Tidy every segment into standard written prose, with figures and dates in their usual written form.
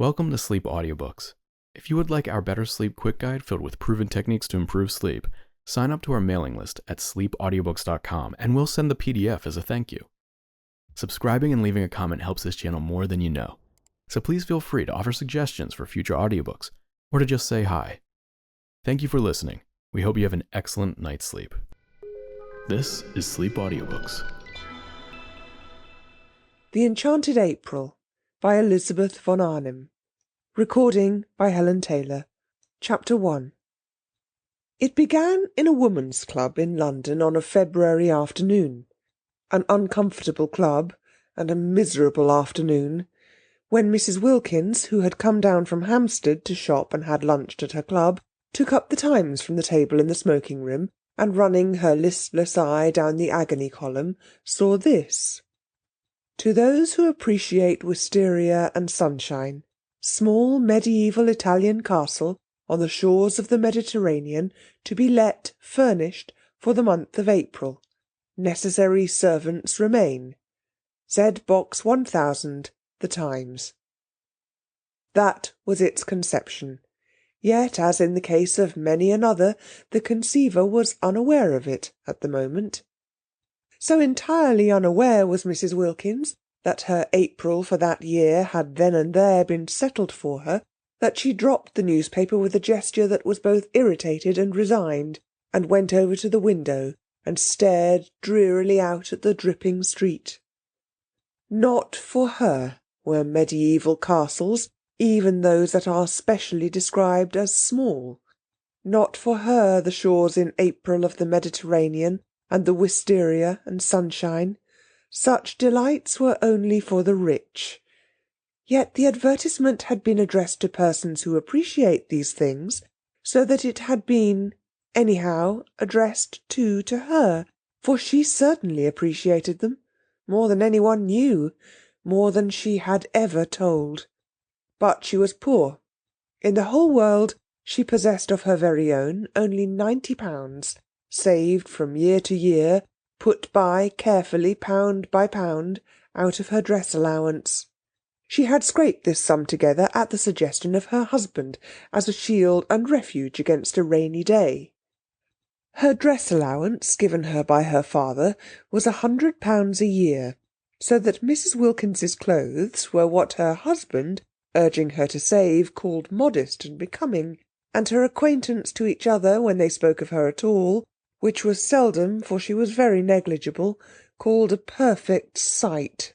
Welcome to Sleep Audiobooks. If you would like our Better Sleep Quick Guide filled with proven techniques to improve sleep, sign up to our mailing list at sleepaudiobooks.com and we'll send the PDF as a thank you. Subscribing and leaving a comment helps this channel more than you know, so please feel free to offer suggestions for future audiobooks or to just say hi. Thank you for listening. We hope you have an excellent night's sleep. This is Sleep Audiobooks. The Enchanted April by Elizabeth von Arnim. Recording by Helen Taylor. Chapter 1. It began in a woman's club in London on a February afternoon. An uncomfortable club, and a miserable afternoon, when Mrs. Wilkins, who had come down from Hampstead to shop and had lunched at her club, took up the Times from the table in the smoking-room, and running her listless eye down the agony column, saw this: To those who appreciate wisteria and sunshine, small mediaeval Italian castle on the shores of the Mediterranean, to be let furnished for the month of April. Necessary servants remain. Z. Box 1000, The Times. That was its conception. Yet, as in the case of many another, the conceiver was unaware of it at the moment. So entirely unaware was Mrs. Wilkins that her April for that year had then and there been settled for her, that she dropped the newspaper with a gesture that was both irritated and resigned, and went over to the window and stared drearily out at the dripping street. Not for her were mediaeval castles, even those that are specially described as small. Not for her the shores in April of the Mediterranean, and the wisteria and sunshine. Such delights were only for the rich. Yet the advertisement had been addressed to persons who appreciate these things, so that it had been, anyhow, addressed too to her, for she certainly appreciated them, more than any one knew, more than she had ever told. But she was poor. In the whole world she possessed of her very own only £90, saved from year to year, put by carefully pound by pound, out of her dress allowance. She had scraped this sum together at the suggestion of her husband, as a shield and refuge against a rainy day. Her dress allowance, given her by her father, was £100 a year, so that Mrs. Wilkins's clothes were what her husband, urging her to save, called modest and becoming, and her acquaintance to each other, when they spoke of her at all, which was seldom, for she was very negligible, called a perfect sight.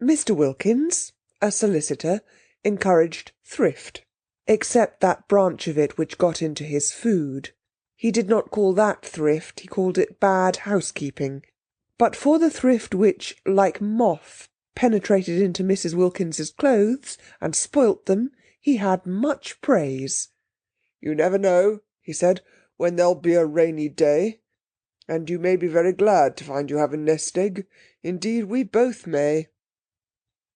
Mr. Wilkins, a solicitor, encouraged thrift, except that branch of it which got into his food. He did not call that thrift, he called it bad housekeeping. But for the thrift which, like moth, penetrated into Mrs. Wilkins's clothes and spoilt them, he had much praise. "You never know," he said, "when there'll be a rainy day. And you may be very glad to find you have a nest egg. Indeed, we both may."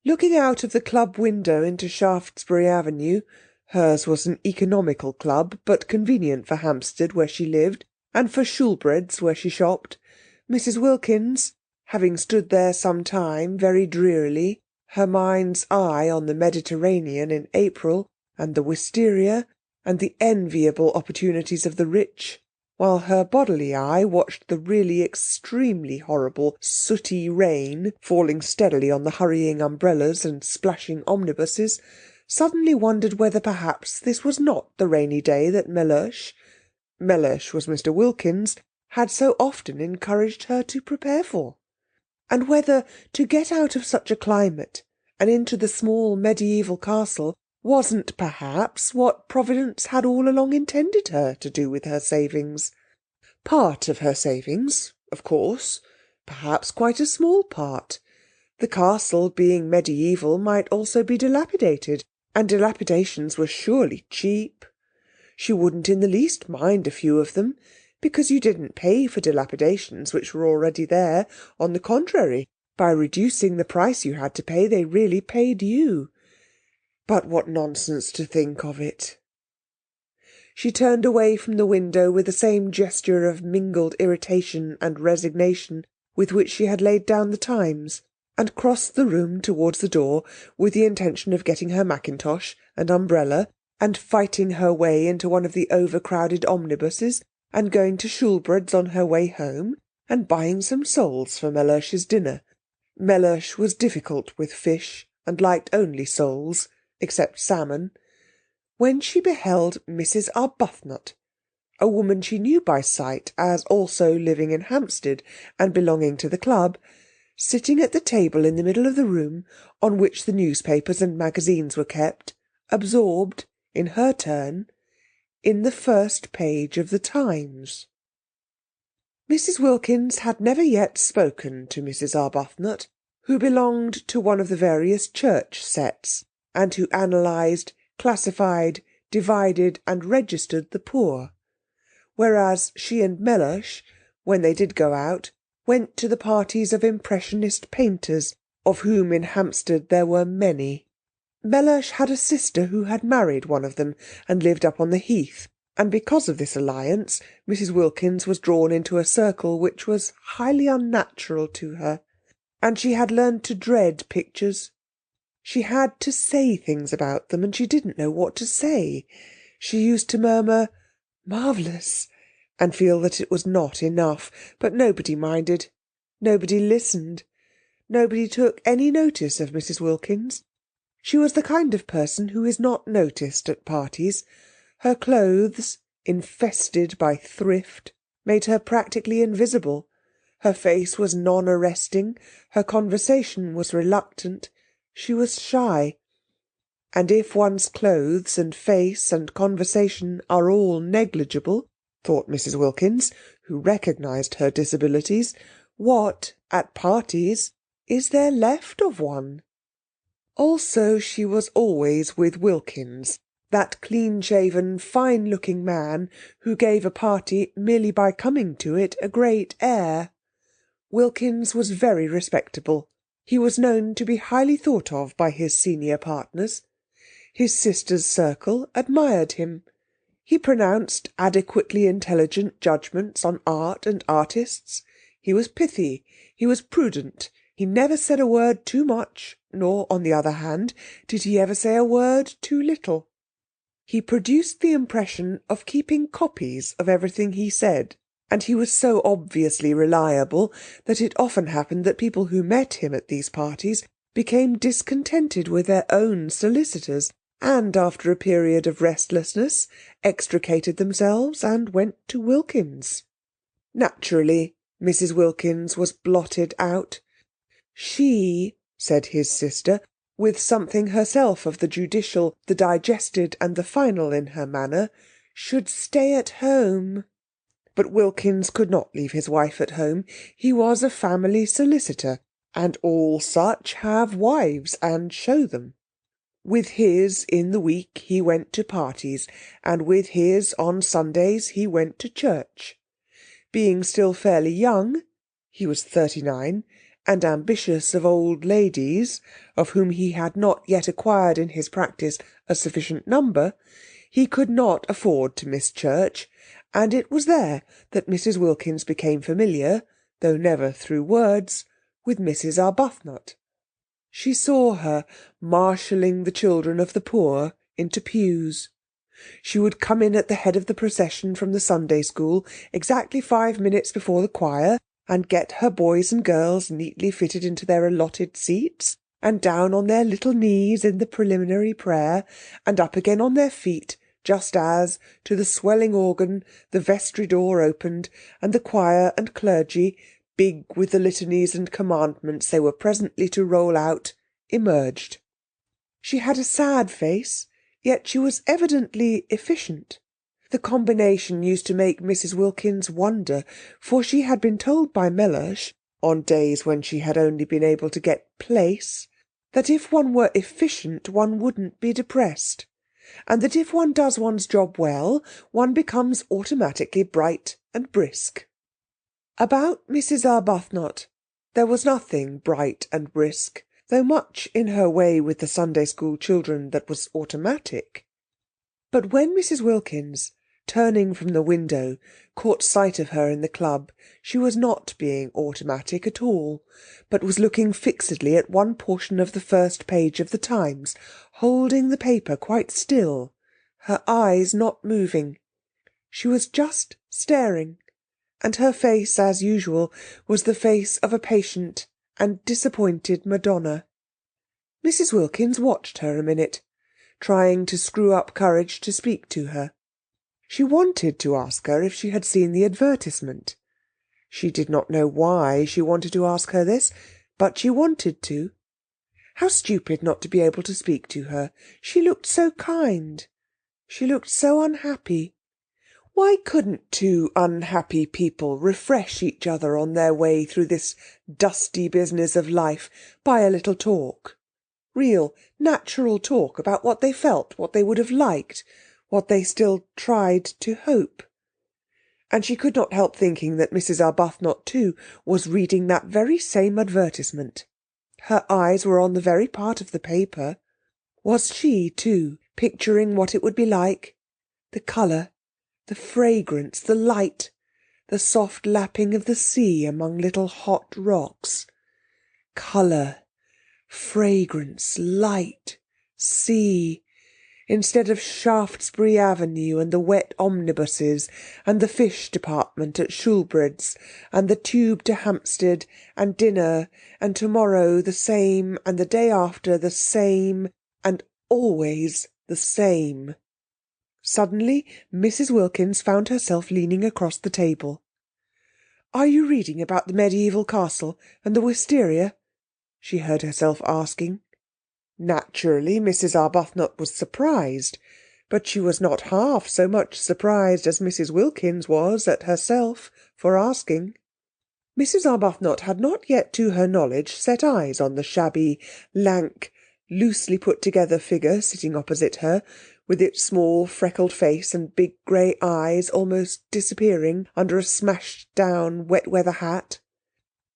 Looking out of the club window into Shaftesbury Avenue, hers was an economical club, but convenient for Hampstead, where she lived, and for Shoolbred's, where she shopped, Mrs. Wilkins, having stood there some time very drearily, her mind's eye on the Mediterranean in April, and the wisteria, and the enviable opportunities of the rich, while her bodily eye watched the really extremely horrible sooty rain falling steadily on the hurrying umbrellas and splashing omnibuses, suddenly wondered whether perhaps this was not the rainy day that Mellersh was Mr. Wilkins, had so often encouraged her to prepare for, and whether to get out of such a climate and into the small mediaeval castle wasn't perhaps what Providence had all along intended her to do with her savings. Part of her savings, of course, perhaps quite a small part. The castle, being mediaeval, might also be dilapidated, and dilapidations were surely cheap. She wouldn't in the least mind a few of them, because you didn't pay for dilapidations which were already there. On the contrary, by reducing the price you had to pay, they really paid you. But what nonsense to think of it. She turned away from the window with the same gesture of mingled irritation and resignation with which she had laid down the Times, and crossed the room towards the door with the intention of getting her mackintosh and umbrella and fighting her way into one of the overcrowded omnibuses and going to Shoolbred's on her way home and buying some soles for Mellersh's dinner. Mellersh was difficult with fish and liked only soles, except salmon, when she beheld Mrs. Arbuthnot, a woman she knew by sight as also living in Hampstead and belonging to the club, sitting at the table in the middle of the room on which the newspapers and magazines were kept, absorbed, in her turn, in the first page of the Times. Mrs. Wilkins had never yet spoken to Mrs. Arbuthnot, who belonged to one of the various church sets, and who analysed, classified, divided, and registered the poor, whereas she and Mellersh, when they did go out, went to the parties of impressionist painters, of whom in Hampstead there were many. Mellersh had a sister who had married one of them and lived up on the Heath, and because of this alliance Mrs. Wilkins was drawn into a circle which was highly unnatural to her, and she had learned to dread pictures. She had to say things about them, and she didn't know what to say. She used to murmur, "Marvellous," and feel that it was not enough, but nobody minded. Nobody listened. Nobody took any notice of Mrs. Wilkins. She was the kind of person who is not noticed at parties. Her clothes, infested by thrift, made her practically invisible. Her face was non-arresting. Her conversation was reluctant. She was shy. And if one's clothes and face and conversation are all negligible, thought Mrs. Wilkins, who recognised her disabilities, what, at parties, is there left of one? Also she was always with Wilkins, that clean-shaven, fine-looking man who gave a party merely by coming to it a great air. Wilkins was very respectable. He was known to be highly thought of by his senior partners. His sister's circle admired him. He pronounced adequately intelligent judgments on art and artists. He was pithy. He was prudent. He never said a word too much, nor, on the other hand, did he ever say a word too little. He produced the impression of keeping copies of everything he said, and he was so obviously reliable that it often happened that people who met him at these parties became discontented with their own solicitors, and after a period of restlessness extricated themselves and went to Wilkins. Naturally, Mrs. Wilkins was blotted out. She, said his sister, with something herself of the judicial, the digested, and the final in her manner, should stay at home. But Wilkins could not leave his wife at home. He was a family solicitor, and all such have wives and show them. With his in the week he went to parties, and with his on Sundays he went to church. Being still fairly young, he was 39, and ambitious of old ladies, of whom he had not yet acquired in his practice a sufficient number, he could not afford to miss church, and it was there that Mrs. Wilkins became familiar, though never through words, with Mrs. Arbuthnot. She saw her marshalling the children of the poor into pews. She would come in at the head of the procession from the Sunday school exactly 5 minutes before the choir, and get her boys and girls neatly fitted into their allotted seats, and down on their little knees in the preliminary prayer, and up again on their feet, just as, to the swelling organ, the vestry door opened, and the choir and clergy, big with the litanies and commandments they were presently to roll out, emerged. She had a sad face, yet she was evidently efficient. The combination used to make Mrs. Wilkins wonder, for she had been told by Mellersh, on days when she had only been able to get place, that if one were efficient one wouldn't be depressed, and that if one does one's job well, one becomes automatically bright and brisk. About Mrs. Arbuthnot there was nothing bright and brisk, though much in her way with the Sunday school children that was automatic. But when Mrs. Wilkins, turning from the window, caught sight of her in the club, she was not being automatic at all, but was looking fixedly at one portion of the first page of the Times, holding the paper quite still, her eyes not moving. She was just staring, and her face, as usual, was the face of a patient and disappointed Madonna. Mrs. Wilkins watched her a minute, trying to screw up courage to speak to her. She wanted to ask her if she had seen the advertisement. She did not know why she wanted to ask her this, but she wanted to. How stupid not to be able to speak to her. She looked so kind. She looked so unhappy. Why couldn't two unhappy people refresh each other on their way through this dusty business of life by a little talk? Real, natural talk about what they felt, what they would have liked, what they still tried to hope. And she could not help thinking that Mrs. Arbuthnot, too, was reading that very same advertisement. Her eyes were on the very part of the paper. Was she, too, picturing what it would be like? The colour, the fragrance, the light, the soft lapping of the sea among little hot rocks. Colour, fragrance, light, sea, instead of Shaftesbury Avenue and the wet omnibuses and the fish department at Shoolbred's and the tube to Hampstead and dinner and tomorrow the same and the day after the same and always the same. Suddenly Mrs. Wilkins found herself leaning across the table. "Are you reading about the medieval castle and the wisteria?" she heard herself asking. Naturally, Mrs. Arbuthnot was surprised, but she was not half so much surprised as Mrs. Wilkins was at herself for asking. Mrs. Arbuthnot had not yet, to her knowledge, set eyes on the shabby, lank, loosely put-together figure sitting opposite her, with its small freckled face and big grey eyes almost disappearing under a smashed-down wet-weather hat.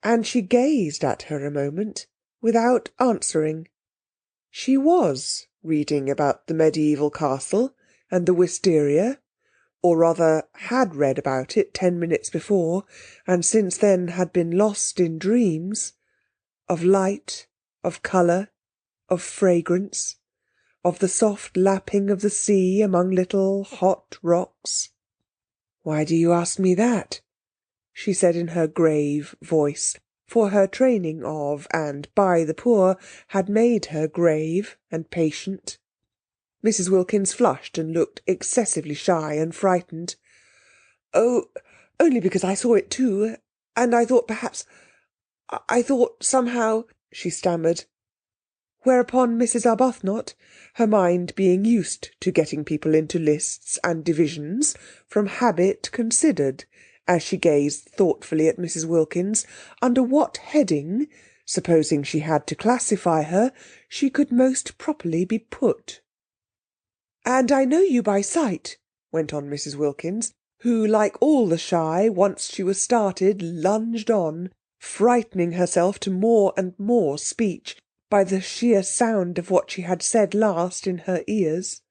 And she gazed at her a moment, without answering. She was reading about the medieval castle and the wisteria, or rather had read about it 10 minutes before, and since then had been lost in dreams, of light, of colour, of fragrance, of the soft lapping of the sea among little hot rocks. "Why do you ask me that?" she said in her grave voice, for her training of and by the poor had made her grave and patient. Mrs. Wilkins flushed and looked excessively shy and frightened. "Oh, only because I saw it too, and I thought perhaps... I thought somehow..." she stammered. Whereupon Mrs. Arbuthnot, her mind being used to getting people into lists and divisions, from habit considered, as she gazed thoughtfully at Mrs. Wilkins, under what heading, supposing she had to classify her, she could most properly be put. "And I know you by sight," went on Mrs. Wilkins, who, like all the shy, once she was started, lunged on, frightening herself to more and more speech by the sheer sound of what she had said last in her ears.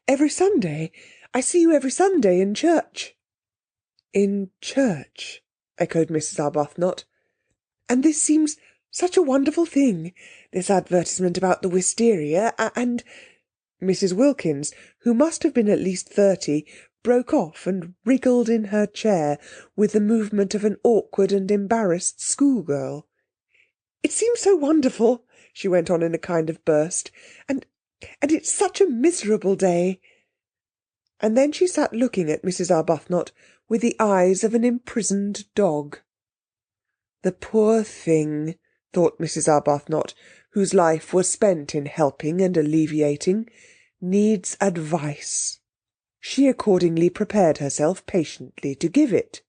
"Every Sunday. I see you every Sunday in church." "In church?" echoed Mrs. Arbuthnot. "And this seems such a wonderful thing, this advertisement about the wisteria, and..." Mrs. Wilkins, who must have been at least 30, broke off and wriggled in her chair with the movement of an awkward and embarrassed schoolgirl. "It seems so wonderful," she went on in a kind of burst, and it's such a miserable day." And then she sat looking at Mrs. Arbuthnot with the eyes of an imprisoned dog. The poor thing, thought Mrs. Arbuthnot, whose life was spent in helping and alleviating, needs advice. She accordingly prepared herself patiently to give it.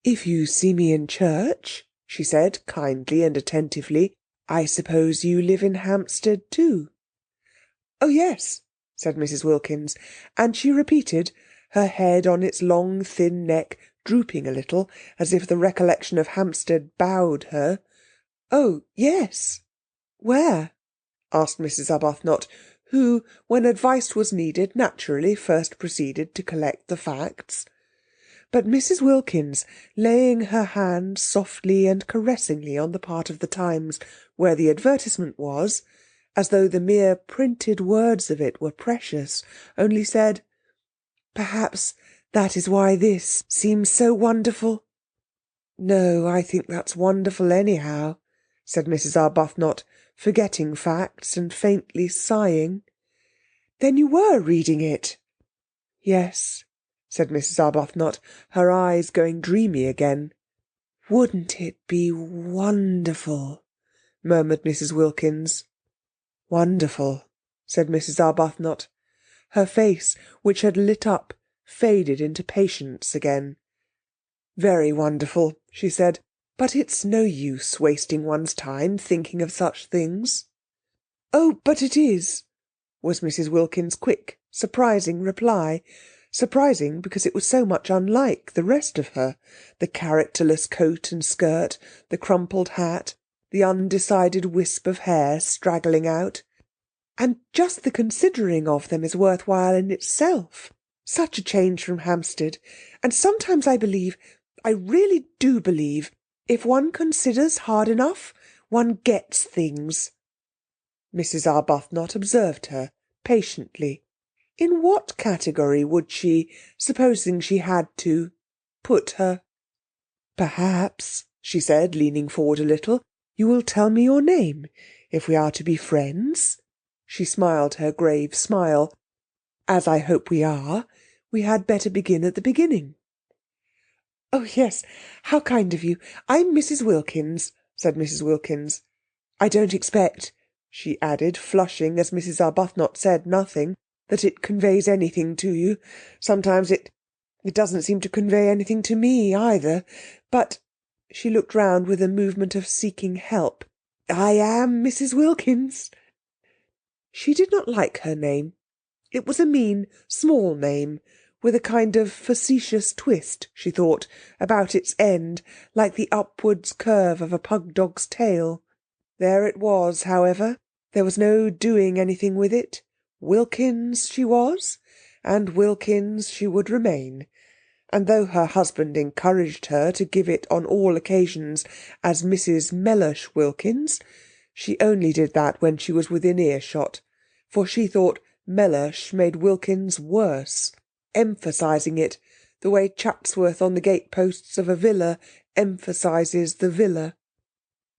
"If you see me in church," she said, kindly and attentively, "I suppose you live in Hampstead too?" "Oh, yes," said Mrs. Wilkins, and she repeated, her head on its long thin neck drooping a little, as if the recollection of Hampstead bowed her. "Oh, yes." "Where?" asked Mrs. Arbuthnot, who, when advice was needed, naturally first proceeded to collect the facts. But Mrs. Wilkins, laying her hand softly and caressingly on the part of the Times where the advertisement was, as though the mere printed words of it were precious, only said, "Perhaps that is why this seems so wonderful." "No, I think that's wonderful anyhow," said Mrs. Arbuthnot, forgetting facts and faintly sighing. "Then you were reading it?" "Yes," said Mrs. Arbuthnot, her eyes going dreamy again. "Wouldn't it be wonderful?" murmured Mrs. Wilkins. "Wonderful," said Mrs. Arbuthnot. Her face, which had lit up, faded into patience again. "Very wonderful," she said, "but it's no use wasting one's time thinking of such things." "Oh, but it is," was Mrs. Wilkins' quick, surprising reply. Surprising because it was so much unlike the rest of her, the characterless coat and skirt, the crumpled hat, the undecided wisp of hair straggling out. And just the considering of them is worthwhile in itself. Such a change from Hampstead. And sometimes I really do believe, if one considers hard enough, one gets things. Mrs. Arbuthnot observed her patiently. In what category would she, supposing she had to, put her? "Perhaps," she said, leaning forward a little, "you will tell me your name, if we are to be friends." She smiled her grave smile. "As I hope we are, we had better begin at the beginning." "Oh, yes, how kind of you. I'm Mrs. Wilkins," said Mrs. Wilkins. "I don't expect," she added, flushing as Mrs. Arbuthnot said nothing, "that it conveys anything to you. Sometimes it doesn't seem to convey anything to me either. But," she looked round with a movement of seeking help, "I am Mrs. Wilkins." She did not like her name. It was a mean, small name, with a kind of facetious twist, she thought, about its end, like the upwards curve of a pug dog's tail. There it was, however. There was no doing anything with it. Wilkins she was, and Wilkins she would remain. And though her husband encouraged her to give it on all occasions as Mrs. Mellish Wilkins, she only did that when she was within earshot, for she thought Mellish made Wilkins worse, emphasizing it, the way Chatsworth on the gateposts of a villa emphasizes the villa.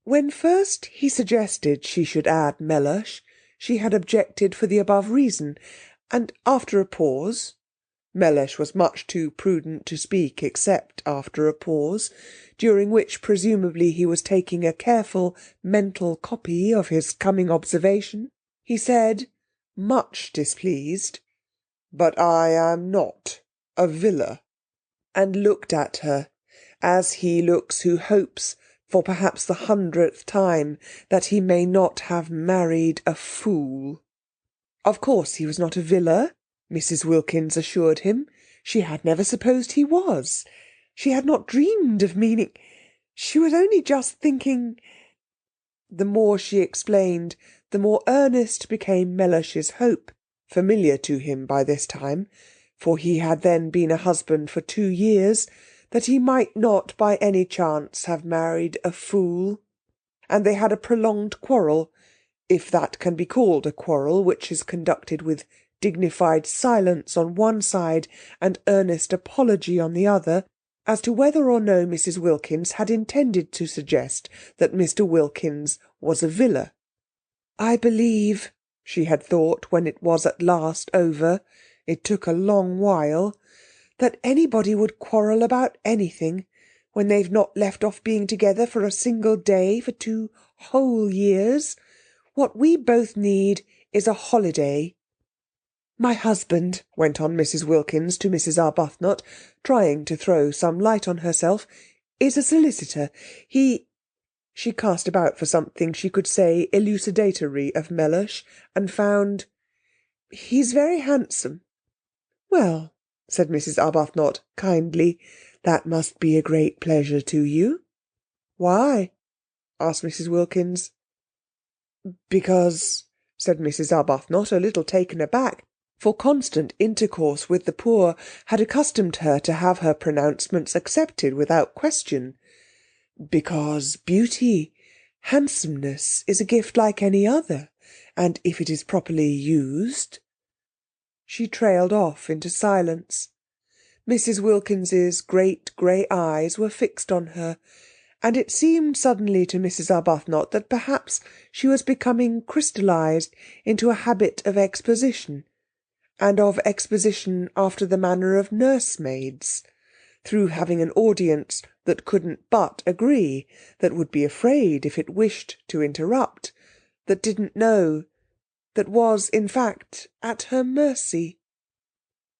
When first he suggested she should add Mellish, she had objected for the above reason, and after a pause— Mellish was much too prudent to speak except after a pause, during which presumably he was taking a careful mental copy of his coming observation, he said, much displeased, "But I am not a villa," and looked at her, as he looks who hopes, for perhaps the 100th time, that he may not have married a fool. Of course he was not a villa, Mrs. Wilkins assured him. She had never supposed he was. She had not dreamed of meaning. She was only just thinking— The more she explained, the more earnest became Mellish's hope, familiar to him by this time, for he had then been a husband for 2 years, that he might not by any chance have married a fool. And they had a prolonged quarrel, if that can be called a quarrel which is conducted with dignified silence on one side and earnest apology on the other, as to whether or no Mrs. Wilkins had intended to suggest that Mr. Wilkins was a villa. I believe, she had thought when it was at last over, it took a long while, that anybody would quarrel about anything when they've not left off being together for a single day for 2 whole years. What we both need is a holiday. My husband, went on Mrs. Wilkins to Mrs. Arbuthnot, trying to throw some light on herself, is a solicitor. She cast about for something she could say elucidatory of Mellish, and found— "He's very handsome." "Well," said Mrs. Arbuthnot kindly, "that must be a great pleasure to you." "Why?" asked Mrs. Wilkins. "Because said Mrs. Arbuthnot, a little taken aback, for constant intercourse with the poor had accustomed her to have her pronouncements accepted without question. "Because beauty, handsomeness, is a gift like any other, and if it is properly used—" She trailed off into silence. Mrs. Wilkins's great grey eyes were fixed on her, and it seemed suddenly to Mrs. Arbuthnot that perhaps she was becoming crystallised into a habit of exposition, and of exposition after the manner of nursemaids, through having an audience that couldn't but agree, that would be afraid if it wished to interrupt, that didn't know, that was, in fact, at her mercy.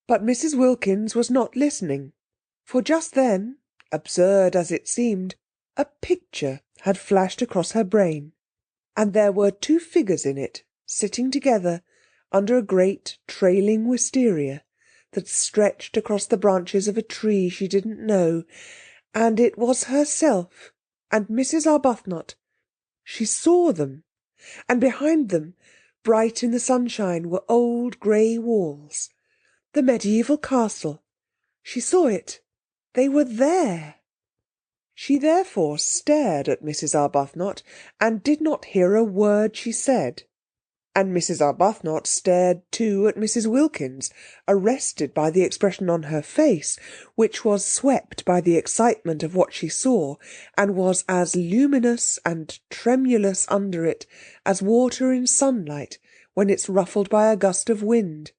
But Mrs. Wilkins was not listening, for just then, absurd as it seemed, a picture had flashed across her brain, and there were two figures in it, sitting together under a great trailing wisteria that stretched across the branches of a tree she didn't know, and it was herself and Mrs. Arbuthnot. She saw them, and behind them, bright in the sunshine, were old grey walls. The medieval castle. She saw it. They were there. She therefore stared at Mrs. Arbuthnot, and did not hear a word she said. And Mrs. Arbuthnot stared too at Mrs. Wilkins, arrested by the expression on her face, which was swept by the excitement of what she saw, and was as luminous and tremulous under it as water in sunlight when it's ruffled by a gust of wind.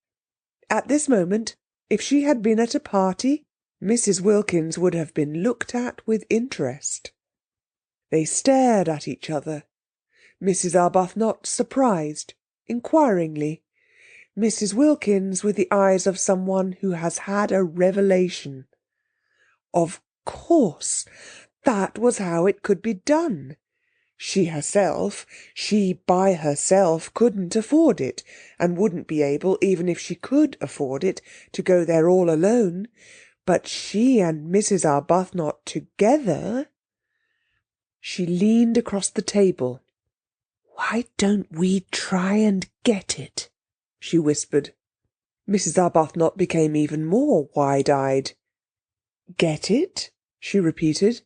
At this moment, if she had been at a party, Mrs. Wilkins would have been looked at with interest. They stared at each other. Mrs. Arbuthnot surprised, inquiringly. Mrs. Wilkins with the eyes of someone who has had a revelation. Of course, that was how it could be done. She by herself, couldn't afford it, and wouldn't be able, even if she could afford it, to go there all alone. But she and Mrs. Arbuthnot together— She leaned across the table. "Why don't we try and get it?" she whispered. Mrs. Arbuthnot became even more wide-eyed. "Get it?" she repeated.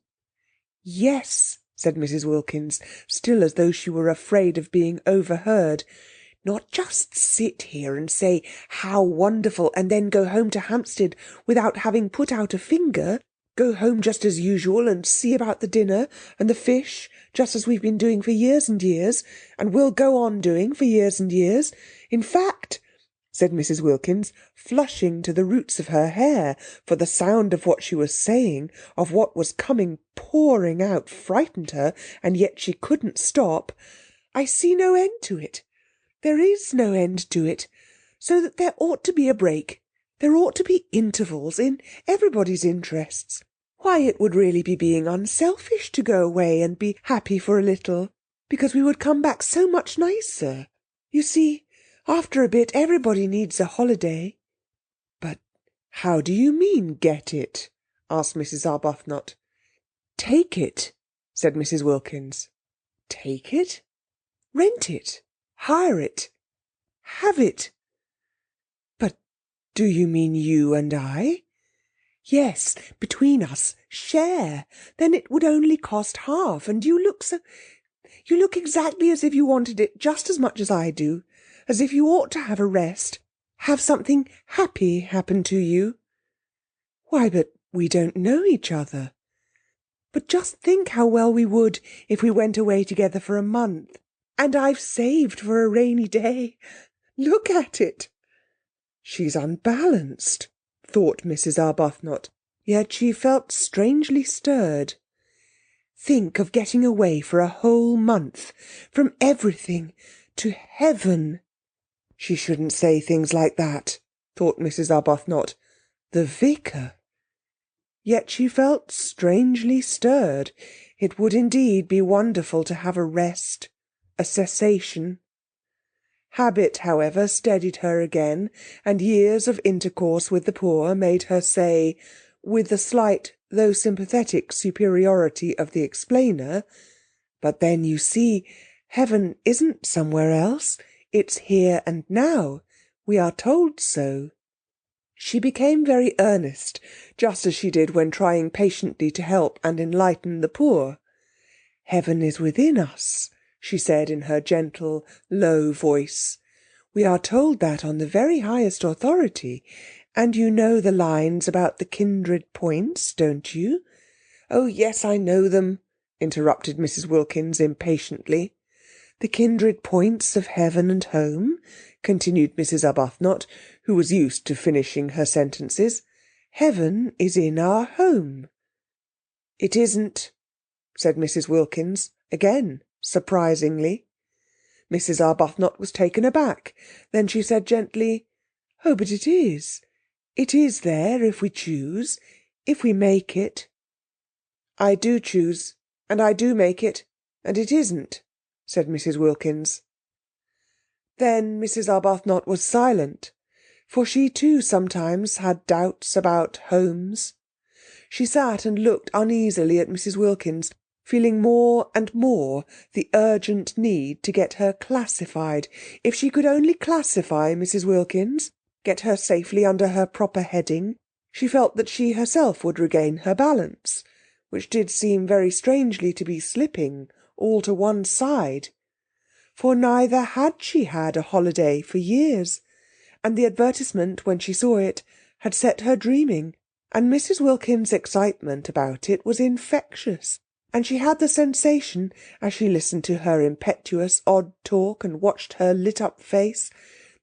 "Yes," said Mrs. Wilkins, still as though she were afraid of being overheard. "Not just sit here and say, 'How wonderful,' and then go home to Hampstead without having put out a finger. Go home just as usual and see about the dinner and the fish, just as we've been doing for years and years, and will go on doing for years and years. In fact," said Mrs. Wilkins, flushing to the roots of her hair, for the sound of what she was saying, of what was coming pouring out, frightened her, and yet she couldn't stop, "I see no end to it. There is no end to it. So that there ought to be a break. There ought to be intervals, in everybody's interests. Why, it would really be being unselfish to go away and be happy for a little, because we would come back so much nicer. You see, after a bit everybody needs a holiday." "But how do you mean, get it?" asked Mrs. Arbuthnot. "Take it," said Mrs. Wilkins. "Take it? Rent it? Hire it? Have it? But do you mean you and I?" "Yes, between us, share. Then it would only cost half, and you look exactly as if you wanted it just as much as I do, as if you ought to have a rest, have something happy happen to you." "Why, but we don't know each other." "But just think how well we would if we went away together for a month. And I've saved for a rainy day. Look at it." "She's unbalanced," thought Mrs. Arbuthnot, yet she felt strangely stirred. Think of getting away for a whole month, from everything, to heaven. She shouldn't say things like that, thought Mrs. Arbuthnot. The vicar. Yet she felt strangely stirred. It would indeed be wonderful to have a rest, a cessation. Habit, however, steadied her again, and years of intercourse with the poor made her say, with the slight though sympathetic superiority of the explainer, "But then, you see, heaven isn't somewhere else. It's here and now. We are told so. She became very earnest, just as she did when trying patiently to help and enlighten the poor. Heaven is within us, she said in her gentle, low voice. We are told that on the very highest authority, and you know the lines about the kindred points, don't you? Oh, yes, I know them, interrupted Mrs. Wilkins impatiently. The kindred points of heaven and home, continued Mrs. Arbuthnot, who was used to finishing her sentences. Heaven is in our home. It isn't, said Mrs. Wilkins, again, surprisingly. Mrs. Arbuthnot was taken aback. Then she said gently, Oh, but it is. It is there if we choose, if we make it. I do choose, and I do make it, and it isn't, said Mrs. Wilkins. Then Mrs. Arbuthnot was silent, for she too sometimes had doubts about homes. She sat and looked uneasily at Mrs. Wilkins, feeling more and more the urgent need to get her classified. If she could only classify Mrs. Wilkins, get her safely under her proper heading, she felt that she herself would regain her balance, which did seem very strangely to be slipping all to one side. For neither had she had a holiday for years, and the advertisement, when she saw it, had set her dreaming, and Mrs. Wilkins' excitement about it was infectious, and she had the sensation, as she listened to her impetuous odd talk and watched her lit-up face,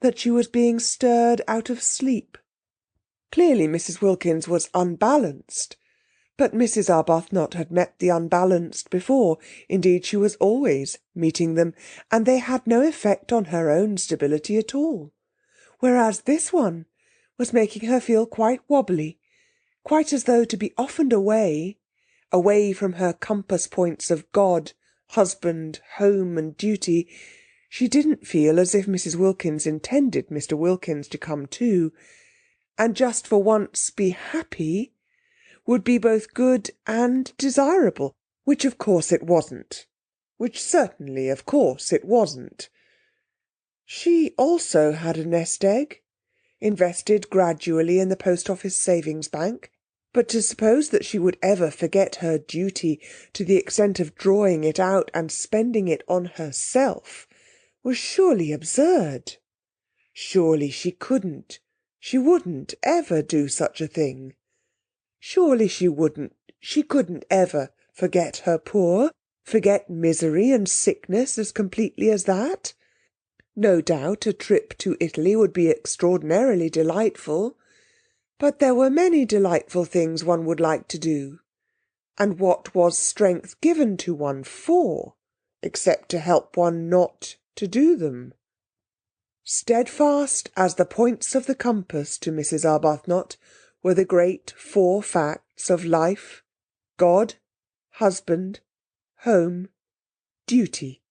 that she was being stirred out of sleep. Clearly Mrs. Wilkins was unbalanced, but Mrs. Arbuthnot had met the unbalanced before. Indeed, she was always meeting them, and they had no effect on her own stability at all. Whereas this one was making her feel quite wobbly, quite as though to be off and away from her compass points of God, husband, home, and duty. She didn't feel as if Mrs. Wilkins intended Mr. Wilkins to come too, and just for once be happy would be both good and desirable, which of course it wasn't. Which certainly, of course, it wasn't. She also had a nest egg, invested gradually in the Post Office Savings Bank, but to suppose that she would ever forget her duty to the extent of drawing it out and spending it on herself was surely absurd. Surely she couldn't, she wouldn't ever do such a thing. Surely she couldn't ever forget her poor, forget misery and sickness as completely as that. No doubt a trip to Italy would be extraordinarily delightful, but there were many delightful things one would like to do. And what was strength given to one for, except to help one not to do them? Steadfast as the points of the compass to Mrs. Arbuthnot were the great 4 facts of life: God, husband, home, duty.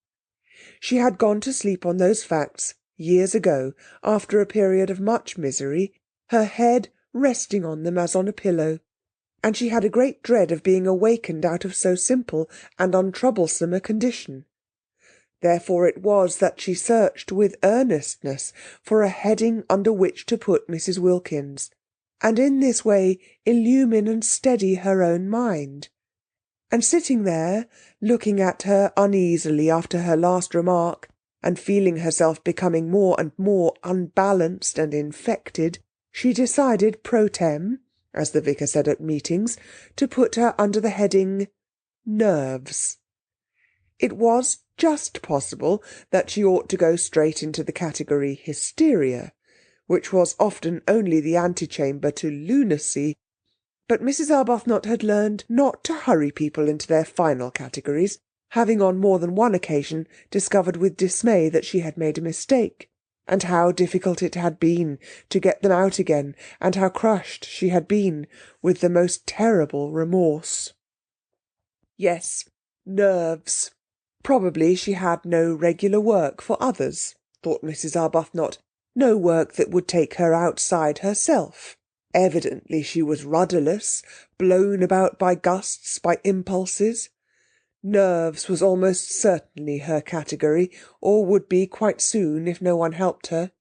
She had gone to sleep on those facts years ago, after a period of much misery, her head resting on them as on a pillow, and she had a great dread of being awakened out of so simple and untroublesome a condition. Therefore it was that she searched with earnestness for a heading under which to put Mrs. Wilkins, and in this way illumine and steady her own mind. And sitting there, looking at her uneasily after her last remark, and feeling herself becoming more and more unbalanced and infected, she decided pro tem, as the vicar said at meetings, to put her under the heading Nerves. It was just possible that she ought to go straight into the category Hysteria, which was often only the antechamber to lunacy, but Mrs. Arbuthnot had learned not to hurry people into their final categories, having on more than one occasion discovered with dismay that she had made a mistake, and how difficult it had been to get them out again, and how crushed she had been with the most terrible remorse. Yes, nerves. Probably she had no regular work for others, thought Mrs. Arbuthnot, no work that would take her outside herself. Evidently she was rudderless, blown about by gusts, by impulses. Nerves was almost certainly her category, or would be quite soon if no one helped her.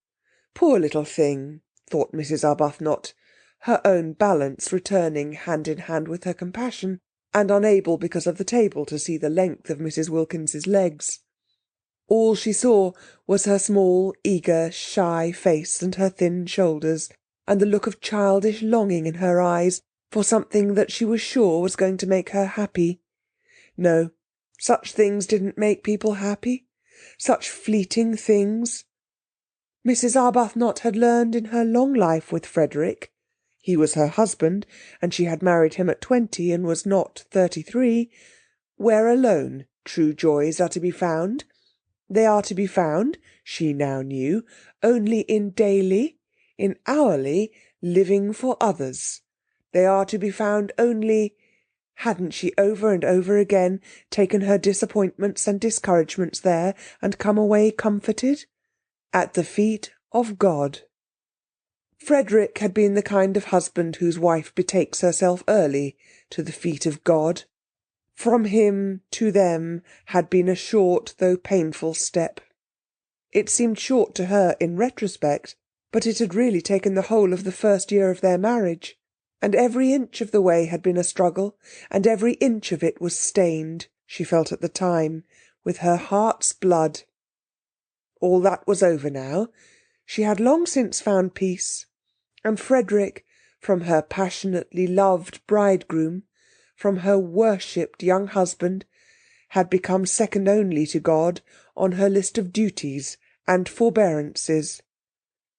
Poor little thing, thought Mrs. Arbuthnot, her own balance returning hand in hand with her compassion, and unable because of the table to see the length of Mrs. Wilkins's legs. All she saw was her small, eager, shy face and her thin shoulders, and the look of childish longing in her eyes for something that she was sure was going to make her happy. No, such things didn't make people happy. Such fleeting things. Mrs. Arbuthnot had learned in her long life with Frederick, he was her husband, and she had married him at 20 and was not 33, where alone true joys are to be found. They are to be found, she now knew, only in daily, in hourly, living for others. They are to be found only... Hadn't she over and over again taken her disappointments and discouragements there and come away comforted? At the feet of God. Frederick had been the kind of husband whose wife betakes herself early to the feet of God. From him to them had been a short though painful step. It seemed short to her in retrospect, but it had really taken the whole of the first year of their marriage, and every inch of the way had been a struggle, and every inch of it was stained, she felt at the time, with her heart's blood. All that was over now. She had long since found peace, and Frederick, from her passionately loved bridegroom, from her worshipped young husband, had become second only to God on her list of duties and forbearances.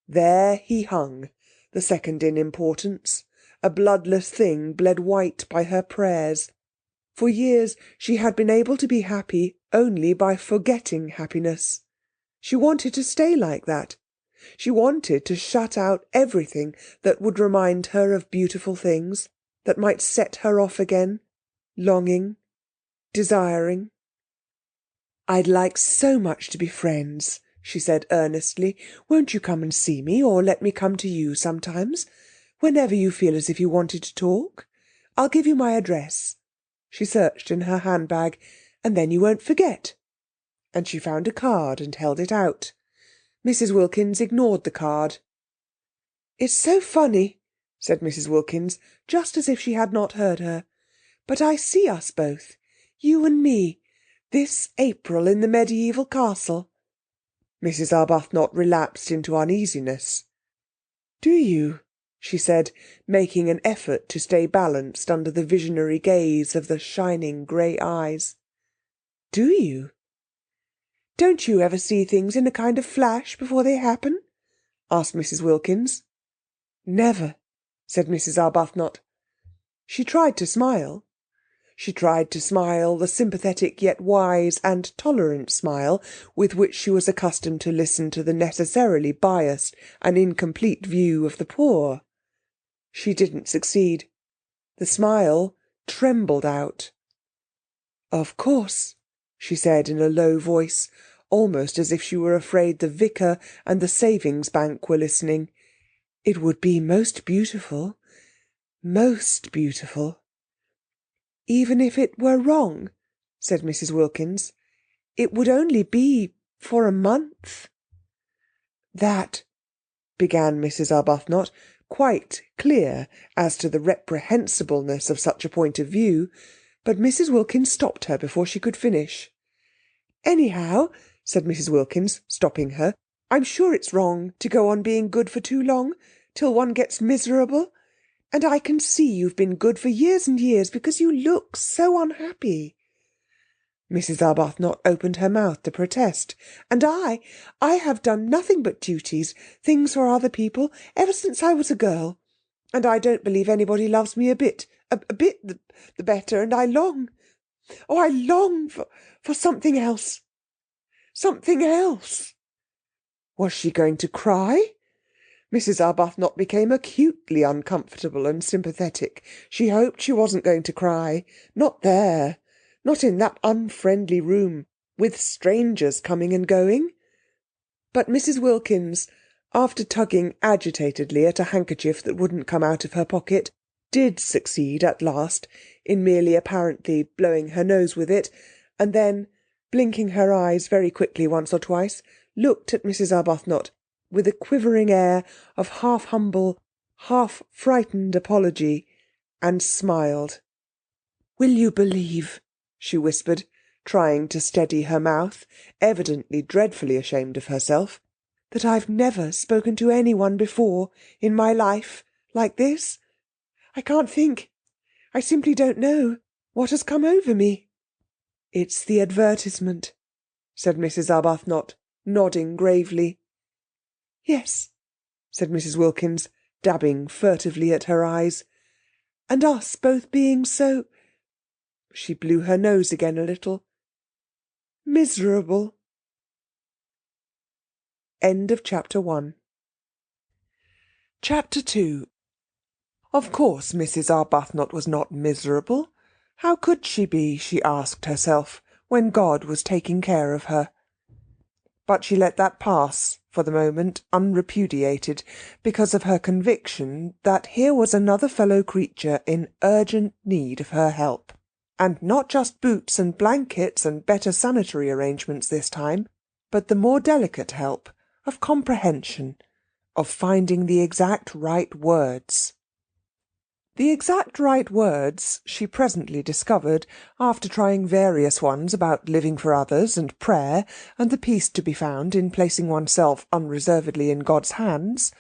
There he hung, the second in importance, a bloodless thing bled white by her prayers. For years she had been able to be happy only by forgetting happiness. She wanted to stay like that. She wanted to shut out everything that would remind her of beautiful things, that might set her off again, longing, desiring. "I'd like so much to be friends," she said earnestly. "Won't you come and see me, or let me come to you sometimes, whenever you feel as if you wanted to talk? I'll give you my address." She searched in her handbag. "And then you won't forget." And she found a card and held it out. Mrs. Wilkins ignored the card. "It's so funny," said Mrs. Wilkins, just as if she had not heard her. "But I see us both, you and me, this April in the mediaeval castle." Mrs. Arbuthnot relapsed into uneasiness. "Do you?" she said, making an effort to stay balanced under the visionary gaze of the shining grey eyes. "Do you? Don't you ever see things in a kind of flash before they happen?" asked Mrs. Wilkins. "Never," said Mrs. Arbuthnot. She tried to smile. She tried to smile the sympathetic yet wise and tolerant smile with which she was accustomed to listen to the necessarily biased and incomplete view of the poor. She didn't succeed. The smile trembled out. "Of course," she said in a low voice, almost as if she were afraid the vicar and the savings bank were listening. "It would be most beautiful, most beautiful." "Even if it were wrong," said Mrs. Wilkins. "It would only be for a month." "That," began Mrs. Arbuthnot, quite clear as to the reprehensibleness of such a point of view, but Mrs. Wilkins stopped her before she could finish. "Anyhow," said Mrs. Wilkins, stopping her, "I'm sure it's wrong to go on being good for too long, till one gets miserable. And I can see you've been good for years and years, because you look so unhappy." Mrs. Arbuthnot opened her mouth to protest. "And I have done nothing but duties, things for other people, ever since I was a girl. And I don't believe anybody loves me a bit the better, and I long for something else. Something else." Was she going to cry? Mrs. Arbuthnot became acutely uncomfortable and sympathetic. She hoped she wasn't going to cry. Not there. Not in that unfriendly room, with strangers coming and going. But Mrs. Wilkins, after tugging agitatedly at a handkerchief that wouldn't come out of her pocket, did succeed at last in merely apparently blowing her nose with it, and then, blinking her eyes very quickly once or twice, looked at Mrs. Arbuthnot with a quivering air of half-humble, half-frightened apology, and smiled. "Will you believe," she whispered, trying to steady her mouth, evidently dreadfully ashamed of herself, "that I've never spoken to anyone before in my life like this? I can't think. I simply don't know what has come over me." "It's the advertisement," said Mrs. Arbuthnot, nodding gravely. "Yes," said Mrs. Wilkins, dabbing furtively at her eyes. "And us both being so—" she blew her nose again a little. "Miserable." End of chapter 1. Chapter 2. Of course Mrs. Arbuthnot was not miserable. How could she be, she asked herself, when God was taking care of her? But she let that pass, for the moment, unrepudiated, because of her conviction that here was another fellow creature in urgent need of her help. And not just boots and blankets and better sanitary arrangements this time, but the more delicate help of comprehension, of finding the exact right words. The exact right words she presently discovered, after trying various ones about living for others and prayer, and the peace to be found in placing oneself unreservedly in God's hands.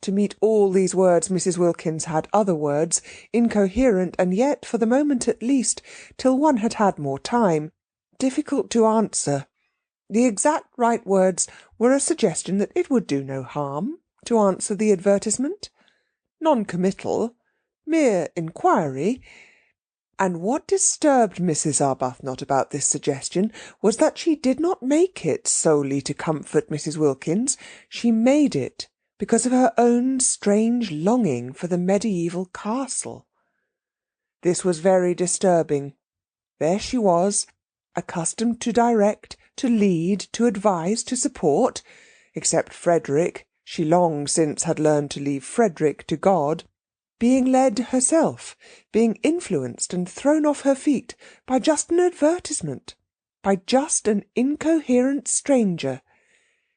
To meet all these words Mrs. Wilkins had other words, incoherent, and yet, for the moment at least, till one had had more time, difficult to answer. The exact right words were a suggestion that it would do no harm to answer the advertisement. Non-committal, mere inquiry. And what disturbed Mrs. Arbuthnot about this suggestion was that she did not make it solely to comfort Mrs. Wilkins. She made it because of her own strange longing for the medieval castle. This was very disturbing. There she was, accustomed to direct, to lead, to advise, to support, except Frederick. She long since had learned to leave Frederick to God, being led herself, being influenced and thrown off her feet by just an advertisement, by just an incoherent stranger.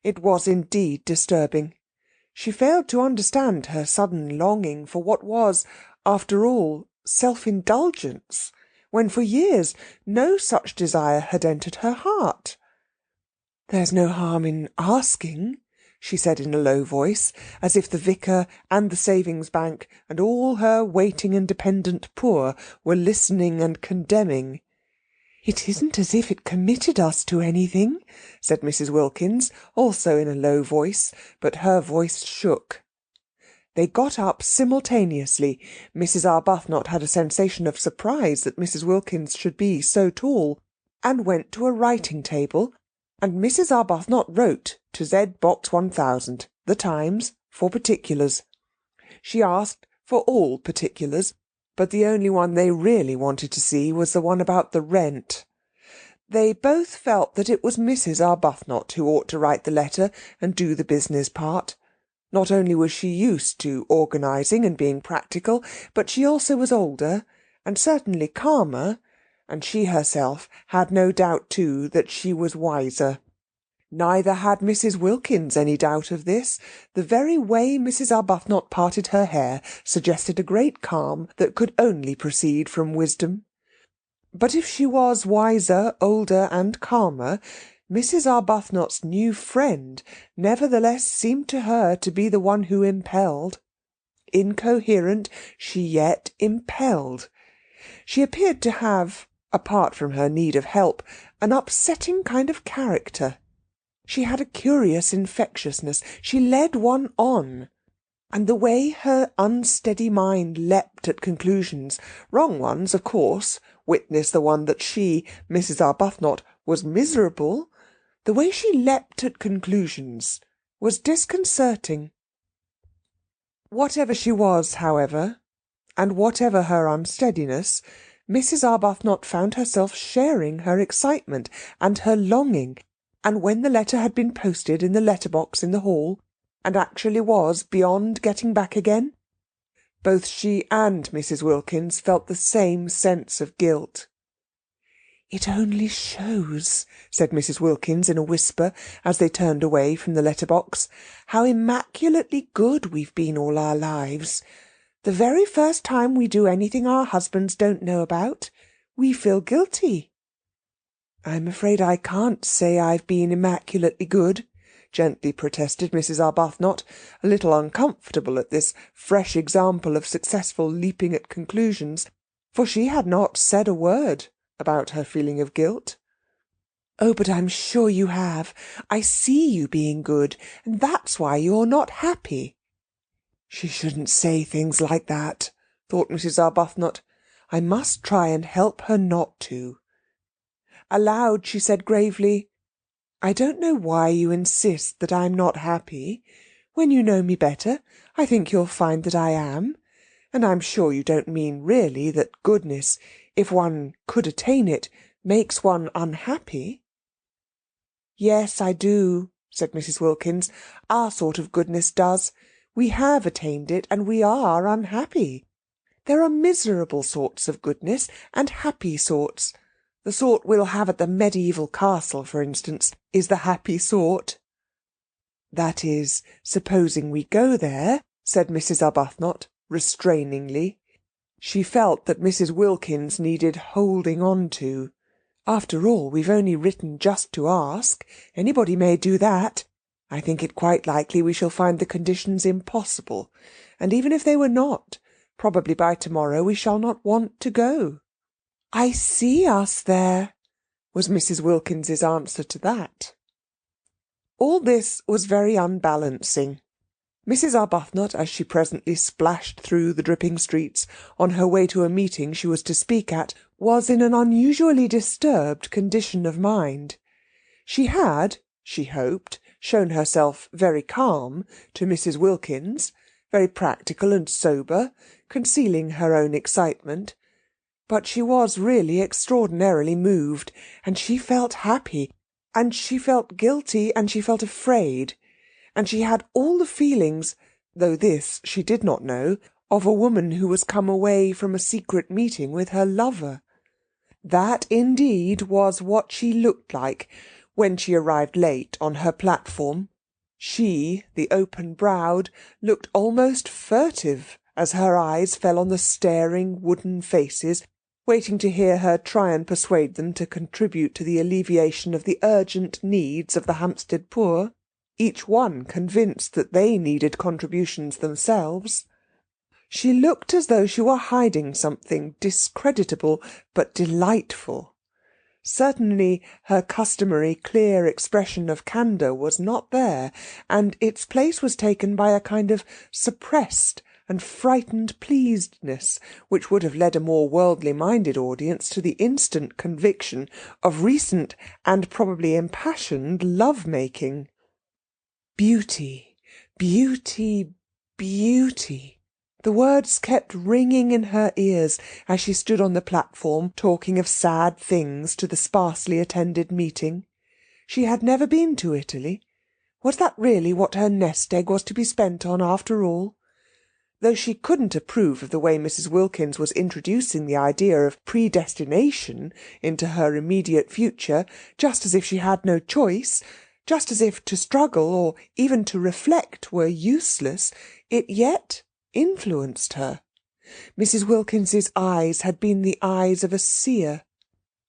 It was indeed disturbing. She failed to understand her sudden longing for what was, after all, self-indulgence, when for years no such desire had entered her heart. "There's no harm in asking," she said in a low voice, as if the vicar and the savings bank and all her waiting and dependent poor were listening and condemning. "It isn't as if it committed us to anything," said Mrs. Wilkins, also in a low voice, but her voice shook. They got up simultaneously. Mrs. Arbuthnot had a sensation of surprise that Mrs. Wilkins should be so tall, and went to a writing-table, and Mrs. Arbuthnot wrote to Z Box 1000, The Times, for particulars. She asked for all particulars, but the only one they really wanted to see was the one about the rent. They both felt that it was Mrs. Arbuthnot who ought to write the letter and do the business part. Not only was she used to organising and being practical, but she also was older, and certainly calmer, and she herself had no doubt too that she was wiser. Neither had Mrs. Wilkins any doubt of this. The very way Mrs. Arbuthnot parted her hair suggested a great calm that could only proceed from wisdom. But if she was wiser, older, and calmer, Mrs. Arbuthnot's new friend nevertheless seemed to her to be the one who impelled. Incoherent, she yet impelled. She appeared to have, apart from her need of help, an upsetting kind of character. She had a curious infectiousness. She led one on. And the way her unsteady mind leapt at conclusions, wrong ones, of course, witness the one that she, Mrs. Arbuthnot, was miserable, the way she leapt at conclusions was disconcerting. Whatever she was, however, and whatever her unsteadiness, Mrs. Arbuthnot found herself sharing her excitement and her longing, and when the letter had been posted in the letter-box in the hall, and actually was beyond getting back again, Both she and Mrs. Wilkins felt the same sense of guilt. "It only shows," said Mrs. Wilkins in a whisper, as they turned away from the letter-box, "how immaculately good we've been all our lives. The very first time we do anything our husbands don't know about, we feel guilty." "I'm afraid I can't say I've been immaculately good," gently protested Mrs. Arbuthnot, a little uncomfortable at this fresh example of successful leaping at conclusions, for she had not said a word about her feeling of guilt. "Oh, but I'm sure you have. I see you being good, and that's why you're not happy." She shouldn't say things like that, thought Mrs. Arbuthnot. I must try and help her not to. Aloud she said gravely, "I don't know why you insist that I'm not happy. When you know me better, I think you'll find that I am. And I'm sure you don't mean really that goodness, if one could attain it, makes one unhappy." "Yes, I do," said Mrs. Wilkins. "Our sort of goodness does. We have attained it, and we are unhappy. There are miserable sorts of goodness, and happy sorts. The sort we'll have at the medieval castle, for instance, is the happy sort." "That is, supposing we go there," said Mrs. Arbuthnot, restrainingly. She felt that Mrs. Wilkins needed holding on to. "After all, we've only written just to ask. Anybody may do that. I think it quite likely we shall find the conditions impossible, and even if they were not, probably by tomorrow we shall not want to go." "I see us there," was Mrs. Wilkins's answer to that. All this was very unbalancing. Mrs. Arbuthnot, as she presently splashed through the dripping streets on her way to a meeting she was to speak at, was in an unusually disturbed condition of mind. She had, she hoped, shown herself very calm to Mrs. Wilkins, very practical and sober, concealing her own excitement. But she was really extraordinarily moved, and she felt happy, and she felt guilty, and she felt afraid, and she had all the feelings, though this she did not know, of a woman who was come away from a secret meeting with her lover. That indeed was what she looked like when she arrived late on her platform. She, the open-browed, looked almost furtive as her eyes fell on the staring wooden faces, waiting to hear her try and persuade them to contribute to the alleviation of the urgent needs of the Hampstead poor, each one convinced that they needed contributions themselves. She looked as though she were hiding something discreditable but delightful. Certainly her customary clear expression of candour was not there, and its place was taken by a kind of suppressed and frightened pleasedness, which would have led a more worldly-minded audience to the instant conviction of recent and probably impassioned love-making. Beauty, beauty, beauty. The words kept ringing in her ears as she stood on the platform talking of sad things to the sparsely attended meeting. She had never been to Italy. Was that really what her nest egg was to be spent on after all? Though she couldn't approve of the way Mrs. Wilkins was introducing the idea of predestination into her immediate future, just as if she had no choice, just as if to struggle or even to reflect were useless, it yet influenced her. Mrs. Wilkins's eyes had been the eyes of a seer.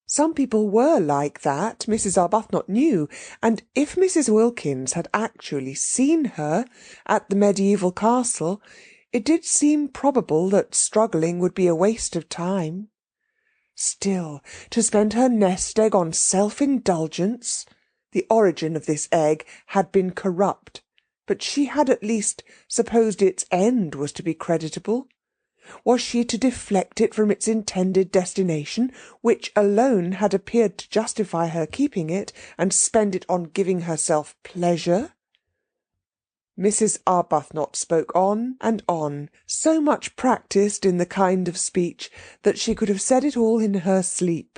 Some people were like that, Mrs. Arbuthnot knew, and if Mrs. Wilkins had actually seen her at the medieval castle, it did seem probable that struggling would be a waste of time. Still, to spend her nest egg on self-indulgence. The origin of this egg had been corrupt, but she had at least supposed its end was to be creditable. Was she to deflect it from its intended destination, which alone had appeared to justify her keeping it, and spend it on giving herself pleasure? Mrs. Arbuthnot spoke on and on, so much practised in the kind of speech that she could have said it all in her sleep.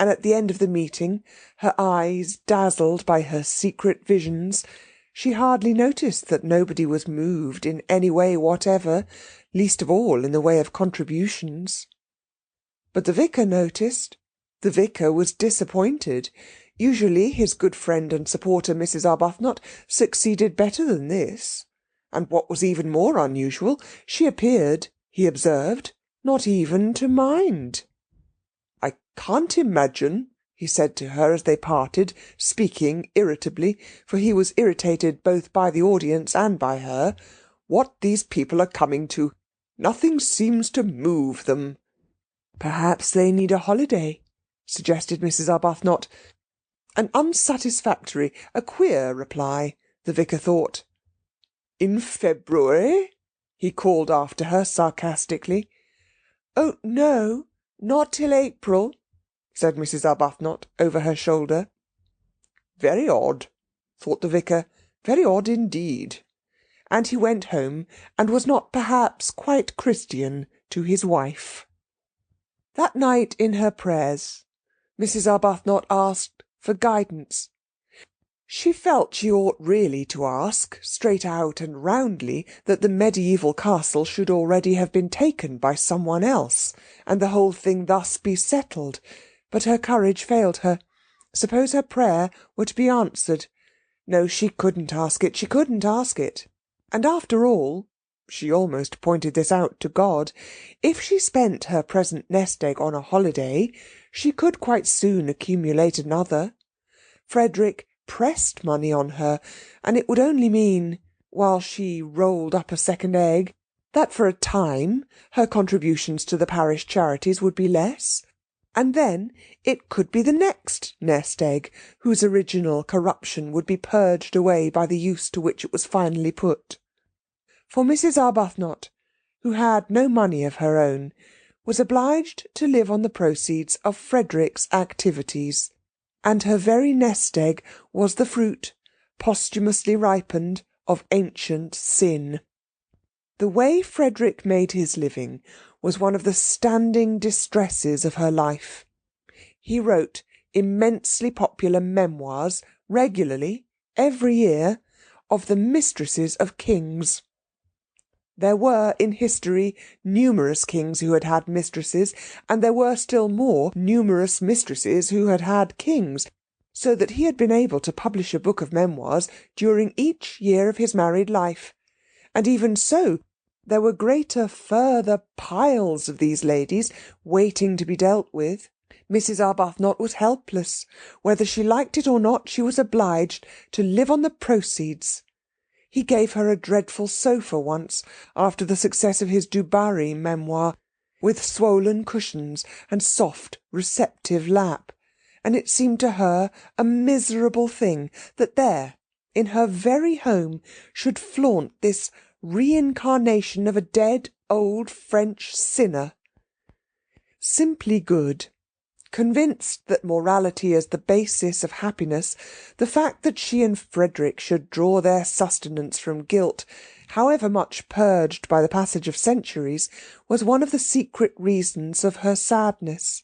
And at the end of the meeting, her eyes dazzled by her secret visions, she hardly noticed that nobody was moved in any way whatever, least of all in the way of contributions. But the vicar noticed. The vicar was disappointed. Usually his good friend and supporter Mrs. Arbuthnot succeeded better than this. And what was even more unusual, she appeared, he observed, not even to mind. "I can't imagine," he said to her as they parted, speaking irritably, for he was irritated both by the audience and by her, "what these people are coming to. Nothing seems to move them." "Perhaps they need a holiday," suggested Mrs. Arbuthnot. An unsatisfactory, a queer reply, the vicar thought. "In February?" he called after her sarcastically. "Oh, no, not till April," said Mrs. Arbuthnot over her shoulder. "Very odd," thought the vicar, "very odd indeed." And he went home, and was not perhaps quite Christian to his wife. That night in her prayers, Mrs. Arbuthnot asked for guidance. She felt she ought really to ask, straight out and roundly, that the mediaeval castle should already have been taken by someone else, and the whole thing thus be settled. But her courage failed her. Suppose her prayer were to be answered? No, she couldn't ask it, she couldn't ask it. And after all, she almost pointed this out to God, if she spent her present nest-egg on a holiday, she could quite soon accumulate another. Frederick pressed money on her, and it would only mean, while she rolled up a second egg, that for a time her contributions to the parish charities would be less, and then it could be the next nest-egg, whose original corruption would be purged away by the use to which it was finally put. For Mrs. Arbuthnot, who had no money of her own, was obliged to live on the proceeds of Frederick's activities, and her very nest-egg was the fruit, posthumously ripened, of ancient sin. The way Frederick made his living was one of the standing distresses of her life. He wrote immensely popular memoirs regularly, every year, of the mistresses of kings. There were in history numerous kings who had had mistresses, and there were still more numerous mistresses who had had kings, so that he had been able to publish a book of memoirs during each year of his married life. And even so, there were greater further piles of these ladies waiting to be dealt with. Mrs. Arbuthnot was helpless. Whether she liked it or not, she was obliged to live on the proceeds. He gave her a dreadful sofa once, after the success of his Du Barry memoir, with swollen cushions and soft, receptive lap, and it seemed to her a miserable thing that there, in her very home, should flaunt this reincarnation of a dead old French sinner. Simply good. Convinced that morality is the basis of happiness, the fact that she and Frederick should draw their sustenance from guilt, however much purged by the passage of centuries, was one of the secret reasons of her sadness.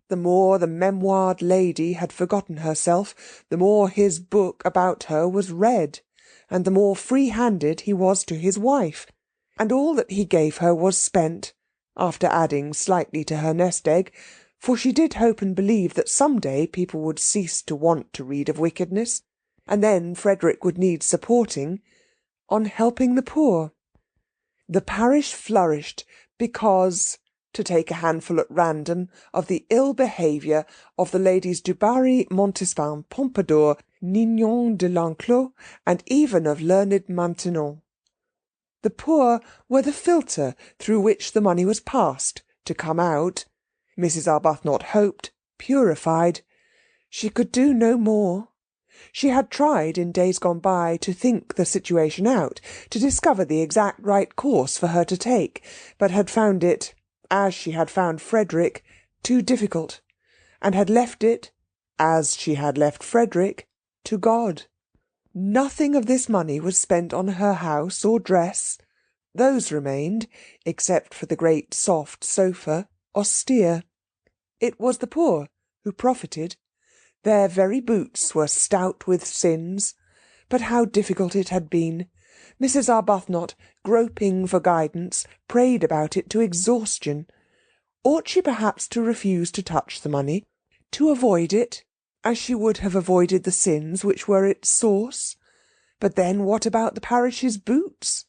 The more the memoired lady had forgotten herself, the more his book about her was read, and the more free-handed he was to his wife, and all that he gave her was spent, after adding slightly to her nest-egg, for she did hope and believe that some day people would cease to want to read of wickedness, and then Frederick would need supporting, on helping the poor. The parish flourished because, to take a handful at random, of the ill behaviour of the ladies Du Barry, Montespan, Pompadour, Nignon de l'Enclos, and even of learned Maintenon. The poor were the filter through which the money was passed, to come out, Mrs. Arbuthnot hoped, purified. She could do no more. She had tried in days gone by to think the situation out, to discover the exact right course for her to take, but had found it, as she had found Frederick, too difficult, and had left it, as she had left Frederick, to God. Nothing of this money was spent on her house or dress. Those remained, except for the great soft sofa, austere. It was the poor who profited. Their very boots were stout with sins. But how difficult it had been! Mrs. Arbuthnot groping for guidance, prayed about it to exhaustion. Ought she perhaps to refuse to touch the money, to avoid it, as she would have avoided the sins which were its source? But then what about the parish's boots?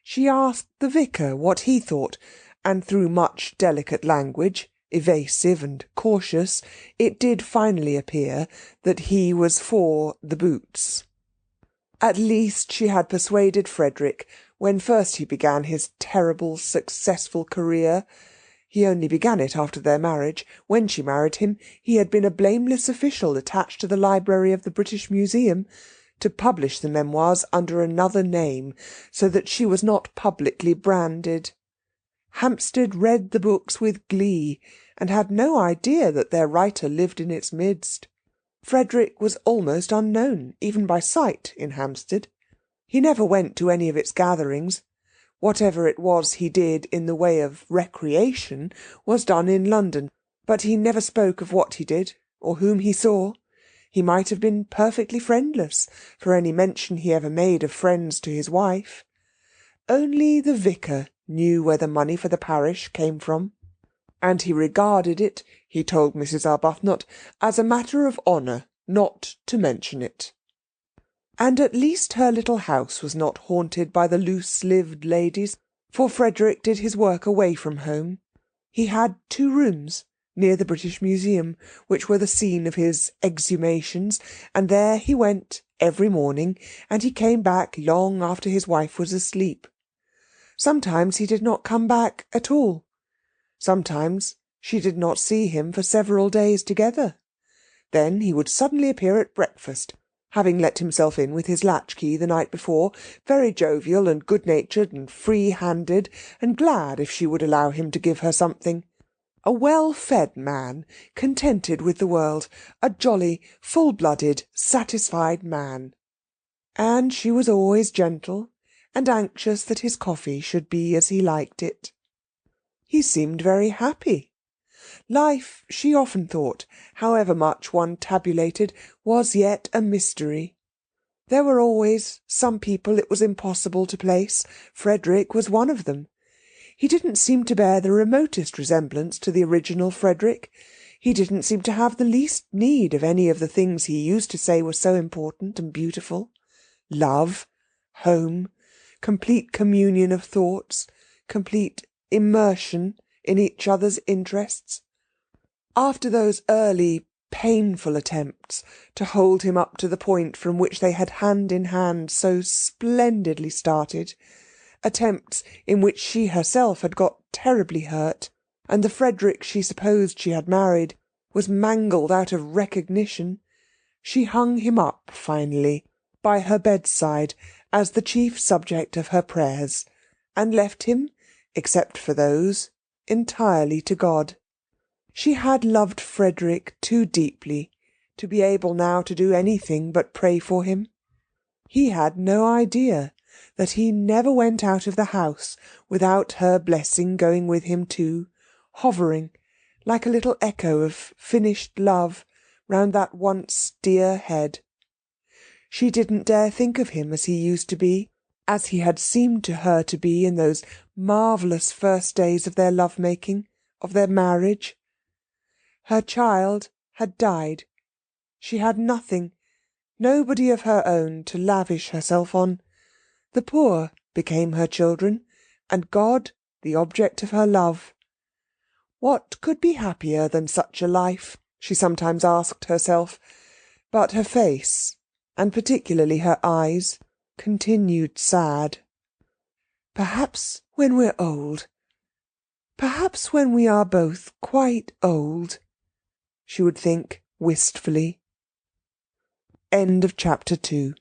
She asked the vicar what he thought, and through much delicate language, evasive and cautious, it did finally appear that he was for the boots. At least she had persuaded Frederick when first he began his terrible, successful career. He only began it after their marriage. When she married him, he had been a blameless official attached to the library of the British Museum, to publish the memoirs under another name, so that she was not publicly branded. Hampstead read the books with glee, and had no idea that their writer lived in its midst. Frederick was almost unknown, even by sight, in Hampstead. He never went to any of its gatherings. Whatever it was he did in the way of recreation was done in London, but he never spoke of what he did, or whom he saw. He might have been perfectly friendless, for any mention he ever made of friends to his wife. Only the vicar knew where the money for the parish came from, and he regarded it, he told Mrs. Arbuthnot, as a matter of honour not to mention it. And at least her little house was not haunted by the loose-lived ladies, for Frederick did his work away from home. He had 2 rooms near the British Museum, which were the scene of his exhumations, and there he went every morning, and he came back long after his wife was asleep. Sometimes he did not come back at all. Sometimes she did not see him for several days together. Then he would suddenly appear at breakfast, having let himself in with his latchkey the night before, very jovial and good-natured and free-handed, and glad if she would allow him to give her something. A well-fed man, contented with the world, a jolly, full-blooded, satisfied man. And she was always gentle, and anxious that his coffee should be as he liked it. He seemed very happy. Life, she often thought, however much one tabulated, was yet a mystery. There were always some people it was impossible to place. Frederick was one of them. He didn't seem to bear the remotest resemblance to the original Frederick. He didn't seem to have the least need of any of the things he used to say were so important and beautiful. Love, home, complete communion of thoughts, complete immersion in each other's interests. After those early, painful attempts to hold him up to the point from which they had hand in hand so splendidly started, attempts in which she herself had got terribly hurt, and the Frederick she supposed she had married was mangled out of recognition, she hung him up, finally, by her bedside as the chief subject of her prayers, and left him, except for those, entirely to God. She had loved Frederick too deeply to be able now to do anything but pray for him. He had no idea that he never went out of the house without her blessing going with him too, hovering, like a little echo of finished love, round that once dear head. She didn't dare think of him as he used to be, as he had seemed to her to be in those marvellous first days of their love-making, of their marriage. Her child had died. She had nothing, nobody of her own to lavish herself on. The poor became her children, and God the object of her love. What could be happier than such a life, she sometimes asked herself, but her face, and particularly her eyes, continued sad. Perhaps when we're old, perhaps when we are both quite old, she would think wistfully. End of Chapter 2.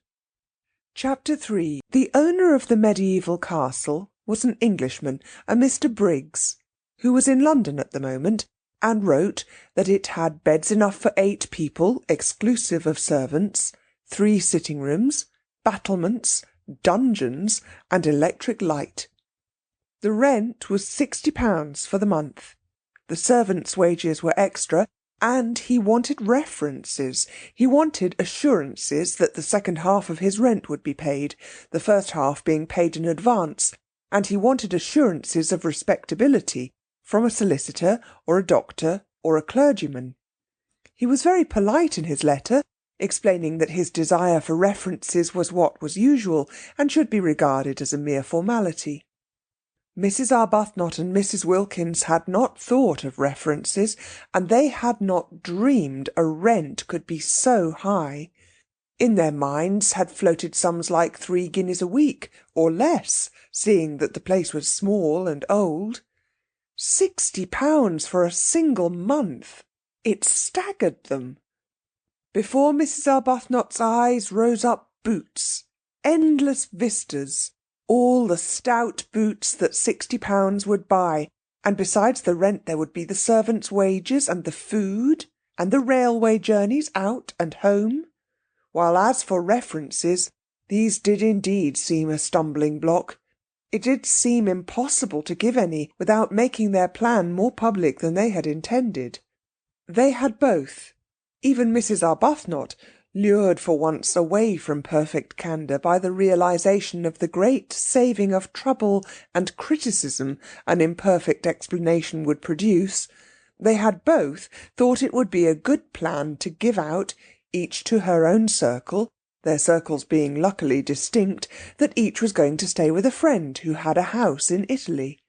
Chapter 3. The owner of the medieval castle was an Englishman, a Mr. Briggs, who was in London at the moment, and wrote that it had beds enough for 8 people, exclusive of servants, 3 sitting-rooms, battlements, dungeons, and electric light. The rent was £60 for the month. The servants' wages were extra, And he wanted references. He wanted assurances that the second half of his rent would be paid, the first half being paid in advance, and he wanted assurances of respectability from a solicitor or a doctor or a clergyman. He was very polite in his letter, explaining that his desire for references was what was usual and should be regarded as a mere formality. Mrs. Arbuthnot and Mrs. Wilkins had not thought of references, and they had not dreamed a rent could be so high. In their minds had floated sums like 3 guineas a week, or less, seeing that the place was small and old. £60 for a single month! It staggered them. Before Mrs. Arbuthnot's eyes rose up boots, endless vistas, all the stout boots that £60 would buy, and besides the rent there would be the servants' wages, and the food, and the railway journeys out and home. While as for references, these did indeed seem a stumbling block. It did seem impossible to give any without making their plan more public than they had intended. They had both, even Mrs. Arbuthnot, lured for once away from perfect candour by the realization of the great saving of trouble and criticism an imperfect explanation would produce, they had both thought it would be a good plan to give out, each to her own circle, their circles being luckily distinct, that each was going to stay with a friend who had a house in Italy.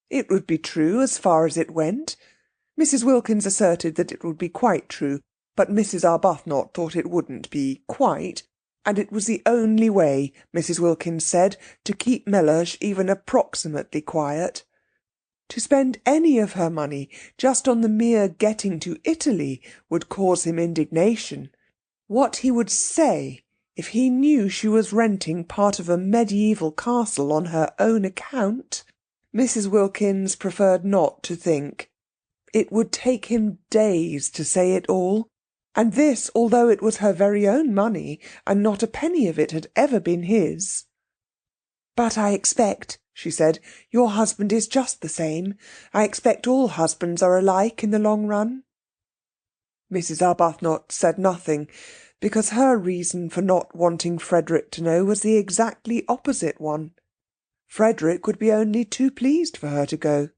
It would be true as far as it went. Mrs. Wilkins asserted that it would be quite true, but Mrs. Arbuthnot thought it wouldn't be quite, and it was the only way, Mrs. Wilkins said, to keep Mellersh even approximately quiet. To spend any of her money just on the mere getting to Italy would cause him indignation. What he would say if he knew she was renting part of a medieval castle on her own account, Mrs. Wilkins preferred not to think. It would take him days to say it all, and this although it was her very own money, and not a penny of it had ever been his. "But I expect," she said, "your husband is just the same. I expect all husbands are alike in the long run." Mrs. Arbuthnot said nothing, because her reason for not wanting Frederick to know was the exactly opposite one. Frederick would be only too pleased for her to go.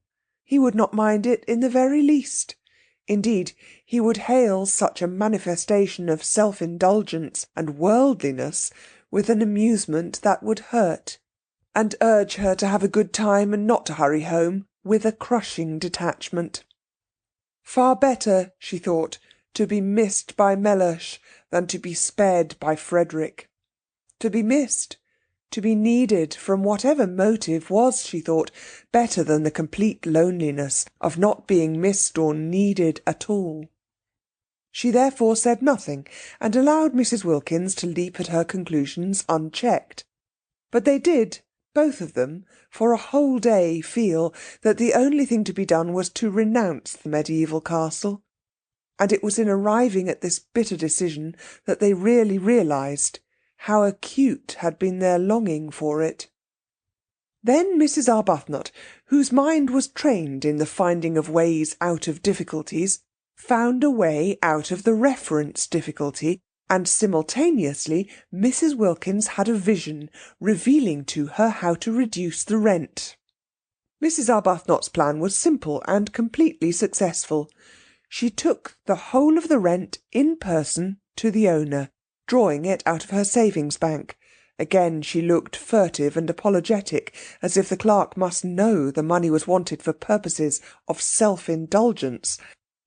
He would not mind it in the very least. Indeed, he would hail such a manifestation of self-indulgence and worldliness with an amusement that would hurt, and urge her to have a good time and not to hurry home with a crushing detachment. Far better, she thought, to be missed by Mellersh than to be spared by Frederick. To be missed, to be needed from whatever motive was, she thought, better than the complete loneliness of not being missed or needed at all. She therefore said nothing, and allowed Mrs. Wilkins to leap at her conclusions unchecked. But they did, both of them, for a whole day feel that the only thing to be done was to renounce the medieval castle. And it was in arriving at this bitter decision that they really realised how acute had been their longing for it. Then Mrs. Arbuthnot, whose mind was trained in the finding of ways out of difficulties, found a way out of the reference difficulty, and simultaneously Mrs. Wilkins had a vision revealing to her how to reduce the rent. Mrs. Arbuthnot's plan was simple and completely successful. She took the whole of the rent in person to the owner, drawing it out of her savings bank. Again she looked furtive and apologetic, as if the clerk must know the money was wanted for purposes of self-indulgence,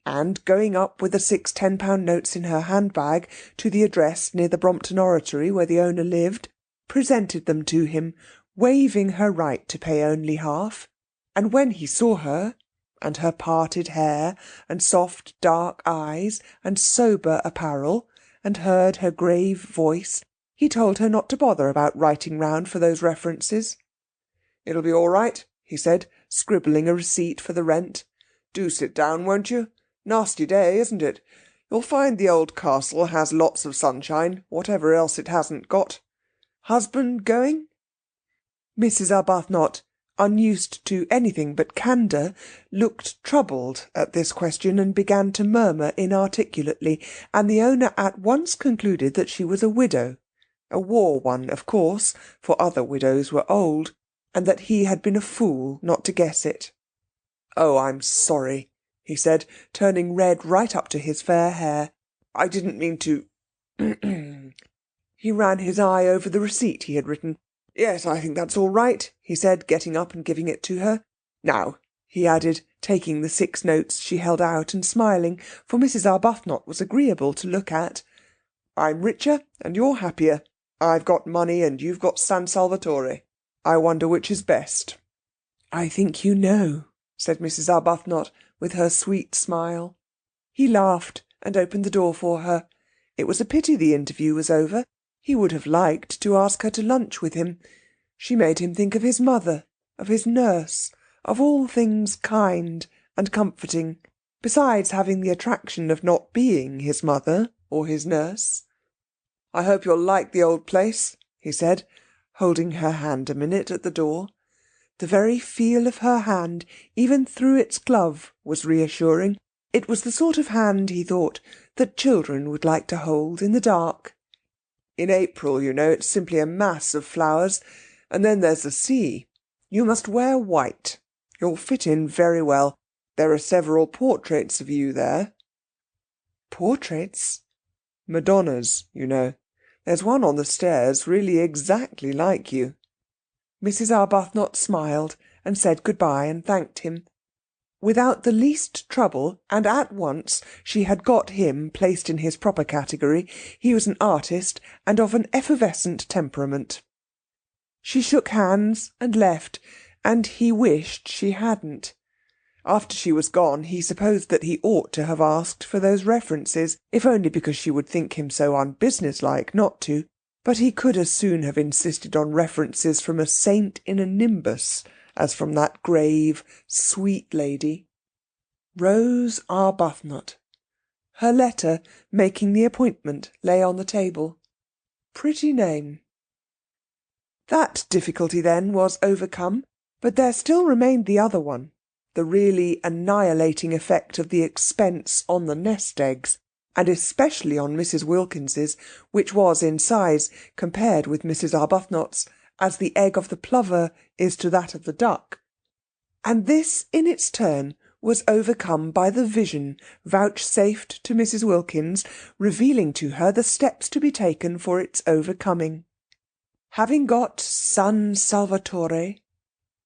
and going up with the 6 £10 notes in her handbag to the address near the Brompton Oratory where the owner lived, presented them to him, waiving her right to pay only half. And when he saw her, and her parted hair, and soft dark eyes, and sober apparel, and heard her grave voice, he told her not to bother about writing round for those references. "It'll be all right," he said, scribbling a receipt for the rent. "Do sit down, won't you? Nasty day, isn't it? You'll find the old castle has lots of sunshine, whatever else it hasn't got. Husband going?" Mrs. Arbuthnot unused to anything but candour, looked troubled at this question and began to murmur inarticulately, and the owner at once concluded that she was a widow, a war one, of course, for other widows were old, and that he had been a fool not to guess it. "Oh, I'm sorry," he said, turning red right up to his fair hair. "I didn't mean to—" He ran his eye over the receipt he had written. "Yes, I think that's all right," he said, getting up and giving it to her. "Now," he added, taking the 6 notes she held out and smiling, for Mrs. Arbuthnot was agreeable to look at, "I'm richer and you're happier. I've got money and you've got San Salvatore. I wonder which is best." "I think you know," said Mrs. Arbuthnot, with her sweet smile. He laughed and opened the door for her. It was a pity the interview was over. He would have liked to ask her to lunch with him. She made him think of his mother, of his nurse, of all things kind and comforting, besides having the attraction of not being his mother or his nurse. "I hope you'll like the old place," he said, holding her hand a minute at the door. The very feel of her hand, even through its glove, was reassuring. It was the sort of hand, he thought, that children would like to hold in the dark. "In April, you know, it's simply a mass of flowers. And then there's the sea. You must wear white. You'll fit in very well. There are several portraits of you there." "Portraits?" "Madonnas, you know. There's one on the stairs really exactly like you." Mrs. Arbuthnot smiled and said good-bye and thanked him. Without the least trouble, and at once, she had got him placed in his proper category. He was an artist, and of an effervescent temperament. She shook hands and left, and he wished she hadn't. After she was gone, he supposed that he ought to have asked for those references, if only because she would think him so unbusinesslike not to. But he could as soon have insisted on references from a saint in a nimbus as from that grave, sweet lady. Rose Arbuthnot. Her letter, making the appointment, lay on the table. Pretty name. That difficulty, then, was overcome, but there still remained the other one, the really annihilating effect of the expense on the nest eggs, and especially on Mrs. Wilkins's, which was in size, compared with Mrs. Arbuthnot's, as the egg of the plover is to that of the duck. And this, in its turn, was overcome by the vision vouchsafed to Mrs. Wilkins, revealing to her the steps to be taken for its overcoming. Having got San Salvatore,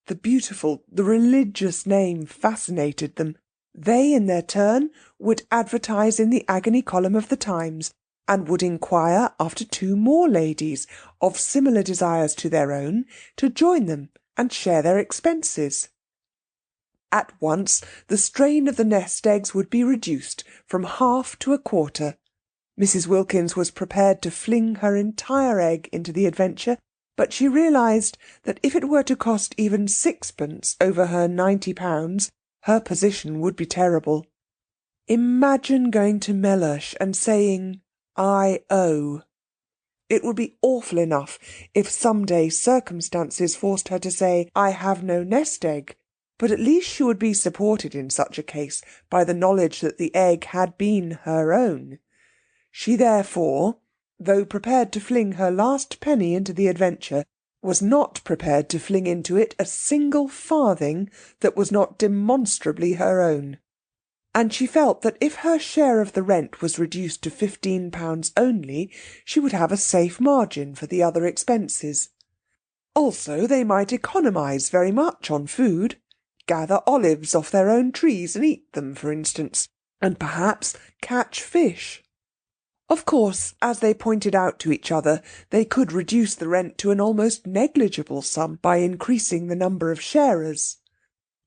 the beautiful, the religious name fascinated them, they, in their turn, would advertise in the agony column of the Times, and would inquire after 2 more ladies of similar desires to their own to join them and share their expenses. At once the strain of the nest eggs would be reduced from half to a quarter. Mrs. Wilkins was prepared to fling her entire egg into the adventure, but she realised that if it were to cost even 6pence over her £90, her position would be terrible. Imagine going to Mellersh and saying, "I owe." It would be awful enough if some day circumstances forced her to say, "I have no nest egg," but at least she would be supported in such a case by the knowledge that the egg had been her own. She therefore, though prepared to fling her last penny into the adventure, was not prepared to fling into it a single farthing that was not demonstrably her own. And she felt that if her share of the rent was reduced to £15 only, she would have a safe margin for the other expenses. Also, they might economise very much on food, gather olives off their own trees and eat them, for instance, and perhaps catch fish. Of course, as they pointed out to each other, they could reduce the rent to an almost negligible sum by increasing the number of sharers.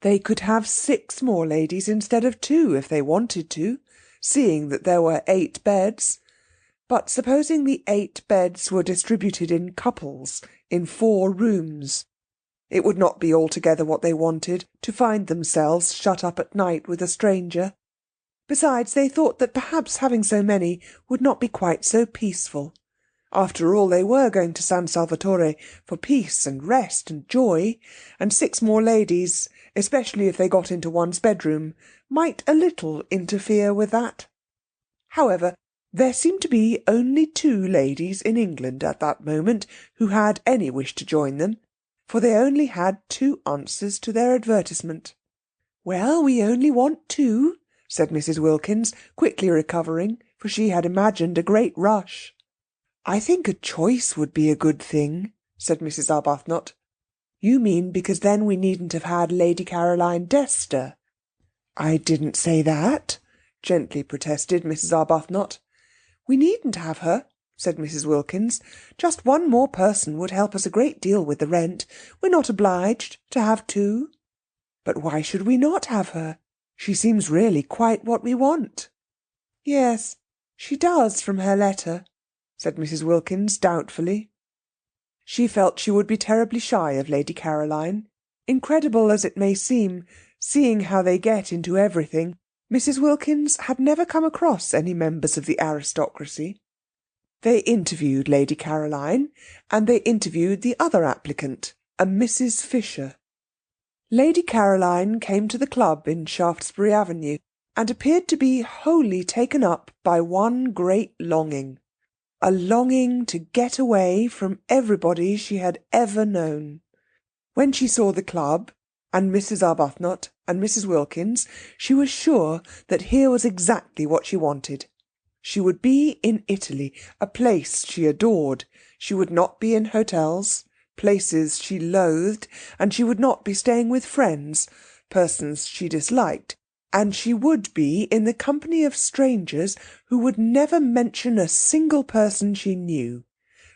They could have 6 more ladies instead of 2 if they wanted to, seeing that there were 8 beds. But supposing the 8 beds were distributed in couples in 4 rooms? It would not be altogether what they wanted, to find themselves shut up at night with a stranger. Besides, they thought that perhaps having so many would not be quite so peaceful. After all, they were going to San Salvatore for peace and rest and joy, and 6 more ladies, especially if they got into one's bedroom, might a little interfere with that. However, there seemed to be only 2 ladies in England at that moment who had any wish to join them, for they only had 2 answers to their advertisement. "Well, we only want 2," said Mrs. Wilkins, quickly recovering, for she had imagined a great rush. "I think a choice would be a good thing," said Mrs. Arbuthnot. "You mean because then we needn't have had Lady Caroline Dester." "I didn't say that," gently protested Mrs. Arbuthnot. "We needn't have her," said Mrs. Wilkins. "Just 1 more person would help us a great deal with the rent. We're not obliged to have 2. But why should we not have her? She seems really quite what we want." "Yes, she does from her letter," said Mrs. Wilkins doubtfully. She felt she would be terribly shy of Lady Caroline. Incredible as it may seem, seeing how they get into everything, Mrs. Wilkins had never come across any members of the aristocracy. They interviewed Lady Caroline, and they interviewed the other applicant, a Mrs. Fisher. Lady Caroline came to the club in Shaftesbury Avenue, and appeared to be wholly taken up by one great longing. A longing to get away from everybody she had ever known. When she saw the club, and Mrs. Arbuthnot and Mrs. Wilkins, she was sure that here was exactly what she wanted. She would be in Italy, a place she adored. She would not be in hotels, places she loathed, and she would not be staying with friends, persons she disliked, and she would be in the company of strangers who would never mention a single person she knew,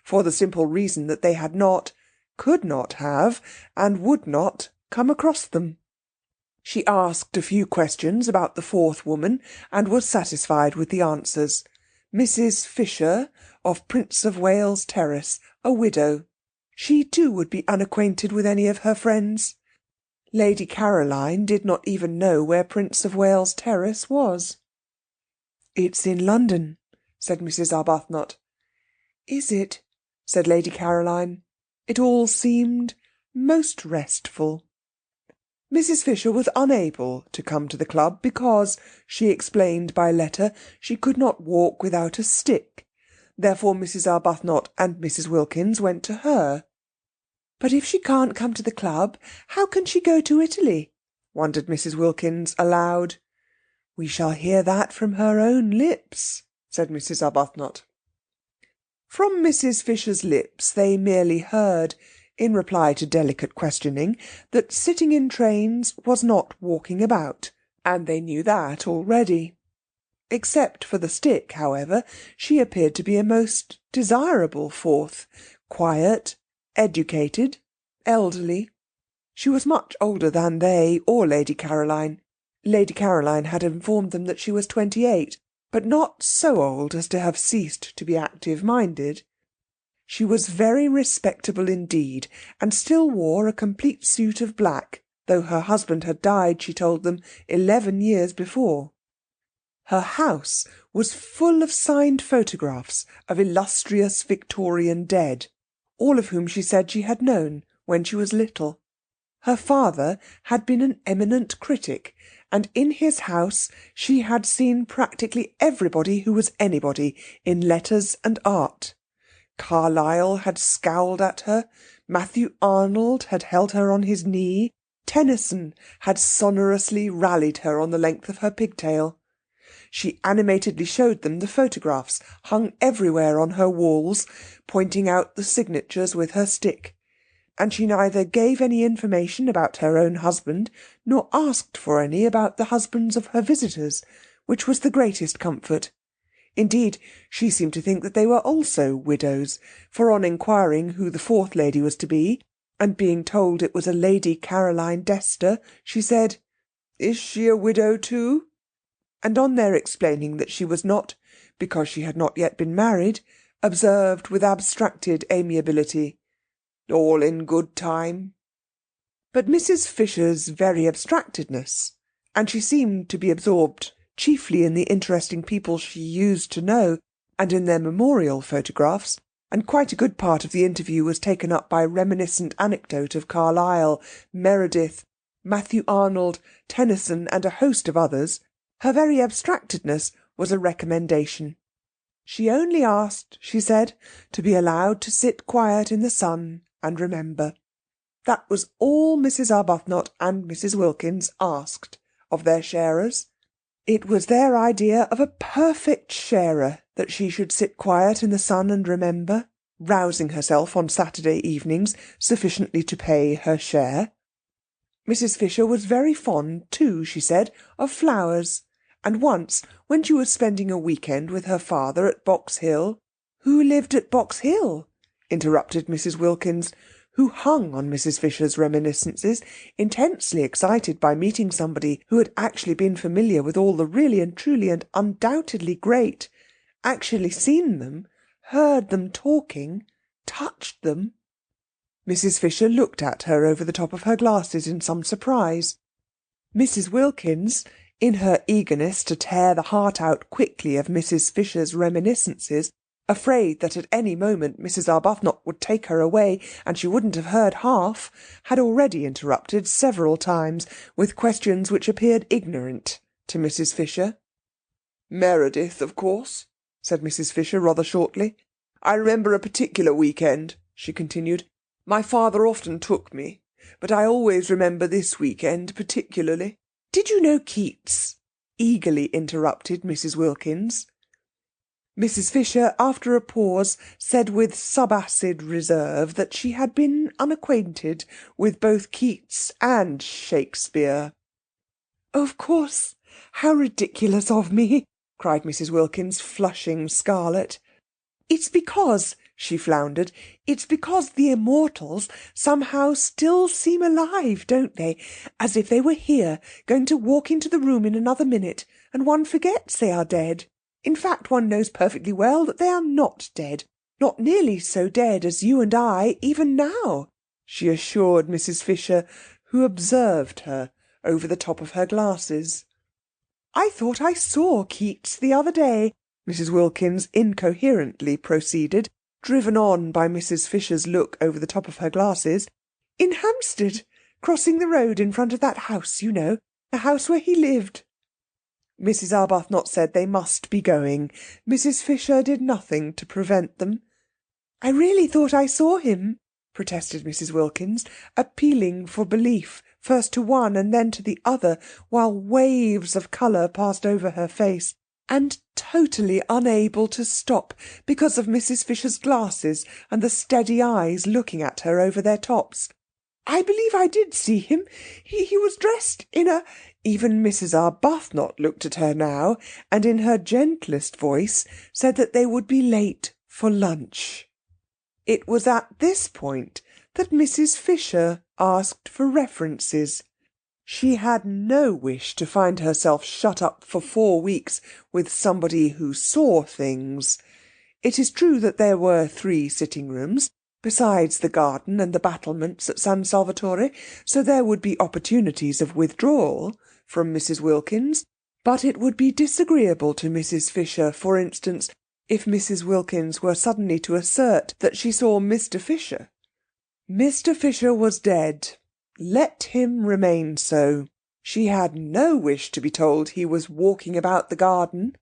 for the simple reason that they had not, could not have, and would not come across them. She asked a few questions about the 4th woman, and was satisfied with the answers. Mrs. Fisher, of Prince of Wales Terrace, a widow. She too would be unacquainted with any of her friends. Lady Caroline did not even know where Prince of Wales Terrace was. "It's in London," said Mrs. Arbuthnot. "Is it?" said Lady Caroline. It all seemed most restful. Mrs. Fisher was unable to come to the club because, she explained by letter, she could not walk without a stick. Therefore Mrs. Arbuthnot and Mrs. Wilkins went to her. "But if she can't come to the club, how can she go to Italy?" wondered Mrs. Wilkins aloud. "We shall hear that from her own lips," said Mrs. Arbuthnot. From Mrs. Fisher's lips they merely heard, in reply to delicate questioning, that sitting in trains was not walking about, and they knew that already. Except for the stick, however, she appeared to be a most desirable 4th, quiet, educated, elderly. She was much older than they or Lady Caroline. Lady Caroline had informed them that she was 28, but not so old as to have ceased to be active-minded. She was very respectable indeed, and still wore a complete suit of black, though her husband had died, she told them, 11 years before. Her house was full of signed photographs of illustrious Victorian dead, all of whom she said she had known when she was little. Her father had been an eminent critic, and in his house she had seen practically everybody who was anybody in letters and art. Carlyle had scowled at her, Matthew Arnold had held her on his knee, Tennyson had sonorously rallied her on the length of her pigtail. She animatedly showed them the photographs hung everywhere on her walls, pointing out the signatures with her stick. And she neither gave any information about her own husband, nor asked for any about the husbands of her visitors, which was the greatest comfort. Indeed, she seemed to think that they were also widows, for on inquiring who the 4th lady was to be, and being told it was a Lady Caroline Dester, she said, "Is she a widow too?" And on their explaining that she was not, because she had not yet been married, observed with abstracted amiability, "All in good time." But Mrs. Fisher's very abstractedness, and she seemed to be absorbed chiefly in the interesting people she used to know, and in their memorial photographs, and quite a good part of the interview was taken up by reminiscent anecdote of Carlyle, Meredith, Matthew Arnold, Tennyson, and a host of others, her very abstractedness was a recommendation. She only asked, she said, to be allowed to sit quiet in the sun and remember. That was all Mrs. Arbuthnot and Mrs. Wilkins asked of their sharers. It was their idea of a perfect sharer that she should sit quiet in the sun and remember, rousing herself on Saturday evenings sufficiently to pay her share. Mrs. Fisher was very fond, too, she said, of flowers, and once, when she was spending a week-end with her father at Box Hill— "Who lived at Box Hill?" interrupted Mrs. Wilkins, who hung on Mrs. Fisher's reminiscences, intensely excited by meeting somebody who had actually been familiar with all the really and truly and undoubtedly great, actually seen them, heard them talking, touched them. Mrs. Fisher looked at her over the top of her glasses in some surprise. Mrs. Wilkins, in her eagerness to tear the heart out quickly of Mrs. Fisher's reminiscences, afraid that at any moment Mrs. Arbuthnot would take her away and she wouldn't have heard half, had already interrupted several times with questions which appeared ignorant to Mrs. Fisher. "Meredith, of course," said Mrs. Fisher rather shortly. "I remember a particular week-end," she continued. "My father often took me, but I always remember this week-end particularly." "Did you know Keats?" eagerly interrupted Mrs. Wilkins. Mrs. Fisher, after a pause, said with subacid reserve that she had been unacquainted with both Keats and Shakespeare. "Of course, how ridiculous of me!" cried Mrs. Wilkins, flushing scarlet. "It's because," she floundered, "it's because the immortals somehow still seem alive, don't they? As if they were here, going to walk into the room in another minute, and one forgets they are dead. In fact, one knows perfectly well that they are not dead. Not nearly so dead as you and I, even now," she assured Mrs. Fisher, who observed her over the top of her glasses. "I thought I saw Keats the other day," Mrs. Wilkins incoherently proceeded, driven on by Mrs. Fisher's look over the top of her glasses, "in Hampstead, crossing the road in front of that house, you know, the house where he lived." Mrs. Arbuthnot said they must be going. Mrs. Fisher did nothing to prevent them. "I really thought I saw him," protested Mrs. Wilkins, appealing for belief first to one and then to the other, while waves of colour passed over her face, and totally unable to stop because of Mrs. Fisher's glasses and the steady eyes looking at her over their tops. "I believe I did see him. He was dressed in a—" Even Mrs. Arbuthnot looked at her now, and in her gentlest voice said that they would be late for lunch. It was at this point that Mrs. Fisher asked for references. She had no wish to find herself shut up for 4 weeks with somebody who saw things. It is true that there were 3 sitting-rooms, besides the garden and the battlements at San Salvatore, so there would be opportunities of withdrawal from Mrs. Wilkins, but it would be disagreeable to Mrs. Fisher, for instance, if Mrs. Wilkins were suddenly to assert that she saw Mr. Fisher. Mr. Fisher was dead. Let him remain so. She had no wish to be told he was walking about the garden.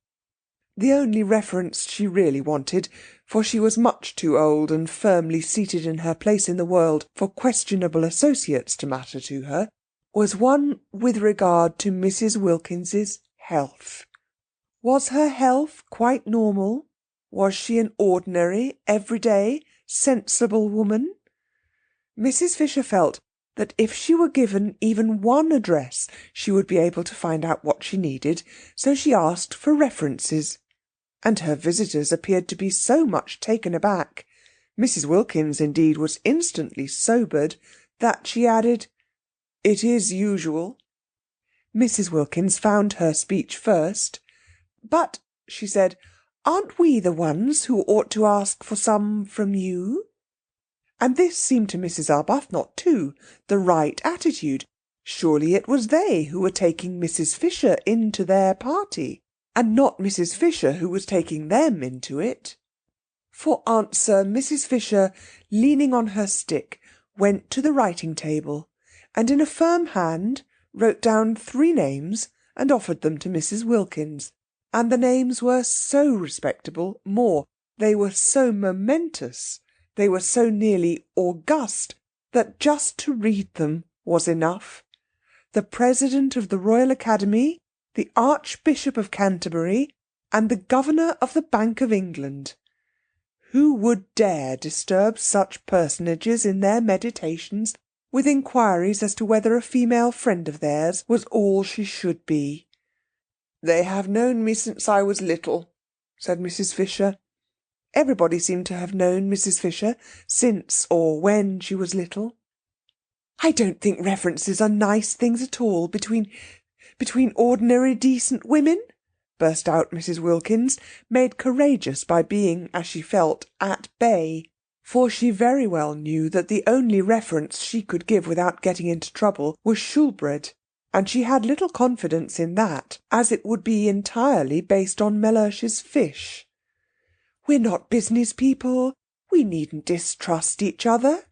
The only reference she really wanted, for she was much too old and firmly seated in her place in the world for questionable associates to matter to her, was one with regard to Mrs. Wilkins's health. Was her health quite normal? Was she an ordinary, everyday, sensible woman? Mrs. Fisher felt that if she were given even one address she would be able to find out what she needed, so she asked for references. And her visitors appeared to be so much taken aback, Mrs. Wilkins indeed was instantly sobered, that she added, "It is usual." Mrs. Wilkins found her speech first. "But," she said, "aren't we the ones who ought to ask for some from you?" And this seemed to Mrs. Arbuthnot, too, the right attitude. Surely it was they who were taking Mrs. Fisher into their party, and not Mrs. Fisher who was taking them into it. For answer, Mrs. Fisher, leaning on her stick, went to the writing-table, and in a firm hand wrote down 3 names and offered them to Mrs. Wilkins. And the names were so respectable, they were so momentous, they were so nearly august, that just to read them was enough. The President of the Royal Academy, the Archbishop of Canterbury, and the Governor of the Bank of England. Who would dare disturb such personages in their meditations with inquiries as to whether a female friend of theirs was all she should be? "They have known me since I was little," said Mrs. Fisher. Everybody seemed to have known Mrs. Fisher since or when she was little. "I don't think references are nice things at all between ordinary decent women," burst out Mrs. Wilkins, made courageous by being, as she felt, at bay. For she very well knew that the only reference she could give without getting into trouble was Shoolbred, and she had little confidence in that, as it would be entirely based on Mellersh's fish. "We're not business people. We needn't distrust each other."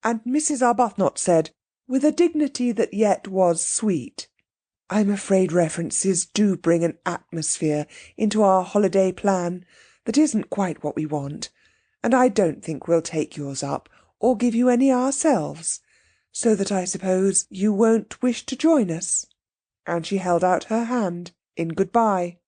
And Mrs. Arbuthnot said, with a dignity that yet was sweet, "I'm afraid references do bring an atmosphere into our holiday plan that isn't quite what we want, and I don't think we'll take yours up, or give you any ourselves, so that I suppose you won't wish to join us." And she held out her hand in good-bye.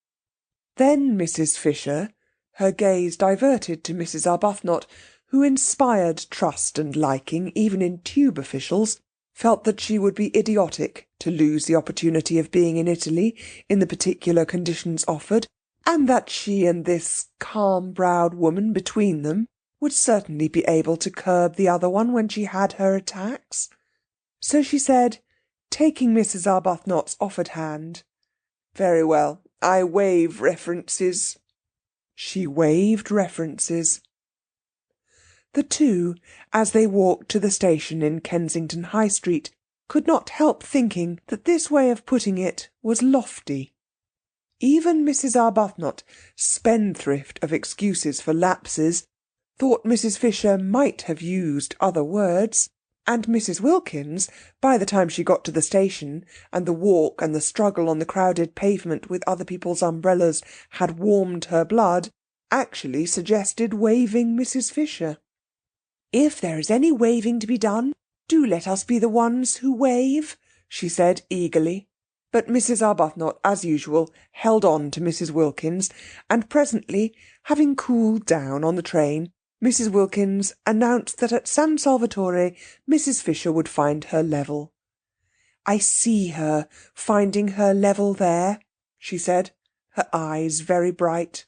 Then Mrs. Fisher, her gaze diverted to Mrs. Arbuthnot, who inspired trust and liking even in tube officials, felt that she would be idiotic to lose the opportunity of being in Italy in the particular conditions offered, and that she and this calm-browed woman between them would certainly be able to curb the other one when she had her attacks. So she said, taking Mrs. Arbuthnot's offered hand, "Very well, I waive references." She waived references. The two, as they walked to the station in Kensington High Street, could not help thinking that this way of putting it was lofty. Even Mrs. Arbuthnot, spendthrift of excuses for lapses, thought Mrs. Fisher might have used other words, and Mrs. Wilkins, by the time she got to the station, and the walk and the struggle on the crowded pavement with other people's umbrellas had warmed her blood, actually suggested waving Mrs. Fisher. "If there is any waving to be done, do let us be the ones who wave," she said eagerly. But Mrs. Arbuthnot, as usual, held on to Mrs. Wilkins, and presently, having cooled down on the train, Mrs. Wilkins announced that at San Salvatore Mrs. Fisher would find her level. "I see her finding her level there," she said, her eyes very bright.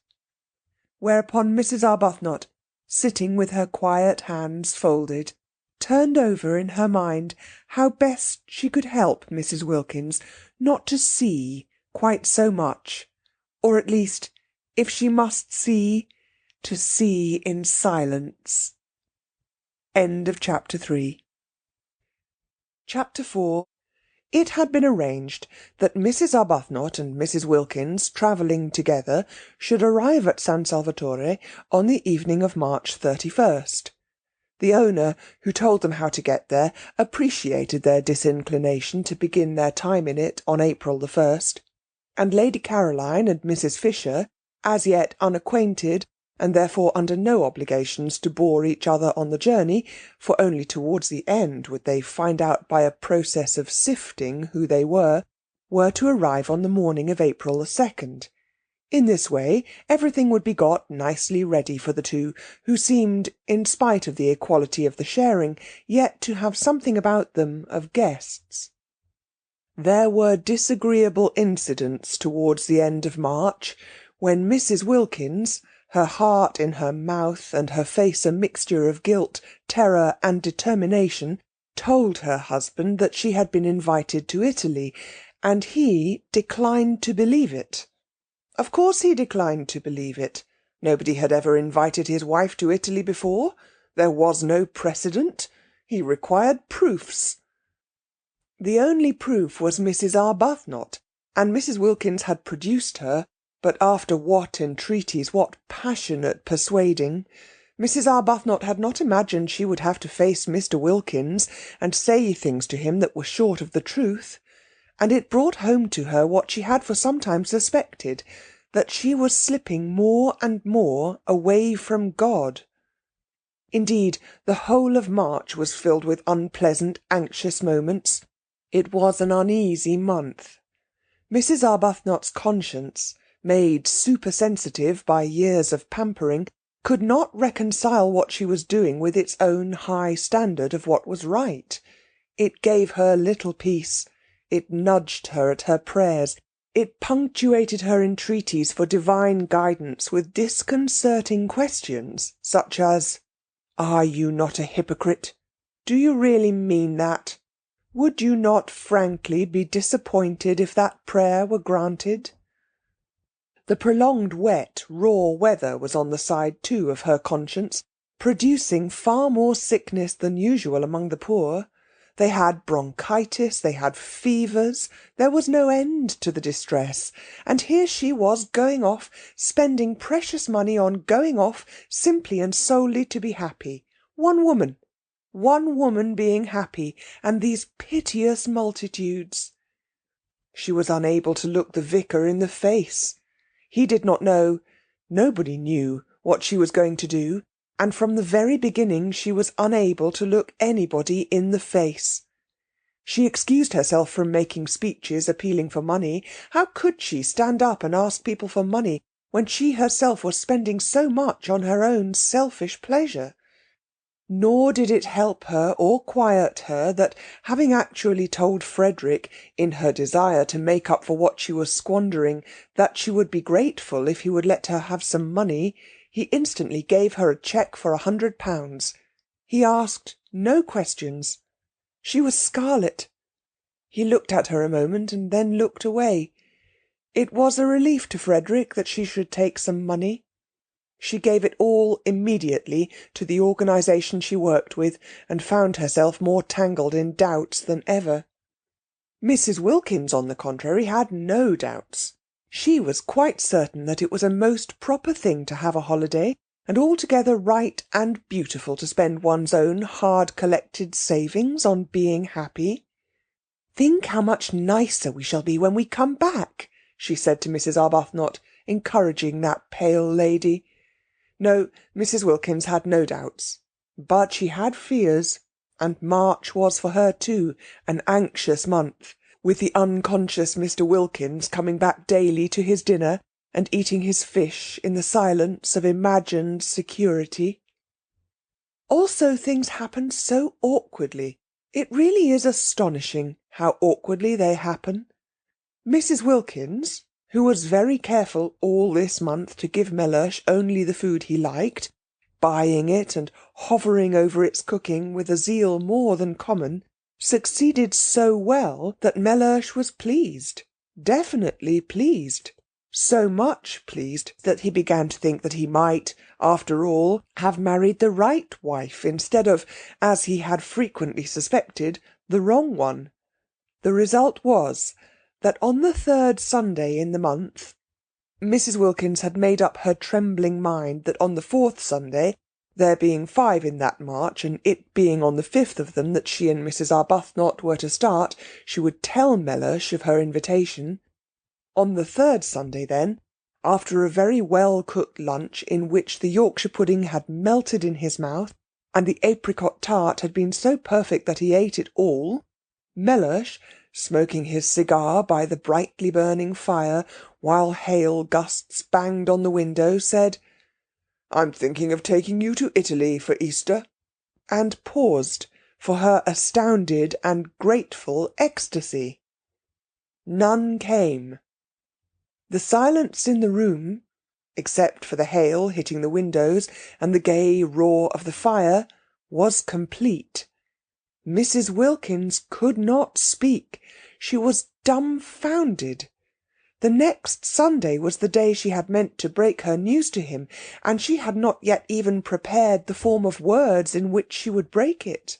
Whereupon Mrs. Arbuthnot, sitting with her quiet hands folded, turned over in her mind how best she could help Mrs. Wilkins not to see quite so much, or at least, if she must see, to see in silence. End of Chapter 3. Chapter 4. It had been arranged that Mrs. Arbuthnot and Mrs. Wilkins, travelling together, should arrive at San Salvatore on the evening of March 31st. The owner, who told them how to get there, appreciated their disinclination to begin their time in it on April the 1st, and Lady Caroline and Mrs. Fisher, as yet unacquainted, and therefore under no obligations to bore each other on the journey, for only towards the end would they find out by a process of sifting who they were to arrive on the morning of April the 2nd. In this way everything would be got nicely ready for the two, who seemed, in spite of the equality of the sharing, yet to have something about them of guests. There were disagreeable incidents towards the end of March, when Mrs. Wilkins, her heart in her mouth and her face a mixture of guilt, terror, and determination, told her husband that she had been invited to Italy, and he declined to believe it. Of course he declined to believe it. Nobody had ever invited his wife to Italy before. There was no precedent. He required proofs. The only proof was Mrs. Arbuthnot, and Mrs. Wilkins had produced her, But after what entreaties, what passionate persuading! Mrs. Arbuthnot had not imagined she would have to face Mr. Wilkins and say things to him that were short of the truth, and it brought home to her what she had for some time suspected, that she was slipping more and more away from God. Indeed, the whole of March was filled with unpleasant, anxious moments. It was an uneasy month. Mrs. Arbuthnot's conscience, made supersensitive by years of pampering, could not reconcile what she was doing with its own high standard of what was right. It gave her little peace. It nudged her at her prayers. It punctuated her entreaties for divine guidance with disconcerting questions, such as, "Are you not a hypocrite? Do you really mean that? Would you not frankly be disappointed if that prayer were granted?" The prolonged wet, raw weather was on the side, too, of her conscience, producing far more sickness than usual among the poor. They had bronchitis, they had fevers, there was no end to the distress, and here she was going off, spending precious money on going off simply and solely to be happy. One woman being happy, and these piteous multitudes. She was unable to look the vicar in the face. He did not know, nobody knew, what she was going to do, and from the very beginning she was unable to look anybody in the face. She excused herself from making speeches appealing for money. How could she stand up and ask people for money when she herself was spending so much on her own selfish pleasure? Nor did it help her or quiet her that, having actually told Frederick, in her desire to make up for what she was squandering, that she would be grateful if he would let her have some money, he instantly gave her a cheque for £100. He asked no questions. She was scarlet. He looked at her a moment and then looked away. It was a relief to Frederick that she should take some money. She gave it all immediately to the organisation she worked with, and found herself more tangled in doubts than ever. Mrs. Wilkins, on the contrary, had no doubts. She was quite certain that it was a most proper thing to have a holiday, and altogether right and beautiful to spend one's own hard-collected savings on being happy. "Think how much nicer we shall be when we come back," she said to Mrs. Arbuthnot, encouraging that pale lady. No, Mrs. Wilkins had no doubts, but she had fears, and March was for her too an anxious month, with the unconscious Mr. Wilkins coming back daily to his dinner and eating his fish in the silence of imagined security. Also things happened so awkwardly. It really is astonishing how awkwardly they happen. Mrs. Wilkins, who was very careful all this month to give Mellersh only the food he liked, buying it and hovering over its cooking with a zeal more than common, succeeded so well that Mellersh was pleased, definitely pleased, so much pleased that he began to think that he might, after all, have married the right wife instead of, as he had frequently suspected, the wrong one. The result was that on the third Sunday in the month, Mrs. Wilkins had made up her trembling mind that on the fourth Sunday, there being 5 in that March, and it being on the 5th of them that she and Mrs. Arbuthnot were to start, she would tell Mellersh of her invitation. On the third Sunday, then, after a very well-cooked lunch in which the Yorkshire pudding had melted in his mouth, and the apricot tart had been so perfect that he ate it all, Mellersh, smoking his cigar by the brightly burning fire, while hail gusts banged on the window, said, "I'm thinking of taking you to Italy for Easter," and paused for her astounded and grateful ecstasy. None came. The silence in the room, except for the hail hitting the windows and the gay roar of the fire, was complete. Mrs. Wilkins could not speak. She was dumbfounded. The next Sunday was the day she had meant to break her news to him, and she had not yet even prepared the form of words in which she would break it.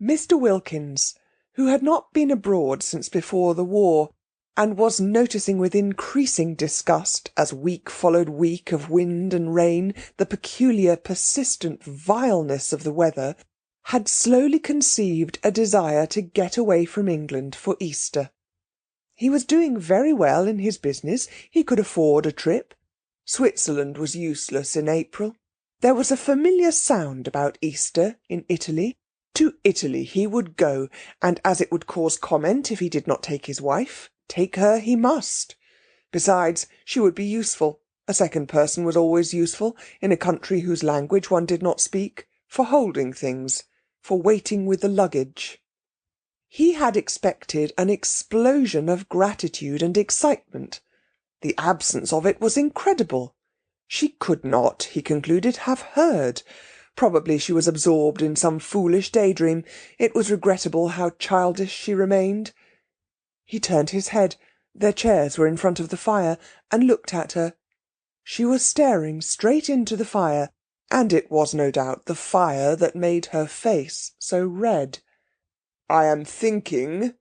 Mr. Wilkins, who had not been abroad since before the war, and was noticing with increasing disgust, as week followed week of wind and rain, the peculiar persistent vileness of the weather, had slowly conceived a desire to get away from England for Easter. He was doing very well in his business. He could afford a trip. Switzerland was useless in April. There was a familiar sound about Easter in Italy. To Italy he would go, and as it would cause comment if he did not take his wife, take her he must. Besides, she would be useful. A second person was always useful, in a country whose language one did not speak, for holding things, for waiting with the luggage. He had expected an explosion of gratitude and excitement. The absence of it was incredible. She could not, he concluded, have heard. Probably she was absorbed in some foolish daydream. It was regrettable how childish she remained. He turned his head. Their chairs were in front of the fire, and looked at her. She was staring straight into the fire, and it was no doubt the fire that made her face so red. "I am thinking,"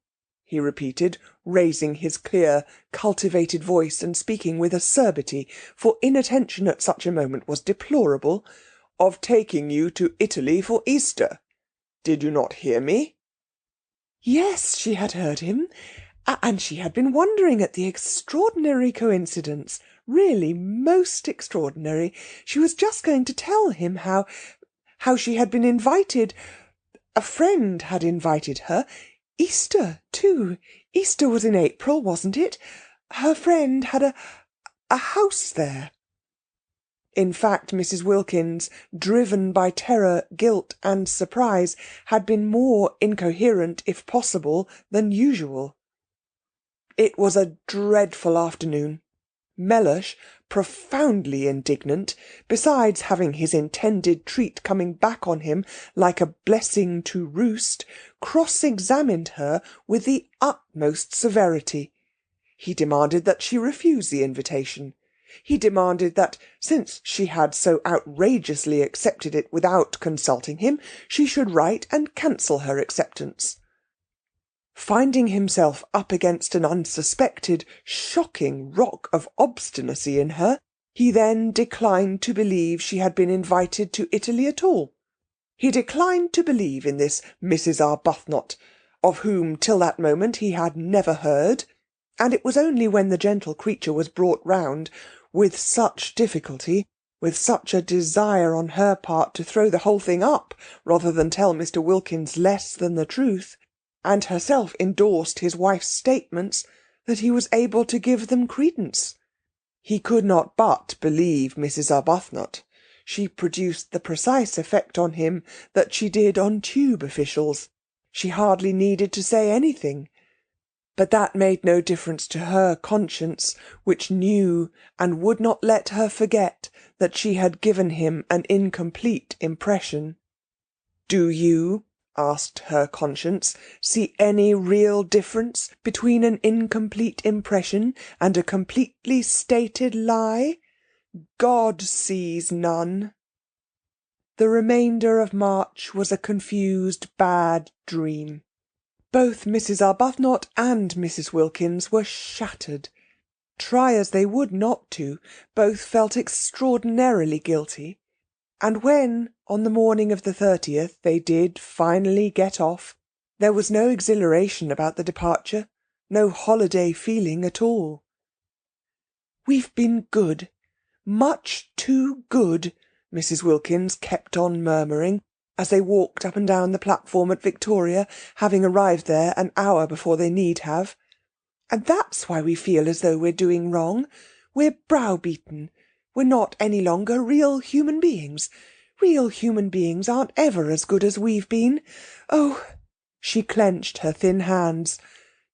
he repeated, raising his clear, cultivated voice and speaking with acerbity, for inattention at such a moment was deplorable, "of taking you to Italy for Easter. Did you not hear me?" Yes, she had heard him, and she had been wondering at the extraordinary coincidence, really most extraordinary. She was just going to tell him how she had been invited. A friend had invited her. Easter, too. Easter was in April, wasn't it? Her friend had a house there. In fact, Mrs. Wilkins, driven by terror, guilt, and surprise, had been more incoherent, if possible, than usual. It was a dreadful afternoon. Mellish, profoundly indignant, besides having his intended treat coming back on him like a blessing to roost, cross-examined her with the utmost severity. He demanded that she refuse the invitation. He demanded that, since she had so outrageously accepted it without consulting him, she should write and cancel her acceptance. Finding himself up against an unsuspected, shocking rock of obstinacy in her, he then declined to believe she had been invited to Italy at all. He declined to believe in this Mrs. Arbuthnot, of whom till that moment he had never heard, and it was only when the gentle creature was brought round, with such difficulty, with such a desire on her part to throw the whole thing up, rather than tell Mr. Wilkins less than the truth, and herself endorsed his wife's statements, that he was able to give them credence. He could not but believe Mrs. Arbuthnot. She produced the precise effect on him that she did on tube officials. She hardly needed to say anything. But that made no difference to her conscience, which knew and would not let her forget that she had given him an incomplete impression. "Do you," asked her conscience, "see any real difference between an incomplete impression and a completely stated lie? God sees none." The remainder of March was a confused, bad dream. Both Mrs. Arbuthnot and Mrs. Wilkins were shattered. Try as they would not to, both felt extraordinarily guilty. And when, on the morning of the 30th, they did finally get off, there was no exhilaration about the departure, no holiday feeling at all. "We've been good, much too good," Mrs. Wilkins kept on murmuring, as they walked up and down the platform at Victoria, having arrived there an hour before they need have. "And that's why we feel as though we're doing wrong. We're browbeaten. We're not any longer real human beings. Real human beings aren't ever as good as we've been. Oh," she clenched her thin hands,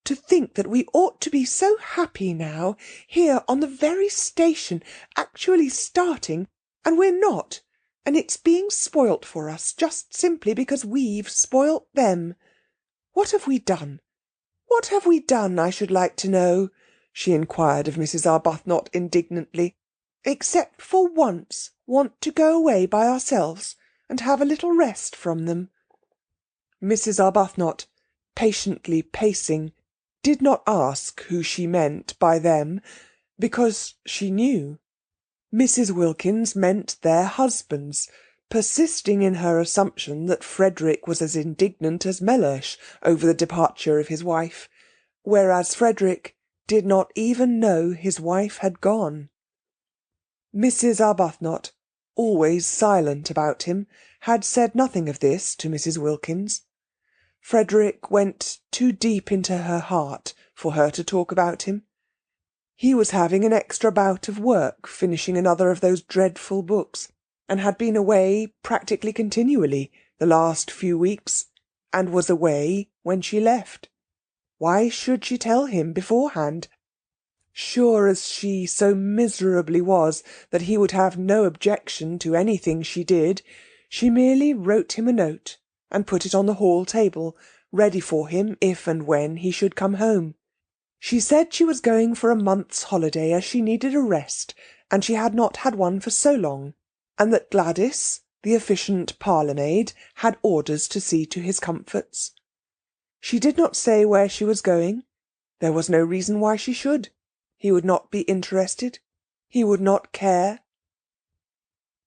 "to think that we ought to be so happy now, here on the very station, actually starting, and we're not. And it's being spoilt for us, just simply because we've spoilt them. What have we done? What have we done, I should like to know?" she inquired of Mrs. Arbuthnot indignantly, "except for once want to go away by ourselves and have a little rest from them?" Mrs. Arbuthnot, patiently pacing, did not ask who she meant by them, because she knew. Mrs. Wilkins meant their husbands, persisting in her assumption that Frederick was as indignant as Mellersh over the departure of his wife, whereas Frederick did not even know his wife had gone. Mrs. Arbuthnot, always silent about him, had said nothing of this to Mrs. Wilkins. Frederick went too deep into her heart for her to talk about him. He was having an extra bout of work, finishing another of those dreadful books, and had been away practically continually the last few weeks, and was away when she left. Why should she tell him beforehand? Sure as she so miserably was that he would have no objection to anything she did, she merely wrote him a note and put it on the hall table, ready for him if and when he should come home. She said she was going for a month's holiday, as she needed a rest, and she had not had one for so long, and that Gladys, the efficient parlour-maid, had orders to see to his comforts. She did not say where she was going. There was no reason why she should. He would not be interested. He would not care.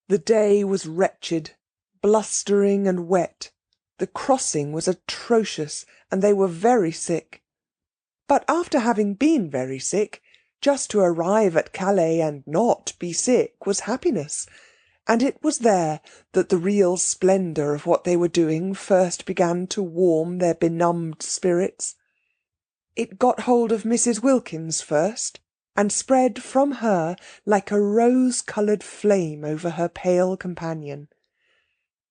The day was wretched, blustering and wet. The crossing was atrocious, and they were very sick. But after having been very sick, just to arrive at Calais and not be sick was happiness, and it was there that the real splendour of what they were doing first began to warm their benumbed spirits. It got hold of Mrs. Wilkins first, and spread from her like a rose-coloured flame over her pale companion.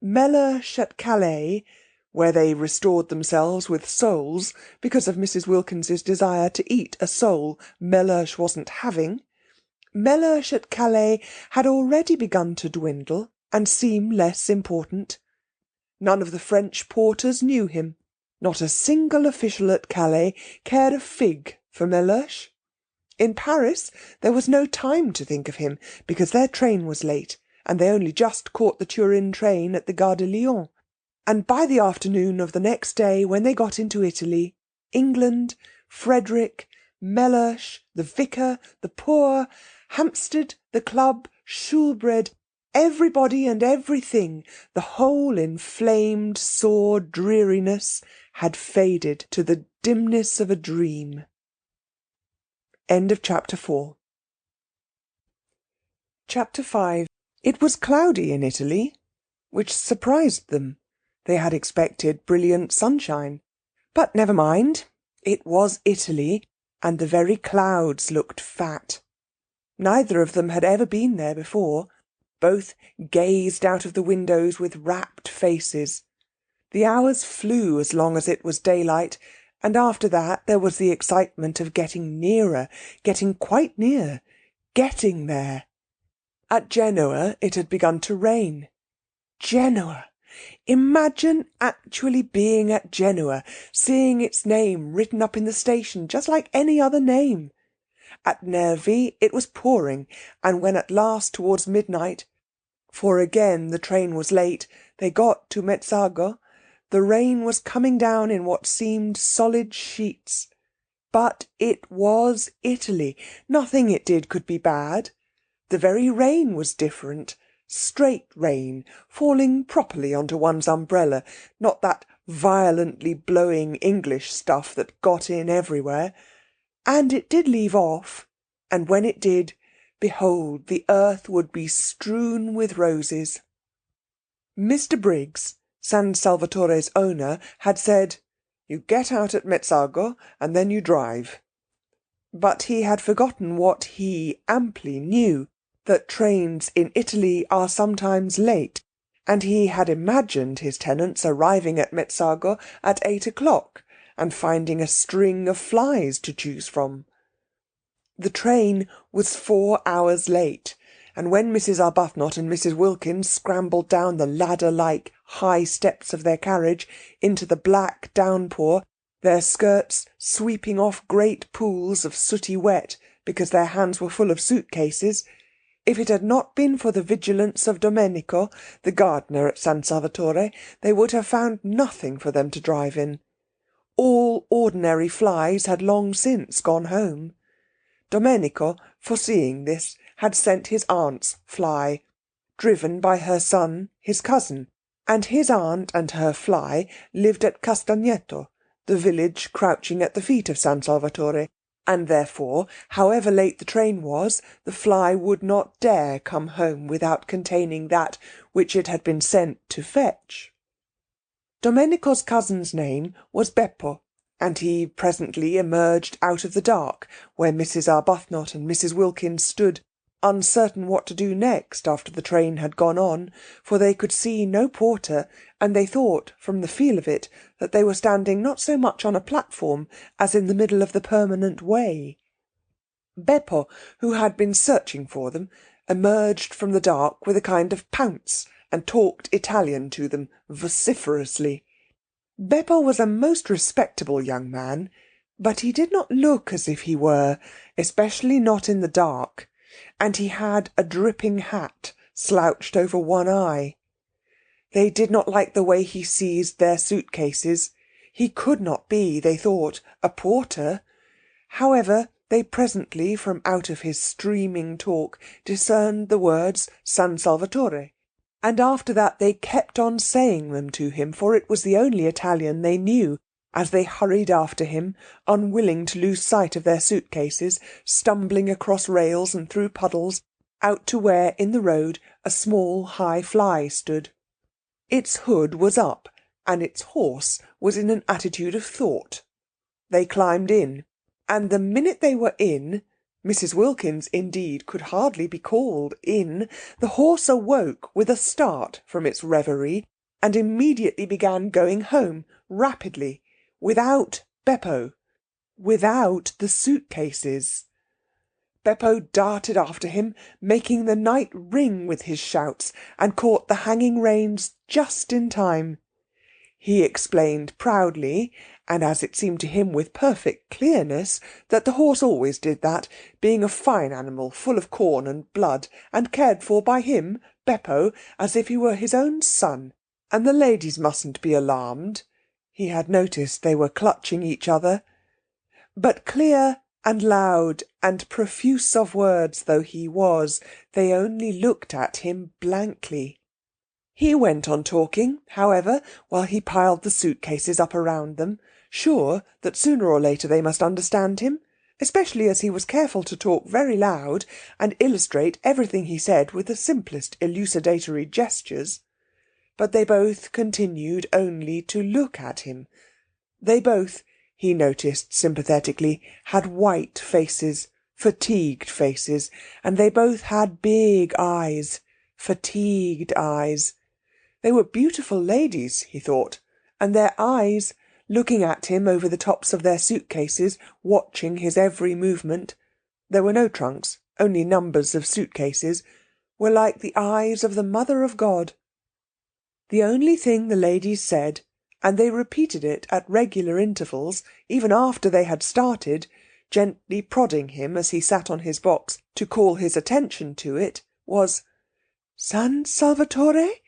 Mellersh at Calais, where they restored themselves with soles, because of Mrs. Wilkins's desire to eat a sole Mellersh wasn't having, Mellersh at Calais had already begun to dwindle and seem less important. None of the French porters knew him. Not a single official at Calais cared a fig for Mellersh. In Paris there was no time to think of him, because their train was late, and they only just caught the Turin train at the Gare de Lyon. And by the afternoon of the next day, when they got into Italy, England, Frederick, Mellersh, the vicar, the poor, Hampstead, the club, Shoolbred, everybody and everything, the whole inflamed, sore dreariness had faded to the dimness of a dream. End of chapter 4. Chapter 5. It was cloudy in Italy, which surprised them. They had expected brilliant sunshine. But never mind. It was Italy, and the very clouds looked fat. Neither of them had ever been there before. Both gazed out of the windows with rapt faces. The hours flew as long as it was daylight, and after that there was the excitement of getting nearer, getting quite near, getting there. At Genoa it had begun to rain. Genoa! Imagine actually being at Genoa, seeing its name written up in the station just like any other name. At Nervi it was pouring, and when at last towards midnight, for again the train was late, they got to Mezzago, the rain was coming down in what seemed solid sheets. But it was Italy. Nothing it did could be bad. The very rain was different. Straight rain, falling properly onto one's umbrella, not that violently blowing English stuff that got in everywhere. And it did leave off, and when it did, behold, the earth would be strewn with roses. Mr. Briggs, San Salvatore's owner, had said, "You get out at Mezzago, and then you drive." But he had forgotten what he amply knew, that trains in Italy are sometimes late, and he had imagined his tenants arriving at Mezzago at 8 o'clock, and finding a string of flies to choose from. The train was 4 hours late, and when Mrs. Arbuthnot and Mrs. Wilkins scrambled down the ladder-like high steps of their carriage into the black downpour, their skirts sweeping off great pools of sooty wet because their hands were full of suitcases, if it had not been for the vigilance of Domenico, the gardener at San Salvatore, they would have found nothing for them to drive in. all ordinary flies had long since gone home. Domenico, foreseeing this, had sent his aunt's fly, driven by her son, his cousin, and his aunt and her fly lived at Castagneto, the village crouching at the feet of San Salvatore, and therefore, however late the train was, the fly would not dare come home without containing that which it had been sent to fetch. Domenico's cousin's name was Beppo, and he presently emerged out of the dark, where Mrs. Arbuthnot and Mrs. Wilkins stood, uncertain what to do next after the train had gone on, for they could see no porter, and they thought, from the feel of it, that they were standing not so much on a platform as in the middle of the permanent way. Beppo, who had been searching for them, emerged from the dark with a kind of pounce, and talked Italian to them vociferously. Beppo was a most respectable young man, but he did not look as if he were, especially not in the dark, and he had a dripping hat slouched over one eye. They did not like the way he seized their suitcases. He could not be, they thought, a porter. However, they presently, from out of his streaming talk, discerned the words San Salvatore, and after that they kept on saying them to him, for it was the only Italian they knew, as they hurried after him, unwilling to lose sight of their suitcases, stumbling across rails and through puddles, out to where, in the road, a small high fly stood. Its hood was up, and its horse was in an attitude of thought. They climbed in, and the minute they were in, Mrs. Wilkins, indeed, could hardly be called in, the horse awoke with a start from its reverie, and immediately began going home rapidly, without Beppo, without the suitcases. Beppo darted after him, making the night ring with his shouts, and caught the hanging reins just in time. He explained proudly, and as it seemed to him with perfect clearness, that the horse always did that, being a fine animal, full of corn and blood, and cared for by him, Beppo, as if he were his own son, and the ladies mustn't be alarmed. He had noticed they were clutching each other. But clear and loud and profuse of words though he was, they only looked at him blankly. He went on talking, however, while he piled the suitcases up around them, sure that sooner or later they must understand him, especially as he was careful to talk very loud and illustrate everything he said with the simplest elucidatory gestures. But they both continued only to look at him. They both, he noticed sympathetically, had white faces, fatigued faces, and they both had big eyes, fatigued eyes. They were beautiful ladies, he thought, and their eyes, looking at him over the tops of their suitcases, watching his every movement — there were no trunks, only numbers of suitcases — were like the eyes of the Mother of God. The only thing the ladies said, and they repeated it at regular intervals, even after they had started, gently prodding him as he sat on his box to call his attention to it, was "San Salvatore?"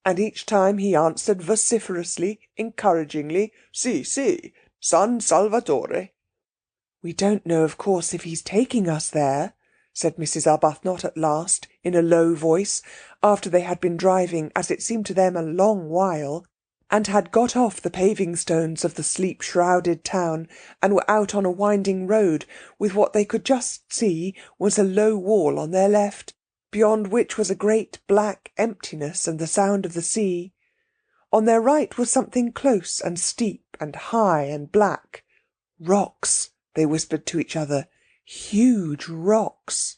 And each time he answered vociferously, encouragingly, "Si, si, San Salvatore." "We don't know, of course, if he's taking us there," said Mrs. Arbuthnot at last, in a low voice, after they had been driving, as it seemed to them, a long while, and had got off the paving stones of the sleep-shrouded town, and were out on a winding road, with what they could just see was a low wall on their left, beyond which was a great black emptiness and the sound of the sea. On their right was something close and steep and high and black. Rocks, they whispered to each other. Huge rocks.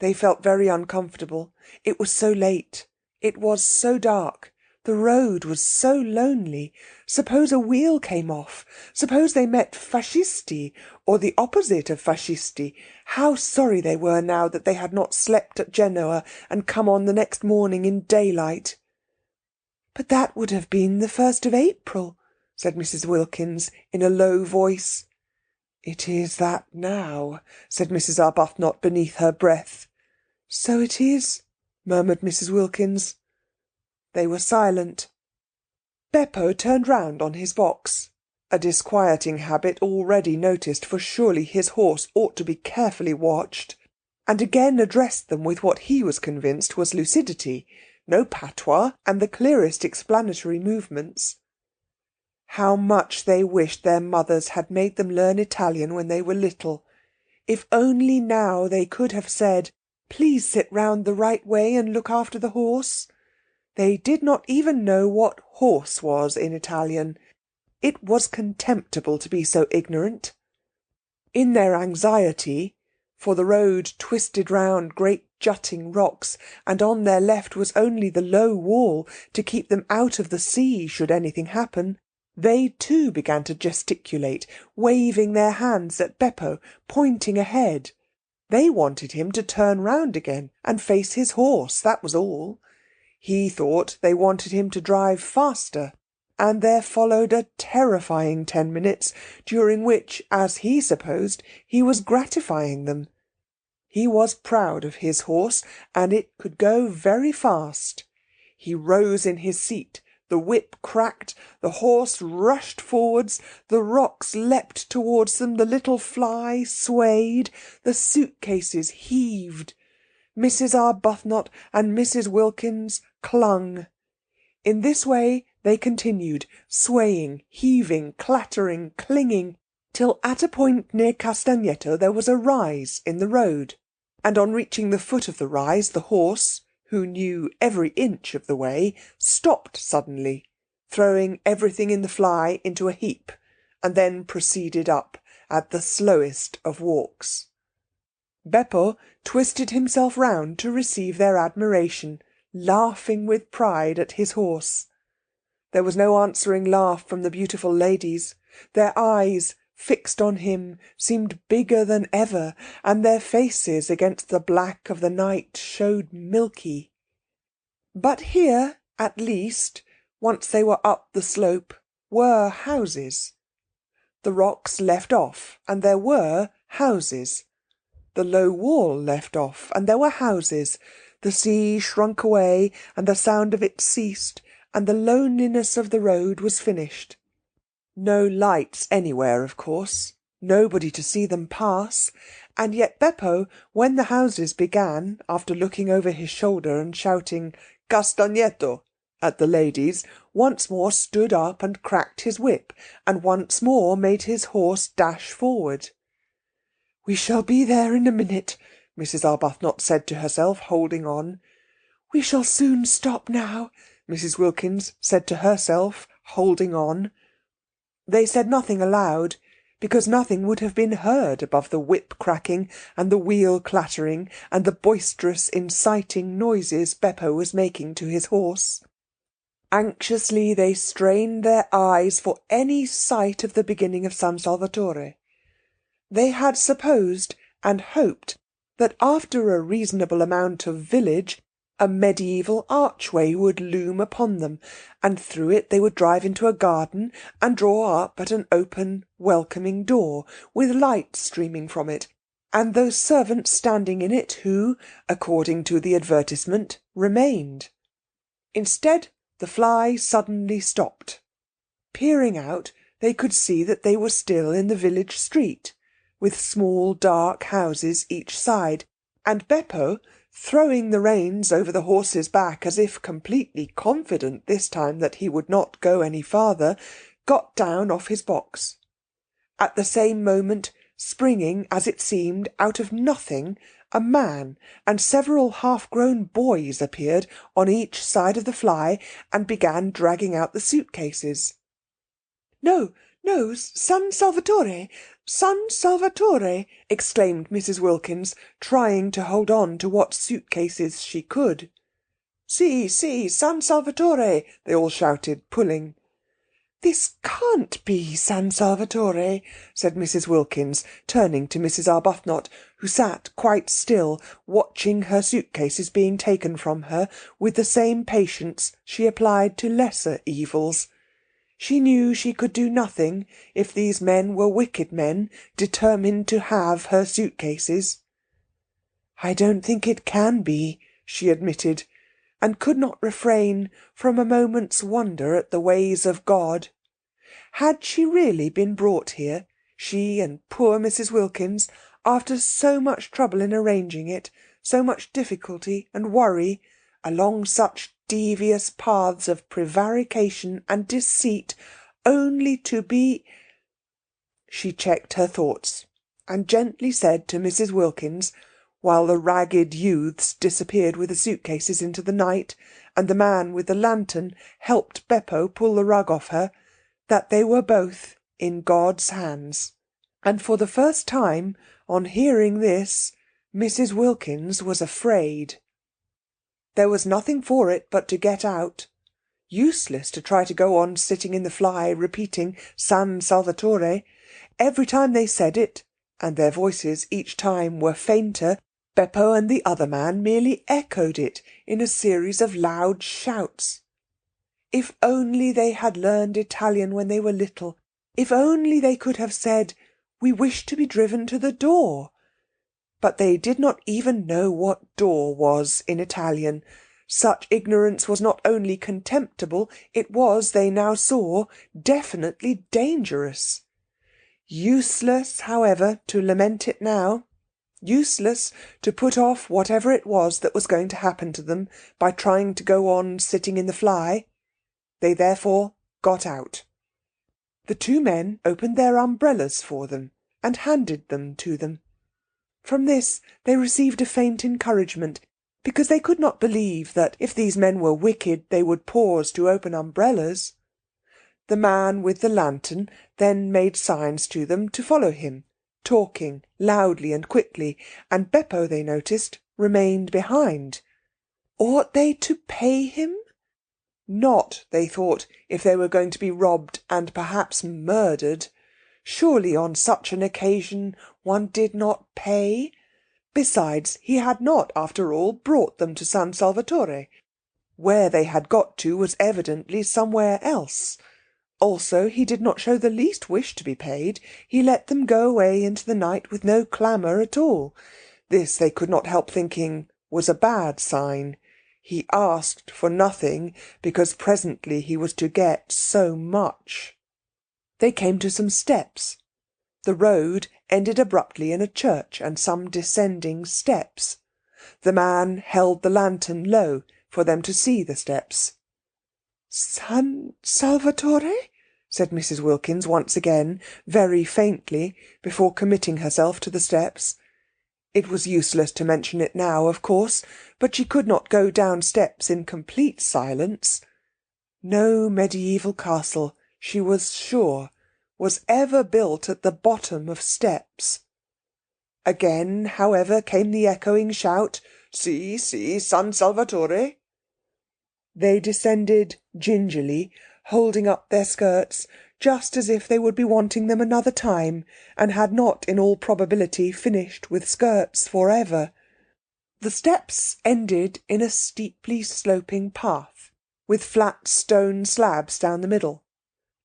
They felt very uncomfortable. It was so late. It was so dark. The road was so lonely. Suppose a wheel came off? Suppose they met fascisti, or the opposite of fascisti? How sorry they were now that they had not slept at Genoa and come on the next morning in daylight. "But that would have been the 1st of April, said Mrs. Wilkins in a low voice. "It is that now," said Mrs. Arbuthnot beneath her breath. "So it is," murmured Mrs. Wilkins. They were silent. Beppo turned round on his box, a disquieting habit already noticed, for surely his horse ought to be carefully watched, and again addressed them with what he was convinced was lucidity, no patois, and the clearest explanatory movements. How much they wished their mothers had made them learn Italian when they were little! If only now they could have said, "Please sit round the right way and look after the horse." They did not even know what horse was in Italian. It was contemptible to be so ignorant. In their anxiety, for the road twisted round great jutting rocks, and on their left was only the low wall to keep them out of the sea should anything happen, they too began to gesticulate, waving their hands at Beppo, pointing ahead. They wanted him to turn round again and face his horse, that was all. He thought they wanted him to drive faster, and there followed a terrifying 10 minutes, during which, as he supposed, he was gratifying them. He was proud of his horse, and it could go very fast. He rose in his seat, the whip cracked, the horse rushed forwards, the rocks leapt towards them, the little fly swayed, the suitcases heaved. Mrs. Arbuthnot and Mrs. Wilkins clung. In this way they continued, swaying, heaving, clattering, clinging, till at a point near Castagneto there was a rise in the road, and on reaching the foot of the rise the horse, who knew every inch of the way, stopped suddenly, throwing everything in the fly into a heap, and then proceeded up at the slowest of walks. Beppo twisted himself round to receive their admiration, laughing with pride at his horse. There was no answering laugh from the beautiful ladies. Their eyes, fixed on him, seemed bigger than ever, and their faces against the black of the night showed milky. But here, at least, once they were up the slope, were houses. The rocks left off, and there were houses. The low wall left off, and there were houses. The sea shrunk away, and the sound of it ceased, and the loneliness of the road was finished. No lights anywhere, of course, nobody to see them pass, and yet Beppo, when the houses began, after looking over his shoulder and shouting "Castagneto" at the ladies, once more stood up and cracked his whip, and once more made his horse dash forward. "We shall be there in a minute," Mrs. Arbuthnot said to herself, holding on. "We shall soon stop now," Mrs. Wilkins said to herself, holding on. They said nothing aloud, because nothing would have been heard above the whip cracking and the wheel clattering and the boisterous inciting noises Beppo was making to his horse. Anxiously they strained their eyes for any sight of the beginning of San Salvatore. They had supposed and hoped that after a reasonable amount of village a mediaeval archway would loom upon them, and through it they would drive into a garden and draw up at an open, welcoming door, with light streaming from it, and those servants standing in it who, according to the advertisement, remained. Instead, the fly suddenly stopped. Peering out, they could see that they were still in the village street, with small dark houses each side, and Beppo, throwing the reins over the horse's back as if completely confident this time that he would not go any farther, got down off his box. At the same moment, springing, as it seemed, out of nothing, a man and several half-grown boys appeared on each side of the fly and began dragging out the suitcases. "No, no, San Salvatore! San Salvatore!" exclaimed Mrs. Wilkins, trying to hold on to what suitcases she could. "Si, si, San Salvatore!" they all shouted, pulling. "This can't be San Salvatore," said Mrs. Wilkins, turning to Mrs. Arbuthnot, who sat quite still, watching her suitcases being taken from her with the same patience she applied to lesser evils. She knew she could do nothing if these men were wicked men, determined to have her suitcases. "I don't think it can be," she admitted. and could not refrain from a moment's wonder at the ways of God. Had she really been brought here, she and poor Mrs. Wilkins, after so much trouble in arranging it, so much difficulty and worry, along such devious paths of prevarication and deceit, only to be... She checked her thoughts, and gently said to Mrs. Wilkins, while the ragged youths disappeared with the suitcases into the night, and the man with the lantern helped Beppo pull the rug off her, that they were both in God's hands. And for the first time, on hearing this, Mrs. Wilkins was afraid. There was nothing for it but to get out. Useless to try to go on sitting in the fly, repeating San Salvatore. Every time they said it, and their voices each time were fainter, Beppo and the other man merely echoed it in a series of loud shouts. If only they had learned Italian when they were little! If only they could have said, "We wish to be driven to the door!" But they did not even know what door was in Italian. Such ignorance was not only contemptible, it was, they now saw, definitely dangerous. Useless, however, to lament it now. Useless to put off whatever it was that was going to happen to them by trying to go on sitting in the fly. They therefore got out. The two men opened their umbrellas for them and handed them to them. From this they received a faint encouragement, because they could not believe that if these men were wicked they would pause to open umbrellas. The man with the lantern then made signs to them to follow him, talking loudly and quickly, and Beppo, they noticed, remained behind. Ought they to pay him? Not, they thought, if they were going to be robbed and perhaps murdered. Surely on such an occasion one did not pay. Besides, he had not, after all, brought them to San Salvatore. Where they had got to was evidently somewhere else. Also, he did not show the least wish to be paid. He let them go away into the night with no clamour at all. This, they could not help thinking, was a bad sign. He asked for nothing, because presently he was to get so much. They came to some steps. The road ended abruptly in a church and some descending steps. The man held the lantern low for them to see the steps. "San Salvatore?" said Mrs. Wilkins once again, very faintly, before committing herself to the steps. It was useless to mention it now, of course, but she could not go down steps in complete silence. No mediaeval castle, she was sure, was ever built at the bottom of steps. Again, however, came the echoing shout, "Si, si, San Salvatore." They descended gingerly, holding up their skirts, just as if they would be wanting them another time, and had not in all probability finished with skirts for ever. The steps ended in a steeply sloping path, with flat stone slabs down the middle.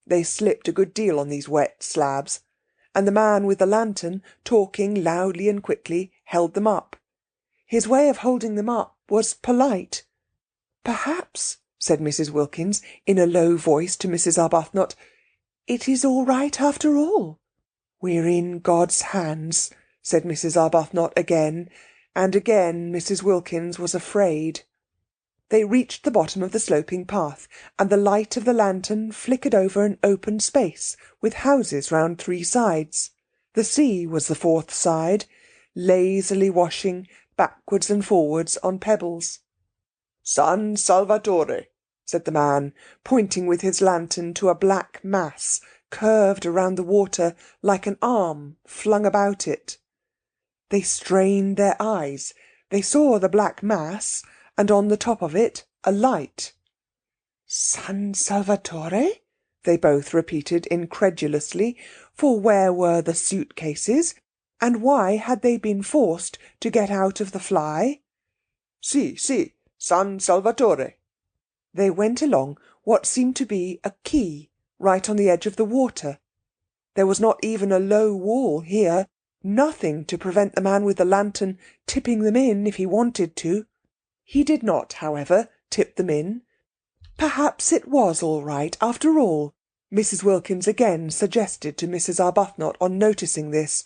They slipped a good deal on these wet slabs, and the man with the lantern, talking loudly and quickly, held them up. His way of holding them up was polite. "Perhaps," said Mrs. Wilkins, in a low voice to Mrs. Arbuthnot, "it is all right after all." "We're in God's hands," said Mrs. Arbuthnot again, and again Mrs. Wilkins was afraid. They reached the bottom of the sloping path, and the light of the lantern flickered over an open space, with houses round three sides. The sea was the fourth side, lazily washing backwards and forwards on pebbles. "San Salvatore," said the man, pointing with his lantern to a black mass curved around the water like an arm flung about it. They strained their eyes. They saw the black mass, and on the top of it a light. "San Salvatore?" they both repeated incredulously, for where were the suitcases, and why had they been forced to get out of the fly? "Si, si, San Salvatore." They went along what seemed to be a quay right on the edge of the water. There was not even a low wall here, nothing to prevent the man with the lantern tipping them in if he wanted to. He did not, however, tipped them in. Perhaps it was all right, after all, Mrs. Wilkins again suggested to Mrs. Arbuthnot on noticing this,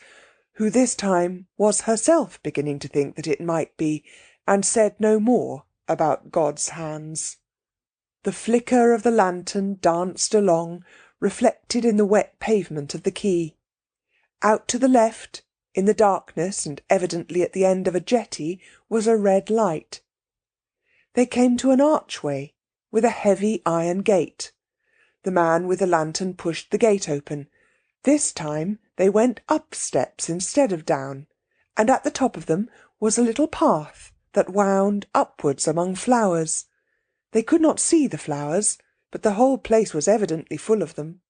who this time was herself beginning to think that it might be, and said no more about God's hands. The flicker of the lantern danced along, reflected in the wet pavement of the quay. Out to the left, in the darkness and evidently at the end of a jetty, was a red light. They came to an archway with a heavy iron gate. The man with the lantern pushed the gate open. This time they went up steps instead of down, and at the top of them was a little path that wound upwards among flowers. They could not see the flowers, but the whole place was evidently full of them.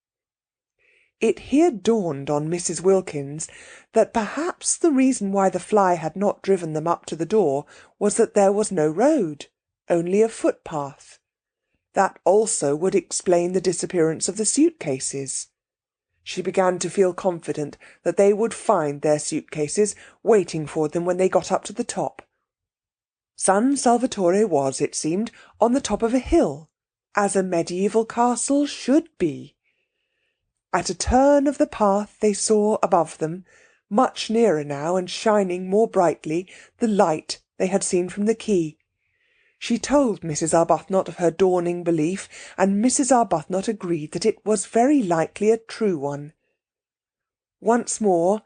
It here dawned on Mrs. Wilkins that perhaps the reason why the fly had not driven them up to the door was that there was no road, only a footpath. That also would explain the disappearance of the suitcases. She began to feel confident that they would find their suitcases waiting for them when they got up to the top. San Salvatore was, it seemed, on the top of a hill, as a medieval castle should be. At a turn of the path they saw above them, much nearer now and shining more brightly, the light they had seen from the quay. She told Mrs. Arbuthnot of her dawning belief, and Mrs. Arbuthnot agreed that it was very likely a true one. Once more,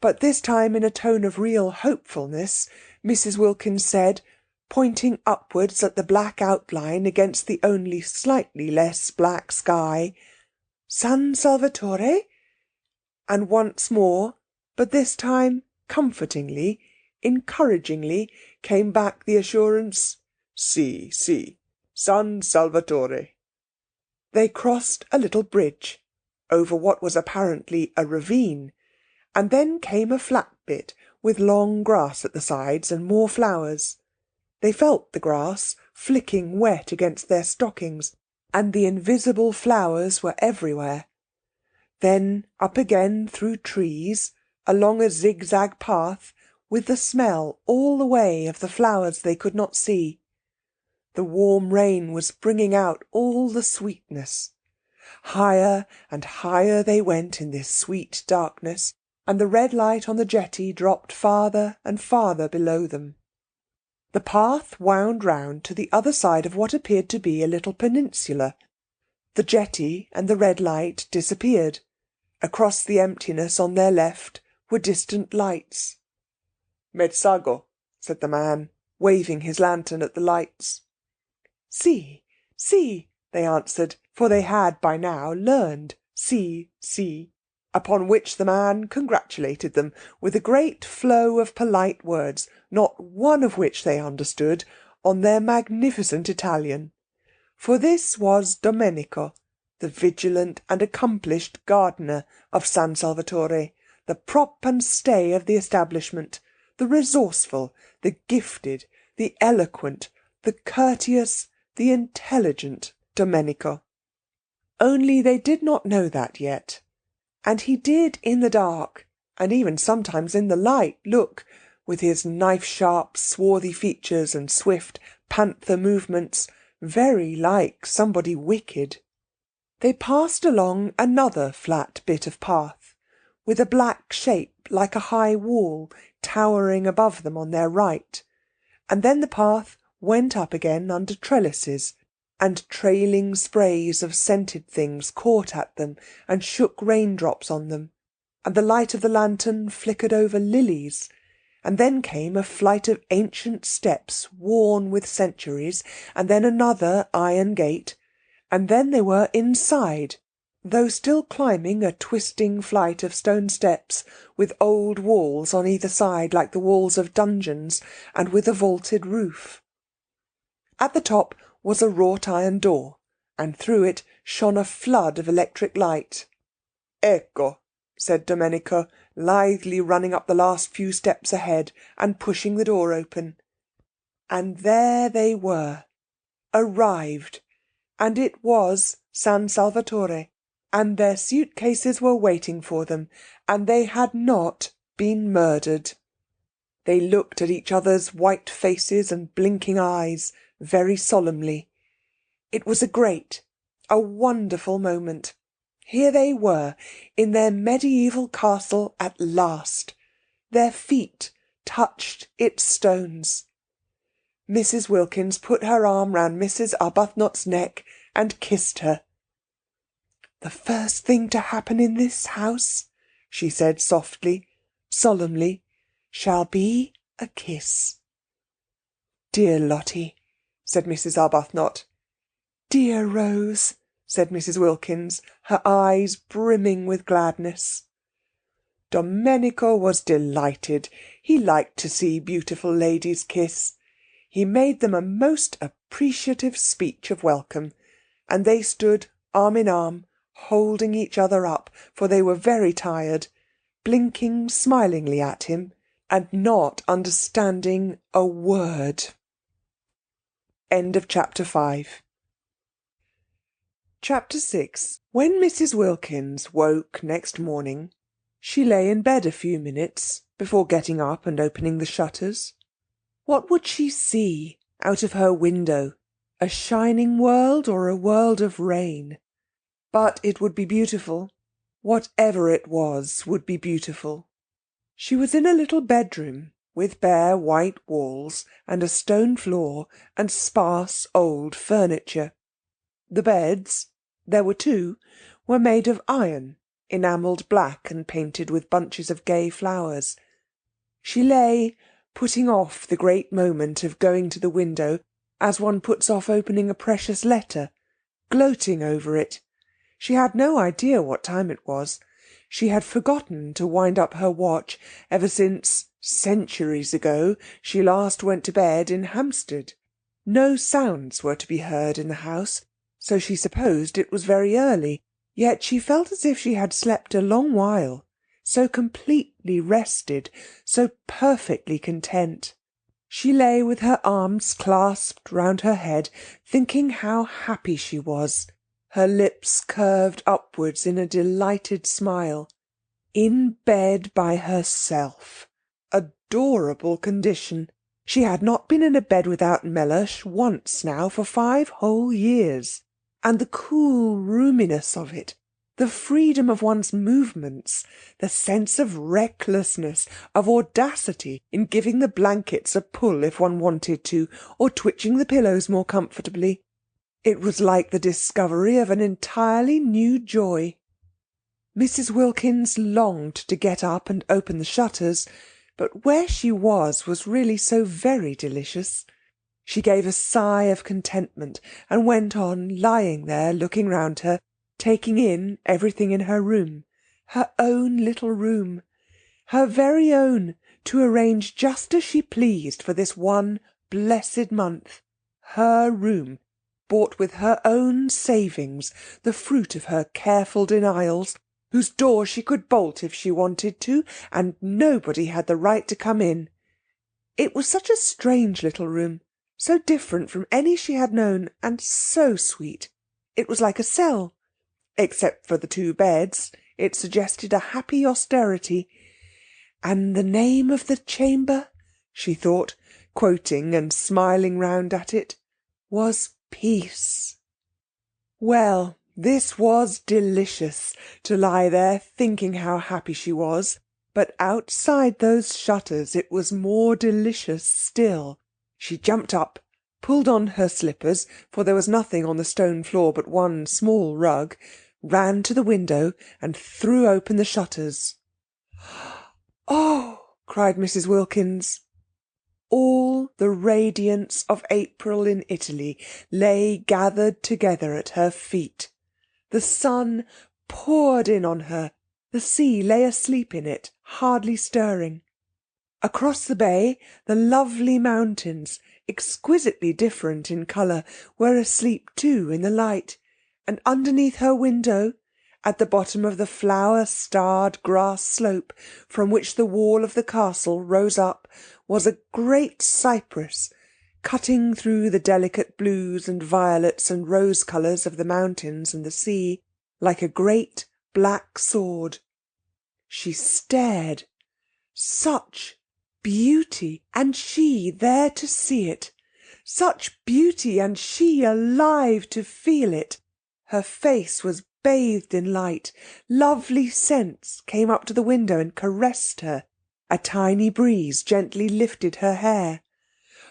but this time in a tone of real hopefulness, Mrs. Wilkins said, pointing upwards at the black outline against the only slightly less black sky, "San Salvatore?" And once more, but this time comfortingly, encouragingly, came back the assurance, "Si, si, San Salvatore." They crossed a little bridge, over what was apparently a ravine, and then came a flat bit with long grass at the sides and more flowers. They felt the grass flicking wet against their stockings, and the invisible flowers were everywhere. Then up again through trees, along a zigzag path, with the smell all the way of the flowers they could not see. The warm rain was bringing out all the sweetness. Higher and higher they went in this sweet darkness, and the red light on the jetty dropped farther and farther below them. The path wound round to the other side of what appeared to be a little peninsula. The jetty and the red light disappeared. Across the emptiness on their left were distant lights. "Mezzago," said the man, waving his lantern at the lights. "Si, si," they answered, for they had by now learned si, si, upon which the man congratulated them with a great flow of polite words, not one of which they understood, on their magnificent Italian. For this was Domenico, the vigilant and accomplished gardener of San Salvatore, the prop and stay of the establishment, the resourceful, the gifted, the eloquent, the courteous, the intelligent Domenico. Only they did not know that yet. And he did in the dark, and even sometimes in the light, look, with his knife-sharp, swarthy features and swift panther movements, very like somebody wicked. They passed along another flat bit of path, with a black shape like a high wall towering above them on their right, and then the path went up again under trellises, and trailing sprays of scented things caught at them and shook raindrops on them, and the light of the lantern flickered over lilies, and then came a flight of ancient steps worn with centuries, and then another iron gate, and then they were inside, though still climbing a twisting flight of stone steps with old walls on either side like the walls of dungeons, and with a vaulted roof. At the top was a wrought-iron door, and through it shone a flood of electric light. "Ecco," said Domenico, lithely running up the last few steps ahead and pushing the door open. And there they were, arrived, and it was San Salvatore, and their suitcases were waiting for them, and they had not been murdered. They looked at each other's white faces and blinking eyes, very solemnly. It was a wonderful moment. Here they were, in their mediaeval castle at last. Their feet touched its stones. Mrs. Wilkins put her arm round Mrs. Arbuthnot's neck and kissed her. "The first thing to happen in this house," she said softly, solemnly, "shall be a kiss." "Dear Lottie," said Mrs. Arbuthnot. "Dear Rose," said Mrs. Wilkins, her eyes brimming with gladness. Domenico was delighted. He liked to see beautiful ladies kiss. He made them a most appreciative speech of welcome, and they stood arm in arm, holding each other up, for they were very tired, blinking smilingly at him, and not understanding a word. End of chapter 5. Chapter 6. When Mrs. Wilkins woke next morning, she lay in bed a few minutes before getting up and opening the shutters. What would she see out of her window? A shining world or a world of rain? But it would be beautiful. Whatever it was would be beautiful. She was in a little bedroom with bare white walls and a stone floor and sparse old furniture. The beds, there were two, were made of iron, enamelled black and painted with bunches of gay flowers. She lay, putting off the great moment of going to the window, as one puts off opening a precious letter, gloating over it. She had no idea what time it was. She had forgotten to wind up her watch ever since, centuries ago, she last went to bed in Hampstead. No sounds were to be heard in the house, so she supposed it was very early, yet she felt as if she had slept a long while, so completely rested, so perfectly content. She lay with her arms clasped round her head, thinking how happy she was, her lips curved upwards in a delighted smile. In bed by herself. Adorable condition. She had not been in a bed without Mellersh once now for 5 whole years. And the cool roominess of it, the freedom of one's movements, the sense of recklessness, of audacity in giving the blankets a pull if one wanted to, or twitching the pillows more comfortably. It was like the discovery of an entirely new joy. Mrs. Wilkins longed to get up and open the shutters, but where she was really so very delicious. She gave a sigh of contentment and went on lying there looking round her, taking in everything in her room, her own little room, her very own, to arrange just as she pleased for this one blessed month, her room, bought with her own savings, the fruit of her careful denials, whose door she could bolt if she wanted to, and nobody had the right to come in. It was such a strange little room, so different from any she had known, and so sweet. It was like a cell. Except for the 2 beds, it suggested a happy austerity. And the name of the chamber, she thought, quoting and smiling round at it, was Peace. Well, this was delicious, to lie there thinking how happy she was, but outside those shutters it was more delicious still. She jumped up, pulled on her slippers, for there was nothing on the stone floor but one small rug, ran to the window and threw open the shutters. "Oh!" cried Mrs. Wilkins. All the radiance of April in Italy lay gathered together at her feet. The sun poured in on her. The sea lay asleep in it, hardly stirring. Across the bay, the lovely mountains, exquisitely different in colour, were asleep too in the light, and underneath her window, at the bottom of the flower-starred grass slope from which the wall of the castle rose up, was a great cypress, cutting through the delicate blues and violets and rose colours of the mountains and the sea, like a great black sword. She stared. Such beauty, and she there to see it. Such beauty, and she alive to feel it. Her face was bathed in light. Lovely scents came up to the window and caressed her. A tiny breeze gently lifted her hair.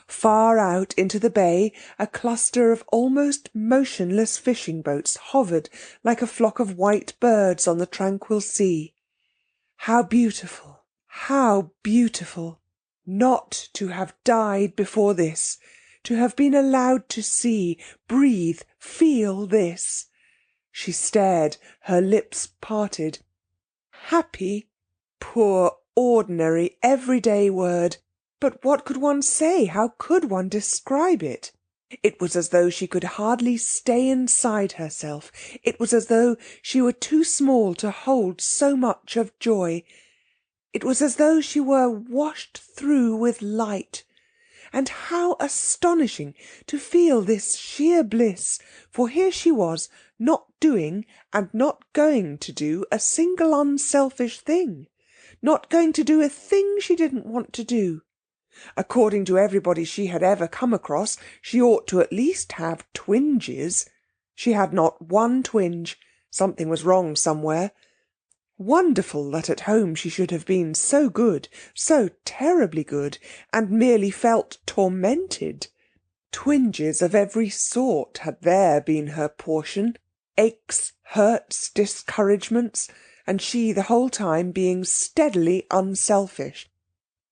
Far out into the bay a cluster of almost motionless fishing boats hovered like a flock of white birds on the tranquil sea. How beautiful, how beautiful! Not to have died before this, to have been allowed to see, breathe, feel this. She stared, her lips parted. Happy? Poor, ordinary, everyday word. But what could one say? How could one describe it? It was as though she could hardly stay inside herself. It was as though she were too small to hold so much of joy. It was as though she were washed through with light. And how astonishing to feel this sheer bliss, for here she was, not doing and not going to do a single unselfish thing, not going to do a thing she didn't want to do. According to everybody she had ever come across, she ought to at least have twinges. She had not one twinge. Something was wrong somewhere. Wonderful that at home she should have been so good, so terribly good, and merely felt tormented. Twinges of every sort had there been her portion, aches, hurts, discouragements, and she the whole time being steadily unselfish.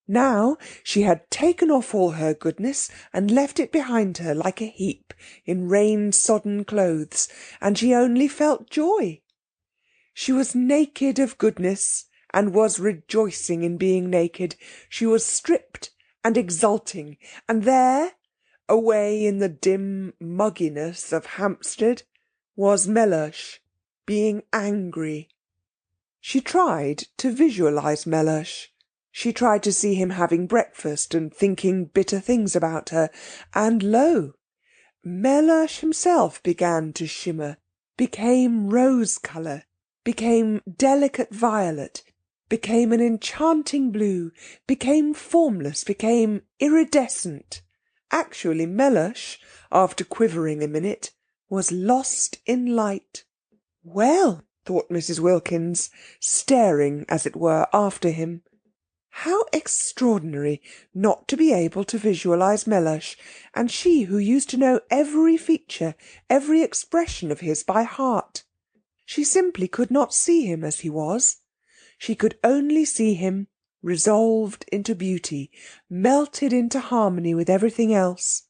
Now she had taken off all her goodness and left it behind her like a heap in rain-sodden clothes, and she only felt joy. She was naked of goodness, and was rejoicing in being naked. She was stripped and exulting, and there, away in the dim mugginess of Hampstead, was Mellersh, being angry. She tried to visualise Mellersh. She tried to see him having breakfast and thinking bitter things about her, and lo! Mellersh himself began to shimmer, became rose-colour, became delicate violet, became an enchanting blue, became formless, became iridescent. Actually, Mellersh, after quivering a minute, was lost in light. Well, thought Mrs. Wilkins, staring, as it were, after him. How extraordinary not to be able to visualise Mellersh, and she who used to know every feature, every expression of his by heart. She simply could not see him as he was. She could only see him resolved into beauty, melted into harmony with everything else.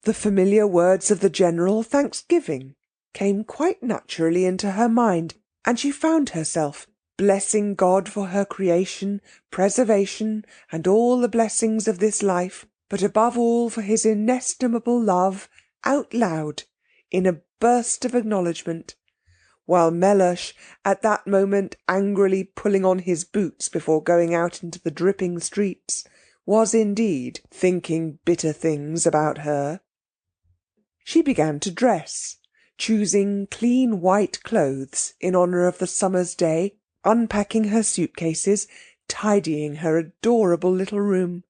The familiar words of the general thanksgiving came quite naturally into her mind, and she found herself blessing God for her creation, preservation, and all the blessings of this life, but above all for his inestimable love, out loud, in a burst of acknowledgment, while Mellersh, at that moment angrily pulling on his boots before going out into the dripping streets, was indeed thinking bitter things about her. She began to dress, choosing clean white clothes in honour of the summer's day, unpacking her suitcases, tidying her adorable little room.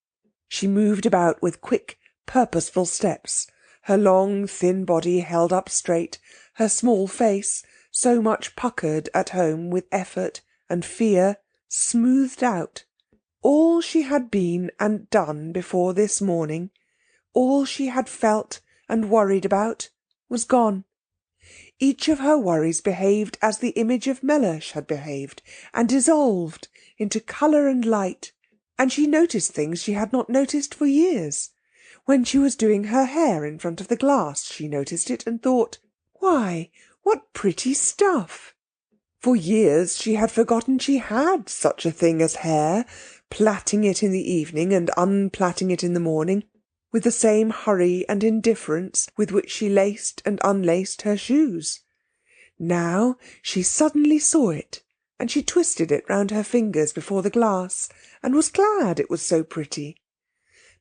She moved about with quick, purposeful steps, her long, thin body held up straight, her small face, so much puckered at home with effort and fear, smoothed out. All she had been and done before this morning, all she had felt and worried about, was gone. Each of her worries behaved as the image of Mellersh had behaved, and dissolved into colour and light, and she noticed things she had not noticed for years. When she was doing her hair in front of the glass, she noticed it and thought, "Why, what pretty stuff!" For years she had forgotten she had such a thing as hair, plaiting it in the evening and unplaiting it in the morning, with the same hurry and indifference with which she laced and unlaced her shoes. Now she suddenly saw it, and she twisted it round her fingers before the glass, and was glad it was so pretty.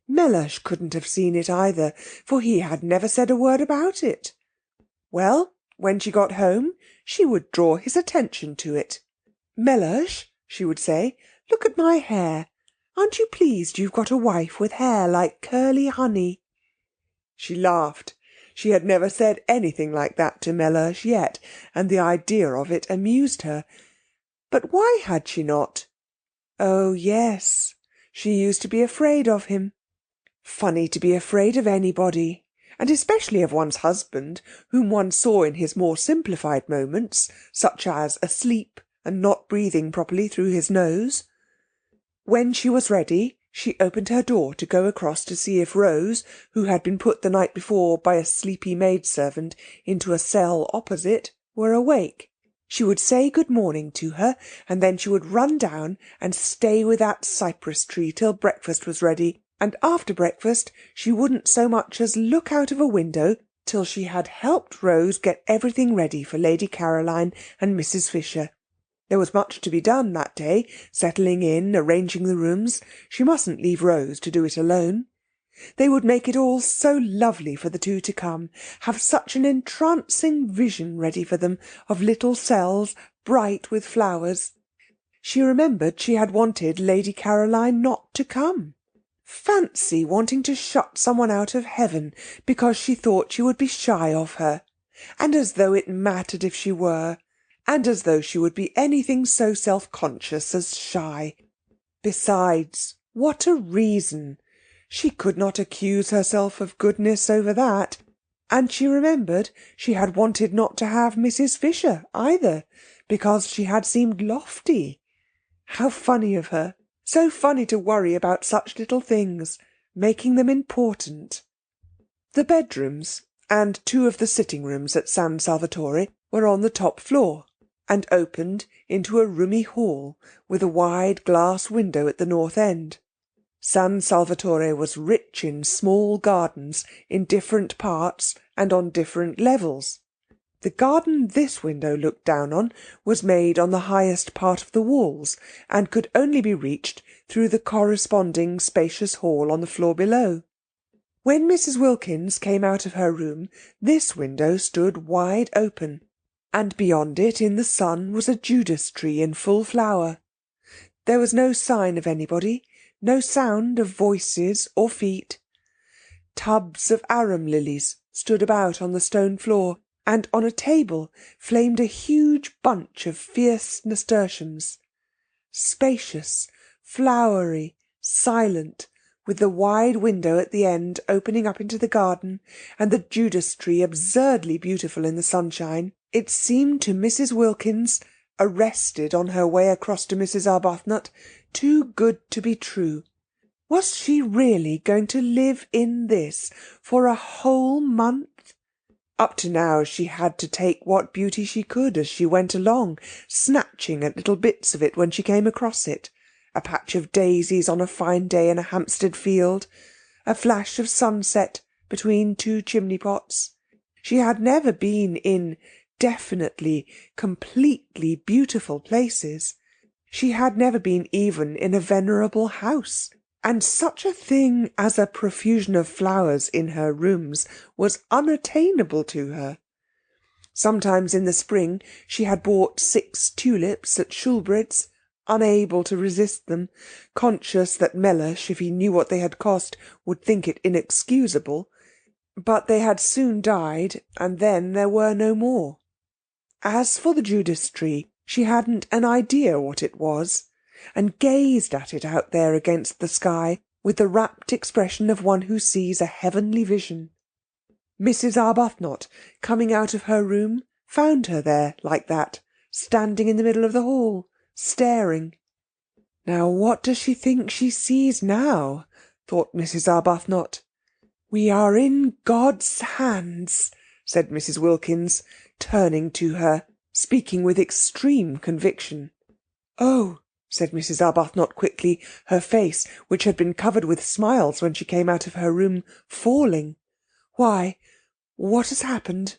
Mellersh couldn't have seen it either, for he had never said a word about it. Well, when she got home, she would draw his attention to it. "Mellersh," she would say, "look at my hair. Aren't you pleased you've got a wife with hair like curly honey?" She laughed. She had never said anything like that to Mellersh yet, and the idea of it amused her. But why had she not? Oh, yes, she used to be afraid of him. Funny to be afraid of anybody, and especially of one's husband, whom one saw in his more simplified moments, such as asleep and not breathing properly through his nose. When she was ready, she opened her door to go across to see if Rose, who had been put the night before by a sleepy maidservant into a cell opposite, were awake. She would say good morning to her, and then she would run down and stay with that cypress tree till breakfast was ready, and after breakfast she wouldn't so much as look out of a window till she had helped Rose get everything ready for Lady Caroline and Mrs. Fisher. There was much to be done that day, settling in, arranging the rooms. She mustn't leave Rose to do it alone. They would make it all so lovely for the two to come, have such an entrancing vision ready for them of little cells bright with flowers. She remembered she had wanted Lady Caroline not to come. Fancy wanting to shut someone out of heaven because she thought she would be shy of her, and as though it mattered if she were, and as though she would be anything so self-conscious as shy. Besides, what a reason! She could not accuse herself of goodness over that. And she remembered she had wanted not to have Mrs. Fisher either, because she had seemed lofty. How funny of her! So funny to worry about such little things, making them important. The bedrooms and 2 of the sitting rooms at San Salvatore were on the top floor, and opened into a roomy hall with a wide glass window at the north end. San Salvatore was rich in small gardens in different parts and on different levels. The garden this window looked down on was made on the highest part of the walls, and could only be reached through the corresponding spacious hall on the floor below. When Mrs. Wilkins came out of her room, this window stood wide open, and beyond it in the sun was a Judas tree in full flower. There was no sign of anybody, no sound of voices or feet. Tubs of arum lilies stood about on the stone floor, and on a table flamed a huge bunch of fierce nasturtiums. Spacious, flowery, silent, with the wide window at the end opening up into the garden, and the Judas tree absurdly beautiful in the sunshine, it seemed to Mrs. Wilkins, arrested on her way across to Mrs. Arbuthnot, too good to be true. Was she really going to live in this for a whole month? Up to now she had to take what beauty she could as she went along, snatching at little bits of it when she came across it. A patch of daisies on a fine day in a Hampstead field, a flash of sunset between 2 chimney-pots. She had never been in definitely, completely beautiful places. She had never been even in a venerable house, and such a thing as a profusion of flowers in her rooms was unattainable to her. Sometimes in the spring she had bought 6 tulips at Shoolbred's, unable to resist them, conscious that Mellersh, if he knew what they had cost, would think it inexcusable. But they had soon died, and then there were no more. As for the Judas tree, she hadn't an idea what it was, and gazed at it out there against the sky with the rapt expression of one who sees a heavenly vision. Mrs. Arbuthnot, coming out of her room, found her there like that, standing in the middle of the hall, staring. Now what does she think she sees now? Thought Mrs. Arbuthnot. We are in God's hands, said Mrs. Wilkins, turning to her, speaking with extreme conviction. Oh, said Mrs. Arbuthnot quickly, her face, which had been covered with smiles when she came out of her room, falling. Why, what has happened?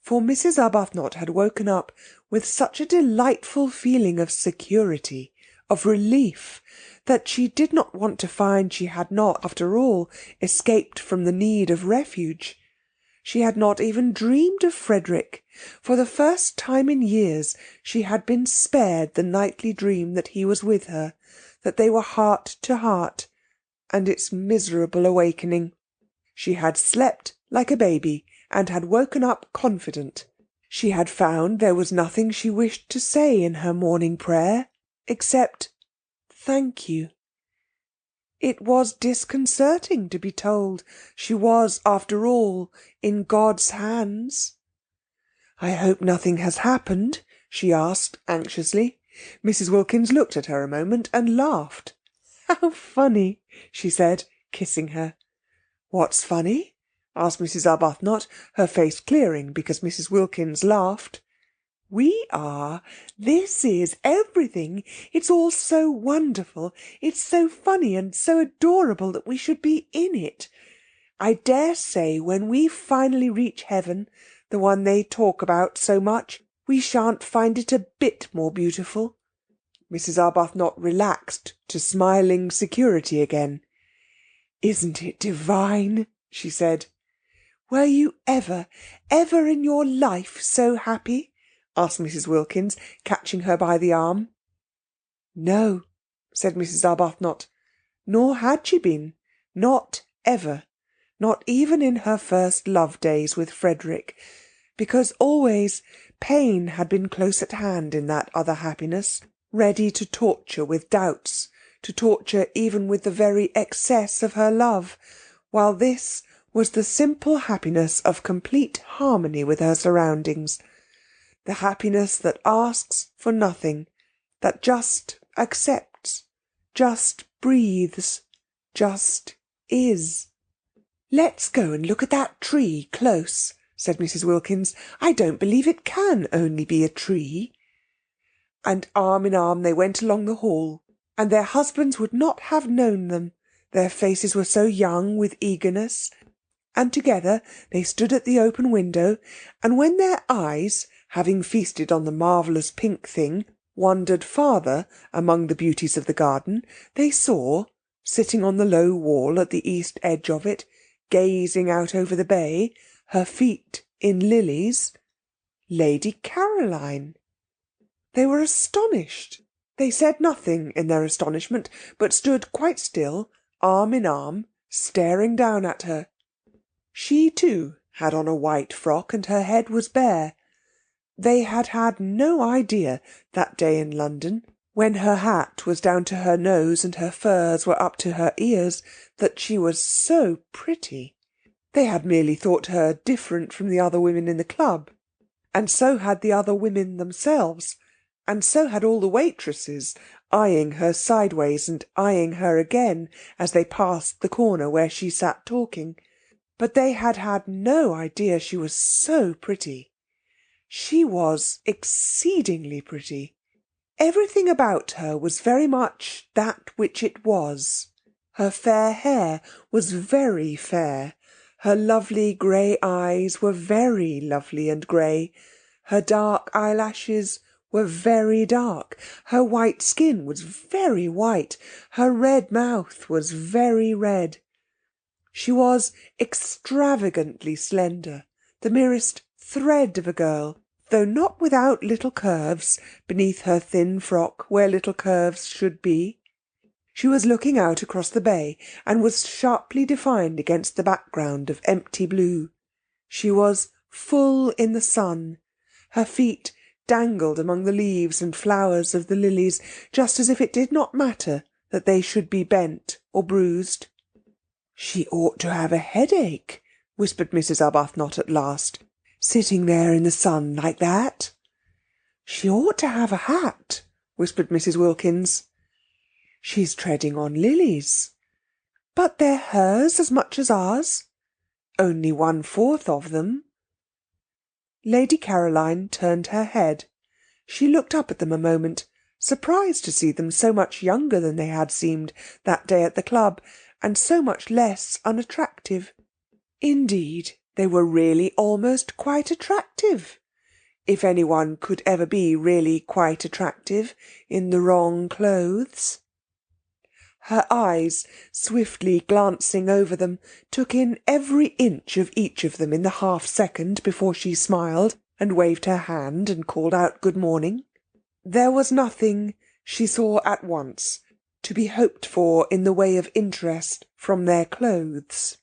For Mrs. Arbuthnot had woken up with such a delightful feeling of security, of relief, that she did not want to find she had not, after all, escaped from the need of refuge. She had not even dreamed of Frederick. For the first time in years she had been spared the nightly dream that he was with her, that they were heart to heart, and its miserable awakening. She had slept like a baby, and had woken up confident. She had found there was nothing she wished to say in her morning prayer, except "Thank you." It was disconcerting to be told she was, after all, in God's hands. "I hope nothing has happened?" she asked anxiously. Mrs. Wilkins looked at her a moment and laughed. "How funny," she said, kissing her. "What's funny?" asked Mrs. Arbuthnot, her face clearing because Mrs. Wilkins laughed. "We are. This is everything. It's all so wonderful. It's so funny and so adorable that we should be in it. I dare say when we finally reach heaven, the one they talk about so much, we shan't find it a bit more beautiful." Mrs. Arbuthnot relaxed to smiling security again. "Isn't it divine?" she said. "Were you ever in your life so happy?" asked Mrs. Wilkins, catching her by the arm. "No," said Mrs. Arbuthnot. Nor had she been. Not ever. Not even in her first love days with Frederick. Because always pain had been close at hand in that other happiness, ready to torture with doubts, to torture even with the very excess of her love, while this was the simple happiness of complete harmony with her surroundings. The happiness that asks for nothing, that just accepts, just breathes, just is. "Let's go and look at that tree close," said Mrs. Wilkins. "I don't believe it can only be a tree." And arm in arm they went along the hall, and their husbands would not have known them, their faces were so young with eagerness, and together they stood at the open window, and when their eyes, having feasted on the marvellous pink thing, wandered farther among the beauties of the garden, they saw, sitting on the low wall at the east edge of it, gazing out over the bay, her feet in lilies, Lady Caroline. They were astonished. They said nothing in their astonishment, but stood quite still, arm in arm, staring down at her. She, too, had on a white frock, and her head was bare. They had had no idea, that day in London, when her hat was down to her nose and her furs were up to her ears, that she was so pretty. They had merely thought her different from the other women in the club. And so had the other women themselves, and so had all the waitresses, eyeing her sideways and eyeing her again as they passed the corner where she sat talking. But they had had no idea she was so pretty. She was exceedingly pretty. Everything about her was very much that which it was. Her fair hair was very fair. Her lovely grey eyes were very lovely and grey. Her dark eyelashes were very dark. Her white skin was very white. Her red mouth was very red. She was extravagantly slender, the merest thread of a girl, though not without little curves beneath her thin frock where little curves should be. She was looking out across the bay, and was sharply defined against the background of empty blue. She was full in the sun. Her feet dangled among the leaves and flowers of the lilies, just as if it did not matter that they should be bent or bruised. "She ought to have a headache," whispered Mrs. Arbuthnot at last, "sitting there in the sun like that." "She ought to have a hat," whispered Mrs. Wilkins. "She's treading on lilies." "But they're hers as much as ours." "Only 1/4 of them." Lady Caroline turned her head. She looked up at them a moment, surprised to see them so much younger than they had seemed that day at the club, and so much less unattractive. Indeed, they were really almost quite attractive, if anyone could ever be really quite attractive in the wrong clothes. Her eyes, swiftly glancing over them, took in every inch of each of them in the half-second before she smiled and waved her hand and called out good morning. There was nothing, she saw at once, to be hoped for in the way of interest from their clothes.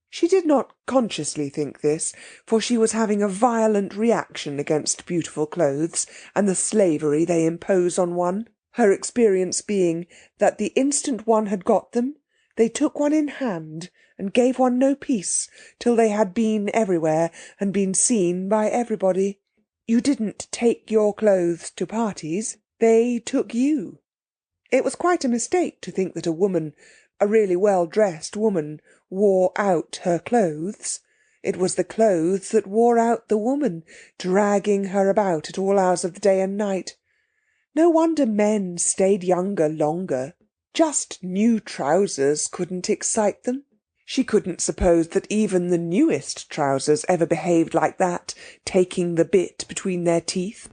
She did not consciously think this, for she was having a violent reaction against beautiful clothes and the slavery they impose on one, her experience being that the instant one had got them, they took one in hand and gave one no peace till they had been everywhere and been seen by everybody. You didn't take your clothes to parties, they took you. It was quite a mistake to think that a woman, a really well-dressed woman, wore out her clothes. It was the clothes that wore out the woman, dragging her about at all hours of the day and night. No wonder men stayed younger longer. Just new trousers couldn't excite them. She couldn't suppose that even the newest trousers ever behaved like that, taking the bit between their teeth.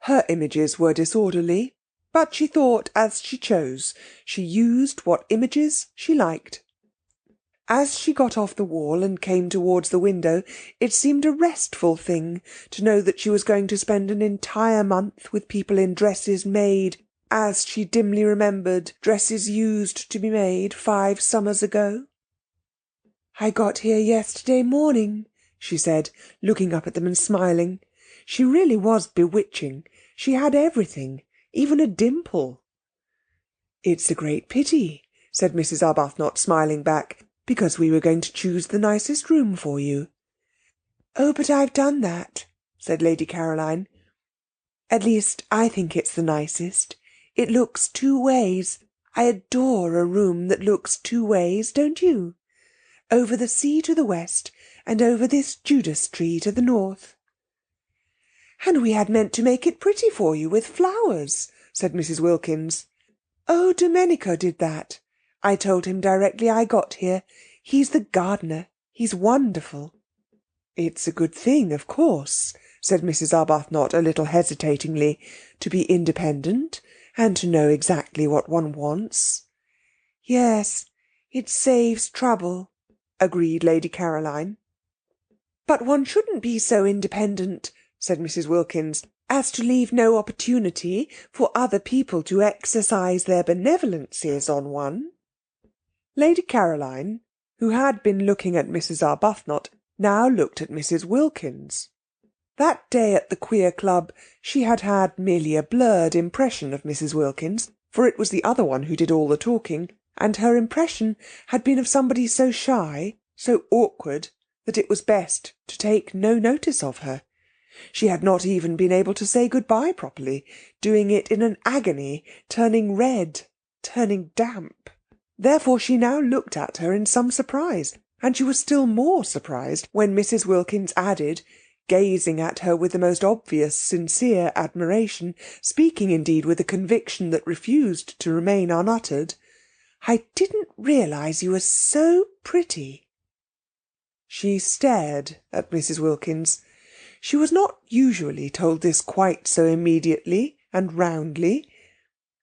Her images were disorderly, but she thought as she chose. She used what images she liked. As she got off the wall and came towards the window, it seemed a restful thing to know that she was going to spend an entire month with people in dresses made, as she dimly remembered dresses used to be made 5 summers ago. "I got here yesterday morning," she said, looking up at them and smiling. She really was bewitching. She had everything, even a dimple. "It's a great pity," said Mrs. Arbuthnot, smiling back, "because we were going to choose the nicest room for you." "Oh, but I've done that," said Lady Caroline. "At least, I think it's the nicest. It looks 2 ways. I adore a room that looks 2 ways, don't you? Over the sea to the west, and over this Judas tree to the north." "And we had meant to make it pretty for you with flowers," said Mrs. Wilkins. "Oh, Domenico did that. I told him directly I got here. He's the gardener. He's wonderful." "It's a good thing, of course," said Mrs. Arbuthnot a little hesitatingly, "to be independent and to know exactly what one wants." "Yes, it saves trouble," agreed Lady Caroline. "But one shouldn't be so independent," said Mrs. Wilkins, "as to leave no opportunity for other people to exercise their benevolences on one." Lady Caroline, who had been looking at Mrs. Arbuthnot, now looked at Mrs. Wilkins. That day at the Queer Club she had had merely a blurred impression of Mrs. Wilkins, for it was the other one who did all the talking, and her impression had been of somebody so shy, so awkward, that it was best to take no notice of her. She had not even been able to say good-bye properly, doing it in an agony, turning red, turning damp. Therefore she now looked at her in some surprise, and she was still more surprised when Mrs. Wilkins added, gazing at her with the most obvious sincere admiration, speaking indeed with a conviction that refused to remain unuttered, "I didn't realise you were so pretty." She stared at Mrs. Wilkins. She was not usually told this quite so immediately and roundly.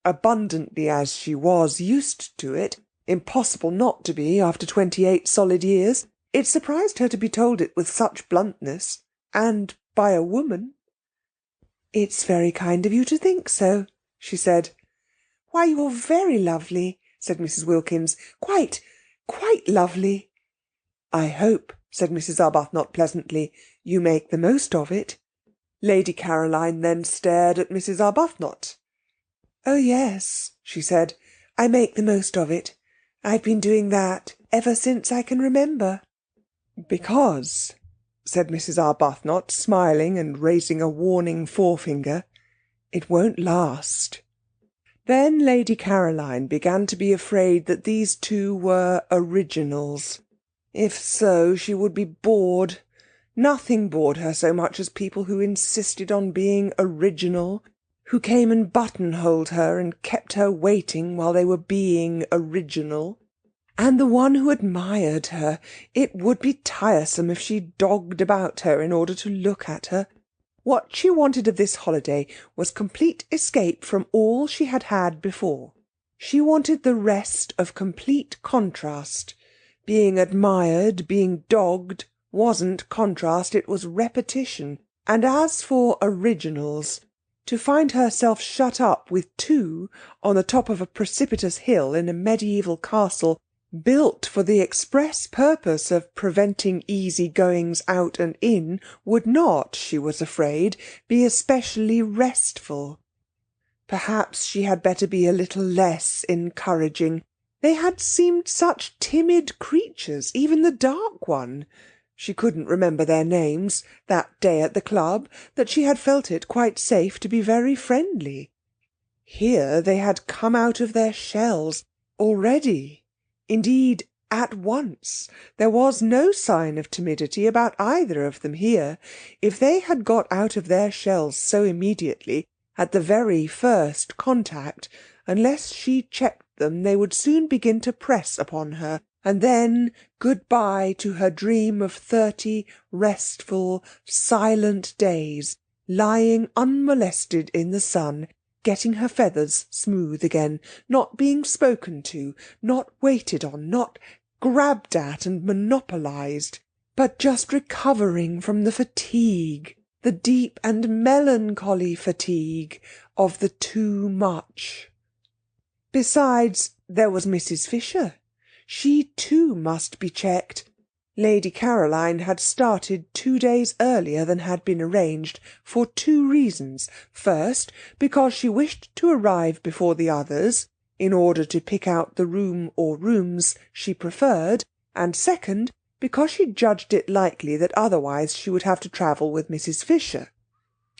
Abundantly as she was used to it, impossible not to be after 28 solid years, it surprised her to be told it with such bluntness, and by a woman. "It's very kind of you to think so," she said. "Why, you're very lovely," said Mrs. Wilkins. "Quite, quite lovely." "I hope," said Mrs. Arbuthnot pleasantly, "you make the most of it." Lady Caroline then stared at Mrs. Arbuthnot. "Oh, yes," she said, "I make the most of it. I've been doing that ever since I can remember." "Because," said Mrs. Arbuthnot, smiling and raising a warning forefinger, "it won't last." Then Lady Caroline began to be afraid that these two were originals. If so, she would be bored. Nothing bored her so much as people who insisted on being original, who came and buttonholed her and kept her waiting while they were being original. And the one who admired her, it would be tiresome if she dogged about her in order to look at her. What she wanted of this holiday was complete escape from all she had had before. She wanted the rest of complete contrast. Being admired, being dogged, wasn't contrast, it was repetition. And as for originals, to find herself shut up with 2 on the top of a precipitous hill in a medieval castle built for the express purpose of preventing easy goings out and in, would not, she was afraid, be especially restful. Perhaps she had better be a little less encouraging. They had seemed such timid creatures, even the dark one. She couldn't remember their names, that day at the club, that she had felt it quite safe to be very friendly. Here they had come out of their shells already. Indeed, at once. There was no sign of timidity about either of them here. If they had got out of their shells so immediately, at the very first contact, unless she checked them, they would soon begin to press upon her, and then good-bye to her dream of 30 restful, silent days, lying unmolested in the sun, getting her feathers smooth again, not being spoken to, not waited on, not grabbed at and monopolised, but just recovering from the fatigue, the deep and melancholy fatigue of the too much. Besides, there was Mrs. Fisher. She too must be checked. Lady Caroline had started 2 days earlier than had been arranged, for 2 reasons. First, because she wished to arrive before the others, in order to pick out the room or rooms she preferred, and second, because she judged it likely that otherwise she would have to travel with Mrs. Fisher.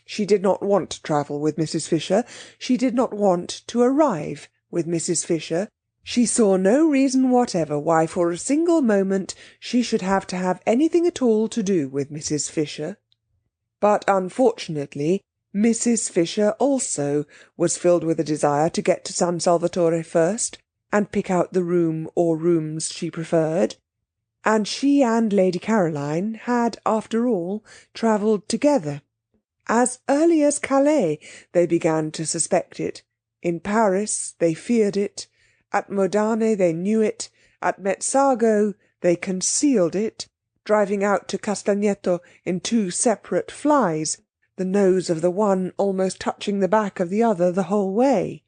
She did not want to travel with Mrs. Fisher. She did not want to arrive with Mrs. Fisher. She saw no reason whatever why for a single moment she should have to have anything at all to do with Mrs. Fisher. But unfortunately, Mrs. Fisher also was filled with a desire to get to San Salvatore first, and pick out the room or rooms she preferred, and she and Lady Caroline had, after all, travelled together. As early as Calais they began to suspect it. In Paris they feared it. At Modane they knew it. At Mezzago they concealed it, driving out to Castagneto in 2 separate flies, the nose of the one almost touching the back of the other the whole way.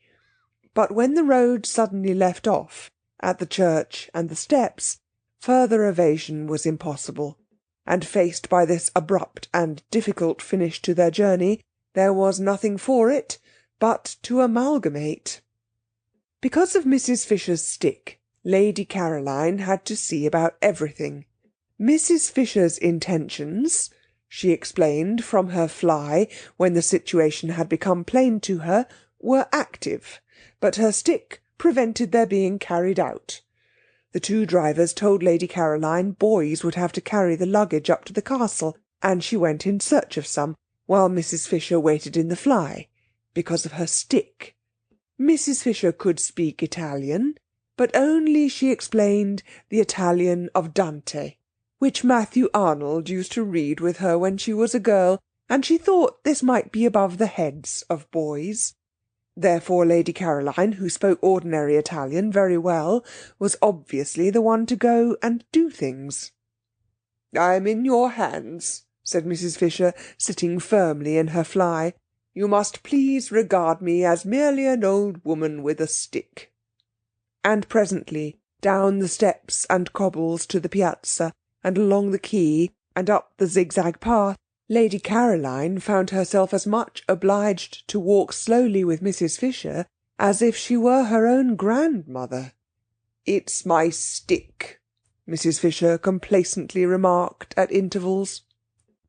But when the road suddenly left off, at the church and the steps, further evasion was impossible, and faced by this abrupt and difficult finish to their journey, there was nothing for it but to amalgamate. Because of Mrs. Fisher's stick, Lady Caroline had to see about everything. Mrs. Fisher's intentions, she explained from her fly, when the situation had become plain to her, were active, but her stick prevented their being carried out. The 2 drivers told Lady Caroline boys would have to carry the luggage up to the castle, and she went in search of some, while Mrs. Fisher waited in the fly, because of her stick. Mrs. Fisher could speak Italian, but only, she explained, the Italian of Dante, which Matthew Arnold used to read with her when she was a girl, and she thought this might be above the heads of boys. Therefore Lady Caroline, who spoke ordinary Italian very well, was obviously the one to go and do things. "I am in your hands," said Mrs. Fisher, sitting firmly in her fly. "You must please regard me as merely an old woman with a stick." And presently, down the steps and cobbles to the piazza, and along the quay, and up the zigzag path, Lady Caroline found herself as much obliged to walk slowly with Mrs. Fisher as if she were her own grandmother. "It's my stick," Mrs. Fisher complacently remarked at intervals.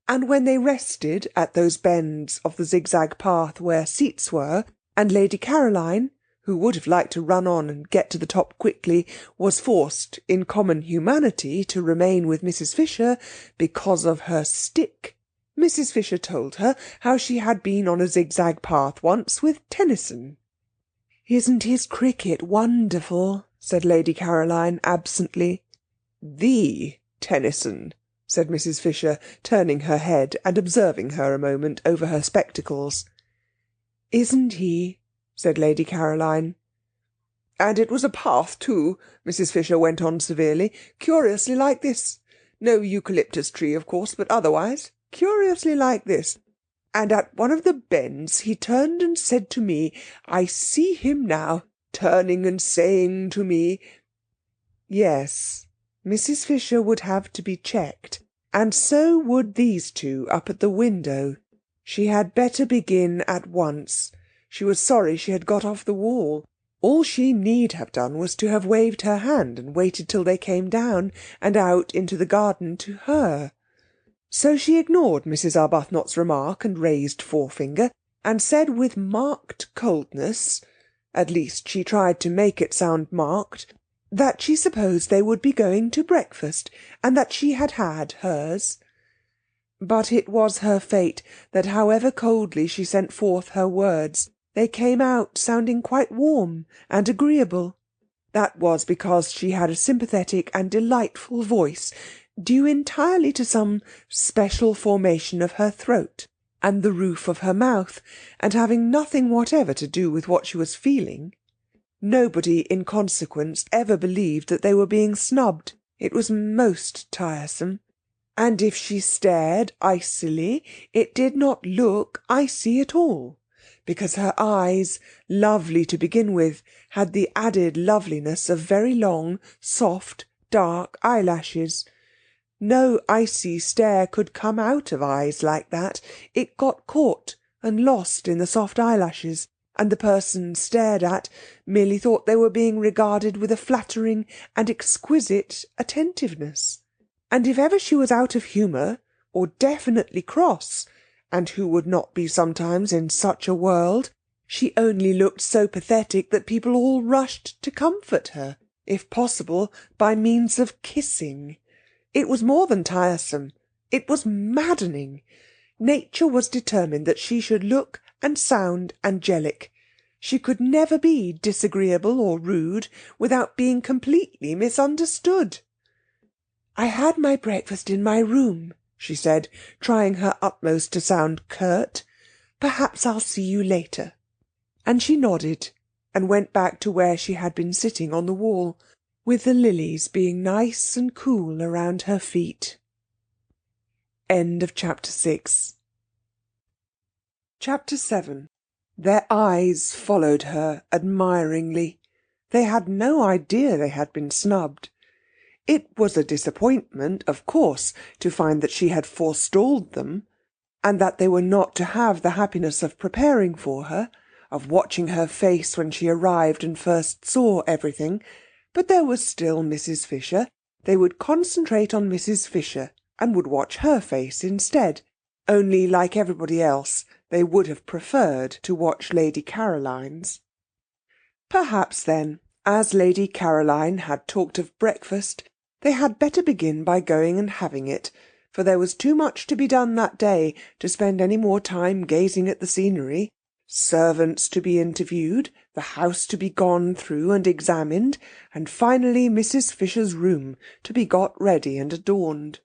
And when they rested at those bends of the zigzag path where seats were, and Lady Caroline, who would have liked to run on and get to the top quickly, was forced, in common humanity, to remain with Mrs. Fisher because of her stick, Mrs. Fisher told her how she had been on a zigzag path once with Tennyson. "Isn't his cricket wonderful?" said Lady Caroline absently. "The Tennyson," said Mrs. Fisher, turning her head and observing her a moment over her spectacles. "Isn't he?" said Lady Caroline. "And it was a path too," Mrs. Fisher went on severely, "curiously like this. No eucalyptus tree, of course, but otherwise curiously like this. And at one of the bends he turned and said to me, I see him now, turning and saying to me—" Yes, Mrs. Fisher would have to be checked, and so would these two up at the window. She had better begin at once. She was sorry she had got off the wall. All she need have done was to have waved her hand and waited till they came down and out into the garden to her. So she ignored Mrs. Arbuthnot's remark and raised forefinger, and said with marked coldness, at least she tried to make it sound marked, that she supposed they would be going to breakfast, and that she had had hers. But it was her fate that however coldly she sent forth her words, they came out sounding quite warm and agreeable. That was because she had a sympathetic and delightful voice, due entirely to some special formation of her throat and the roof of her mouth, and having nothing whatever to do with what she was feeling. Nobody, in consequence, ever believed that they were being snubbed. It was most tiresome. And if she stared icily, it did not look icy at all, because her eyes, lovely to begin with, had the added loveliness of very long, soft, dark eyelashes. No icy stare could come out of eyes like that. It got caught and lost in the soft eyelashes, and the person stared at merely thought they were being regarded with a flattering and exquisite attentiveness. And if ever she was out of humour, or definitely cross, and who would not be sometimes in such a world, she only looked so pathetic that people all rushed to comfort her, if possible, by means of kissing. It was more than tiresome. It was maddening. Nature was determined that she should look and sound angelic. She could never be disagreeable or rude without being completely misunderstood. "I had my breakfast in my room," she said, trying her utmost to sound curt. "Perhaps I'll see you later." And she nodded, and went back to where she had been sitting on the wall, with the lilies being nice and cool around her feet. End of chapter 6. Chapter 7. Their eyes followed her admiringly. They had no idea they had been snubbed. It was a disappointment, of course, to find that she had forestalled them, and that they were not to have the happiness of preparing for her, of watching her face when she arrived and first saw everything. But there was still Mrs. Fisher. They would concentrate on Mrs. Fisher, and would watch her face instead. Only, like everybody else, they would have preferred to watch Lady Caroline's. Perhaps, then, as Lady Caroline had talked of breakfast, they had better begin by going and having it, for there was too much to be done that day to spend any more time gazing at the scenery. Servants to be interviewed, the house to be gone through and examined, and finally Mrs. Fisher's room to be got ready and adorned.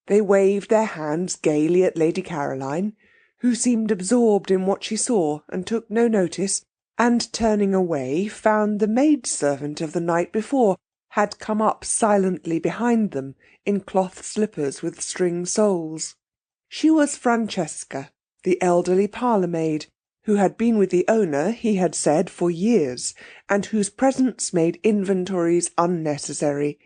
They waved their hands gaily at Lady Caroline, who seemed absorbed in what she saw and took no notice, and turning away found the maidservant of the night before had come up silently behind them in cloth slippers with string soles. She was Francesca, the elderly parlour-maid, who had been with the owner, he had said, for years, and whose presence made inventories unnecessary.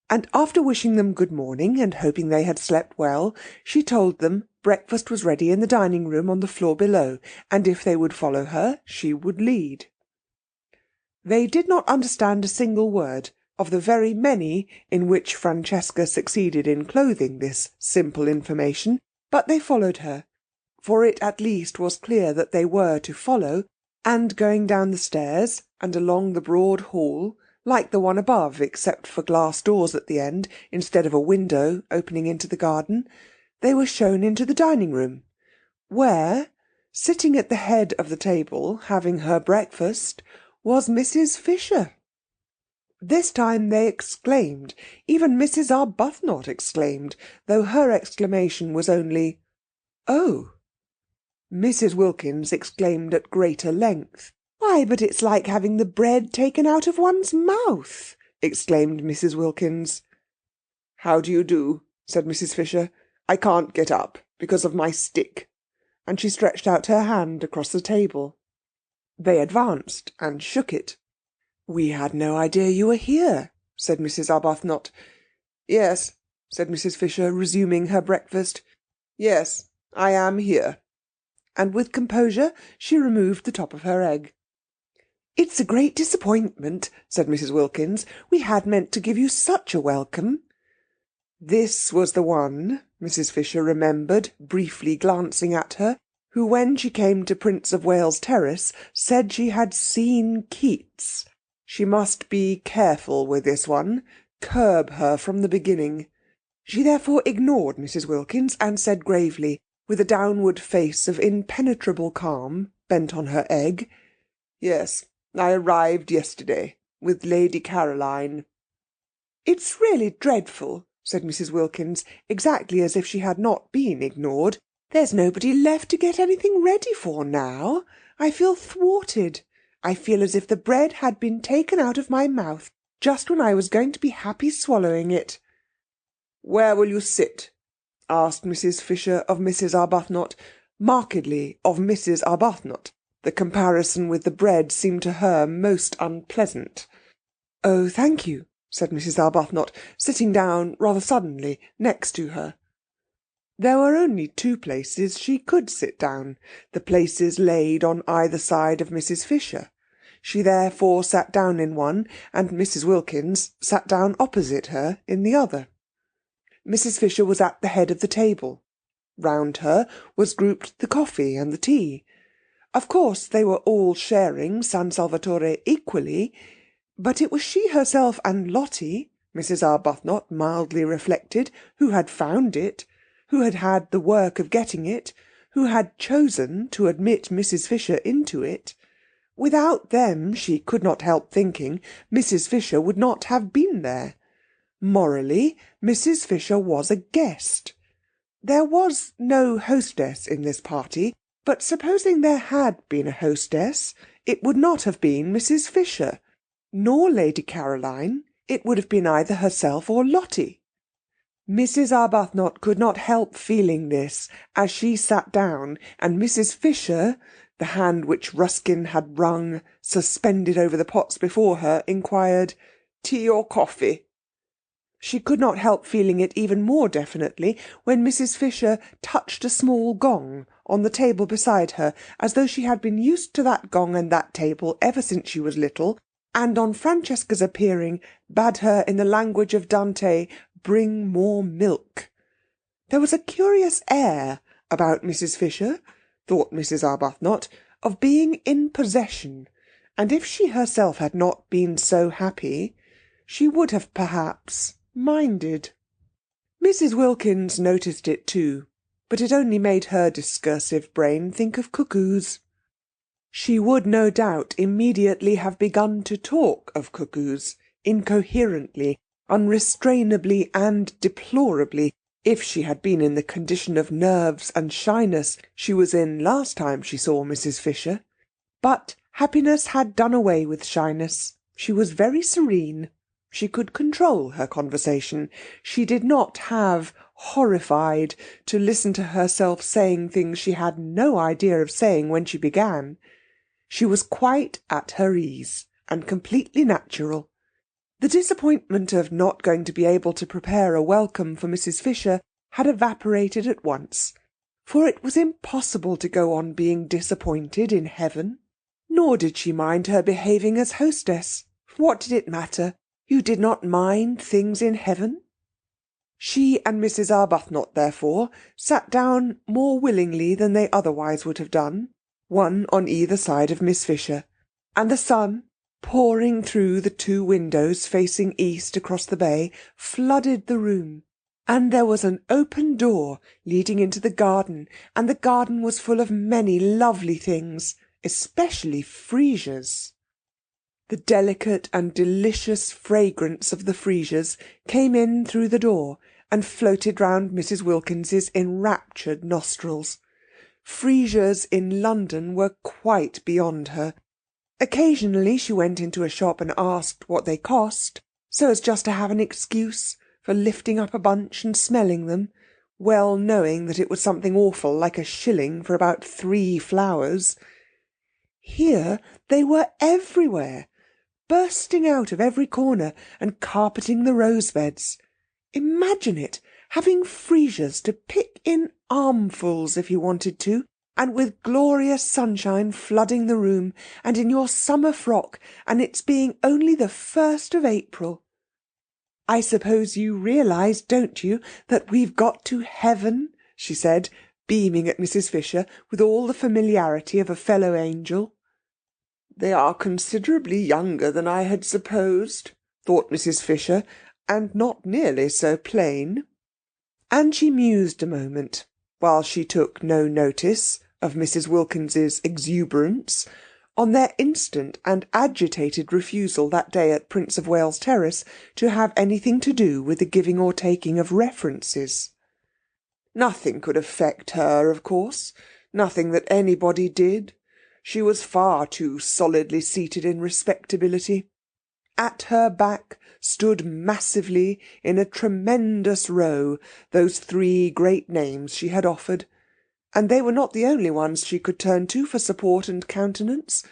And after wishing them good morning and hoping they had slept well, she told them breakfast was ready in the dining-room on the floor below, and if they would follow her, she would lead. They did not understand a single word of the very many in which Francesca succeeded in clothing this simple information, but they followed her, for it at least was clear that they were to follow, and going down the stairs and along the broad hall, like the one above, except for glass doors at the end, instead of a window opening into the garden, they were shown into the dining-room, where, sitting at the head of the table, having her breakfast, was Mrs. Fisher. This time they exclaimed. Even Mrs. Arbuthnot exclaimed, though her exclamation was only, "Oh!" Mrs. Wilkins exclaimed at greater length. "Why, but it's like having the bread taken out of one's mouth!" exclaimed Mrs. Wilkins. "How do you do?" said Mrs. Fisher. "I can't get up because of my stick." And she stretched out her hand across the table. They advanced and shook it. "We had no idea you were here," said Mrs. Arbuthnot. "Yes," said Mrs. Fisher, resuming her breakfast. "Yes, I am here." And with composure she removed the top of her egg. "It's a great disappointment," said Mrs. Wilkins. "We had meant to give you such a welcome." This was the one, Mrs. Fisher remembered, briefly glancing at her, who, when she came to Prince of Wales Terrace, said she had seen Keats. She must be careful with this one, curb her from the beginning. She therefore ignored Mrs. Wilkins and said gravely, with a downward face of impenetrable calm, bent on her egg, "Yes, I arrived yesterday, with Lady Caroline." "It's really dreadful," said Mrs. Wilkins, exactly as if she had not been ignored. "There's nobody left to get anything ready for now. I feel thwarted. I feel as if the bread had been taken out of my mouth just when I was going to be happy swallowing it." "Where will you sit?" asked Mrs. Fisher of Mrs. Arbuthnot, markedly of Mrs. Arbuthnot. The comparison with the bread seemed to her most unpleasant. "Oh, thank you," said Mrs. Arbuthnot, sitting down rather suddenly next to her. There were only two places she could sit down, the places laid on either side of Mrs. Fisher. She therefore sat down in one, and Mrs. Wilkins sat down opposite her in the other. Mrs. Fisher was at the head of the table. Round her was grouped the coffee and the tea. Of course they were all sharing San Salvatore equally, but it was she herself and Lottie, Mrs. Arbuthnot mildly reflected, who had found it, who had had the work of getting it, who had chosen to admit Mrs. Fisher into it. Without them, she could not help thinking, Mrs. Fisher would not have been there. Morally, Mrs. Fisher was a guest. There was no hostess in this party, but supposing there had been a hostess, it would not have been Mrs. Fisher, nor Lady Caroline. It would have been either herself or Lottie. Mrs. Arbuthnot could not help feeling this as she sat down, and Mrs. Fisher, the hand which Ruskin had wrung suspended over the pots before her, inquired, "Tea or coffee?" She could not help feeling it even more definitely when Mrs. Fisher touched a small gong on the table beside her, as though she had been used to that gong and that table ever since she was little, and on Francesca's appearing bade her in the language of Dante bring more milk. There was a curious air about Mrs. Fisher, thought Mrs. Arbuthnot, of being in possession, and if she herself had not been so happy, she would have perhaps minded. Mrs. Wilkins noticed it too, but it only made her discursive brain think of cuckoos. She would no doubt immediately have begun to talk of cuckoos, incoherently, unrestrainably and deplorably, if she had been in the condition of nerves and shyness she was in last time she saw Mrs. Fisher. But happiness had done away with shyness. She was very serene. She could control her conversation. She did not have, horrified, to listen to herself saying things she had no idea of saying when she began. She was quite at her ease, and completely natural. The disappointment of not going to be able to prepare a welcome for Mrs. Fisher had evaporated at once, for it was impossible to go on being disappointed in heaven. Nor did she mind her behaving as hostess. What did it matter? You did not mind things in heaven? She and Mrs. Arbuthnot, therefore, sat down more willingly than they otherwise would have done, one on either side of Miss Fisher, and the sun, pouring through the two windows facing east across the bay, flooded the room, and there was an open door leading into the garden, and the garden was full of many lovely things, especially freesias. The delicate and delicious fragrance of the freesias came in through the door and floated round Mrs. Wilkins's enraptured nostrils. Freesias in London were quite beyond her. Occasionally she went into a shop and asked what they cost, so as just to have an excuse for lifting up a bunch and smelling them, well knowing that it was something awful like a shilling for about 3 flowers. Here they were everywhere, bursting out of every corner and carpeting the rose beds. Imagine it, having freesias to pick in armfuls if you wanted to, and with glorious sunshine flooding the room, and in your summer frock, and its being only the 1st of April. I suppose you realise, don't you, that we've got to heaven, she said, beaming at Mrs. Fisher with all the familiarity of a fellow angel. They are considerably younger than I had supposed, thought Mrs. Fisher, and not nearly so plain. And she mused a moment, while she took no notice of Mrs. Wilkins's exuberance, on their instant and agitated refusal that day at Prince of Wales Terrace to have anything to do with the giving or taking of references. Nothing could affect her, of course, nothing that anybody did. She was far too solidly seated in respectability. At her back stood massively, in a tremendous row, those 3 great names she had offered, and they were not the only ones she could turn to for support and countenance.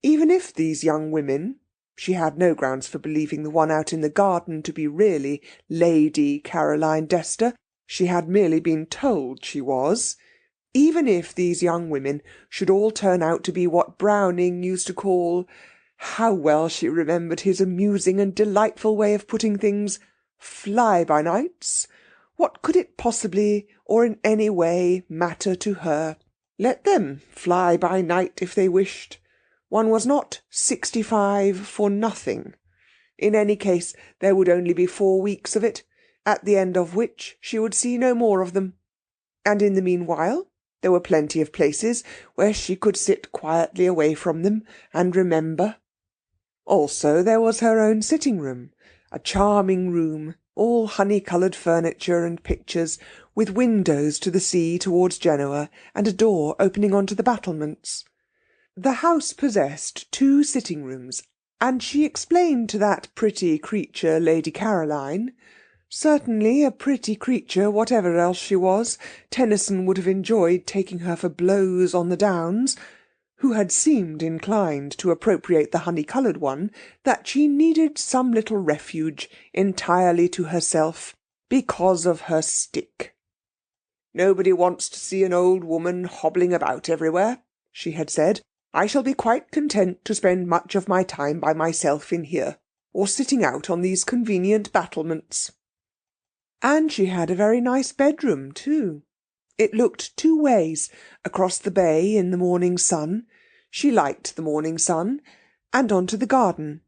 Even if these young women, she had no grounds for believing the one out in the garden to be really Lady Caroline Dester, she had merely been told she was, even if these young women should all turn out to be what Browning used to call, how well she remembered his amusing and delightful way of putting things, fly-by-nights, what could it possibly, or in any way, matter to her? Let them fly by night if they wished. One was not 65 for nothing. In any case, there would only be 4 weeks of it, at the end of which she would see no more of them. And in the meanwhile, there were plenty of places where she could sit quietly away from them and remember. Also, there was her own sitting-room, a charming room, all honey-coloured furniture and pictures, with windows to the sea towards Genoa, and a door opening on to the battlements. The house possessed 2 sitting-rooms, and she explained to that pretty creature, Lady Caroline, certainly a pretty creature, whatever else she was, Tennyson would have enjoyed taking her for blows on the Downs, who had seemed inclined to appropriate the honey-coloured one, that she needed some little refuge entirely to herself, because of her stick. "Nobody wants to see an old woman hobbling about everywhere," she had said. "I shall be quite content to spend much of my time by myself in here, or sitting out on these convenient battlements." And she had a very nice bedroom, too. It looked 2 ways, across the bay in the morning sun. She liked the morning sun, and on to the garden.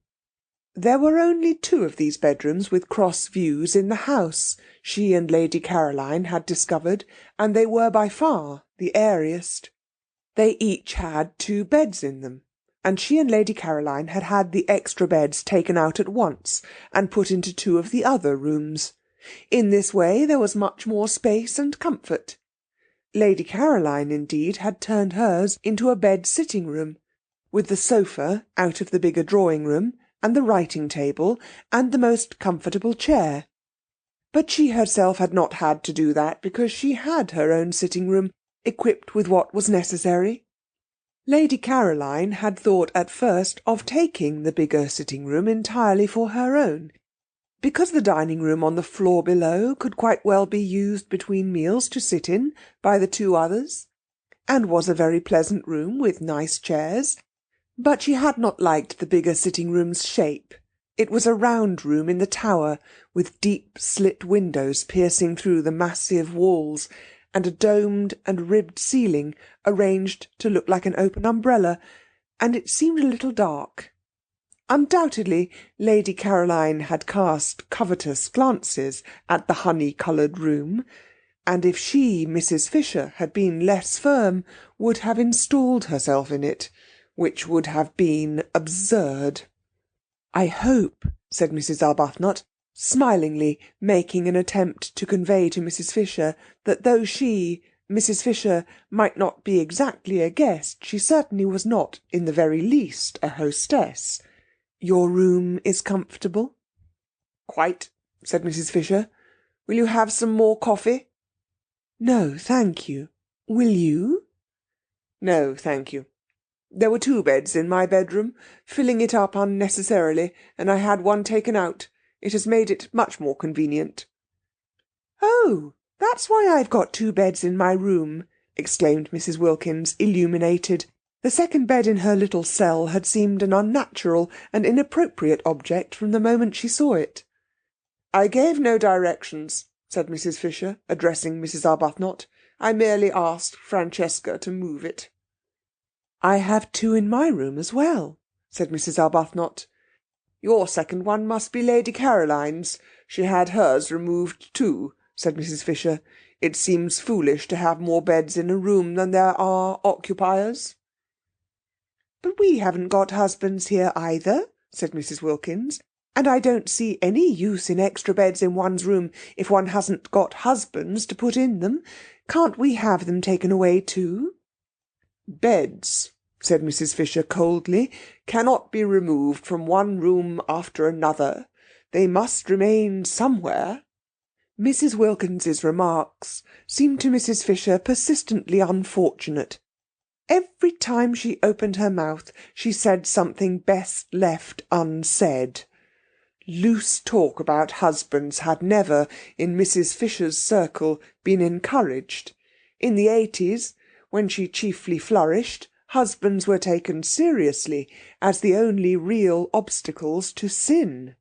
There were only 2 of these bedrooms with cross views in the house, she and Lady Caroline had discovered, and they were by far the airiest. They each had 2 beds in them, and she and Lady Caroline had had the extra beds taken out at once and put into 2 of the other rooms. In this way there was much more space and comfort. Lady Caroline, indeed, had turned hers into a bed-sitting-room, with the sofa out of the bigger drawing-room, and the writing-table, and the most comfortable chair. But she herself had not had to do that, because she had her own sitting-room, equipped with what was necessary. Lady Caroline had thought at first of taking the bigger sitting-room entirely for her own, because the dining-room on the floor below could quite well be used between meals to sit in by the 2 others, and was a very pleasant room with nice chairs. But she had not liked the bigger sitting-room's shape. It was a round room in the tower, with deep slit windows piercing through the massive walls, and a domed and ribbed ceiling arranged to look like an open umbrella, and it seemed a little dark. Undoubtedly Lady Caroline had cast covetous glances at the honey-coloured room, and if she, Mrs. Fisher, had been less firm, would have installed herself in it, which would have been absurd. "I hope," said Mrs. Arbuthnot, smilingly making an attempt to convey to Mrs. Fisher that though she, Mrs. Fisher, might not be exactly a guest, she certainly was not in the very least a hostess, "your room is comfortable?" "Quite," said Mrs. Fisher. "Will you have some more coffee?" "No, thank you. Will you?" "No, thank you." There were 2 beds in my bedroom, filling it up unnecessarily, and I had one taken out. It has made it much more convenient." "Oh, that's why I've got 2 beds in my room," exclaimed Mrs. Wilkins, illuminated. The second bed in her little cell had seemed an unnatural and inappropriate object from the moment she saw it. "I gave no directions," said Mrs. Fisher, addressing Mrs. Arbuthnot. "I merely asked Francesca to move it." "I have 2 in my room as well," said Mrs. Arbuthnot. "Your second one must be Lady Caroline's. She had hers removed too," said Mrs. Fisher. "It seems foolish to have more beds in a room than there are occupiers." "But we haven't got husbands here either," said Mrs. Wilkins, "and I don't see any use in extra beds in one's room if one hasn't got husbands to put in them. Can't we have them taken away too?" "Beds," said Mrs. Fisher coldly, "cannot be removed from one room after another. They must remain somewhere." Mrs. Wilkins's remarks seemed to Mrs. Fisher persistently unfortunate. Every time she opened her mouth she said something best left unsaid. Loose talk about husbands had never, in Mrs. Fisher's circle, been encouraged. In the 80s, when she chiefly flourished, husbands were taken seriously as the only real obstacles to sin.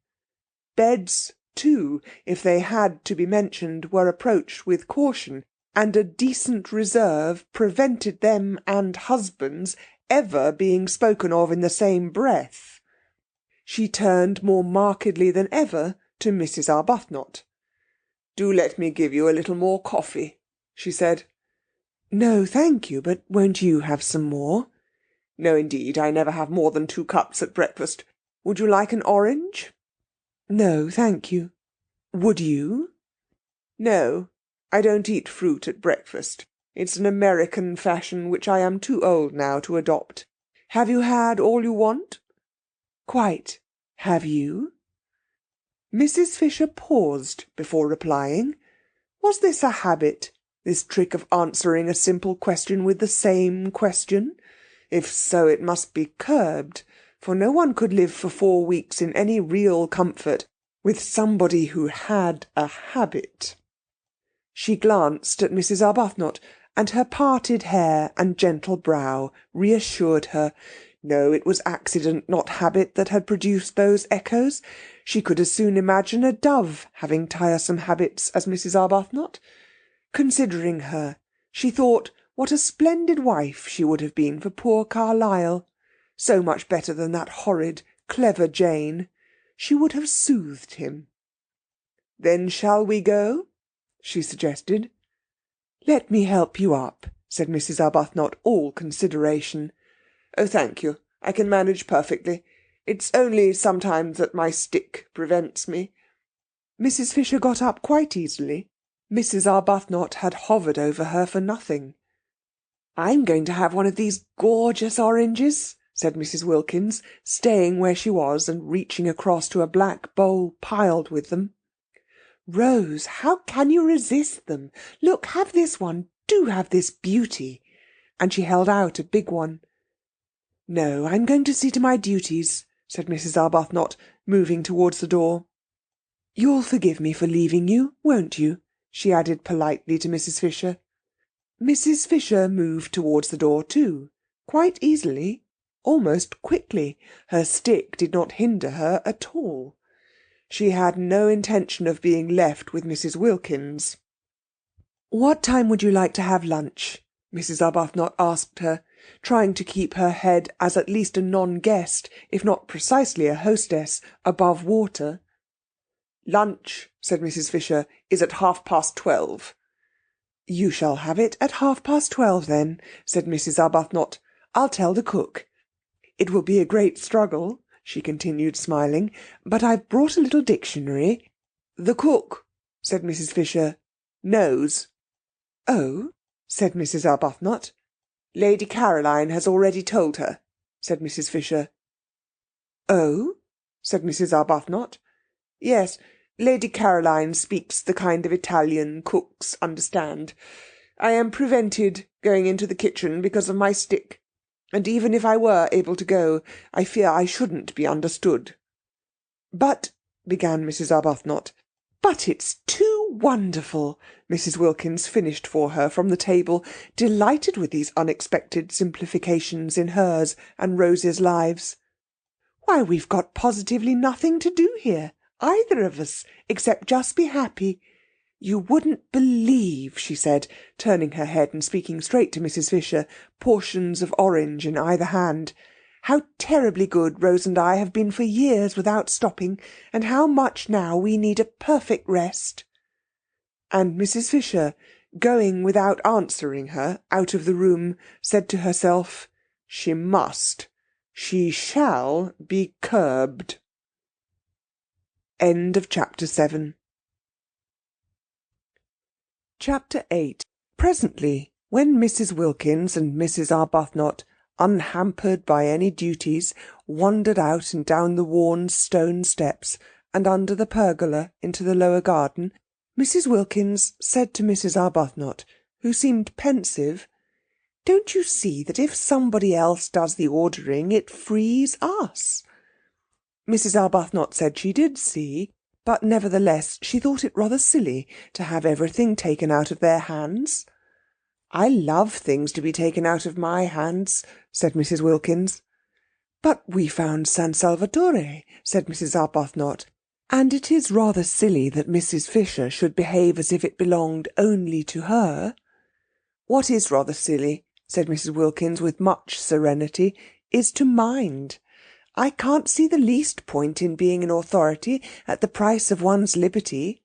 Beds, too, if they had to be mentioned, were approached with caution, and a decent reserve prevented them and husbands ever being spoken of in the same breath. She turned more markedly than ever to Mrs. Arbuthnot. "Do let me give you a little more coffee," she said. "No, thank you, but won't you have some more?" "No, indeed, I never have more than 2 cups at breakfast. Would you like an orange?" "No, thank you. Would you?" "No, I don't eat fruit at breakfast. It's an American fashion which I am too old now to adopt. Have you had all you want?" "Quite. Have you?" Mrs. Fisher paused before replying. Was this a habit, this trick of answering a simple question with the same question? If so, it must be curbed, for no one could live for 4 weeks in any real comfort with somebody who had a habit. She glanced at Mrs. Arbuthnot, and her parted hair and gentle brow reassured her. No, it was accident, not habit, that had produced those echoes. She could as soon imagine a dove having tiresome habits as Mrs. Arbuthnot. Considering her, she thought what a splendid wife she would have been for poor Carlyle. So much better than that horrid, clever Jane. She would have soothed him. "Then shall we go?" she suggested. "Let me help you up," said Mrs. Arbuthnot, all consideration. "Oh, thank you. I can manage perfectly. It's only sometimes that my stick prevents me." Mrs. Fisher got up quite easily. Mrs. Arbuthnot had hovered over her for nothing. "I'm going to have one of these gorgeous oranges," said Mrs. Wilkins, staying where she was and reaching across to a black bowl piled with them. "Rose, how can you resist them? Look, have this one. Do have this beauty." And she held out a big one. "No, I'm going to see to my duties," said Mrs. Arbuthnot, moving towards the door. "You'll forgive me for leaving you, won't you?" she added politely to Mrs. Fisher. Mrs. Fisher moved towards the door too, quite easily, almost quickly. Her stick did not hinder her at all. She had no intention of being left with Mrs. Wilkins. "What time would you like to have lunch?" Mrs. Arbuthnot asked her, trying to keep her head as at least a non-guest, if not precisely a hostess, above water. "Lunch," said Mrs. Fisher, "is at 12:30. "You shall have it at 12:30 then," said Mrs. Arbuthnot. "I'll tell the cook. It will be a great struggle," she continued, smiling, "but I've brought a little dictionary." "The cook," said Mrs. Fisher, "knows." "Oh," said Mrs. Arbuthnot. "Lady Caroline has already told her," said Mrs. Fisher. "Oh," said Mrs. Arbuthnot. "Yes, Lady Caroline speaks the kind of Italian cooks understand. I am prevented going into the kitchen because of my stick. and even if I were able to go, I fear I shouldn't be understood." "But," began Mrs. Arbuthnot. "But it's too wonderful," Mrs. Wilkins finished for her from the table, delighted with these unexpected simplifications in hers and Rose's lives. "Why, we've got positively nothing to do here, either of us, except just be happy. You wouldn't believe," she said, turning her head and speaking straight to Mrs. Fisher, portions of orange in either hand, "how terribly good Rose and I have been for years without stopping, and how much now we need a perfect rest." And Mrs. Fisher, going without answering her out of the room, said to herself, "She must, she shall be curbed." End of chapter 7. Chapter 8. Presently, when Mrs. Wilkins and Mrs. Arbuthnot, unhampered by any duties, wandered out and down the worn stone steps and under the pergola into the lower garden, Mrs. Wilkins said to Mrs. Arbuthnot, who seemed pensive, "Don't you see that if somebody else does the ordering, it frees us?" Mrs. Arbuthnot said she did see, but nevertheless she thought it rather silly to have everything taken out of their hands. "I love things to be taken out of my hands," said Mrs. Wilkins. "But we found San Salvatore," said Mrs. Arbuthnot, "and it is rather silly that Mrs. Fisher should behave as if it belonged only to her." "What is rather silly," said Mrs. Wilkins with much serenity, "is to mind. I can't see the least point in being an authority at the price of one's liberty."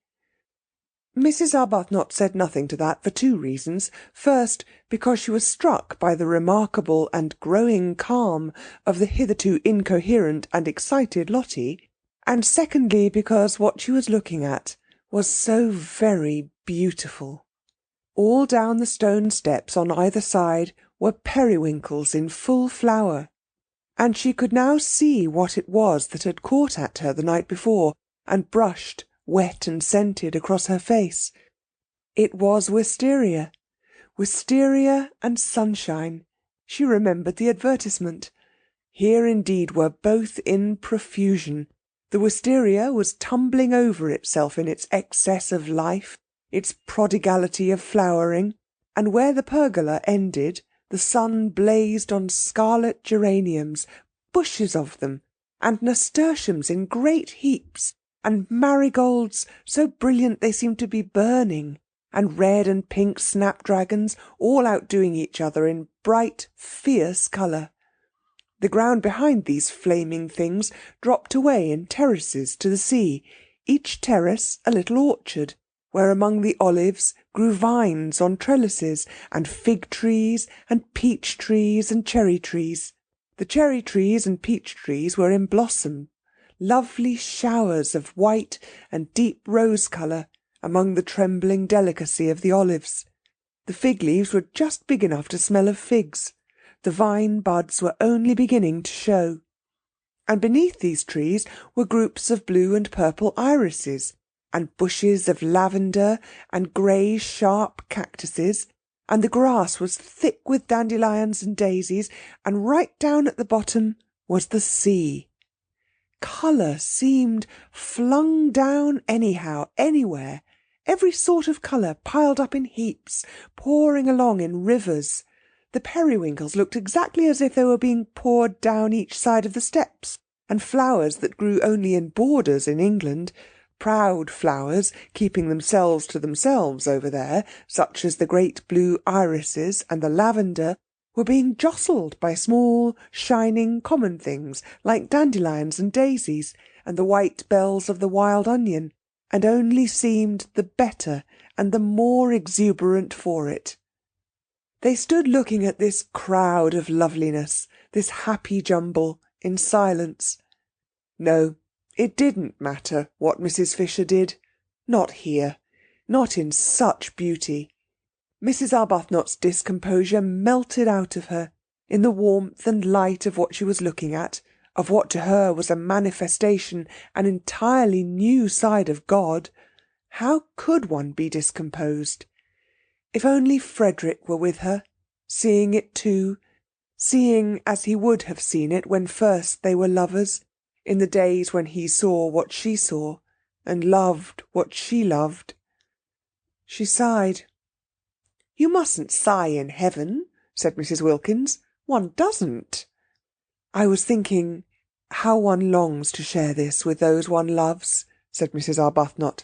Mrs. Arbuthnot said nothing to that for two reasons. First, because she was struck by the remarkable and growing calm of the hitherto incoherent and excited Lottie, and secondly, because what she was looking at was so very beautiful. All down the stone steps on either side were periwinkles in full flower, and she could now see what it was that had caught at her the night before and brushed, wet and scented, across her face. It was wisteria. Wisteria and sunshine. She remembered the advertisement. Here indeed were both in profusion. The wisteria was tumbling over itself in its excess of life, its prodigality of flowering, and where the pergola ended, the sun blazed on scarlet geraniums, bushes of them, and nasturtiums in great heaps, and marigolds so brilliant they seemed to be burning, and red and pink snapdragons, all outdoing each other in bright, fierce colour. The ground behind these flaming things dropped away in terraces to the sea, each terrace a little orchard, where among the olives grew vines on trellises, and fig trees, and peach trees, and cherry trees. The cherry trees and peach trees were in blossom, lovely showers of white and deep rose colour among the trembling delicacy of the olives. The fig leaves were just big enough to smell of figs. The vine buds were only beginning to show. And beneath these trees were groups of blue and purple irises, and bushes of lavender and grey sharp cactuses, and the grass was thick with dandelions and daisies, and right down at the bottom was the sea. Colour seemed flung down anyhow, anywhere, every sort of colour piled up in heaps, pouring along in rivers. The periwinkles looked exactly as if they were being poured down each side of the steps, and flowers that grew only in borders in England, proud flowers keeping themselves to themselves over there, such as the great blue irises and the lavender, were being jostled by small, shining, common things like dandelions and daisies, and the white bells of the wild onion, and only seemed the better and the more exuberant for it. They stood looking at this crowd of loveliness, this happy jumble, in silence. No, it didn't matter what Mrs. Fisher did. Not here. Not in such beauty. Mrs. Arbuthnot's discomposure melted out of her in the warmth and light of what she was looking at, of what to her was a manifestation, an entirely new side of God. How could one be discomposed? If only Frederick were with her, seeing it too, seeing as he would have seen it when first they were lovers, in the days when he saw what she saw, and loved what she loved. She sighed. "You mustn't sigh in heaven," said Mrs. Wilkins. "One doesn't." "I was thinking how one longs to share this with those one loves," said Mrs. Arbuthnot.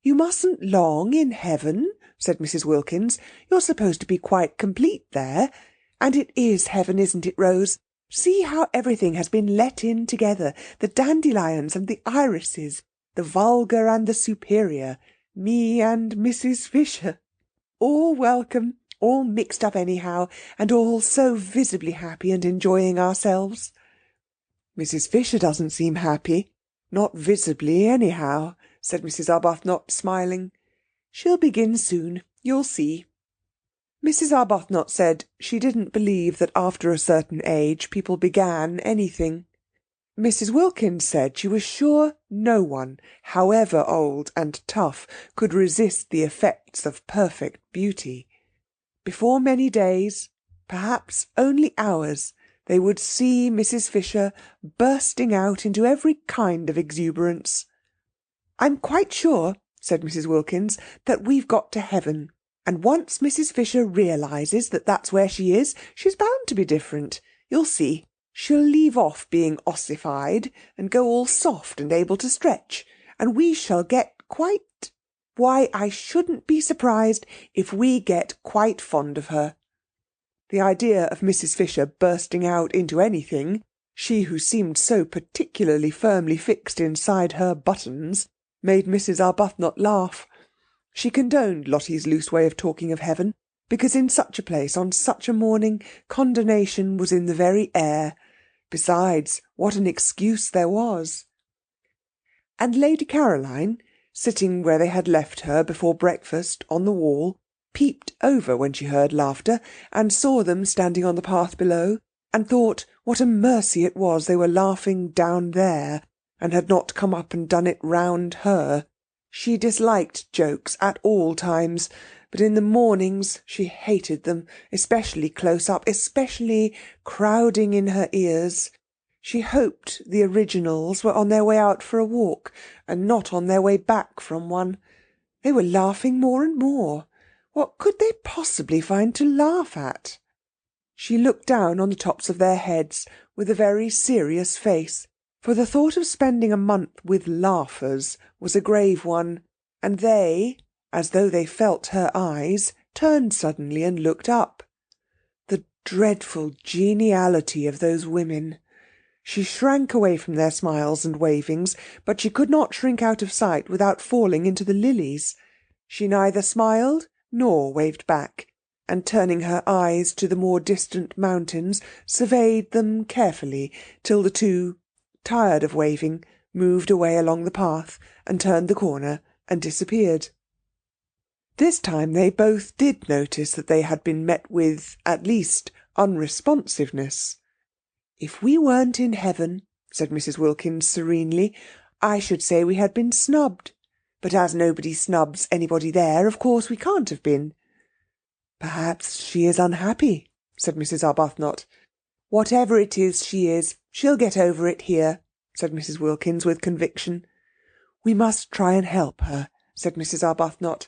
"You mustn't long in heaven," said Mrs. Wilkins. "You're supposed to be quite complete there. And it is heaven, isn't it, Rose? See how everything has been let in together, the dandelions and the irises, the vulgar and the superior, me and Mrs. Fisher. All welcome, all mixed up anyhow, and all so visibly happy and enjoying ourselves." "Mrs. Fisher doesn't seem happy, not visibly anyhow," said Mrs. Arbuthnot, smiling. "She'll begin soon, you'll see." Mrs. Arbuthnot said she didn't believe that after a certain age people began anything. Mrs. Wilkins said she was sure no one, however old and tough, could resist the effects of perfect beauty. Before many days, perhaps only hours, they would see Mrs. Fisher bursting out into every kind of exuberance. "I'm quite sure," said Mrs. Wilkins, "that we've got to heaven. And once Mrs. Fisher realises that that's where she is, she's bound to be different. You'll see. She'll leave off being ossified and go all soft and able to stretch. And we shall get quite... Why, I shouldn't be surprised if we get quite fond of her." The idea of Mrs. Fisher bursting out into anything, she who seemed so particularly firmly fixed inside her buttons, made Mrs. Arbuthnot laugh. She condoned Lottie's loose way of talking of heaven, because in such a place, on such a morning, condonation was in the very air. Besides, what an excuse there was! And Lady Caroline, sitting where they had left her before breakfast, on the wall, peeped over when she heard laughter, and saw them standing on the path below, and thought what a mercy it was they were laughing down there, and had not come up and done it round her. She disliked jokes at all times, but in the mornings she hated them, especially close up, especially crowding in her ears. She hoped the originals were on their way out for a walk, and not on their way back from one. They were laughing more and more. What could they possibly find to laugh at? She looked down on the tops of their heads with a very serious face, for the thought of spending a month with laughers was a grave one, and they, as though they felt her eyes, turned suddenly and looked up. The dreadful geniality of those women! She shrank away from their smiles and wavings, but she could not shrink out of sight without falling into the lilies. She neither smiled nor waved back, and turning her eyes to the more distant mountains, surveyed them carefully till the two, tired of waving, moved away along the path and turned the corner and disappeared. This time they both did notice that they had been met with, at least, unresponsiveness. "If we weren't in heaven," said Mrs. Wilkins serenely, "I should say we had been snubbed. But as nobody snubs anybody there, of course we can't have been." "Perhaps she is unhappy," said Mrs. Arbuthnot. "Whatever it is she is, she'll get over it here," said Mrs. Wilkins with conviction. "We must try and help her," said Mrs. Arbuthnot.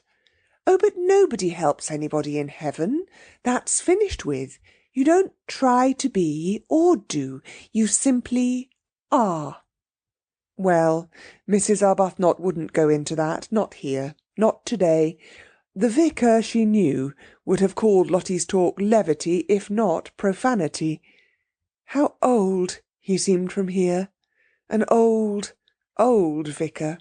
"Oh, but nobody helps anybody in heaven. That's finished with. You don't try to be or do. You simply are." Well, Mrs. Arbuthnot wouldn't go into that, not here, not to-day. The vicar, she knew, would have called Lottie's talk levity, if not profanity. How old he seemed from here. An old, old vicar.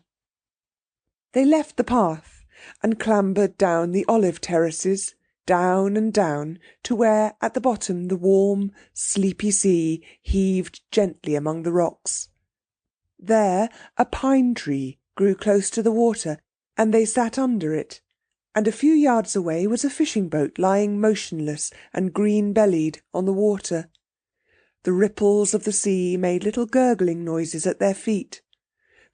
They left the path and clambered down the olive terraces, down and down, to where at the bottom the warm, sleepy sea heaved gently among the rocks. There a pine tree grew close to the water, and they sat under it, and a few yards away was a fishing boat lying motionless and green-bellied on the water. The ripples of the sea made little gurgling noises at their feet.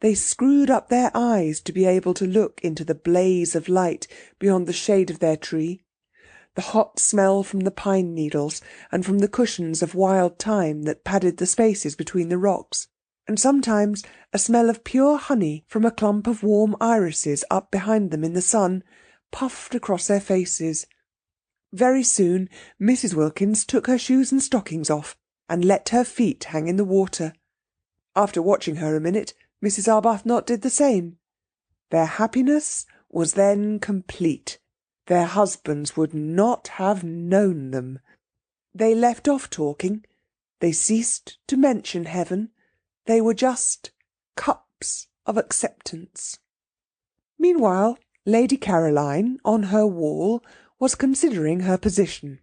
They screwed up their eyes to be able to look into the blaze of light beyond the shade of their tree. the hot smell from the pine needles and from the cushions of wild thyme that padded the spaces between the rocks, and sometimes a smell of pure honey from a clump of warm irises up behind them in the sun, puffed across their faces. Very soon Mrs. Wilkins took her shoes and stockings off and let her feet hang in the water. After watching her a minute, Mrs. Arbuthnot did the same. Their happiness was then complete. Their husbands would not have known them. They left off talking. They ceased to mention heaven. They were just cups of acceptance. Meanwhile, Lady Caroline, on her wall, was considering her position.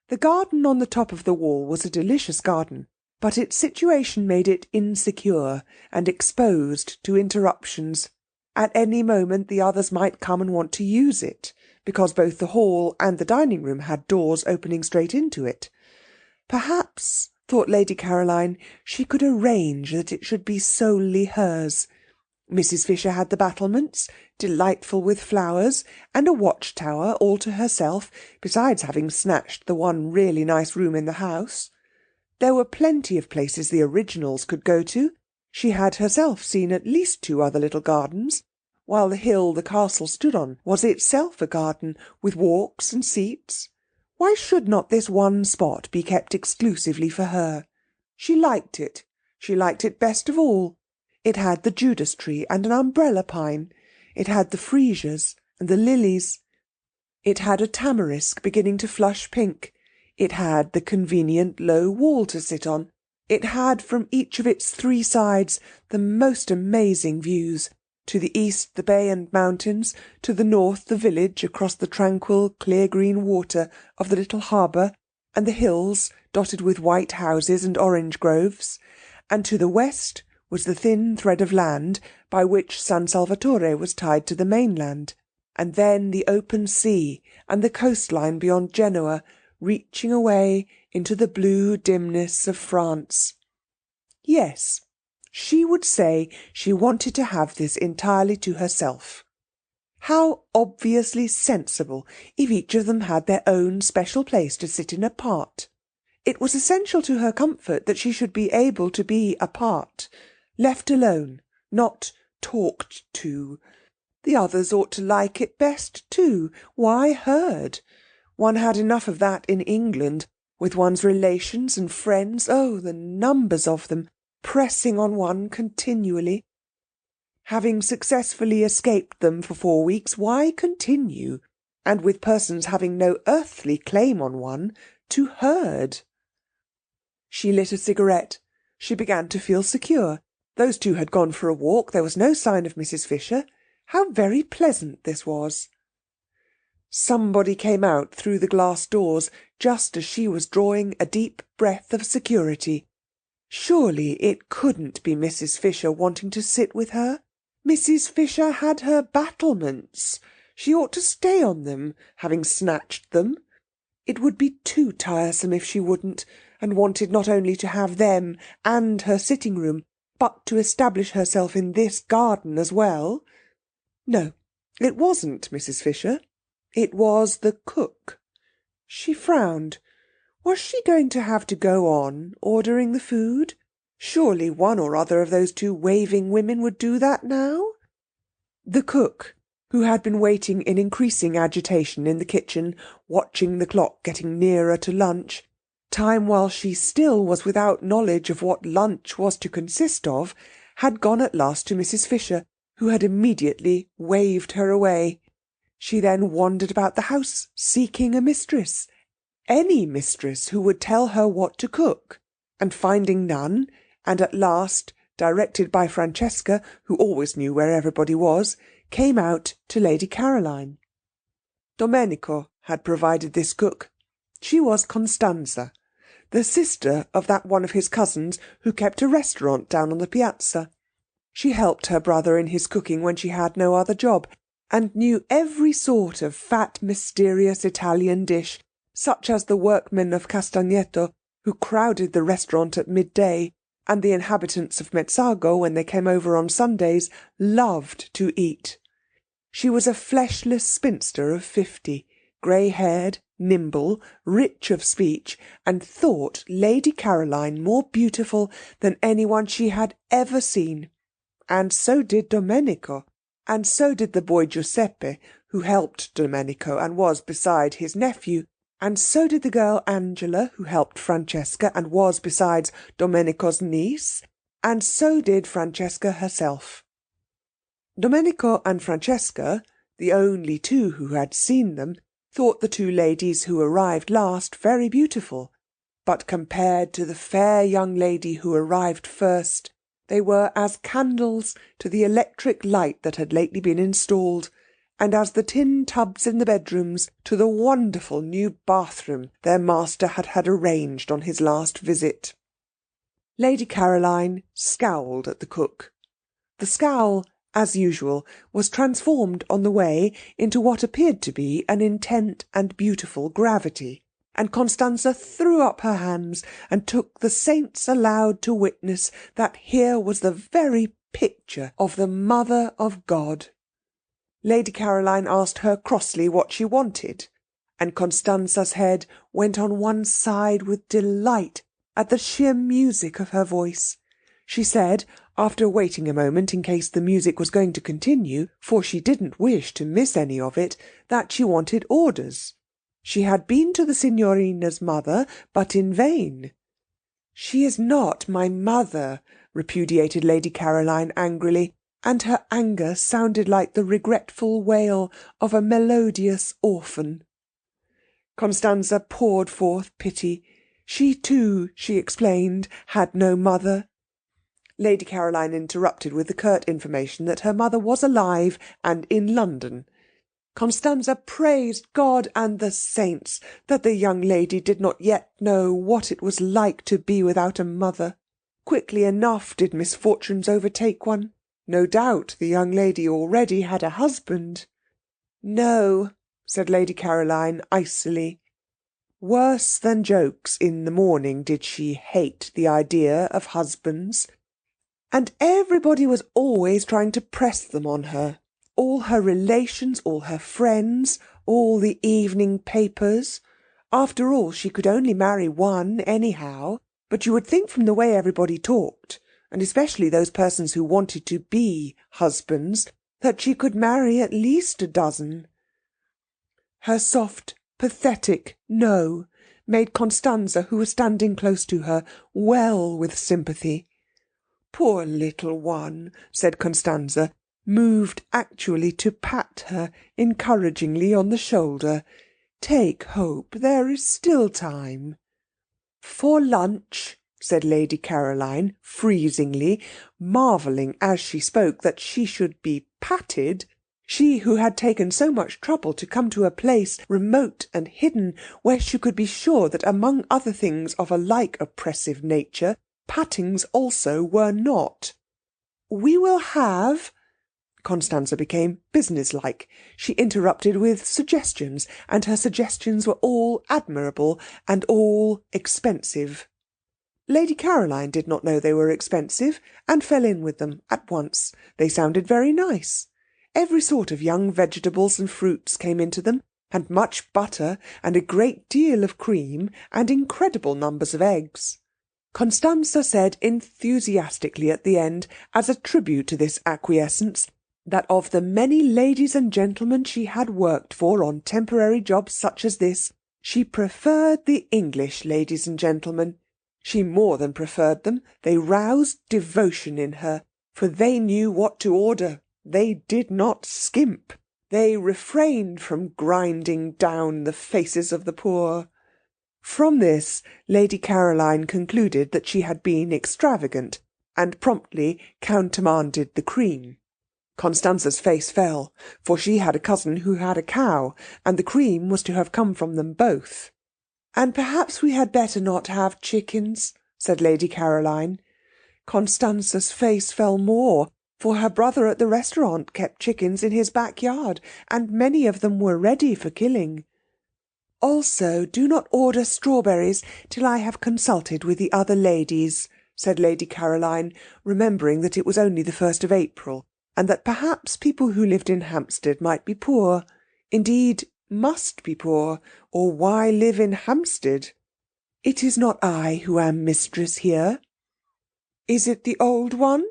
The garden on the top of the wall was a delicious garden, but its situation made it insecure and exposed to interruptions. At any moment the others might come and want to use it, because both the hall and the dining room had doors opening straight into it. Perhaps, thought Lady Caroline, she could arrange that it should be solely hers. Mrs. Fisher had the battlements, delightful with flowers, and a watch-tower all to herself, besides having snatched the one really nice room in the house. There were plenty of places the originals could go to. She had herself seen at least 2 other little gardens, while the hill the castle stood on was itself a garden, with walks and seats. Why should not this one spot be kept exclusively for her? She liked it. She liked it best of all. It had the Judas tree and an umbrella pine. It had the freesias and the lilies. It had a tamarisk beginning to flush pink. It had the convenient low wall to sit on. It had from each of its 3 sides the most amazing views. To the east the bay and mountains, to the north the village across the tranquil clear green water of the little harbour, and the hills dotted with white houses and orange groves, and to the west was the thin thread of land by which San Salvatore was tied to the mainland, and then the open sea and the coastline beyond Genoa, reaching away into the blue dimness of France. Yes, she would say she wanted to have this entirely to herself. How obviously sensible if each of them had their own special place to sit in apart. It was essential to her comfort that she should be able to be apart, left alone, not talked to. The others ought to like it best too. Why heard? One had enough of that in England, with one's relations and friends, oh, the numbers of them, pressing on one continually. Having successfully escaped them for 4 weeks, why continue? And with persons having no earthly claim on one, to herd. She lit a cigarette. She began to feel secure. Those 2 had gone for a walk. There was no sign of Mrs. Fisher. How very pleasant this was. Somebody came out through the glass doors just as she was drawing a deep breath of security. Surely it couldn't be Mrs. Fisher wanting to sit with her. Mrs. Fisher had her battlements. She ought to stay on them, having snatched them. It would be too tiresome if she wouldn't, and wanted not only to have them and her sitting-room, but to establish herself in this garden as well. No, it wasn't Mrs. Fisher. It was the cook. She frowned. Was she going to have to go on ordering the food? Surely one or other of those 2 waving women would do that now. The cook, who had been waiting in increasing agitation in the kitchen, watching the clock getting nearer to lunch, time while she still was without knowledge of what lunch was to consist of, had gone at last to Mrs. Fisher, who had immediately waved her away. She then wandered about the house, seeking a mistress, any mistress who would tell her what to cook, and finding none, and at last, directed by Francesca, who always knew where everybody was, came out to Lady Caroline. Domenico had provided this cook. She was Costanza, the sister of that one of his cousins who kept a restaurant down on the piazza. She helped her brother in his cooking when she had no other job, and knew every sort of fat, mysterious Italian dish, such as the workmen of Castagneto, who crowded the restaurant at midday, and the inhabitants of Mezzago, when they came over on Sundays, loved to eat. She was a fleshless spinster of 50, grey-haired, nimble, rich of speech, and thought Lady Caroline more beautiful than anyone she had ever seen. And so did Domenico, and so did the boy Giuseppe, who helped Domenico and was, beside, his nephew, and so did the girl Angela, who helped Francesca and was, besides, Domenico's niece, and so did Francesca herself. Domenico and Francesca, the only two who had seen them, thought the two ladies who arrived last very beautiful, but compared to the fair young lady who arrived first, they were as candles to the electric light that had lately been installed, and as the tin tubs in the bedrooms to the wonderful new bathroom their master had had arranged on his last visit. Lady Caroline scowled at the cook. The scowl, as usual, was transformed on the way into what appeared to be an intent and beautiful gravity, and Constanza threw up her hands and took the saints aloud to witness that here was the very picture of the Mother of God. Lady Caroline asked her crossly what she wanted, and Constanza's head went on one side with delight at the sheer music of her voice. She said, after waiting a moment in case the music was going to continue, for she didn't wish to miss any of it, that she wanted orders. She had been to the signorina's mother, but in vain. "She is not my mother," repudiated Lady Caroline angrily, and her anger sounded like the regretful wail of a melodious orphan. Constanza poured forth pity. She too, she explained, had no mother. Lady Caroline interrupted with the curt information that her mother was alive and in London. Constanza praised God and the saints that the young lady did not yet know what it was like to be without a mother. Quickly enough did misfortunes overtake one. No doubt the young lady already had a husband. "No," said Lady Caroline icily. Worse than jokes in the morning did she hate the idea of husbands. And everybody was always trying to press them on her. All her relations, all her friends, all the evening papers. After all, she could only marry one anyhow, but you would think from the way everybody talked, and especially those persons who wanted to be husbands, that she could marry at least a dozen. Her soft, pathetic no made Constanza, who was standing close to her, well with sympathy. "Poor little one," said Constanza, moved actually to pat her encouragingly on the shoulder. "Take hope, there is still time." "For lunch," said Lady Caroline freezingly, marvelling as she spoke that she should be patted, she who had taken so much trouble to come to a place remote and hidden, where she could be sure that among other things of a like oppressive nature, pattings also were not. "We will have—" Constanza became businesslike. She interrupted with suggestions, and her suggestions were all admirable and all expensive. Lady Caroline did not know they were expensive, and fell in with them at once. They sounded very nice. Every sort of young vegetables and fruits came into them, and much butter, and a great deal of cream, and incredible numbers of eggs. Constanza said enthusiastically at the end, as a tribute to this acquiescence, that of the many ladies and gentlemen she had worked for on temporary jobs such as this, she preferred the English ladies and gentlemen. She more than preferred them. They roused devotion in her, for they knew what to order. They did not skimp. They refrained from grinding down the faces of the poor. From this, Lady Caroline concluded that she had been extravagant, and promptly countermanded the cream. Constanza's face fell, for she had a cousin who had a cow, and the cream was to have come from them both. "And perhaps we had better not have chickens," said Lady Caroline. Constanza's face fell more, for her brother at the restaurant kept chickens in his backyard, and many of them were ready for killing. "Also, do not order strawberries till I have consulted with the other ladies," said Lady Caroline, remembering that it was only the 1st of April, and that perhaps people who lived in Hampstead might be poor. Indeed, must be poor, or why live in Hampstead? It is not I who am mistress here." "Is it the old one?"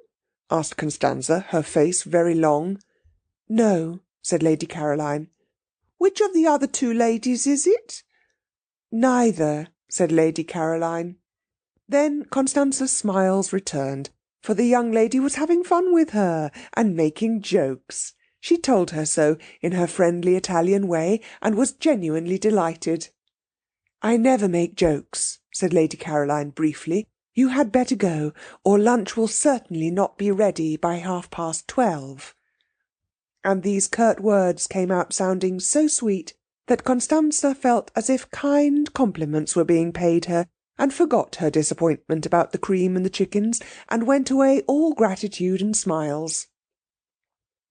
asked Constanza, her face very long. "No," said Lady Caroline. "Which of the other two ladies is it?" "Neither," said Lady Caroline. Then Constanza's smiles returned, for the young lady was having fun with her and making jokes. She told her so in her friendly Italian way, and was genuinely delighted. "I never make jokes," said Lady Caroline briefly. "You had better go, or lunch will certainly not be ready by 12:30. And these curt words came out sounding so sweet that Constanza felt as if kind compliments were being paid her, and forgot her disappointment about the cream and the chickens, and went away all gratitude and smiles.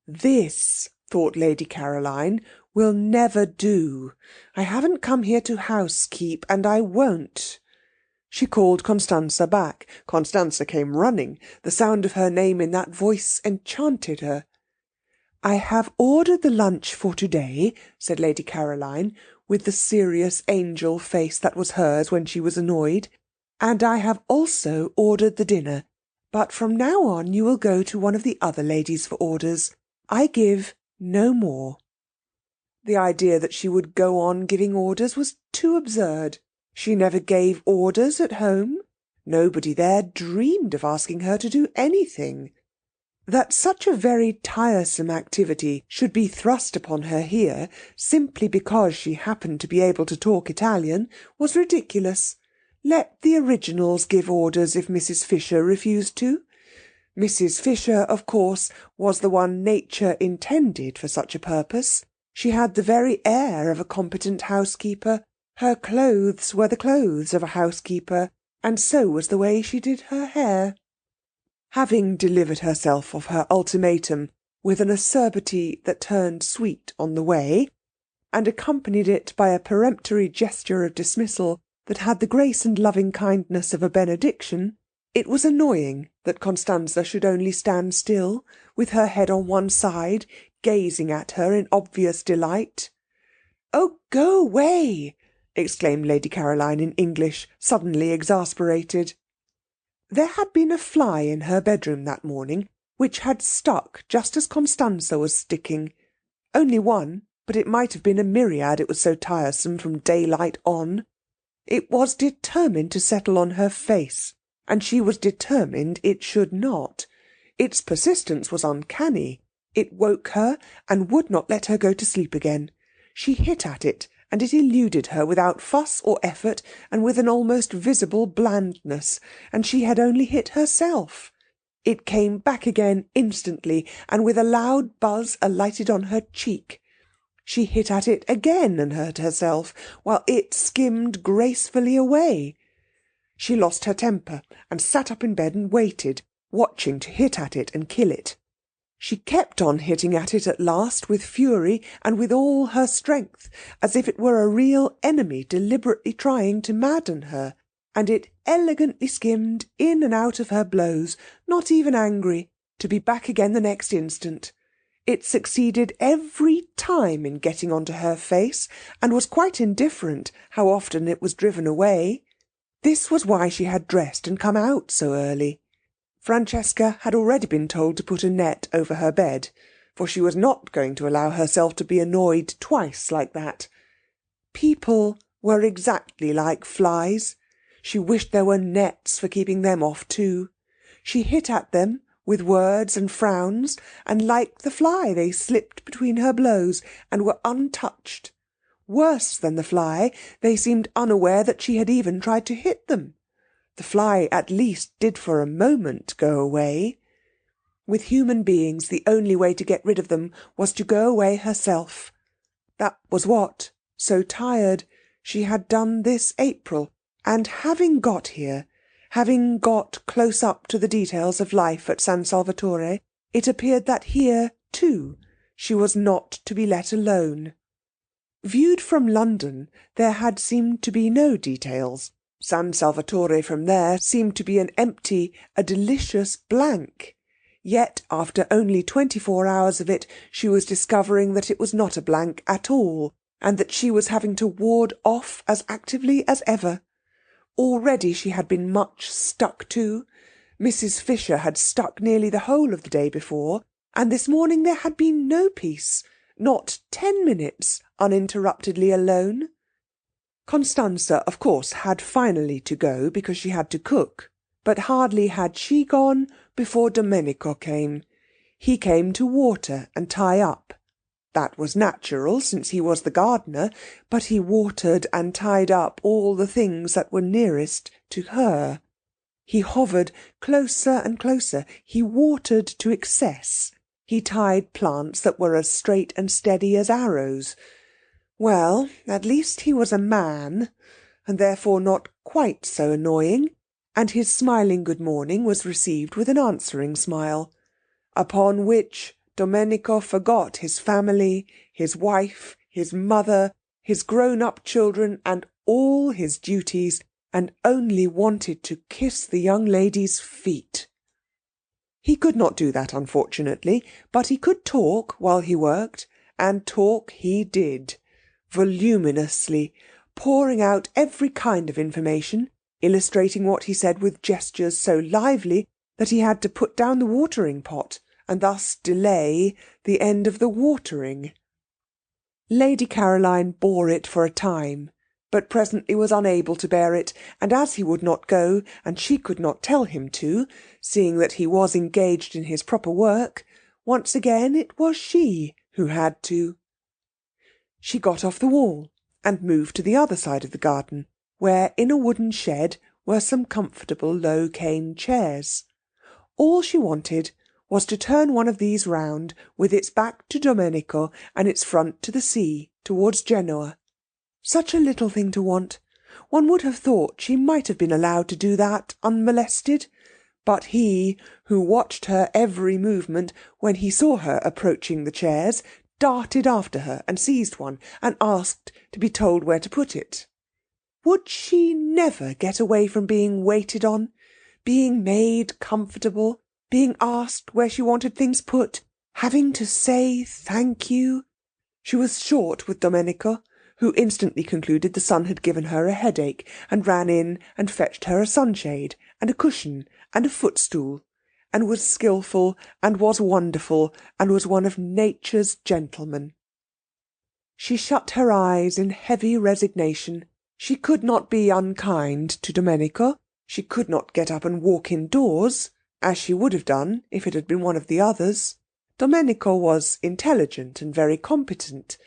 "This," thought Lady Caroline, "will never do. I haven't come here to housekeep, and I won't." She called Constanza back. Constanza came running. The sound of her name in that voice enchanted her. "I have ordered the lunch for today," said Lady Caroline, with the serious angel face that was hers when she was annoyed, "and I have also ordered the dinner. But from now on you will go to one of the other ladies for orders. I give no more." The idea that she would go on giving orders was too absurd. She never gave orders at home. Nobody there dreamed of asking her to do anything. That such a very tiresome activity should be thrust upon her here, simply because she happened to be able to talk Italian, was ridiculous. Let the originals give orders if Mrs. Fisher refused to. Mrs. Fisher, of course, was the one nature intended for such a purpose. She had the very air of a competent housekeeper. Her clothes were the clothes of a housekeeper, and so was the way she did her hair. Having delivered herself of her ultimatum with an acerbity that turned sweet on the way, and accompanied it by a peremptory gesture of dismissal that had the grace and loving kindness of a benediction, it was annoying that Constanza should only stand still, with her head on one side, gazing at her in obvious delight. "Oh, go away!" exclaimed Lady Caroline in English, suddenly exasperated. There had been a fly in her bedroom that morning, which had stuck just as Constanza was sticking. Only one, but it might have been a myriad, it was so tiresome from daylight on. It was determined to settle on her face, and she was determined it should not. Its persistence was uncanny. It woke her, and would not let her go to sleep again. She hit at it, and it eluded her without fuss or effort, and with an almost visible blandness, and she had only hit herself. It came back again instantly, and with a loud buzz alighted on her cheek. She hit at it again and hurt herself, while it skimmed gracefully away. She lost her temper, and sat up in bed and waited, watching to hit at it and kill it. She kept on hitting at it at last with fury and with all her strength, as if it were a real enemy deliberately trying to madden her, and it elegantly skimmed in and out of her blows, not even angry, to be back again the next instant. It succeeded every time in getting onto her face, and was quite indifferent how often it was driven away. This was why she had dressed and come out so early. Francesca had already been told to put a net over her bed, for she was not going to allow herself to be annoyed twice like that. People were exactly like flies. She wished there were nets for keeping them off too. She hit at them with words and frowns, and like the fly they slipped between her blows and were untouched. Worse than the fly, they seemed unaware that she had even tried to hit them. The fly at least did for a moment go away. With human beings the only way to get rid of them was to go away herself. That was what, so tired, she had done this April, and having got here, having got close up to the details of life at San Salvatore, it appeared that here, too, she was not to be let alone. Viewed from London, there had seemed to be no details. San Salvatore from there seemed to be an empty, a delicious blank. Yet, after only 24 hours of it, she was discovering that it was not a blank at all, and that she was having to ward off as actively as ever. Already she had been much stuck to. Mrs. Fisher had stuck nearly the whole of the day before, and this morning there had been no peace, not 10 minutes uninterruptedly alone. Constanza, of course, had finally to go because she had to cook, but hardly had she gone before Domenico came. He came to water and tie up. That was natural, since he was the gardener, but he watered and tied up all the things that were nearest to her. He hovered closer and closer. He watered to excess. He tied plants that were as straight and steady as arrows. Well, at least he was a man, and therefore not quite so annoying, and his smiling good morning was received with an answering smile, upon which Domenico forgot his family, his wife, his mother, his grown-up children, and all his duties, and only wanted to kiss the young lady's feet. He could not do that, unfortunately, but he could talk while he worked, and talk he did, voluminously, pouring out every kind of information, illustrating what he said with gestures so lively that he had to put down the watering pot, and thus delay the end of the watering. Lady Caroline bore it for a time, but presently was unable to bear it, and as he would not go, and she could not tell him to, seeing that he was engaged in his proper work, once again it was she who had to. She got off the wall, and moved to the other side of the garden, where in a wooden shed were some comfortable low cane chairs. All she wanted was to turn one of these round, with its back to Domenico and its front to the sea, towards Genoa. Such a little thing to want. One would have thought she might have been allowed to do that unmolested. But he, who watched her every movement, when he saw her approaching the chairs, darted after her and seized one, and asked to be told where to put it. Would she never get away from being waited on, being made comfortable, being asked where she wanted things put, having to say thank you? She was short with Domenico, who instantly concluded the sun had given her a headache, and ran in and fetched her a sunshade, and a cushion, and a footstool, and was skilful, and was wonderful, and was one of nature's gentlemen. She shut her eyes in heavy resignation. She could not be unkind to Domenico. She could not get up and walk indoors, as she would have done if it had been one of the others. Domenico was intelligent and very competent.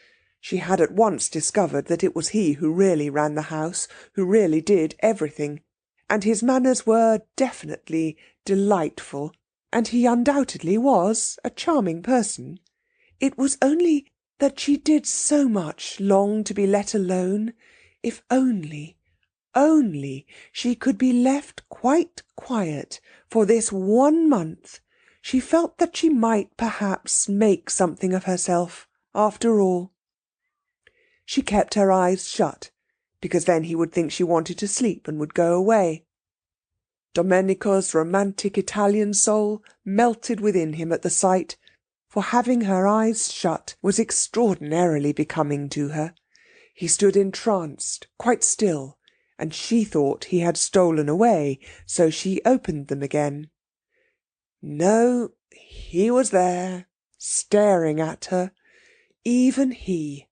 She had at once discovered that it was he who really ran the house, who really did everything, and his manners were definitely delightful, and he undoubtedly was a charming person. It was only that she did so much long to be let alone. If only she could be left quite quiet for this 1 month, she felt that she might perhaps make something of herself after all. She kept her eyes shut, because then he would think she wanted to sleep and would go away. Domenico's romantic Italian soul melted within him at the sight, for having her eyes shut was extraordinarily becoming to her. He stood entranced, quite still, and she thought he had stolen away, so she opened them again. No, he was there, staring at her, even he.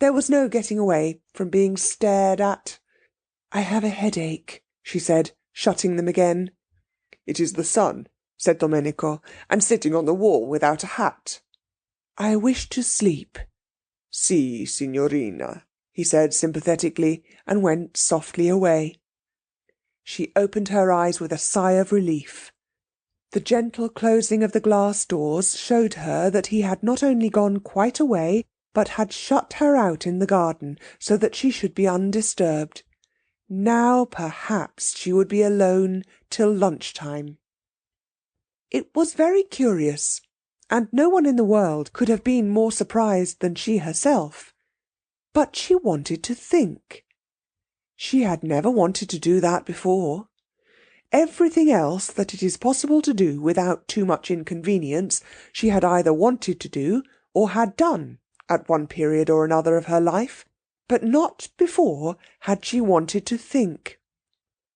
There was no getting away from being stared at. "I have a headache," she said, shutting them again. "It is the sun," said Domenico, "and sitting on the wall without a hat." "I wish to sleep." "Si, signorina," he said sympathetically, and went softly away. She opened her eyes with a sigh of relief. The gentle closing of the glass doors showed her that he had not only gone quite away, but had shut her out in the garden, so that she should be undisturbed. Now perhaps she would be alone till lunch-time. It was very curious, and no one in the world could have been more surprised than she herself. But she wanted to think. She had never wanted to do that before. Everything else that it is possible to do without too much inconvenience she had either wanted to do or had done, at one period or another of her life, but not before had she wanted to think.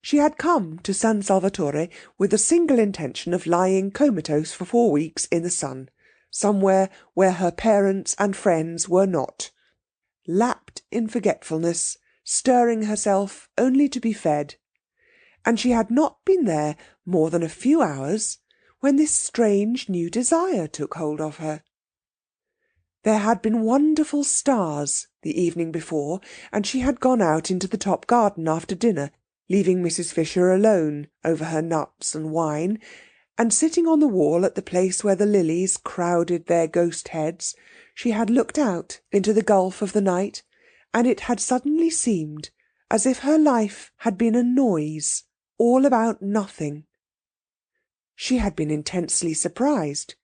She had come to San Salvatore with the single intention of lying comatose for 4 weeks in the sun, somewhere where her parents and friends were not, lapped in forgetfulness, stirring herself only to be fed. And she had not been there more than a few hours when this strange new desire took hold of her. There had been wonderful stars the evening before, and she had gone out into the top garden after dinner, leaving Mrs. Fisher alone over her nuts and wine, and sitting on the wall at the place where the lilies crowded their ghost heads, she had looked out into the gulf of the night, and it had suddenly seemed as if her life had been a noise, all about nothing. She had been intensely surprised.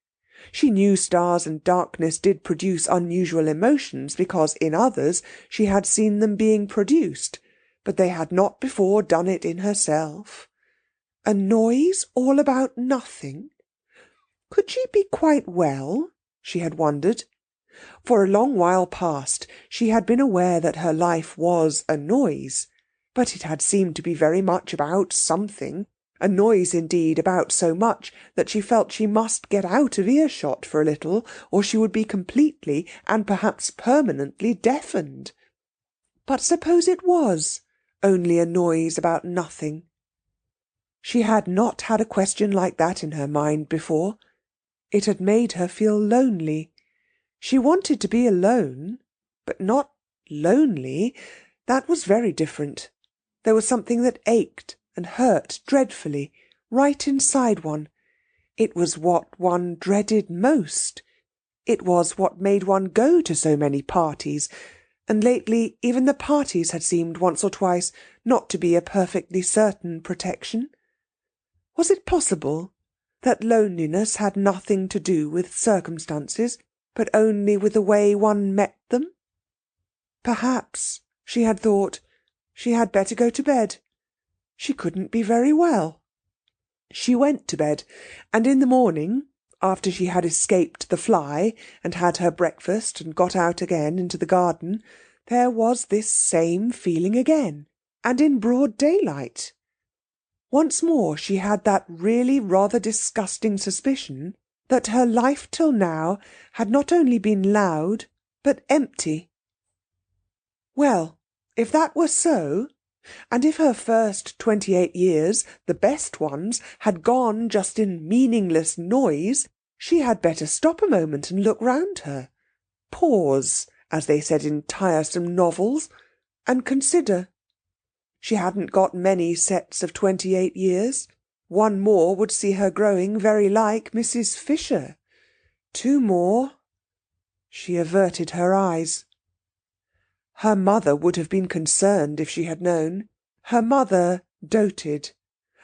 She knew stars and darkness did produce unusual emotions, because in others she had seen them being produced, but they had not before done it in herself. A noise all about nothing? Could she be quite well? She had wondered. For a long while past she had been aware that her life was a noise, but it had seemed to be very much about something, a noise indeed about so much that she felt she must get out of earshot for a little, or she would be completely and perhaps permanently deafened. But suppose it was only a noise about nothing? She had not had a question like that in her mind before. It had made her feel lonely. She wanted to be alone, but not lonely. That was very different. There was something that ached and hurt dreadfully, right inside one. It was what one dreaded most. It was what made one go to so many parties, and lately even the parties had seemed once or twice not to be a perfectly certain protection. Was it possible that loneliness had nothing to do with circumstances, but only with the way one met them? Perhaps, she had thought, she had better go to bed. She couldn't be very well. She went to bed, and in the morning, after she had escaped the fly, and had her breakfast, and got out again into the garden, there was this same feeling again, and in broad daylight. Once more she had that really rather disgusting suspicion that her life till now had not only been loud, but empty. Well, if that were so, and if her first 28 years, the best ones, had gone just in meaningless noise, she had better stop a moment and look round her. Pause, as they said in tiresome novels, and consider. She hadn't got many sets of 28 years. One more would see her growing very like Mrs. Fisher. 2 more. She averted her eyes. Her mother would have been concerned if she had known. Her mother doted.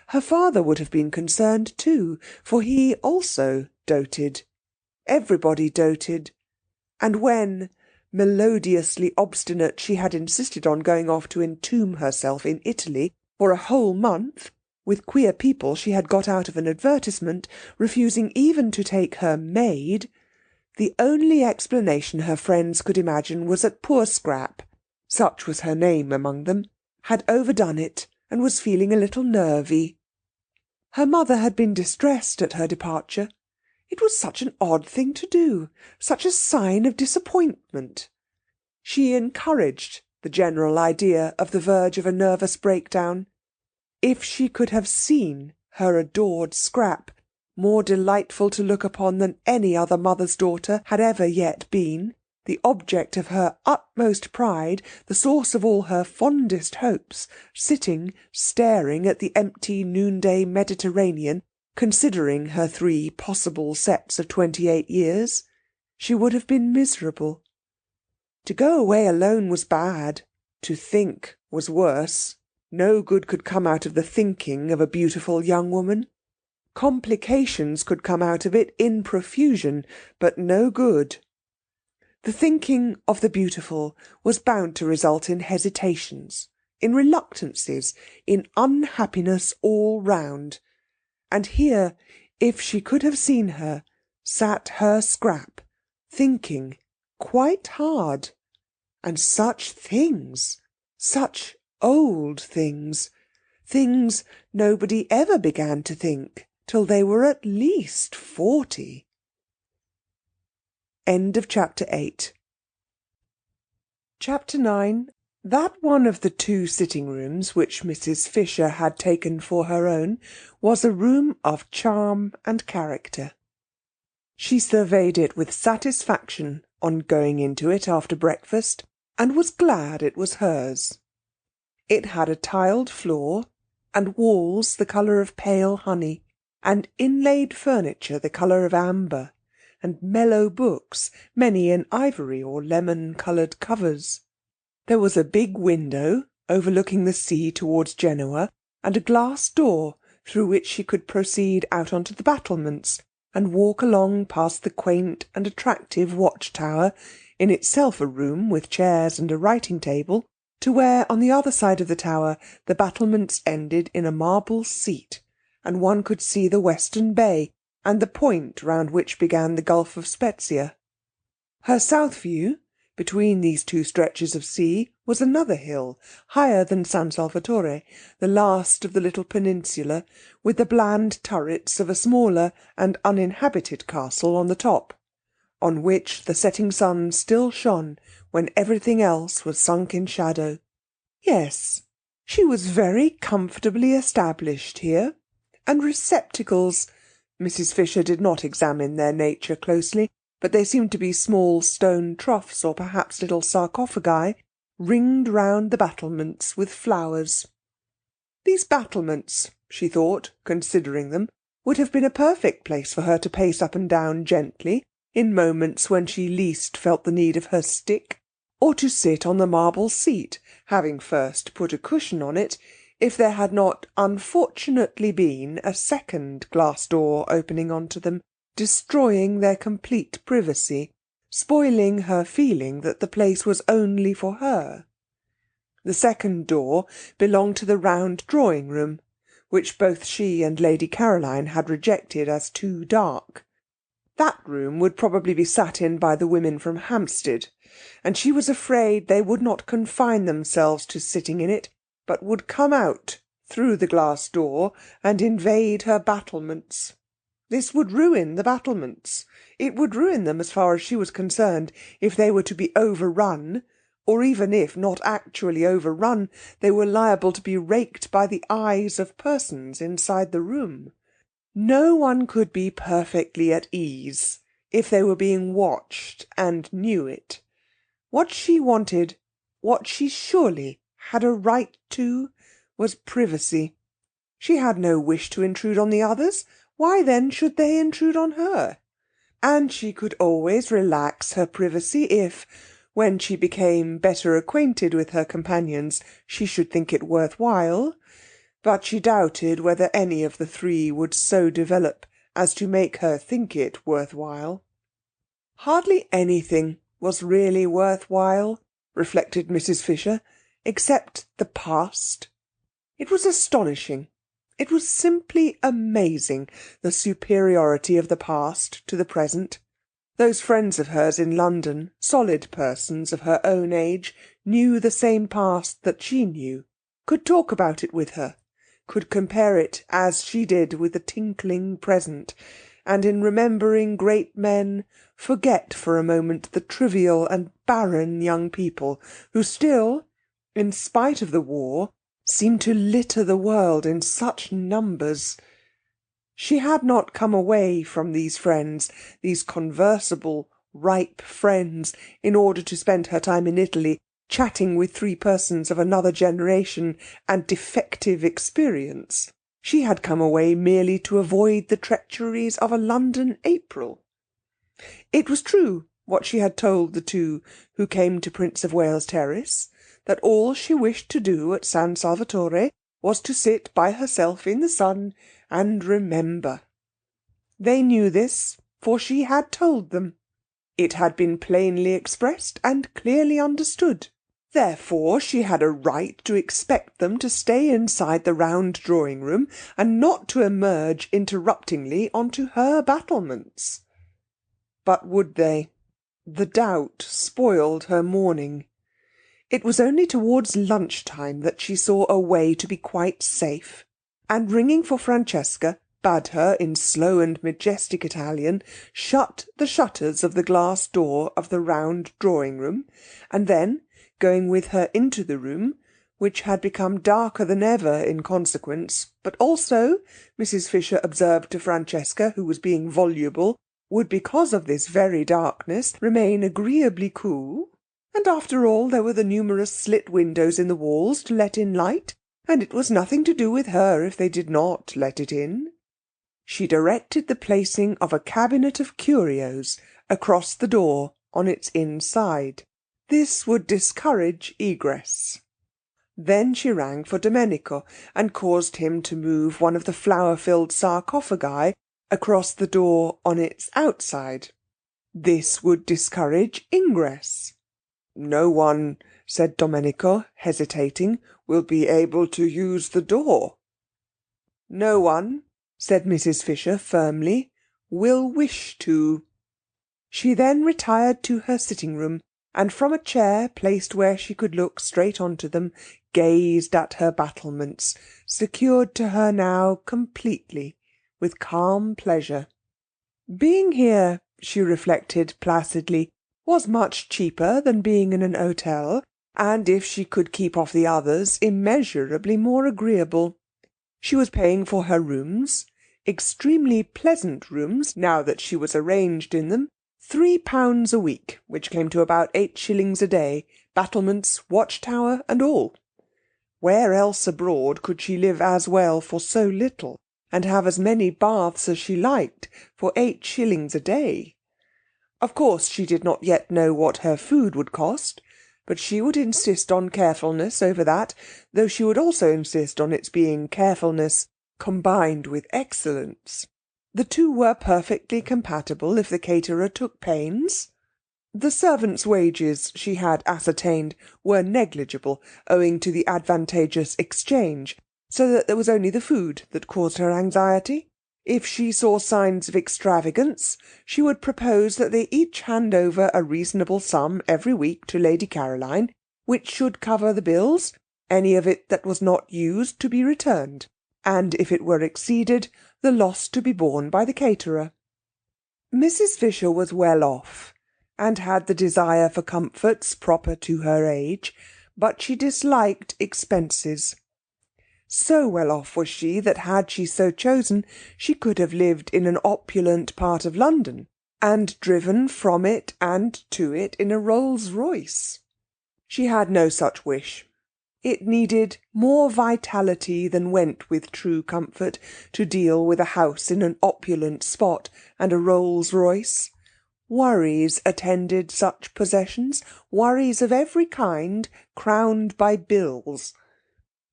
Her father would have been concerned too, for he also doted. Everybody doted. And when, melodiously obstinate, she had insisted on going off to entomb herself in Italy for a whole month, with queer people she had got out of an advertisement, refusing even to take her maid, the only explanation her friends could imagine was that poor Scrap, such was her name among them, had overdone it and was feeling a little nervy. Her mother had been distressed at her departure. It was such an odd thing to do, such a sign of disappointment. She encouraged the general idea of the verge of a nervous breakdown. If she could have seen her adored Scrap, more delightful to look upon than any other mother's daughter had ever yet been, the object of her utmost pride, the source of all her fondest hopes, sitting staring at the empty noonday Mediterranean, considering her 3 possible sets of 28 years, she would have been miserable. To go away alone was bad. To think was worse. No good could come out of the thinking of a beautiful young woman. Complications could come out of it in profusion, but no good. The thinking of the beautiful was bound to result in hesitations, in reluctances, in unhappiness all round. And here, if she could have seen her, sat her Scrap, thinking quite hard. And such things, such old things, things nobody ever began to think till they were at least 40. End of chapter 8. Chapter 9. That one of the 2 sitting rooms which Mrs. Fisher had taken for her own was a room of charm and character. She surveyed it with satisfaction on going into it after breakfast, and was glad it was hers. It had a tiled floor, and walls the colour of pale honey, and inlaid furniture the colour of amber, and mellow books, many in ivory or lemon-coloured covers. There was a big window overlooking the sea towards Genoa, and a glass door through which she could proceed out onto the battlements, and walk along past the quaint and attractive watch-tower, in itself a room with chairs and a writing-table, to where, on the other side of the tower, the battlements ended in a marble seat, and one could see the western bay, and the point round which began the Gulf of Spezia. Her south view, between these 2 stretches of sea, was another hill, higher than San Salvatore, the last of the little peninsula, with the bland turrets of a smaller and uninhabited castle on the top, on which the setting sun still shone when everything else was sunk in shadow. Yes, she was very comfortably established here, and receptacles— Mrs. Fisher did not examine their nature closely, but they seemed to be small stone troughs, or perhaps little sarcophagi, ringed round the battlements with flowers. These battlements, she thought, considering them, would have been a perfect place for her to pace up and down gently, in moments when she least felt the need of her stick, or to sit on the marble seat, having first put a cushion on it, if there had not unfortunately been a second glass door opening on to them, destroying their complete privacy, spoiling her feeling that the place was only for her. The second door belonged to the round drawing-room, which both she and Lady Caroline had rejected as too dark. That room would probably be sat in by the women from Hampstead, and she was afraid they would not confine themselves to sitting in it, but would come out through the glass door and invade her battlements. This would ruin the battlements. It would ruin them as far as she was concerned, if they were to be overrun, or even if, not actually overrun, they were liable to be raked by the eyes of persons inside the room. No one could be perfectly at ease if they were being watched and knew it. What she wanted, what she surely had a right to, was privacy. She had no wish to intrude on the others. Why then should they intrude on her? And she could always relax her privacy if, when she became better acquainted with her companions, she should think it worth while. But she doubted whether any of the 3 would so develop as to make her think it worth while. Hardly anything was really worth while, reflected Mrs. Fisher, except the past. It was astonishing. It was simply amazing, the superiority of the past to the present. Those friends of hers in London, solid persons of her own age, knew the same past that she knew, could talk about it with her, could compare it as she did with the tinkling present, and in remembering great men forget for a moment the trivial and barren young people who still, in spite of the war, seemed to litter the world in such numbers. She had not come away from these friends, these conversable, ripe friends, in order to spend her time in Italy, chatting with 3 persons of another generation and defective experience. She had come away merely to avoid the treacheries of a London April. It was true, what she had told the 2 who came to Prince of Wales Terrace, that all she wished to do at San Salvatore was to sit by herself in the sun and remember. They knew this, for she had told them. It had been plainly expressed and clearly understood. Therefore she had a right to expect them to stay inside the round drawing-room and not to emerge interruptingly onto her battlements. But would they? The doubt spoiled her morning. It was only towards lunch-time that she saw a way to be quite safe, and ringing for Francesca, bade her, in slow and majestic Italian, shut the shutters of the glass door of the round drawing-room, and then, going with her into the room, which had become darker than ever in consequence, but also, Mrs. Fisher observed to Francesca, who was being voluble, would, because of this very darkness, remain agreeably cool, and after all there were the numerous slit windows in the walls to let in light, and it was nothing to do with her if they did not let it in. She directed the placing of a cabinet of curios across the door on its inside. This would discourage egress. Then she rang for Domenico, and caused him to move one of the flower-filled sarcophagi across the door on its outside. This would discourage ingress. "No one," said Domenico, hesitating, "will be able to use the door." "No one," said Mrs. Fisher firmly, "will wish to." She then retired to her sitting-room, and from a chair placed where she could look straight on to them, gazed at her battlements, secured to her now completely, with calm pleasure. Being here, she reflected placidly, was much cheaper than being in an hotel, and if she could keep off the others, immeasurably more agreeable. She was paying for her rooms, extremely pleasant rooms, now that she was arranged in them, £3 a week, which came to about 8 shillings a day, battlements, watch-tower, and all. Where else abroad could she live as well for so little, and have as many baths as she liked for 8 shillings a day? Of course she did not yet know what her food would cost, but she would insist on carefulness over that, though she would also insist on its being carefulness combined with excellence. The two were perfectly compatible if the caterer took pains. The servants' wages, she had ascertained, were negligible, owing to the advantageous exchange, so that there was only the food that caused her anxiety. If she saw signs of extravagance, she would propose that they each hand over a reasonable sum every week to Lady Caroline, which should cover the bills, any of it that was not used to be returned, and if it were exceeded, the loss to be borne by the caterer. Mrs. Fisher was well off, and had the desire for comforts proper to her age, but she disliked expenses. So well off was she that had she so chosen, she could have lived in an opulent part of London, and driven from it and to it in a Rolls-Royce. She had no such wish. It needed more vitality than went with true comfort to deal with a house in an opulent spot and a Rolls-Royce. Worries attended such possessions, worries of every kind, crowned by bills.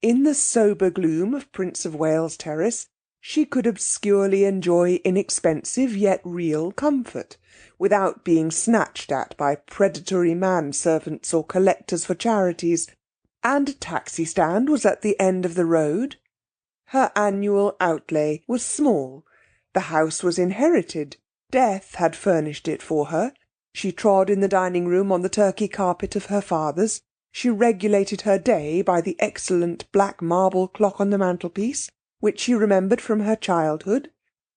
In the sober gloom of Prince of Wales Terrace, she could obscurely enjoy inexpensive yet real comfort, without being snatched at by predatory manservants or collectors for charities, and a taxi-stand was at the end of the road. Her annual outlay was small. The house was inherited. Death had furnished it for her. She trod in the dining-room on the Turkey carpet of her father's. She regulated her day by the excellent black marble clock on the mantelpiece, which she remembered from her childhood.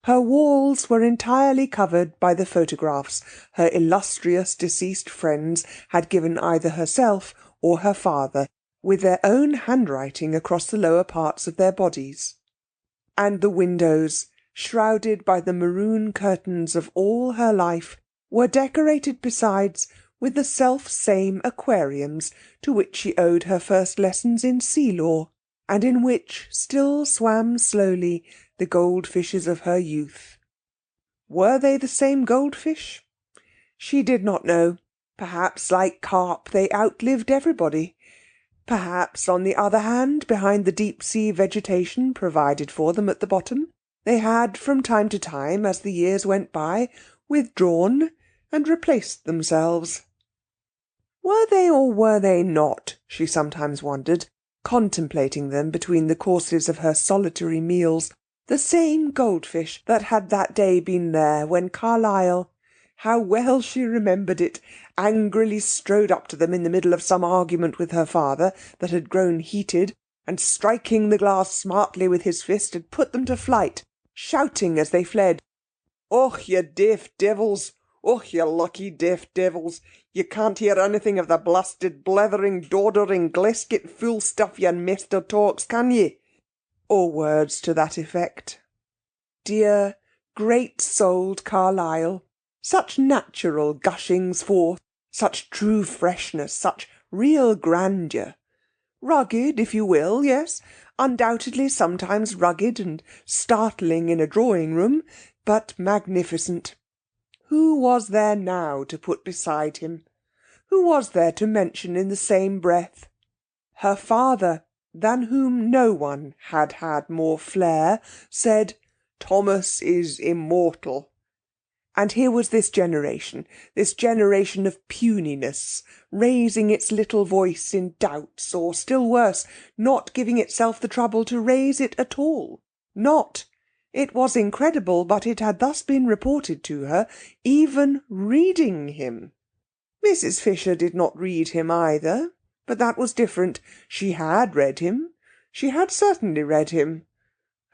Her walls were entirely covered by the photographs her illustrious deceased friends had given either herself or her father, with their own handwriting across the lower parts of their bodies. And the windows, shrouded by the maroon curtains of all her life, were decorated besides with the self-same aquariums to which she owed her first lessons in sea-law, and in which still swam slowly the goldfishes of her youth. Were they the same goldfish? She did not know. Perhaps, like carp, they outlived everybody. Perhaps, on the other hand, behind the deep-sea vegetation provided for them at the bottom, they had from time to time, as the years went by, withdrawn and replaced themselves. Were they or were they not, she sometimes wondered, contemplating them between the courses of her solitary meals, the same goldfish that had that day been there when Carlyle, How well she remembered it! Angrily strode up to them in the middle of some argument with her father that had grown heated, and striking the glass smartly with his fist had put them to flight, shouting as they fled, "Och, you deaf devils! Och, you lucky deaf devils! You can't hear anything of the blasted, blethering, dodering, glesket fool stuff your master talks, can ye?" Or words to that effect. Dear, great-souled Carlyle! Such natural gushings forth, such true freshness, such real grandeur. Rugged, if you will, yes, undoubtedly sometimes rugged and startling in a drawing-room, but magnificent. Who was there now to put beside him? Who was there to mention in the same breath? Her father, than whom no one had had more flair, said, "Thomas is immortal." And here was this generation of puniness, raising its little voice in doubts, or still worse, not giving itself the trouble to raise it at all. Not, it was incredible, but it had thus been reported to her, even reading him. Mrs. Fisher did not read him either, but that was different. She had read him. She had certainly read him.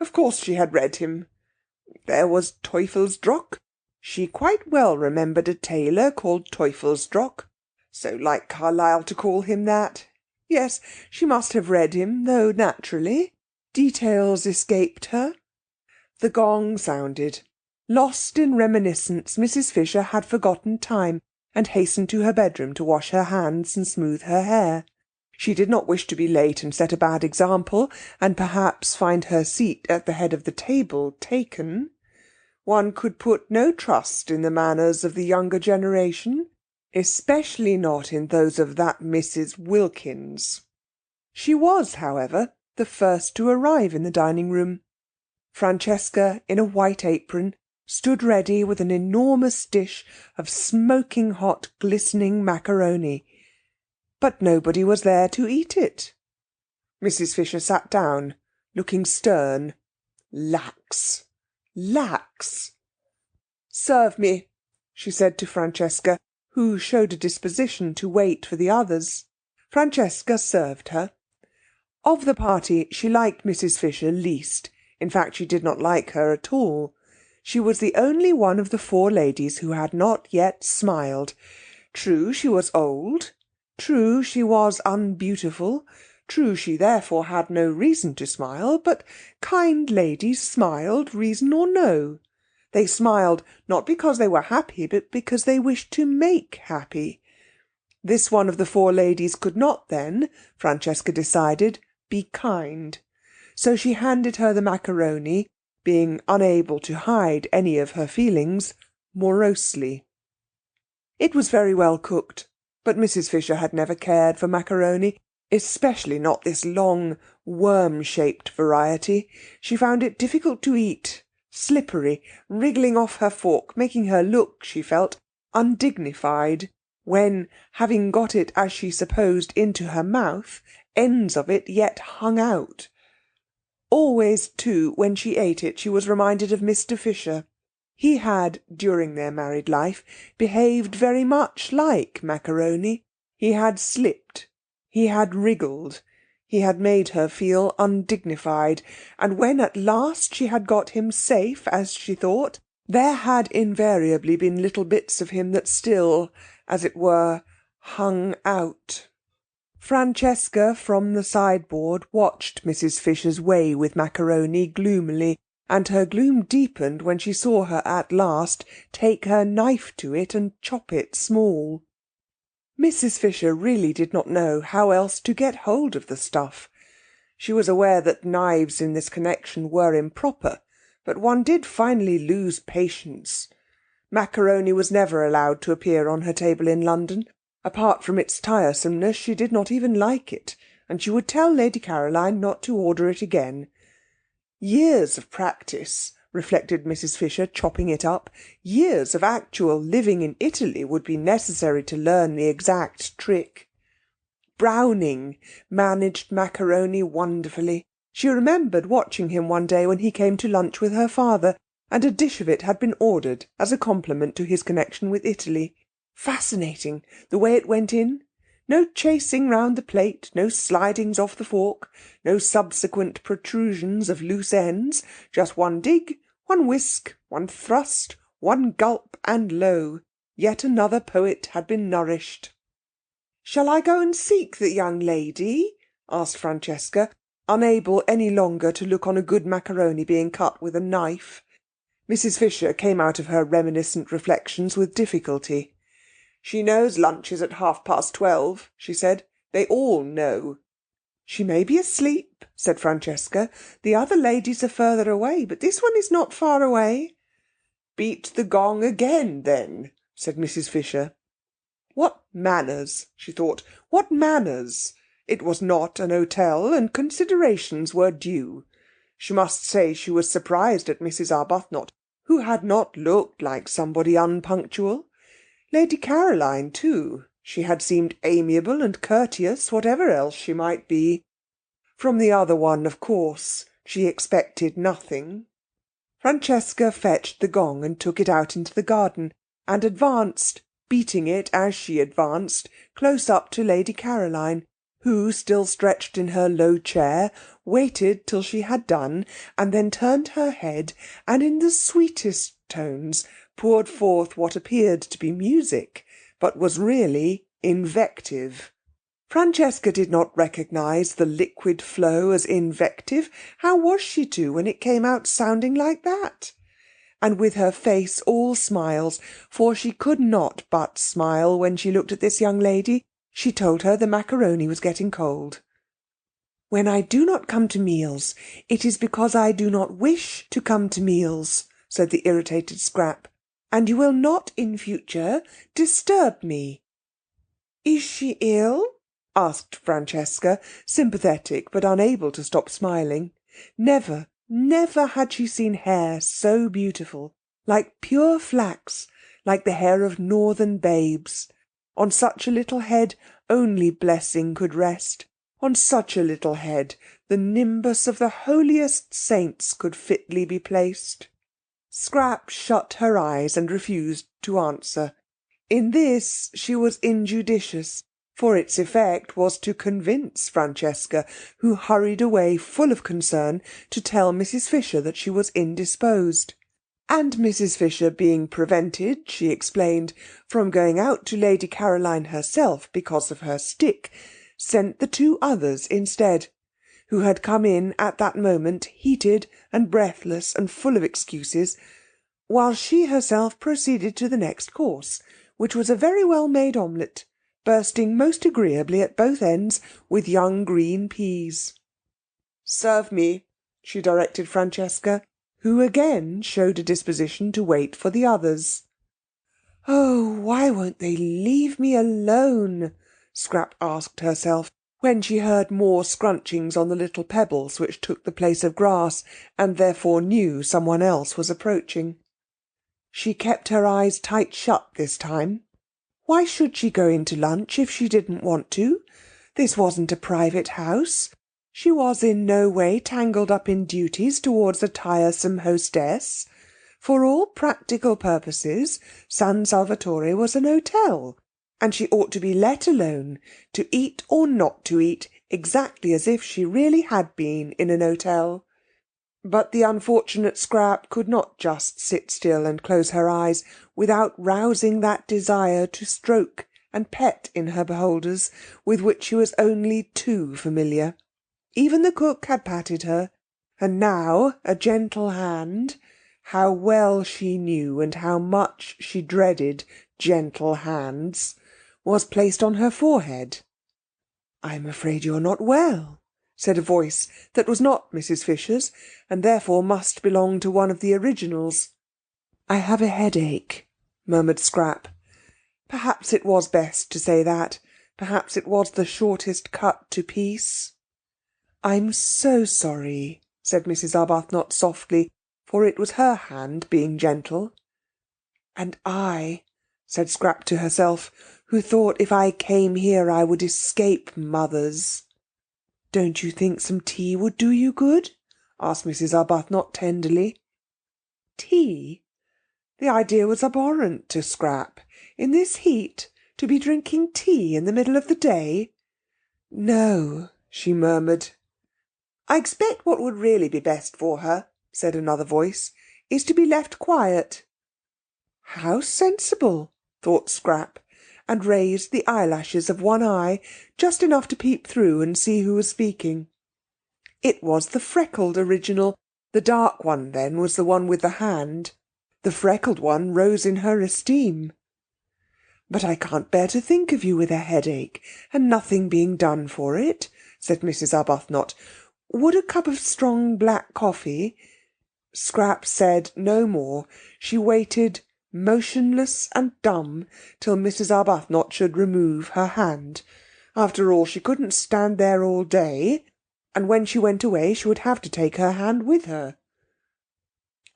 Of course she had read him. There was Teufelsdrock. She quite well remembered a tailor called Teufelsdrock. So like Carlyle to call him that. Yes, she must have read him, though naturally details escaped her. The gong sounded. Lost in reminiscence, Mrs. Fisher had forgotten time, and hastened to her bedroom to wash her hands and smooth her hair. She did not wish to be late and set a bad example, and perhaps find her seat at the head of the table taken. One could put no trust in the manners of the younger generation, especially not in those of that Mrs. Wilkins. She was, however, the first to arrive in the dining-room. Francesca, in a white apron, stood ready with an enormous dish of smoking hot, glistening macaroni. But nobody was there to eat it. Mrs. Fisher sat down, looking stern. Lax. "Serve me," she said to Francesca, who showed a disposition to wait for the others. Francesca served her. Of the party, she liked Mrs. Fisher least. In fact, she did not like her at all. She was the only one of the four ladies who had not yet smiled. True, she was old. True, she was unbeautiful. True, she therefore had no reason to smile, but kind ladies smiled, reason or no. They smiled not because they were happy, but because they wished to make happy. This one of the four ladies could not then, Francesca decided, be kind. So she handed her the macaroni, being unable to hide any of her feelings, morosely. It was very well cooked, but Mrs. Fisher had never cared for macaroni, especially not this long, worm-shaped variety. She found it difficult to eat, slippery, wriggling off her fork, making her look, she felt, undignified, when, having got it, as she supposed, into her mouth, ends of it yet hung out. Always, too, when she ate it, she was reminded of Mr. Fisher. He had, during their married life, behaved very much like macaroni. He had slipped. He had wriggled. He had made her feel undignified, and when at last she had got him safe, as she thought, there had invariably been little bits of him that still, as it were, hung out. Francesca, from the sideboard, watched Mrs. Fisher's way with macaroni gloomily, and her gloom deepened when she saw her at last take her knife to it and chop it small. Mrs. Fisher really did not know how else to get hold of the stuff. She was aware that knives in this connection were improper, but one did finally lose patience. Macaroni was never allowed to appear on her table in London. Apart from its tiresomeness, she did not even like it, and she would tell Lady Caroline not to order it again. Years of practice, reflected Mrs. Fisher, chopping it up, years of actual living in Italy would be necessary to learn the exact trick. Browning managed macaroni wonderfully. She remembered watching him one day when he came to lunch with her father, and a dish of it had been ordered as a compliment to his connection with Italy. Fascinating, the way it went in. No chasing round the plate, no slidings off the fork, no subsequent protrusions of loose ends, just one dig, one whisk, one thrust, one gulp, and lo, yet another poet had been nourished. "Shall I go and seek the young lady?" asked Francesca, unable any longer to look on a good macaroni being cut with a knife. Mrs. Fisher came out of her reminiscent reflections with difficulty. "She knows lunch is at 12:30, she said. "They all know." "She may be asleep," said Francesca. "The other ladies are further away, but this one is not far away." "Beat the gong again, then," said Mrs. Fisher. What manners, she thought, what manners! It was not an hotel, and considerations were due. She must say she was surprised at Mrs. Arbuthnot, who had not looked like somebody unpunctual. Lady Caroline, too. She had seemed amiable and courteous, whatever else she might be. From the other one, of course, she expected nothing. Francesca fetched the gong and took it out into the garden, and advanced, beating it as she advanced, close up to Lady Caroline, who, still stretched in her low chair, waited till she had done, and then turned her head, and in the sweetest tones poured forth what appeared to be music, but was really invective. Francesca did not recognise the liquid flow as invective. How was she to, when it came out sounding like that? And with her face all smiles, for she could not but smile when she looked at this young lady, she told her the macaroni was getting cold. "When I do not come to meals, it is because I do not wish to come to meals," said the irritated Scrap, "and you will not in future disturb me." "Is she ill?" asked Francesca, sympathetic but unable to stop smiling. Never had she seen hair so beautiful, like pure flax, like the hair of northern babes. On such a little head only blessing could rest. On such a little head the nimbus of the holiest saints could fitly be placed. Scrap shut her eyes and refused to answer. In this she was injudicious, for its effect was to convince Francesca, who hurried away full of concern to tell Mrs. Fisher that she was indisposed. And Mrs. Fisher being prevented, she explained, from going out to Lady Caroline herself because of her stick, sent the two others instead, who had come in at that moment heated and breathless and full of excuses, while she herself proceeded to the next course, which was a very well-made omelette, bursting most agreeably at both ends with young green peas. "Serve me," she directed Francesca, who again showed a disposition to wait for the others. "Oh, why won't they leave me alone?" Scrap asked herself, when she heard more scrunchings on the little pebbles which took the place of grass, and therefore knew someone else was approaching. She kept her eyes tight shut this time. Why should she go into lunch if she didn't want to? This wasn't a private house. She was in no way tangled up in duties towards a tiresome hostess. For all practical purposes, San Salvatore was an hotel, and she ought to be let alone, to eat or not to eat, exactly as if she really had been in an hotel. But the unfortunate Scrap could not just sit still and close her eyes without rousing that desire to stroke and pet in her beholders, with which she was only too familiar. Even the cook had patted her, and now a gentle hand, how well she knew and how much she dreaded gentle hands, was placed on her forehead. "I'm afraid you're not well," said a voice that was not Mrs. Fisher's, and therefore must belong to one of the originals. "I have a headache," murmured Scrap. Perhaps it was best to say that. Perhaps it was the shortest cut to peace. "I'm so sorry," said Mrs. Arbuthnot softly, for it was her hand being gentle. "And I," said Scrap to herself, "who thought if I came here I would escape mothers." "Don't you think some tea would do you good?" asked Mrs. Arbuthnot tenderly. Tea? The idea was abhorrent to Scrap. In this heat, to be drinking tea in the middle of the day? No, she murmured. I expect what would really be best for her, said another voice, is to be left quiet. How sensible, thought Scrap, and raised the eyelashes of one eye just enough to peep through and see who was speaking. It was the freckled original. The dark one, then, was the one with the hand. The freckled one rose in her esteem. But I can't bear to think of you with a headache, and nothing being done for it, said Mrs. Arbuthnot. Would a cup of strong black coffee— Scrap said no more. She waited, motionless and dumb, till Mrs. Arbuthnot should remove her hand. After all, she couldn't stand there all day, and when she went away she would have to take her hand with her.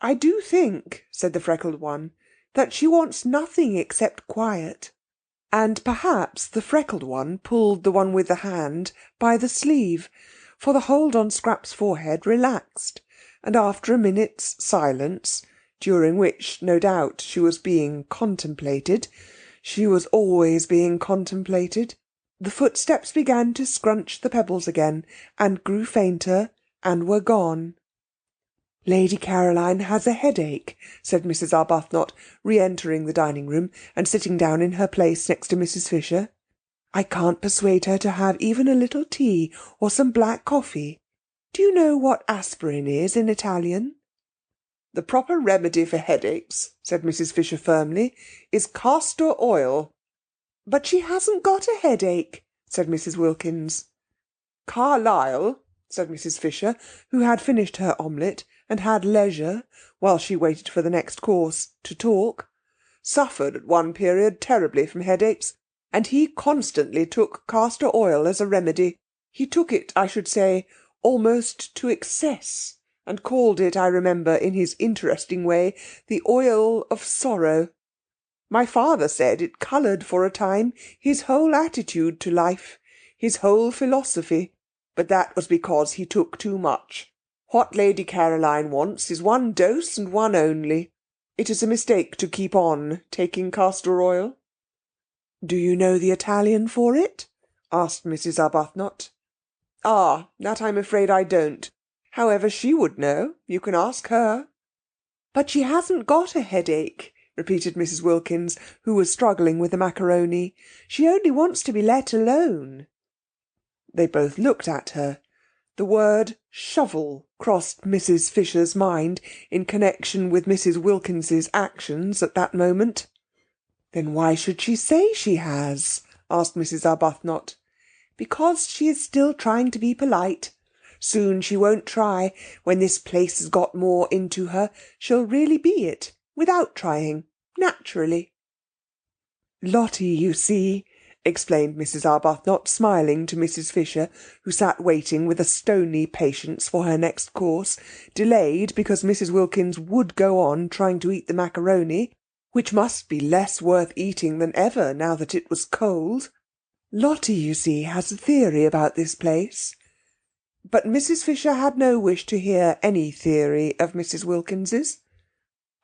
I do think, said the freckled one, that she wants nothing except quiet. And perhaps the freckled one pulled the one with the hand by the sleeve, for the hold on Scrap's forehead relaxed, and after a minute's silence, during which, no doubt, she was being contemplated— she was always being contemplated— the footsteps began to scrunch the pebbles again, and grew fainter, and were gone. Lady Caroline has a headache, said Mrs. Arbuthnot, re-entering the dining-room and sitting down in her place next to Mrs. Fisher. I can't persuade her to have even a little tea or some black coffee. Do you know what aspirin is in Italian? The proper remedy for headaches, said Mrs. Fisher firmly, is castor oil. But she hasn't got a headache, said Mrs. Wilkins. Carlyle, said Mrs. Fisher, who had finished her omelette and had leisure, while she waited for the next course, to talk, suffered at one period terribly from headaches, and he constantly took castor oil as a remedy. He took it, I should say, almost to excess, and called it, I remember, in his interesting way, the oil of sorrow. My father said it coloured for a time his whole attitude to life, his whole philosophy, but that was because he took too much. What Lady Caroline wants is one dose and one only. It is a mistake to keep on taking castor oil. Do you know the Italian for it? Asked Mrs. Arbuthnot. Ah, that I'm afraid I don't. However, she would know. You can ask her. But she hasn't got a headache, repeated Mrs. Wilkins, who was struggling with the macaroni. She only wants to be let alone. They both looked at her. The word shovel crossed Mrs. Fisher's mind in connection with Mrs. Wilkins's actions at that moment. Then why should she say she has? Asked Mrs. Arbuthnot. Because she is still trying to be polite. Soon she won't try. When this place has got more into her, she'll really be it, without trying, naturally. Lottie, you see, explained Mrs. Arbuthnot, smiling to Mrs. Fisher, who sat waiting with a stony patience for her next course, delayed because Mrs. Wilkins would go on trying to eat the macaroni, which must be less worth eating than ever now that it was cold. Lottie, you see, has a theory about this place. But Mrs. Fisher had no wish to hear any theory of Mrs. Wilkins's.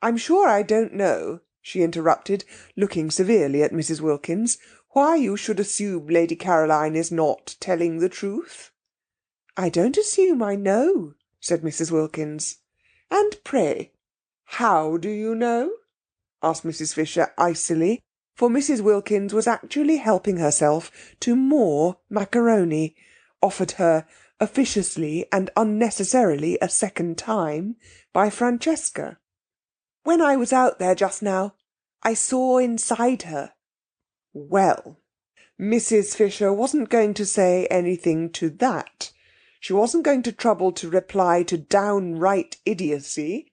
I'm sure I don't know, she interrupted, looking severely at Mrs. Wilkins, why you should assume Lady Caroline is not telling the truth. I don't assume, I know, said Mrs. Wilkins. And pray, how do you know? Asked Mrs. Fisher icily, for Mrs. Wilkins was actually helping herself to more macaroni, offered her officiously and unnecessarily a second time by Francesca. When I was out there just now, I saw inside her. Well, Mrs. Fisher wasn't going to say anything to that. She wasn't going to trouble to reply to downright idiocy.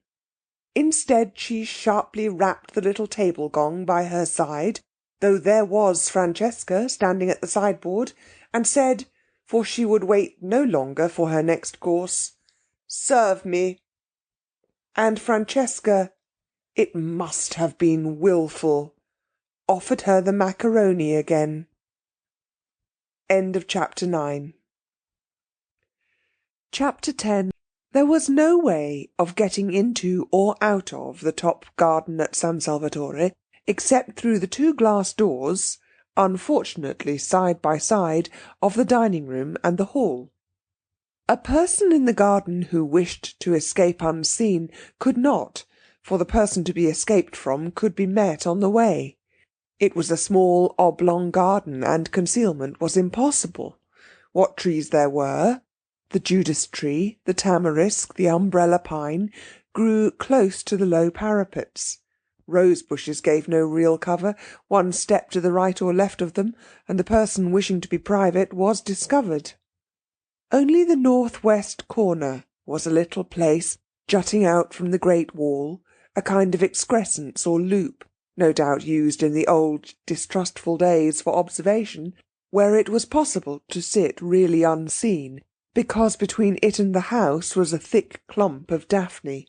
Instead, she sharply rapped the little table gong by her side, though there was Francesca standing at the sideboard, and said, for she would wait no longer for her next course, "Serve me." And Francesca, it must have been wilful, offered her the macaroni again. End of chapter 9. Chapter 10. There was no way of getting into or out of the top garden at San Salvatore except through the two glass doors, unfortunately side by side, of the dining-room and the hall. A person in the garden who wished to escape unseen could not, for the person to be escaped from could be met on the way. It was a small oblong garden, and concealment was impossible. What trees there were, the Judas tree, the tamarisk, the umbrella pine, grew close to the low parapets. Rose bushes gave no real cover. One step to the right or left of them, and the person wishing to be private was discovered. Only the north-west corner was a little place jutting out from the great wall, a kind of excrescence or loop, no doubt used in the old distrustful days for observation, where it was possible to sit really unseen, because between it and the house was a thick clump of daphne.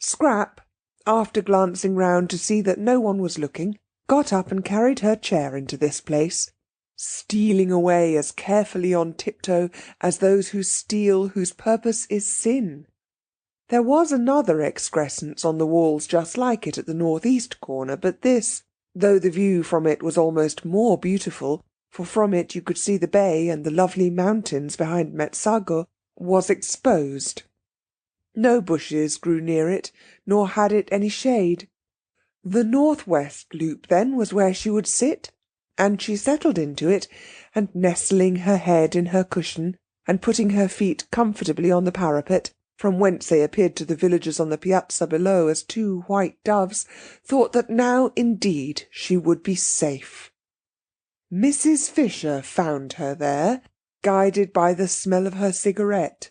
Scrap, after glancing round to see that no one was looking, got up and carried her chair into this place, stealing away as carefully on tiptoe as those who steal whose purpose is sin. There was another excrescence on the walls just like it at the north-east corner, but this, though the view from it was almost more beautiful, for from it you could see the bay and the lovely mountains behind Mezzago, was exposed. No bushes grew near it, nor had it any shade. The north-west loop, then, was where she would sit, and she settled into it, and nestling her head in her cushion, and putting her feet comfortably on the parapet, from whence they appeared to the villagers on the piazza below as two white doves, thought that now indeed she would be safe. Mrs. Fisher found her there, guided by the smell of her cigarette.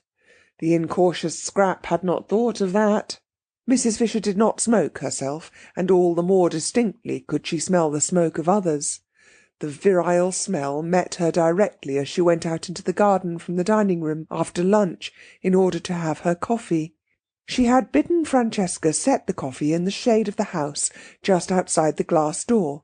The incautious Scrap had not thought of that. Mrs. Fisher did not smoke herself, and all the more distinctly could she smell the smoke of others. The virile smell met her directly as she went out into the garden from the dining-room after lunch in order to have her coffee. She had bidden Francesca set the coffee in the shade of the house just outside the glass door,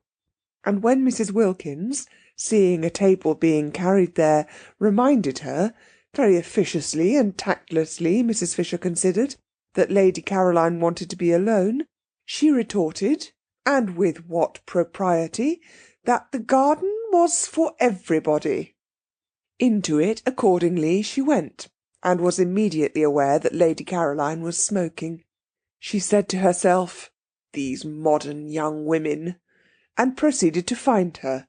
and when Mrs. Wilkins, seeing a table being carried there, reminded her, very officiously and tactlessly Mrs. Fisher considered, that Lady Caroline wanted to be alone, she retorted, and with what propriety, that the garden was for everybody. Into it, accordingly, she went, and was immediately aware that Lady Caroline was smoking. She said to herself, "These modern young women," and proceeded to find her.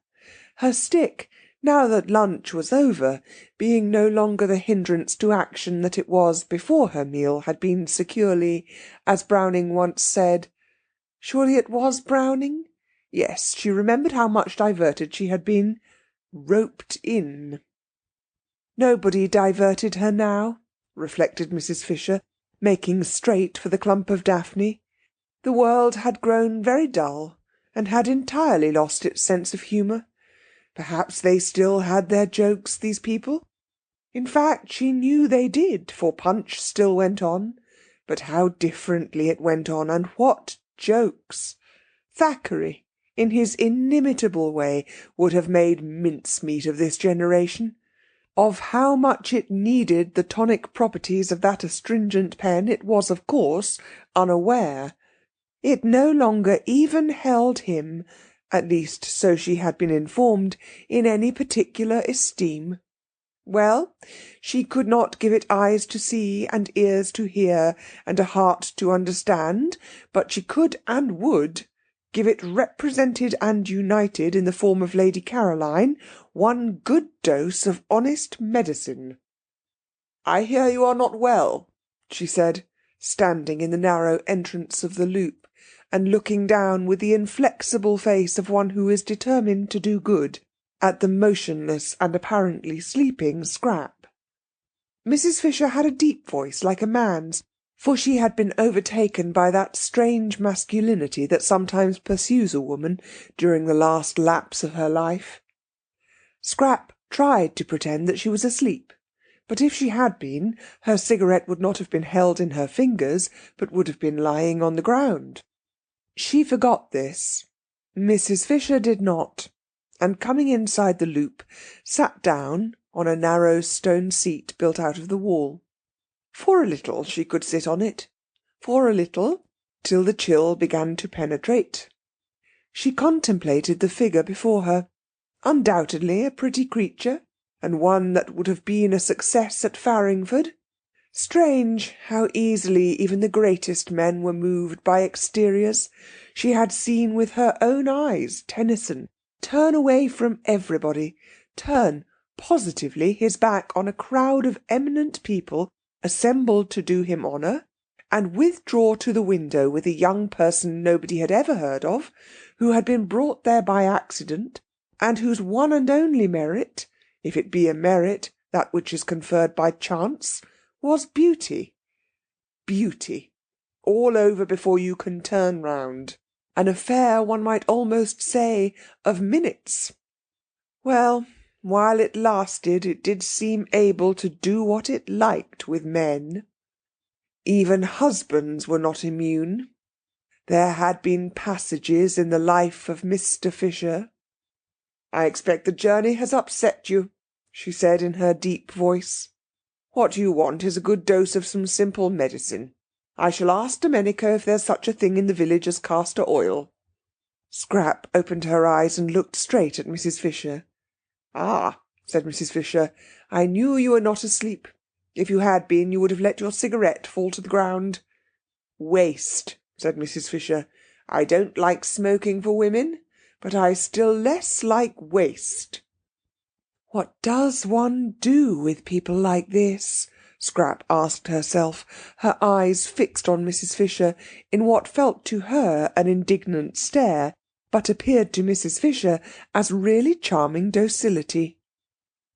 Her stick, now that lunch was over, being no longer the hindrance to action that it was before her meal had been securely, as Browning once said, surely it was Browning? Yes, she remembered how much diverted she had been, roped in. Nobody diverted her now, reflected Mrs. Fisher, making straight for the clump of daphne. The world had grown very dull, and had entirely lost its sense of humour. Perhaps they still had their jokes, these people. In fact, she knew they did, for Punch still went on. But how differently it went on, and what jokes! Thackeray, in his inimitable way, would have made mincemeat of this generation. Of how much it needed the tonic properties of that astringent pen it was, of course, unaware. It no longer even held him, at least so she had been informed, in any particular esteem. Well, she could not give it eyes to see, and ears to hear, and a heart to understand, but she could and would give it represented and united in the form of Lady Caroline one good dose of honest medicine. "I hear you are not well," she said, standing in the narrow entrance of the loop, and looking down with the inflexible face of one who is determined to do good, at the motionless and apparently sleeping Scrap. Mrs. Fisher had a deep voice like a man's, for she had been overtaken by that strange masculinity that sometimes pursues a woman during the last lapse of her life. Scrap tried to pretend that she was asleep, but if she had been, her cigarette would not have been held in her fingers, but would have been lying on the ground. She forgot this. Mrs. Fisher did not, and coming inside the loop, sat down on a narrow stone seat built out of the wall. For a little she could sit on it, for a little, till the chill began to penetrate. She contemplated the figure before her. Undoubtedly a pretty creature, and one that would have been a success at Farringford. Strange how easily even the greatest men were moved by exteriors. She had seen with her own eyes Tennyson turn away from everybody, turn positively his back on a crowd of eminent people assembled to do him honour, and withdraw to the window with a young person nobody had ever heard of, who had been brought there by accident, and whose one and only merit, if it be a merit, that which is conferred by chance, was beauty. Beauty. All over before you can turn round. An affair, one might almost say, of minutes. Well, while it lasted, it did seem able to do what it liked with men. Even husbands were not immune. There had been passages in the life of Mr. Fisher. "I expect the journey has upset you," she said in her deep voice. "What you want is a good dose of some simple medicine. I shall ask Domenico if there's such a thing in the village as castor oil." Scrap opened her eyes and looked straight at Mrs. Fisher. "Ah," said Mrs. Fisher, "I knew you were not asleep. If you had been, you would have let your cigarette fall to the ground." "Waste," said Mrs. Fisher. "I don't like smoking for women, but I still less like waste." "What does one do with people like this?" Scrap asked herself, her eyes fixed on Mrs. Fisher in what felt to her an indignant stare, but appeared to Mrs. Fisher as really charming docility.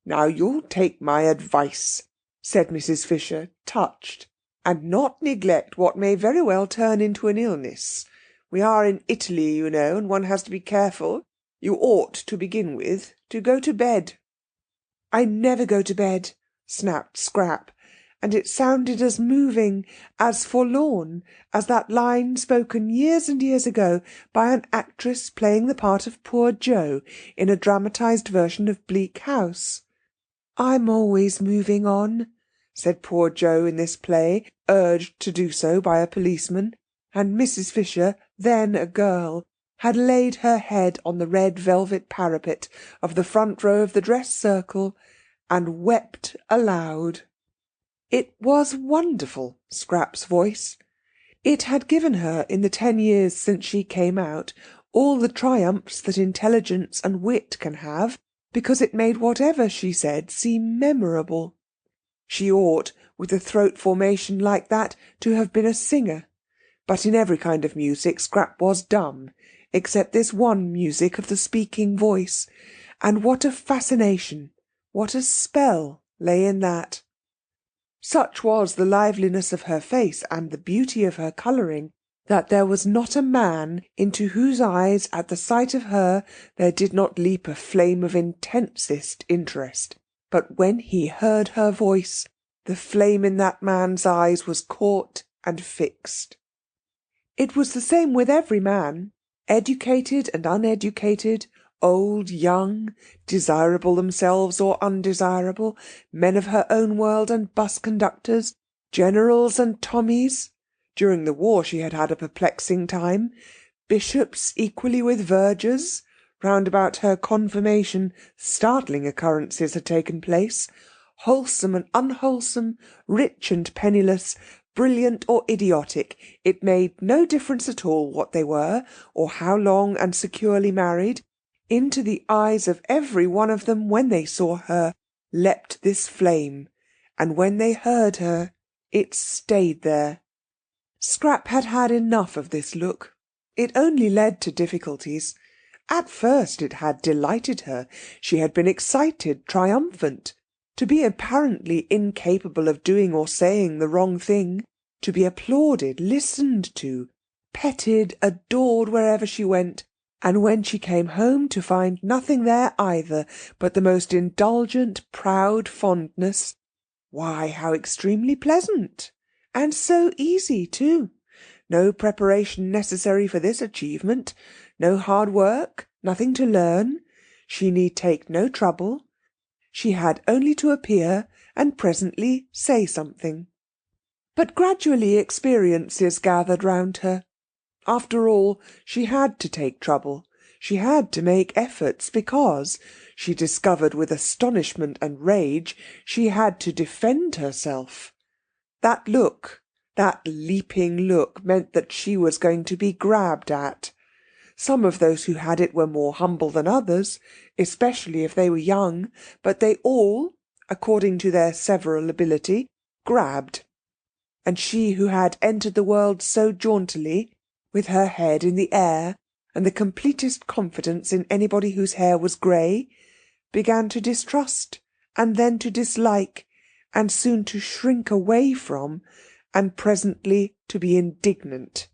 "Now you'll take my advice," said Mrs. Fisher, touched, "and not neglect what may very well turn into an illness. We are in Italy, you know, and one has to be careful. You ought, to begin with, to go to bed." "I never go to bed," snapped Scrap, and it sounded as moving, as forlorn, as that line spoken years and years ago by an actress playing the part of Poor Jo in a dramatised version of Bleak House. "I'm always moving on," said Poor Jo in this play, urged to do so by a policeman, and Mrs. Fisher, then a girl, had laid her head on the red velvet parapet of the front row of the dress circle and wept aloud. It was wonderful, Scrap's voice. It had given her, in the 10 years since she came out, all the triumphs that intelligence and wit can have, because it made whatever she said seem memorable. She ought, with a throat formation like that, to have been a singer. But in every kind of music Scrap was dumb, except this one music of the speaking voice. And what a fascination, what a spell lay in that! Such was the liveliness of her face and the beauty of her colouring, that there was not a man into whose eyes at the sight of her there did not leap a flame of intensest interest. But when he heard her voice, the flame in that man's eyes was caught and fixed. It was the same with every man, educated and uneducated, old, young, desirable themselves or undesirable, men of her own world and bus conductors, generals and Tommies. During the war she had had a perplexing time. Bishops equally with vergers. Round about her confirmation startling occurrences had taken place. Wholesome and unwholesome, rich and penniless, brilliant or idiotic, it made no difference at all what they were, or how long and securely married. Into the eyes of every one of them, when they saw her, leapt this flame, and when they heard her, it stayed there. Scrap had had enough of this look. It only led to difficulties. At first it had delighted her. She had been excited, triumphant. To be apparently incapable of doing or saying the wrong thing, to be applauded, listened to, petted, adored wherever she went, and when she came home to find nothing there either but the most indulgent, proud fondness, why, how extremely pleasant! And so easy, too. No preparation necessary for this achievement, no hard work, nothing to learn. She need take no trouble. She had only to appear and presently say something. But gradually experiences gathered round her. After all, she had to take trouble. She had to make efforts because, she discovered with astonishment and rage, she had to defend herself. That look, that leaping look, meant that she was going to be grabbed at. Some of those who had it were more humble than others, especially if they were young, but they all, according to their several ability, grabbed. And she who had entered the world so jauntily, with her head in the air, and the completest confidence in anybody whose hair was grey, began to distrust, and then to dislike, and soon to shrink away from, and presently to be indignant.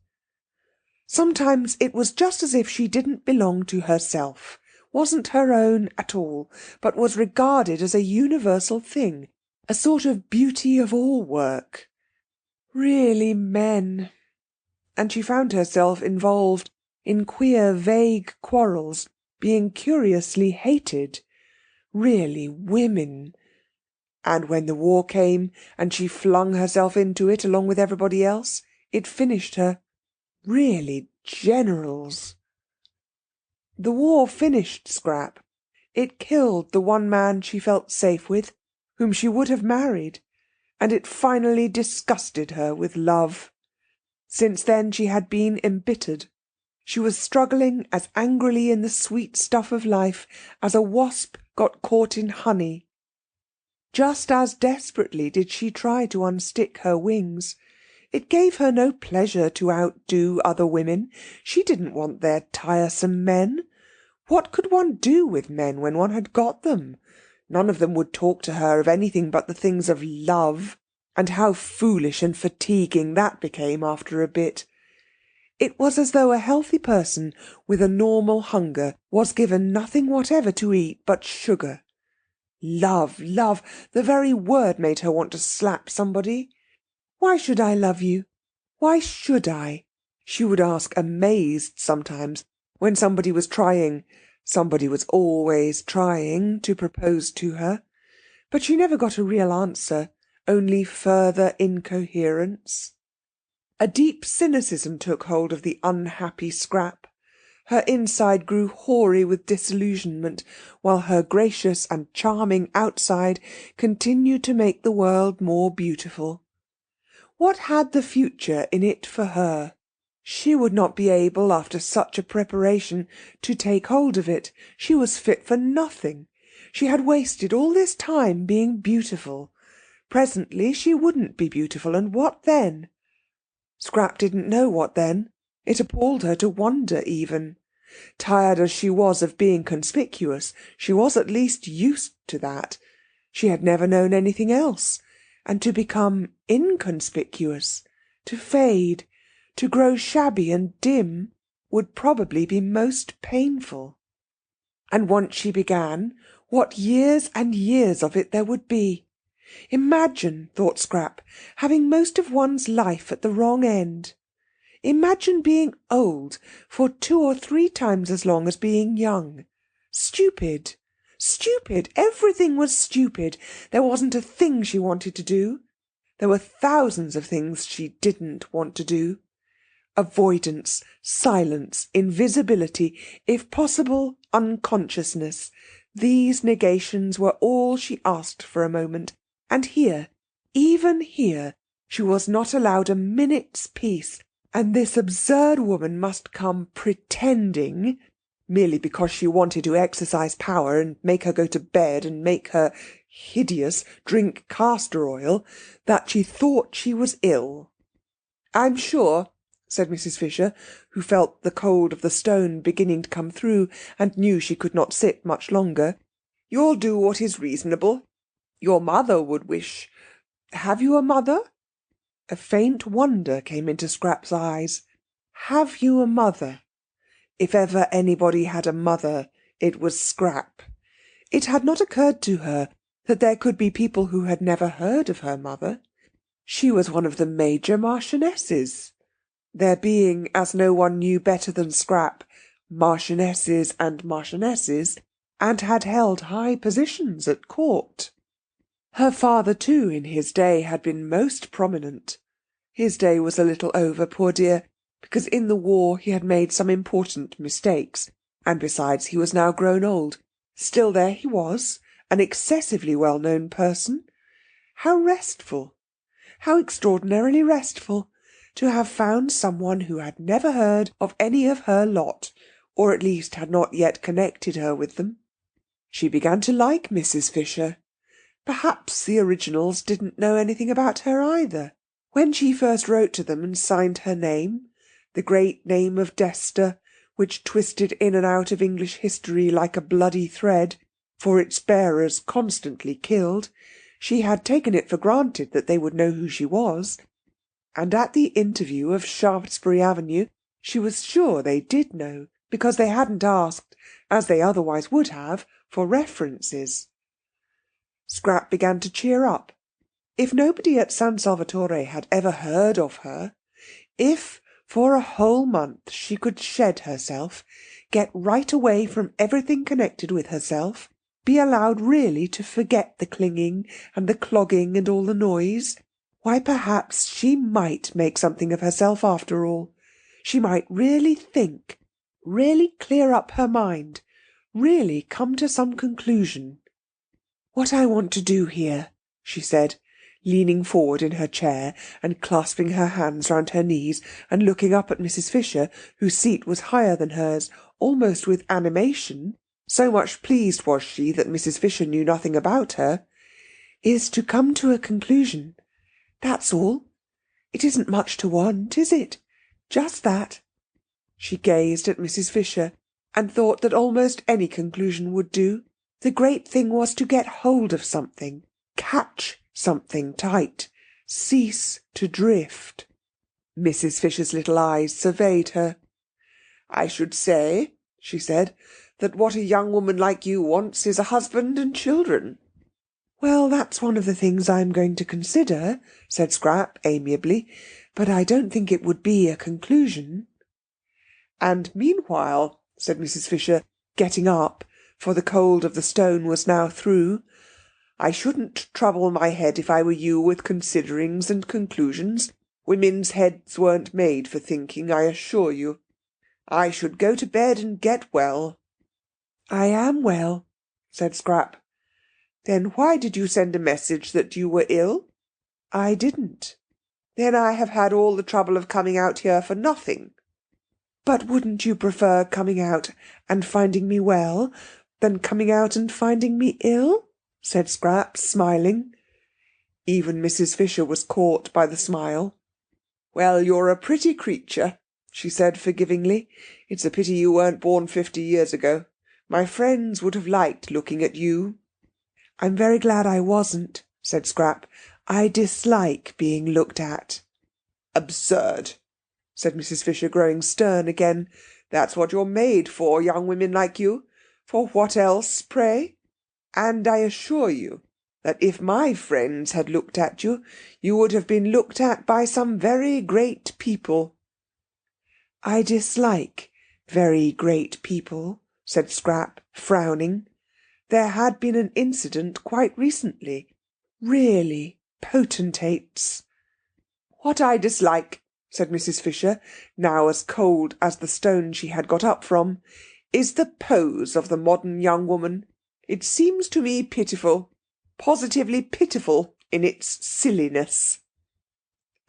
Sometimes it was just as if she didn't belong to herself, wasn't her own at all, but was regarded as a universal thing, a sort of beauty of all work. Really, men. And she found herself involved in queer, vague quarrels, being curiously hated. Really, women. And when the war came, and she flung herself into it along with everybody else, it finished her. Really, generals. The war finished Scrap. It killed the one man she felt safe with, whom she would have married, and it finally disgusted her with love. Since then she had been embittered. She was struggling as angrily in the sweet stuff of life as a wasp got caught in honey. Just as desperately did she try to unstick her wings. It gave her no pleasure to outdo other women. She didn't want their tiresome men. What could one do with men when one had got them? None of them would talk to her of anything but the things of love, and how foolish and fatiguing that became after a bit. It was as though a healthy person with a normal hunger was given nothing whatever to eat but sugar. Love, love, the very word made her want to slap somebody. Why should I love you? Why should I? She would ask, amazed sometimes, when somebody was always trying to propose to her. But she never got a real answer, only further incoherence. A deep cynicism took hold of the unhappy Scrap. Her inside grew hoary with disillusionment, while her gracious and charming outside continued to make the world more beautiful. What had the future in it for her? She would not be able, after such a preparation, to take hold of it. She was fit for nothing. She had wasted all this time being beautiful. Presently she wouldn't be beautiful, and what then? Scrap didn't know what then. It appalled her to wonder even. Tired as she was of being conspicuous, she was at least used to that. She had never known anything else. And to become inconspicuous, to fade, to grow shabby and dim, would probably be most painful. And once she began, what years and years of it there would be! Imagine, thought Scrap, having most of one's life at the wrong end. Imagine being old for 2 or 3 times as long as being young. Stupid. Stupid. Everything was stupid. There wasn't a thing she wanted to do. There were thousands of things she didn't want to do. Avoidance, silence, invisibility, if possible, unconsciousness. These negations were all she asked for a moment. And here, even here, she was not allowed a minute's peace, and this absurd woman must come pretending, merely because she wanted to exercise power and make her go to bed and make her, hideous, drink castor oil, that she thought she was ill. "I'm sure," said Mrs. Fisher, who felt the cold of the stone beginning to come through, and knew she could not sit much longer, "you'll do what is reasonable. Your mother would wish... Have you a mother?" A faint wonder came into Scrap's eyes. Have you a mother? If ever anybody had a mother, it was Scrap. It had not occurred to her that there could be people who had never heard of her mother. She was one of the major marchionesses. There being, as no one knew better than Scrap, marchionesses and marchionesses, and had held high positions at court. Her father, too, in his day had been most prominent. His day was a little over, poor dear, because in the war he had made some important mistakes, and besides he was now grown old. Still there he was, an excessively well-known person. How restful, how extraordinarily restful, to have found someone who had never heard of any of her lot, or at least had not yet connected her with them. She began to like Mrs. Fisher. Perhaps the originals didn't know anything about her either. When she first wrote to them and signed her name, the great name of Dester, which twisted in and out of English history like a bloody thread, for its bearers constantly killed, she had taken it for granted that they would know who she was, and at the interview of Shaftesbury Avenue she was sure they did know, because they hadn't asked, as they otherwise would have, for references. Scrap began to cheer up. If nobody at San Salvatore had ever heard of her, if for a whole month she could shed herself, get right away from everything connected with herself, be allowed really to forget the clinging and the clogging and all the noise, why perhaps she might make something of herself after all. She might really think, really clear up her mind, really come to some conclusion. "What I want to do here," she said, leaning forward in her chair and clasping her hands round her knees and looking up at Mrs. Fisher, whose seat was higher than hers, almost with animation, so much pleased was she that Mrs. Fisher knew nothing about her, "is to come to a conclusion. That's all. It isn't much to want, is it? Just that." She gazed at Mrs. Fisher, and thought that almost any conclusion would do. The great thing was to get hold of something, catch something tight, cease to drift. Mrs. Fisher's little eyes surveyed her. "I should say," she said, "that what a young woman like you wants is a husband and children." "Well, that's one of the things I'm going to consider," said Scrap amiably, "but I don't think it would be a conclusion." "And meanwhile," said Mrs. Fisher, getting up, for the cold of the stone was now through, "I shouldn't trouble my head if I were you with considerings and conclusions. Women's heads weren't made for thinking, I assure you. I should go to bed and get well." "I am well," said Scrap. "Then why did you send a message that you were ill?" "I didn't." "Then I have had all the trouble of coming out here for nothing." "But wouldn't you prefer coming out and finding me well than coming out and finding me ill?" said Scrap, smiling. Even Mrs. Fisher was caught by the smile. "Well, you're a pretty creature," she said forgivingly. "It's a pity you weren't born 50 years ago. My friends would have liked looking at you." "I'm very glad I wasn't," said Scrap. "I dislike being looked at." "Absurd," said Mrs. Fisher, growing stern again. "That's what you're made for, young women like you. For what else, pray? And I assure you that if my friends had looked at you, you would have been looked at by some very great people." "I dislike very great people," said Scrap, frowning. There had been an incident quite recently. Really potentates. "What I dislike," said Mrs. Fisher, now as cold as the stone she had got up from, "is the pose of the modern young woman. It seems to me pitiful, positively pitiful in its silliness."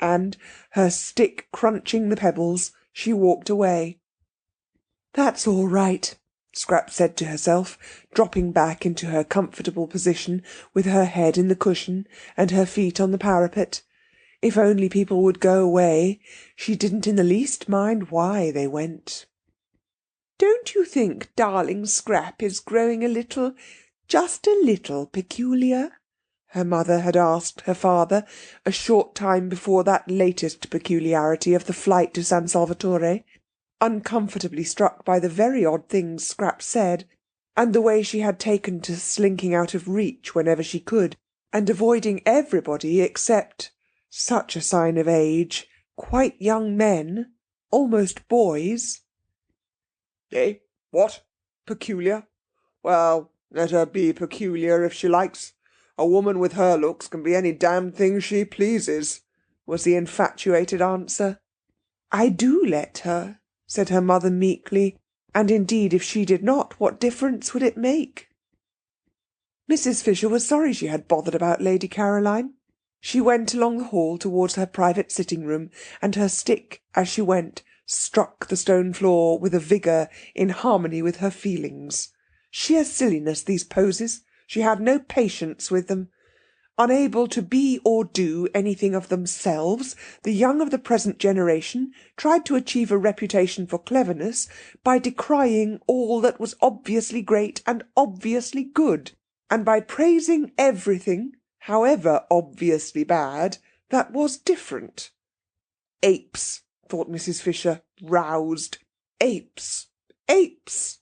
And, her stick crunching the pebbles, she walked away. "That's all right," Scrap said to herself, dropping back into her comfortable position with her head in the cushion and her feet on the parapet. If only people would go away, she didn't in the least mind why they went. "Don't you think darling Scrap is growing a little, just a little peculiar?" her mother had asked her father a short time before that latest peculiarity of the flight to San Salvatore, uncomfortably struck by the very odd things Scrap said, and the way she had taken to slinking out of reach whenever she could, and avoiding everybody except, such a sign of age, quite young men, almost boys. "Eh? What? Peculiar? Well, let her be peculiar if she likes. A woman with her looks can be any damned thing she pleases. was the infatuated answer. "I do let her," said her mother meekly, and indeed if she did not, what difference would it make? Mrs. Fisher was sorry she had bothered about Lady Caroline. She went along the hall towards her private sitting-room, and her stick, as she went, struck the stone floor with a vigour in harmony with her feelings. Sheer silliness, these poses. She had no patience with them. Unable to be or do anything of themselves, the young of the present generation tried to achieve a reputation for cleverness by decrying all that was obviously great and obviously good, and by praising everything, however obviously bad, that was different. Apes, thought Mrs. Fisher, roused. Apes! Apes!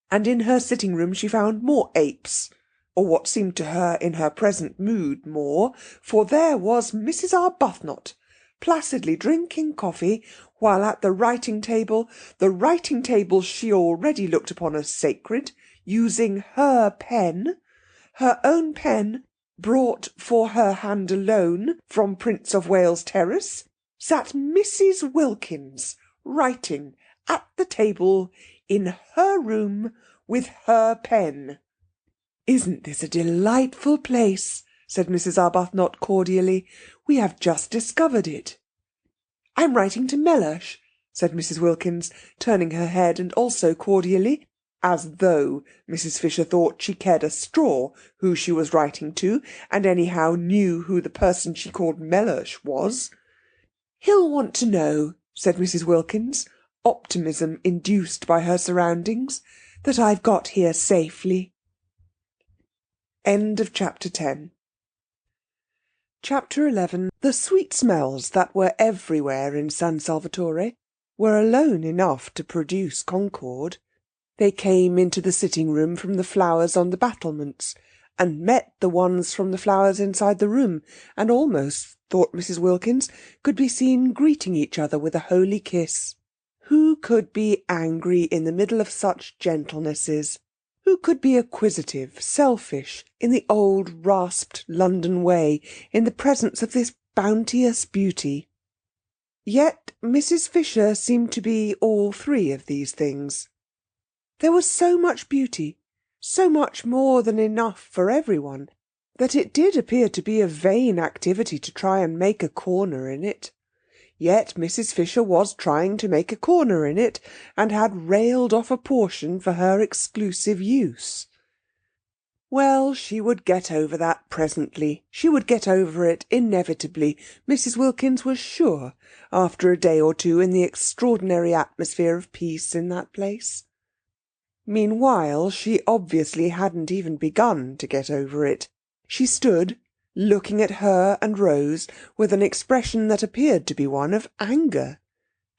And in her sitting-room she found more apes, or what seemed to her in her present mood more, for there was Mrs. Arbuthnot, placidly drinking coffee, while at the writing table she already looked upon as sacred, using her own pen, brought for her hand alone from Prince of Wales Terrace, sat Mrs. Wilkins, writing at the table in her room with her pen. "Isn't this a delightful place?" said Mrs. Arbuthnot cordially. "We have just discovered it." "I'm writing to Mellersh," said Mrs. Wilkins, turning her head, and also cordially, as though Mrs. Fisher thought she cared a straw who she was writing to, and anyhow knew who the person she called Mellersh was. "He'll want to know," said Mrs. Wilkins, optimism induced by her surroundings, "that I've got here safely." End of chapter 10. Chapter 11. The sweet smells that were everywhere in San Salvatore were alone enough to produce concord. They came into the sitting-room from the flowers on the battlements, and met the ones from the flowers inside the room, and almost, thought Mrs. Wilkins, could be seen greeting each other with a holy kiss. Who could be angry in the middle of such gentlenesses? Who could be acquisitive, selfish, in the old rasped London way, in the presence of this bounteous beauty? Yet Mrs. Fisher seemed to be all three of these things. There was so much beauty, so much more than enough for everyone, that it did appear to be a vain activity to try and make a corner in it. Yet Mrs. Fisher was trying to make a corner in it, and had railed off a portion for her exclusive use. Well, she would get over that presently. She would get over it inevitably, Mrs. Wilkins was sure, after a day or two in the extraordinary atmosphere of peace in that place. Meanwhile, she obviously hadn't even begun to get over it. She stood, looking at her and Rose with an expression that appeared to be one of anger.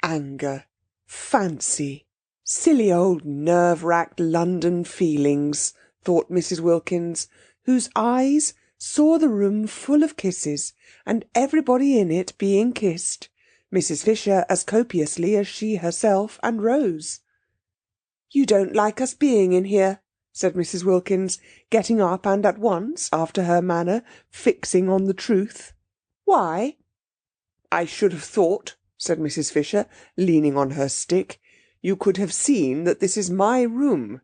Anger. Fancy. Silly old nerve-racked London feelings, thought Mrs. Wilkins, whose eyes saw the room full of kisses, and everybody in it being kissed, Mrs. Fisher as copiously as she herself and Rose. "You don't like us being in here," said Mrs. Wilkins, getting up and at once, after her manner, fixing on the truth. "Why?" "I should have thought," said Mrs. Fisher, leaning on her stick, "you could have seen that this is my room."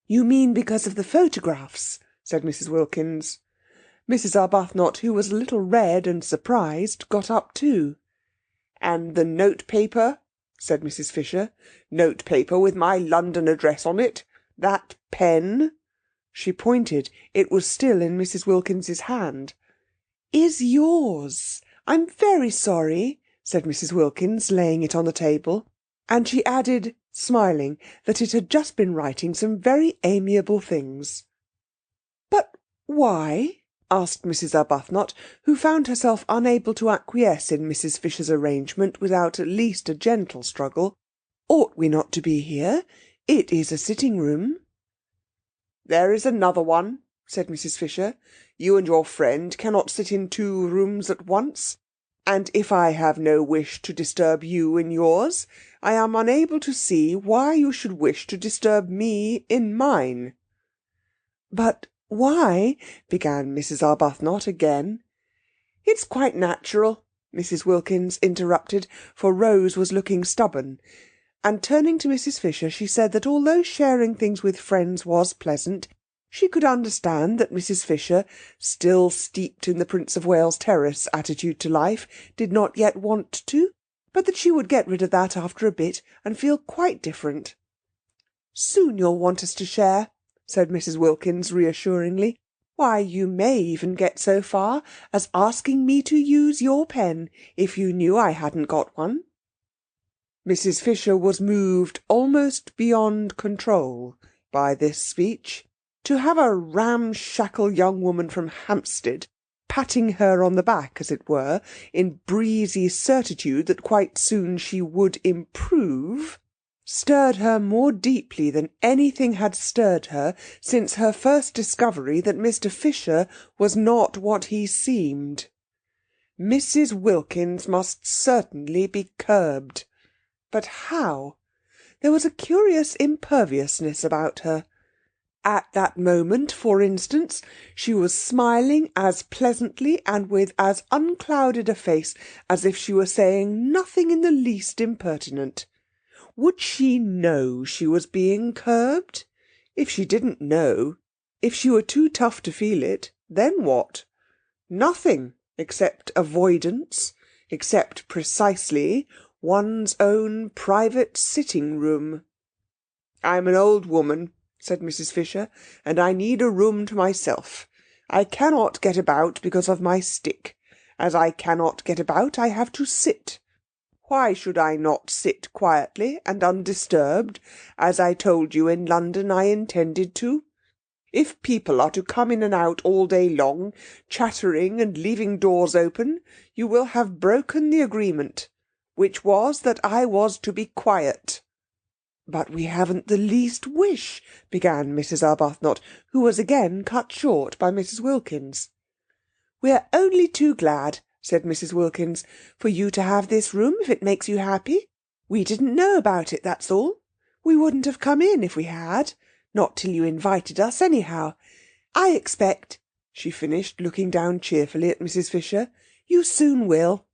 "You mean because of the photographs?" said Mrs. Wilkins. Mrs. Arbuthnot, who was a little red and surprised, got up too. "And the note-paper?" said Mrs. Fisher. "Note-paper with my London address on it? That pen?" She pointed. It was still in Mrs. Wilkins's hand. "Is yours? I'm very sorry," said Mrs. Wilkins, laying it on the table. And she added, smiling, that it had just been writing some very amiable things. "But why?" asked Mrs. Arbuthnot, who found herself unable to acquiesce in Mrs. Fisher's arrangement without at least a gentle struggle. "Ought we not to be here? It is a sitting-room." "There is another one," said Mrs. Fisher. "You and your friend cannot sit in 2 rooms at once, and if I have no wish to disturb you in yours, I am unable to see why you should wish to disturb me in mine." "But why—" began Mrs. Arbuthnot again. "It's quite natural," Mrs. Wilkins interrupted, for Rose was looking stubborn, and turning to Mrs. Fisher she said that although sharing things with friends was pleasant, she could understand that Mrs. Fisher, still steeped in the Prince of Wales Terrace attitude to life, did not yet want to, but that she would get rid of that after a bit and feel quite different. "Soon you'll want us to share," said Mrs. Wilkins reassuringly. "Why, you may even get so far as asking me to use your pen if you knew I hadn't got one." Mrs. Fisher was moved almost beyond control by this speech. To have a ramshackle young woman from Hampstead patting her on the back, as it were, in breezy certitude that quite soon she would improve, stirred her more deeply than anything had stirred her since her first discovery that Mr. Fisher was not what he seemed. Mrs. Wilkins must certainly be curbed. But how? There was a curious imperviousness about her. At that moment, for instance, she was smiling as pleasantly and with as unclouded a face as if she were saying nothing in the least impertinent. Would she know she was being curbed? If she didn't know, if she were too tough to feel it, then what? Nothing, except avoidance, except precisely one's own private sitting-room. "I'm an old woman," said Mrs. Fisher, "and I need a room to myself. I cannot get about because of my stick. As I cannot get about, I have to sit. Why should I not sit quietly and undisturbed, as I told you in London I intended to? If people are to come in and out all day long, chattering and leaving doors open, you will have broken the agreement, which was that I was to be quiet." "But we haven't the least wish," began Mrs. Arbuthnot, who was again cut short by Mrs. Wilkins. "We're only too glad," said Mrs. Wilkins, "for you to have this room if it makes you happy. We didn't know about it, that's all. We wouldn't have come in if we had. Not till you invited us, anyhow. I expect," she finished, looking down cheerfully at Mrs. Fisher, "you soon will."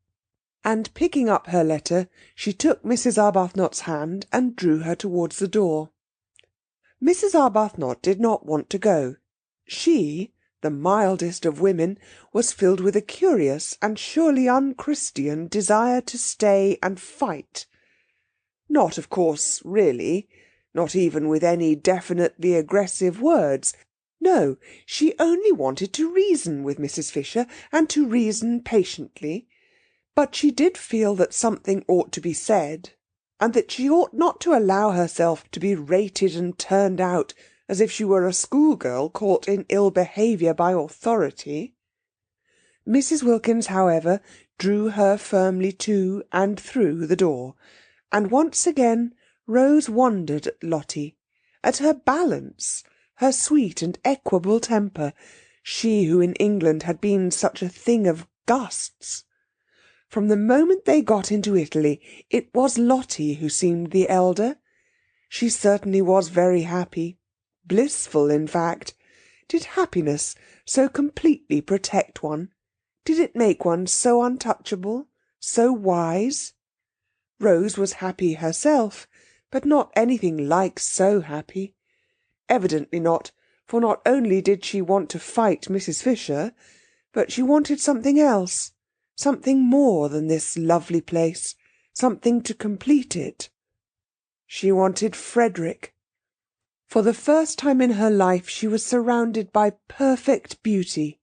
And picking up her letter, she took Mrs. Arbuthnot's hand and drew her towards the door. Mrs. Arbuthnot did not want to go. She, the mildest of women, was filled with a curious and surely unchristian desire to stay and fight. Not, of course, really, not even with any definitely aggressive words. No, she only wanted to reason with Mrs. Fisher, and to reason patiently. But she did feel that something ought to be said, and that she ought not to allow herself to be rated and turned out as if she were a schoolgirl caught in ill behaviour by authority. Mrs. Wilkins, however, drew her firmly to and through the door, and once again Rose wondered at Lottie, at her balance, her sweet and equable temper, she who in England had been such a thing of gusts. From the moment they got into Italy, it was Lottie who seemed the elder. She certainly was very happy, blissful, in fact. Did happiness so completely protect one? Did it make one so untouchable, so wise? Rose was happy herself, but not anything like so happy. Evidently not, for not only did she want to fight Mrs. Fisher, but she wanted something else. Something more than this lovely place, something to complete it. She wanted Frederick. For the first time in her life she was surrounded by perfect beauty,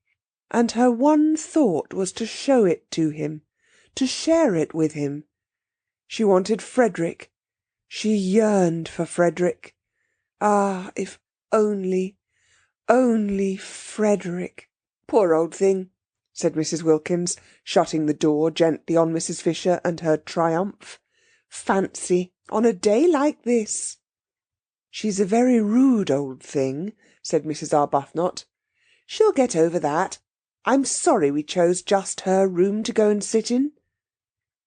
and her one thought was to show it to him, to share it with him. She wanted Frederick. She yearned for Frederick. Ah, if only Frederick. Poor old thing, said Mrs. Wilkins, shutting the door gently on Mrs. Fisher and her triumph. Fancy, on a day like this. She's a very rude old thing, said Mrs. Arbuthnot. She'll get over that. I'm sorry we chose just her room to go and sit in.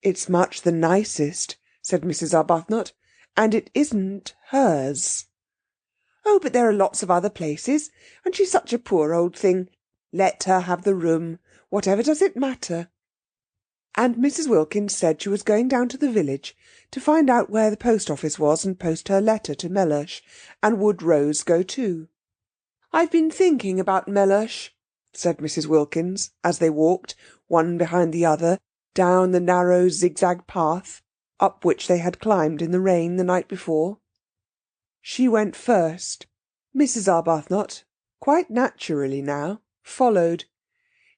It's much the nicest, said Mrs. Arbuthnot, and it isn't hers. Oh, but there are lots of other places, and she's such a poor old thing. Let her have the room. Whatever does it matter? And Mrs. Wilkins said she was going down to the village to find out where the post office was and post her letter to Mellersh, and would Rose go too? "I've been thinking about Mellersh," said Mrs. Wilkins, as they walked, one behind the other, down the narrow zigzag path, up which they had climbed in the rain the night before. She went first. Mrs. Arbuthnot, quite naturally now, followed.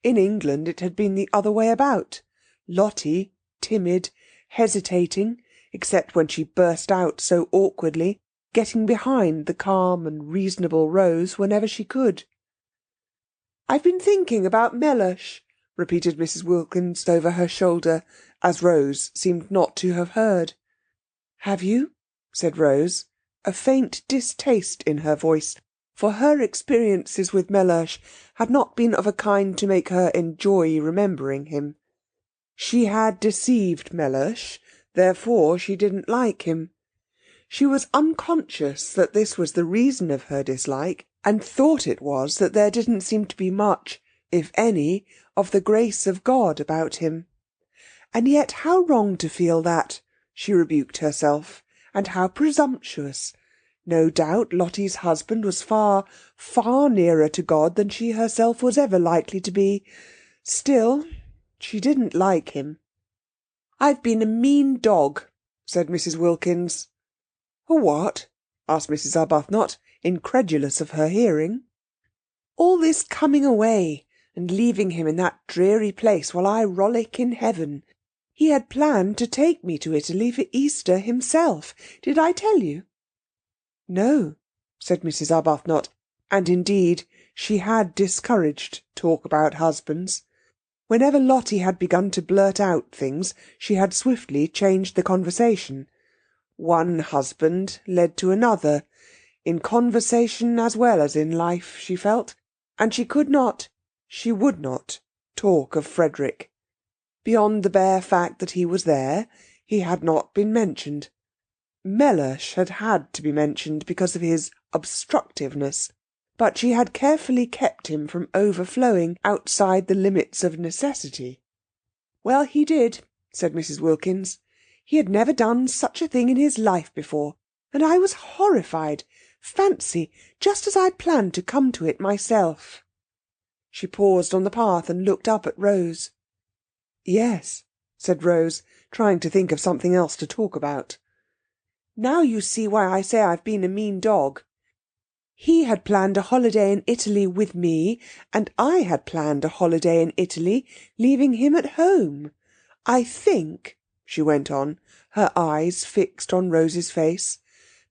In England it had been the other way about. Lottie, timid, hesitating, except when she burst out so awkwardly, getting behind the calm and reasonable Rose whenever she could. "I've been thinking about Mellersh," repeated Mrs. Wilkins over her shoulder, as Rose seemed not to have heard. "Have you?" said Rose, a faint distaste in her voice, for her experiences with Mellersh had not been of a kind to make her enjoy remembering him. She had deceived Mellersh, therefore she didn't like him. She was unconscious that this was the reason of her dislike, and thought it was that there didn't seem to be much, if any, of the grace of God about him. And yet how wrong to feel that, she rebuked herself, and how presumptuous. No doubt Lottie's husband was far, far nearer to God than she herself was ever likely to be. Still, she didn't like him. "I've been a mean dog," said Mrs. Wilkins. "A what?" asked Mrs. Arbuthnot, incredulous of her hearing. "All this coming away, and leaving him in that dreary place while I rollick in heaven. He had planned to take me to Italy for Easter himself. Did I tell you?" "No," said Mrs. Arbuthnot, and indeed she had discouraged talk about husbands. Whenever Lottie had begun to blurt out things, she had swiftly changed the conversation. One husband led to another, in conversation as well as in life, she felt, and she could not, she would not, talk of Frederick. Beyond the bare fact that he was there, he had not been mentioned. Mellersh had to be mentioned because of his obstructiveness, but she had carefully kept him from overflowing outside the limits of necessity. "Well, he did," said Mrs. Wilkins. "He had never done such a thing in his life before, and I was horrified. Fancy, just as I'd planned to come to it myself." She paused on the path and looked up at Rose. "Yes," said Rose, trying to think of something else to talk about. "Now you see why I say I've been a mean dog. He had planned a holiday in Italy with me, and I had planned a holiday in Italy, leaving him at home. I think," she went on, her eyes fixed on Rose's face,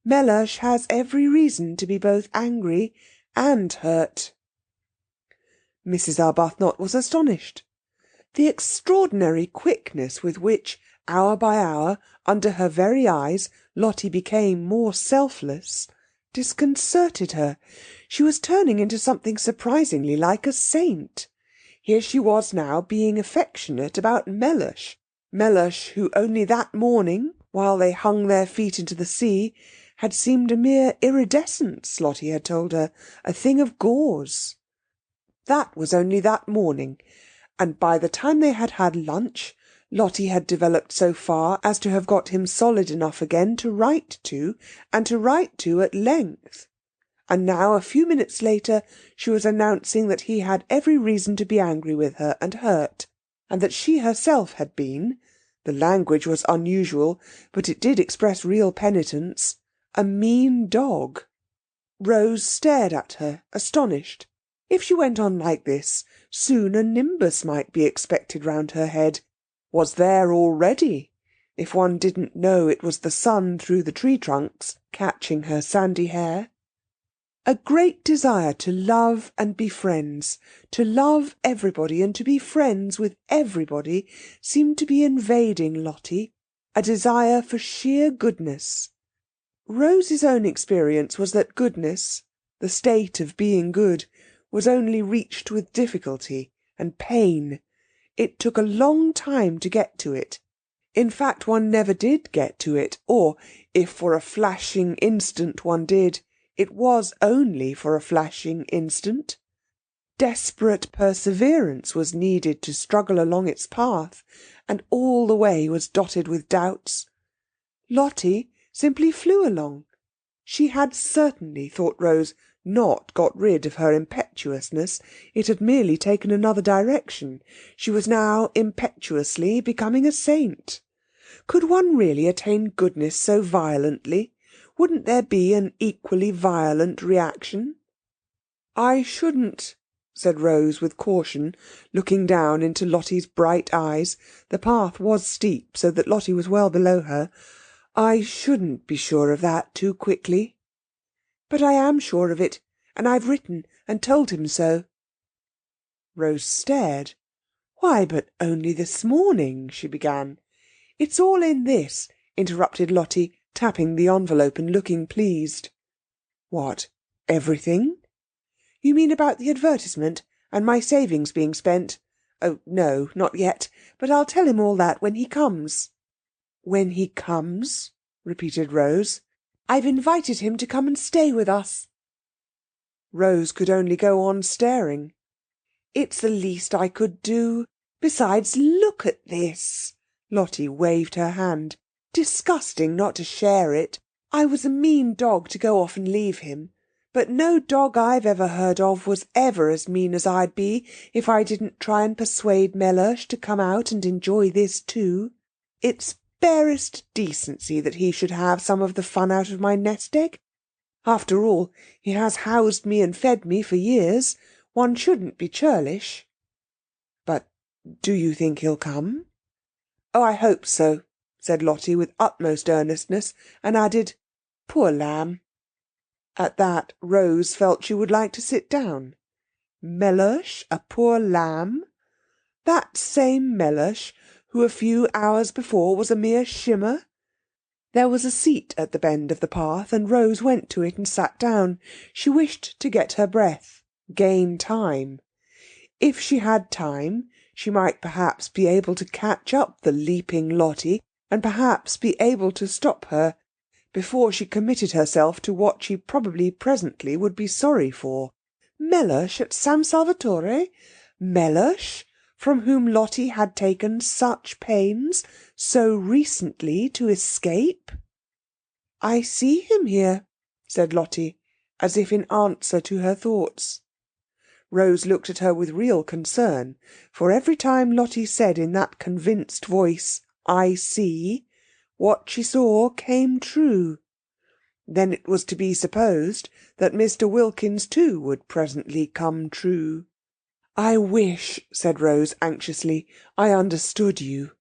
"Mellersh has every reason to be both angry and hurt." Mrs. Arbuthnot was astonished. The extraordinary quickness with which, hour by hour, under her very eyes, Lottie became more selfless, disconcerted her. She was turning into something surprisingly like a saint. Here she was now being affectionate about Mellersh, Mellersh who only that morning, while they hung their feet into the sea, had seemed a mere iridescence, Lottie had told her, a thing of gauze. That was only that morning, and by the time they had had lunch, Lottie had developed so far as to have got him solid enough again to write to, and to write to at length. And now, a few minutes later, she was announcing that he had every reason to be angry with her and hurt, and that she herself had been, the language was unusual, but it did express real penitence, a mean dog. Rose stared at her, astonished. If she went on like this, soon a nimbus might be expected round her head. Was there already, if one didn't know it was the sun through the tree trunks catching her sandy hair. A great desire to love and be friends, to love everybody and to be friends with everybody, seemed to be invading Lottie, a desire for sheer goodness. Rose's own experience was that goodness, the state of being good, was only reached with difficulty and pain. It took a long time to get to it. In fact, one never did get to it, or, if for a flashing instant one did, it was only for a flashing instant. desperate perseverance was needed to struggle along its path, and all the way was dotted with doubts. Lottie simply flew along. She had certainly, thought Rose, not got rid of her impetuousness. It had merely taken another direction. She was now impetuously becoming a saint. Could one really attain goodness so violently? Wouldn't there be an equally violent reaction? "I shouldn't," said Rose with caution, looking down into Lottie's bright eyes. The path was steep, so that Lottie was well below her. "I shouldn't be sure of that too quickly." "But I am sure of it, and I've written and told him so." Rose stared. "Why, but only this morning," she began. "It's all in this," interrupted Lottie, tapping the envelope and looking pleased. "What, everything?" "You mean about the advertisement, and my savings being spent? Oh, no, not yet. But I'll tell him all that when he comes." "When he comes?" repeated Rose. "I've invited him to come and stay with us." Rose could only go on staring. "It's the least I could do. Besides, look at this." Lottie waved her hand. "Disgusting not to share it. I was a mean dog to go off and leave him. But no dog I've ever heard of was ever as mean as I'd be if I didn't try and persuade Mellersh to come out and enjoy this too. It's barest decency that he should have some of the fun out of my nest egg. After all, he has housed me and fed me for years. One shouldn't be churlish." "But do you think he'll come?" "Oh, I hope so," said Lottie with utmost earnestness, and added, "Poor lamb." At that Rose felt she would like to sit down. Mellersh a poor lamb? That same Mellersh who a few hours before was a mere shimmer? There was a seat at the bend of the path, and Rose went to it and sat down. She wished to get her breath, gain time. If she had time, she might perhaps be able to catch up the leaping Lottie, and perhaps be able to stop her before she committed herself to what she probably presently would be sorry for. Mellersh at San Salvatore? Mellersh, from whom Lottie had taken such pains so recently to escape? "I see him here," said Lottie, as if in answer to her thoughts. Rose looked at her with real concern, for every time Lottie said in that convinced voice, "I see," what she saw came true. Then it was to be supposed that Mr. Wilkins too would presently come true. "I wish," said Rose anxiously, "I understood you."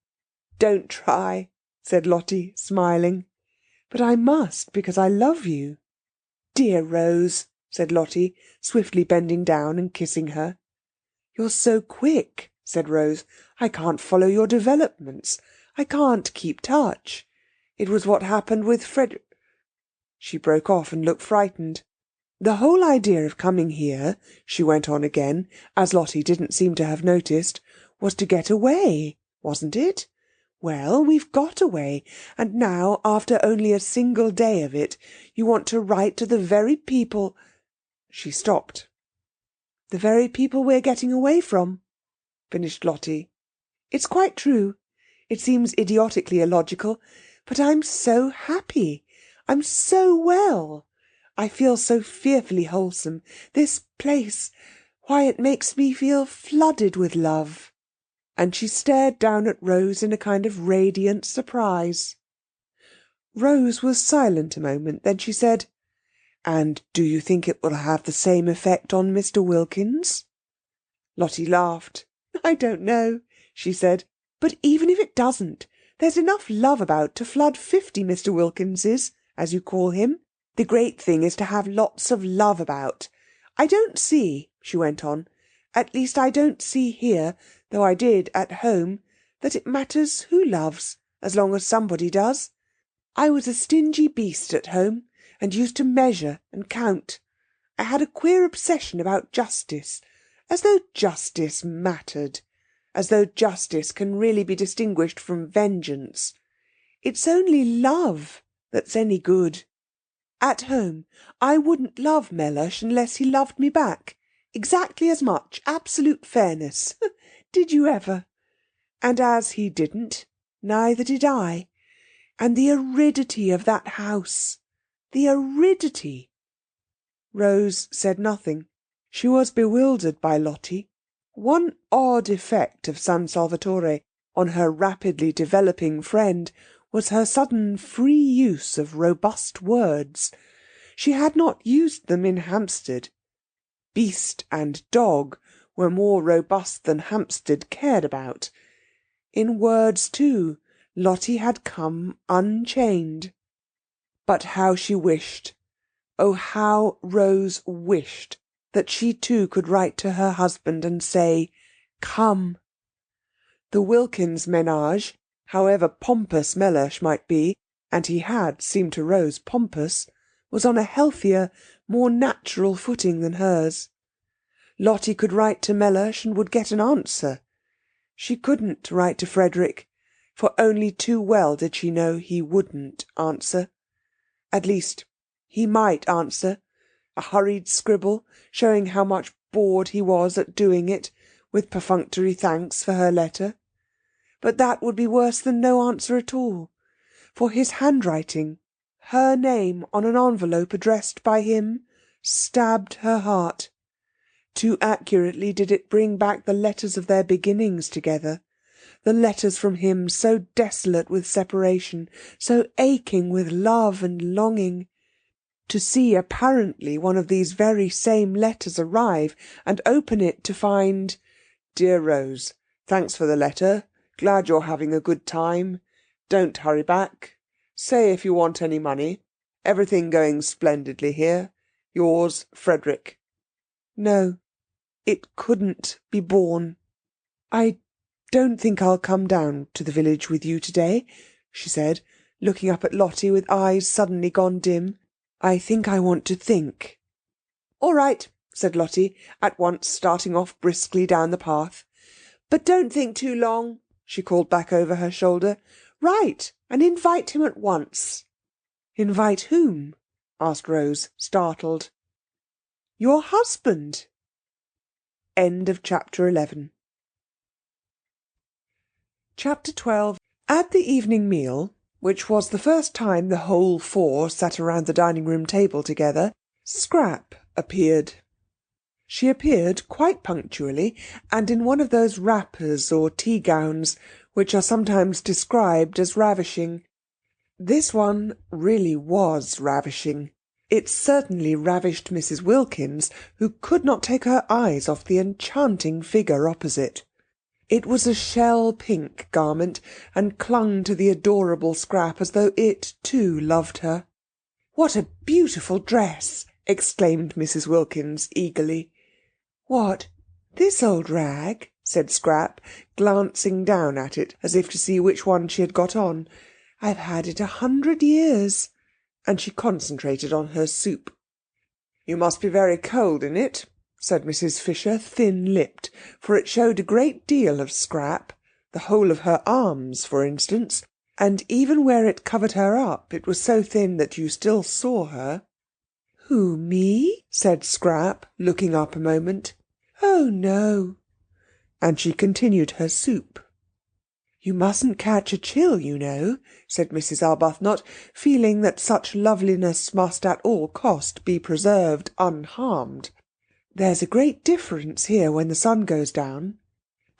"Don't try," said Lottie, smiling. "But I must, because I love you." "Dear Rose," said Lottie, swiftly bending down and kissing her. "You're so quick," said Rose. "I can't follow your developments. I can't keep touch. It was what happened with Frederick." She broke off and looked frightened. "The whole idea of coming here," she went on again, as Lottie didn't seem to have noticed, "was to get away, wasn't it? Well, we've got away, and now, after only a single day of it, you want to write to the very people—" She stopped. "The very people we're getting away from," finished Lottie. "It's quite true. It seems idiotically illogical, but I'm so happy. I'm so well. I feel so fearfully wholesome. This place, why, it makes me feel flooded with love." And she stared down at Rose in a kind of radiant surprise. Rose was silent a moment. Then she said, "And do you think it will have the same effect on Mr. Wilkins?" Lottie laughed. "I don't know," she said. "But even if it doesn't, there's enough love about to flood 50 Mr. Wilkinses, as you call him. The great thing is to have lots of love about. I don't see," she went on, "at least I don't see here, though I did at home, that it matters who loves, as long as somebody does. I was a stingy beast at home, and used to measure and count. I had a queer obsession about justice, as though justice mattered, as though justice can really be distinguished from vengeance. It's only love that's any good. At home, I wouldn't love Mellersh unless he loved me back. Exactly as much. Absolute fairness. Did you ever? And as he didn't, neither did I. And the aridity of that house. The aridity. Rose said nothing. She was bewildered by Lottie. One odd effect of San Salvatore on her rapidly developing friend was her sudden free use of robust words. She had not used them in Hampstead. Beast and dog were more robust than Hampstead cared about. In words, too, Lottie had come unchained. But how she wished, oh, how Rose wished, that she too could write to her husband and say, "Come." The Wilkins ménage, however pompous Mellersh might be, and he had seemed to Rose pompous, was on a healthier, more natural footing than hers. Lottie could write to Mellersh and would get an answer. She couldn't write to Frederick, for only too well did she know he wouldn't answer. At least, he might answer, a hurried scribble, showing how much bored he was at doing it, with perfunctory thanks for her letter. But that would be worse than no answer at all, for his handwriting, her name on an envelope addressed by him, stabbed her heart. Too accurately did it bring back the letters of their beginnings together, the letters from him so desolate with separation, so aching with love and longing. To see apparently one of these very same letters arrive, and open it to find, "Dear Rose, thanks for the letter. Glad you're having a good time. Don't hurry back. Say if you want any money. Everything going splendidly here. Yours, Frederick." No, it couldn't be borne. "I don't think I'll come down to the village with you today," she said, looking up at Lottie with eyes suddenly gone dim. "I think I want to think." "All right," said Lottie, at once starting off briskly down the path. "But don't think too long," she called back over her shoulder. "Write, and invite him at once." "Invite whom?" asked Rose, startled. "Your husband." End of chapter 11. Chapter 12. At the evening meal, which was the first time the whole four sat around the dining-room table together, Scrap appeared. She appeared quite punctually, and in one of those wrappers or tea-gowns which are sometimes described as ravishing. This one really was ravishing. It certainly ravished Mrs. Wilkins, who could not take her eyes off the enchanting figure opposite. It was a shell-pink garment, and clung to the adorable Scrap as though it, too, loved her. "What a beautiful dress!" exclaimed Mrs. Wilkins eagerly. "What, this old rag?" said Scrap, glancing down at it as if to see which one she had got on. "I've had it 100 years." And she concentrated on her soup. "You must be very cold in it," said Mrs. Fisher, thin-lipped, for it showed a great deal of Scrap, the whole of her arms, for instance, and even where it covered her up it was so thin that you still saw her. "Who, me?" said Scrap, looking up a moment. "Oh, no." And she continued her soup. "You mustn't catch a chill, you know," said Mrs. Arbuthnot, feeling that such loveliness must at all cost be preserved unharmed. "There's a great difference here when the sun goes down."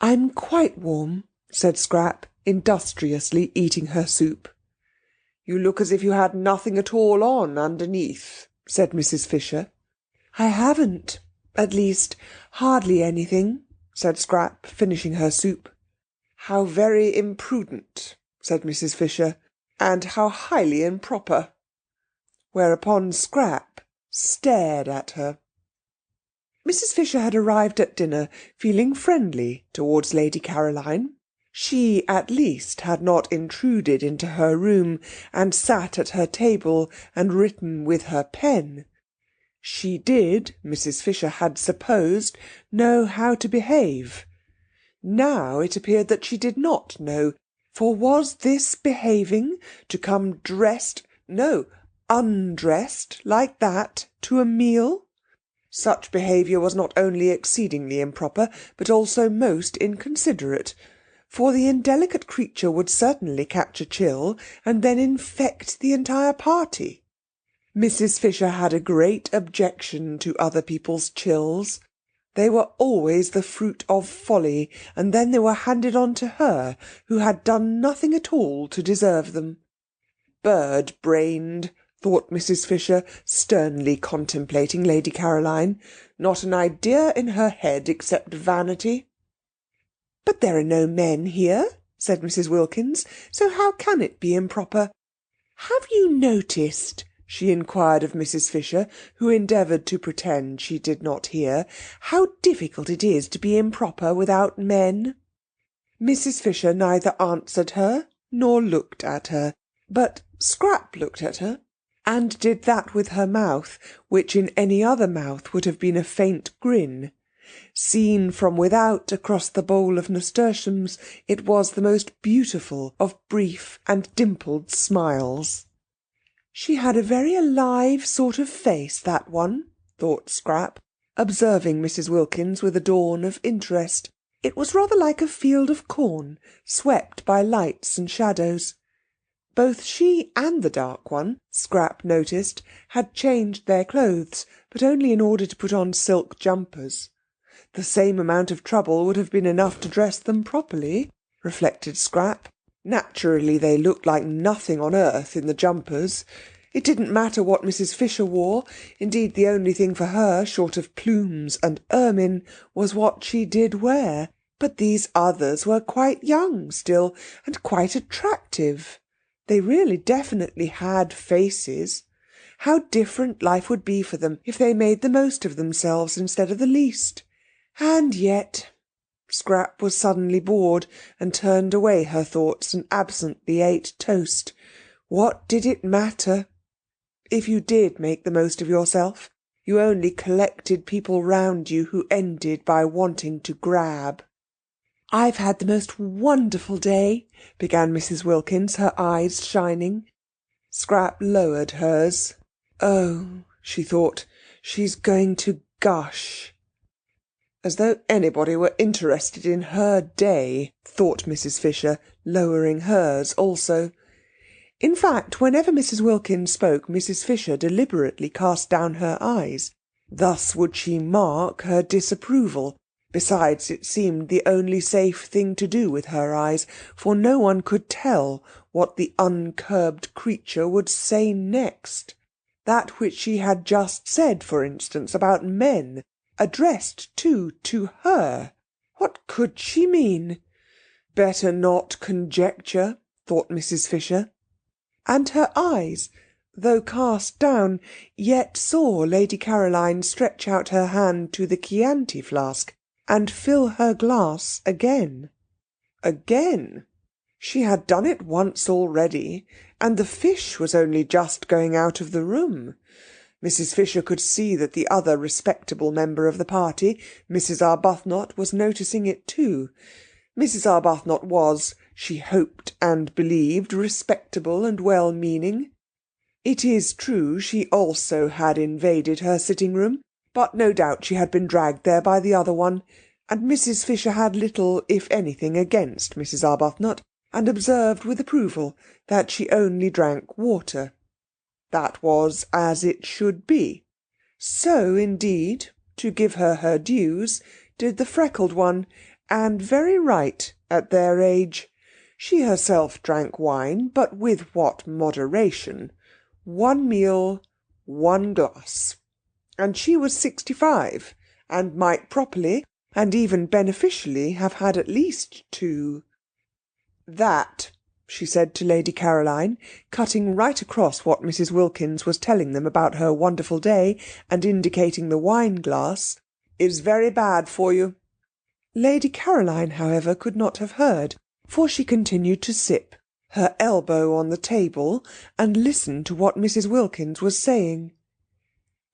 "I'm quite warm," said Scrap, industriously eating her soup. "You look as if you had nothing at all on underneath," said Mrs. Fisher. "I haven't. At least, hardly anything," said Scrap, finishing her soup. "How very imprudent," said Mrs. Fisher, "and how highly improper." Whereupon Scrap stared at her. Mrs. Fisher had arrived at dinner feeling friendly towards Lady Caroline. She, at least, had not intruded into her room and sat at her table and written with her pen. She did, Mrs. Fisher had supposed, know how to behave. Now it appeared that she did not know, for was this behaving to come dressed, no, undressed, like that, to a meal? Such behaviour was not only exceedingly improper, but also most inconsiderate, for the indelicate creature would certainly catch a chill, and then infect the entire party. Mrs. Fisher had a great objection to other people's chills. They were always the fruit of folly, and then they were handed on to her, who had done nothing at all to deserve them. Bird-brained, thought Mrs. Fisher, sternly contemplating Lady Caroline. Not an idea in her head except vanity. "But there are no men here," said Mrs. Wilkins, "so how can it be improper? Have you noticed," she inquired of Mrs. Fisher, who endeavoured to pretend she did not hear, "how difficult it is to be improper without men?" Mrs. Fisher neither answered her nor looked at her, but Scrap looked at her, and did that with her mouth, which in any other mouth would have been a faint grin. Seen from without across the bowl of nasturtiums, it was the most beautiful of brief and dimpled smiles. "She had a very alive sort of face, that one," thought Scrap, observing Mrs. Wilkins with a dawn of interest. It was rather like a field of corn, swept by lights and shadows. Both she and the dark one, Scrap noticed, had changed their clothes, but only in order to put on silk jumpers. The same amount of trouble would have been enough to dress them properly, reflected Scrap. Naturally they looked like nothing on earth in the jumpers. It didn't matter what Mrs. Fisher wore. Indeed, the only thing for her, short of plumes and ermine, was what she did wear. But these others were quite young still, and quite attractive. They really definitely had faces. How different life would be for them if they made the most of themselves instead of the least. And yet... Scrap was suddenly bored, and turned away her thoughts and absently ate toast. What did it matter? If you did make the most of yourself, you only collected people round you who ended by wanting to grab. "I've had the most wonderful day," began Mrs. Wilkins, her eyes shining. Scrap lowered hers. "Oh," she thought, "she's going to gush." As though anybody were interested in her day, thought Mrs. Fisher, lowering hers also. In fact, whenever Mrs. Wilkins spoke, Mrs. Fisher deliberately cast down her eyes. Thus would she mark her disapproval. Besides, it seemed the only safe thing to do with her eyes, for no one could tell what the uncurbed creature would say next. That which she had just said, for instance, about men, addressed, too, to her. What could she mean? Better not conjecture, thought Mrs. Fisher. And her eyes, though cast down, yet saw Lady Caroline stretch out her hand to the Chianti flask and fill her glass again. Again? She had done it once already, and the fish was only just going out of the room. Mrs. Fisher could see that the other respectable member of the party, Mrs. Arbuthnot, was noticing it too. Mrs. Arbuthnot was, she hoped and believed, respectable and well-meaning. It is true she also had invaded her sitting-room, but no doubt she had been dragged there by the other one, and Mrs. Fisher had little, if anything, against Mrs. Arbuthnot, and observed with approval that she only drank water. That was as it should be. So, indeed, to give her her dues, did the freckled one, and very right at their age. She herself drank wine, but with what moderation. 1 meal, 1 glass. And she was 65, and might properly, and even beneficially, have had at least 2. "That," she said to Lady Caroline, cutting right across what Mrs. Wilkins was telling them about her wonderful day, and indicating the wine-glass, "is very bad for you." Lady Caroline, however, could not have heard, for she continued to sip, her elbow on the table, and listen to what Mrs. Wilkins was saying.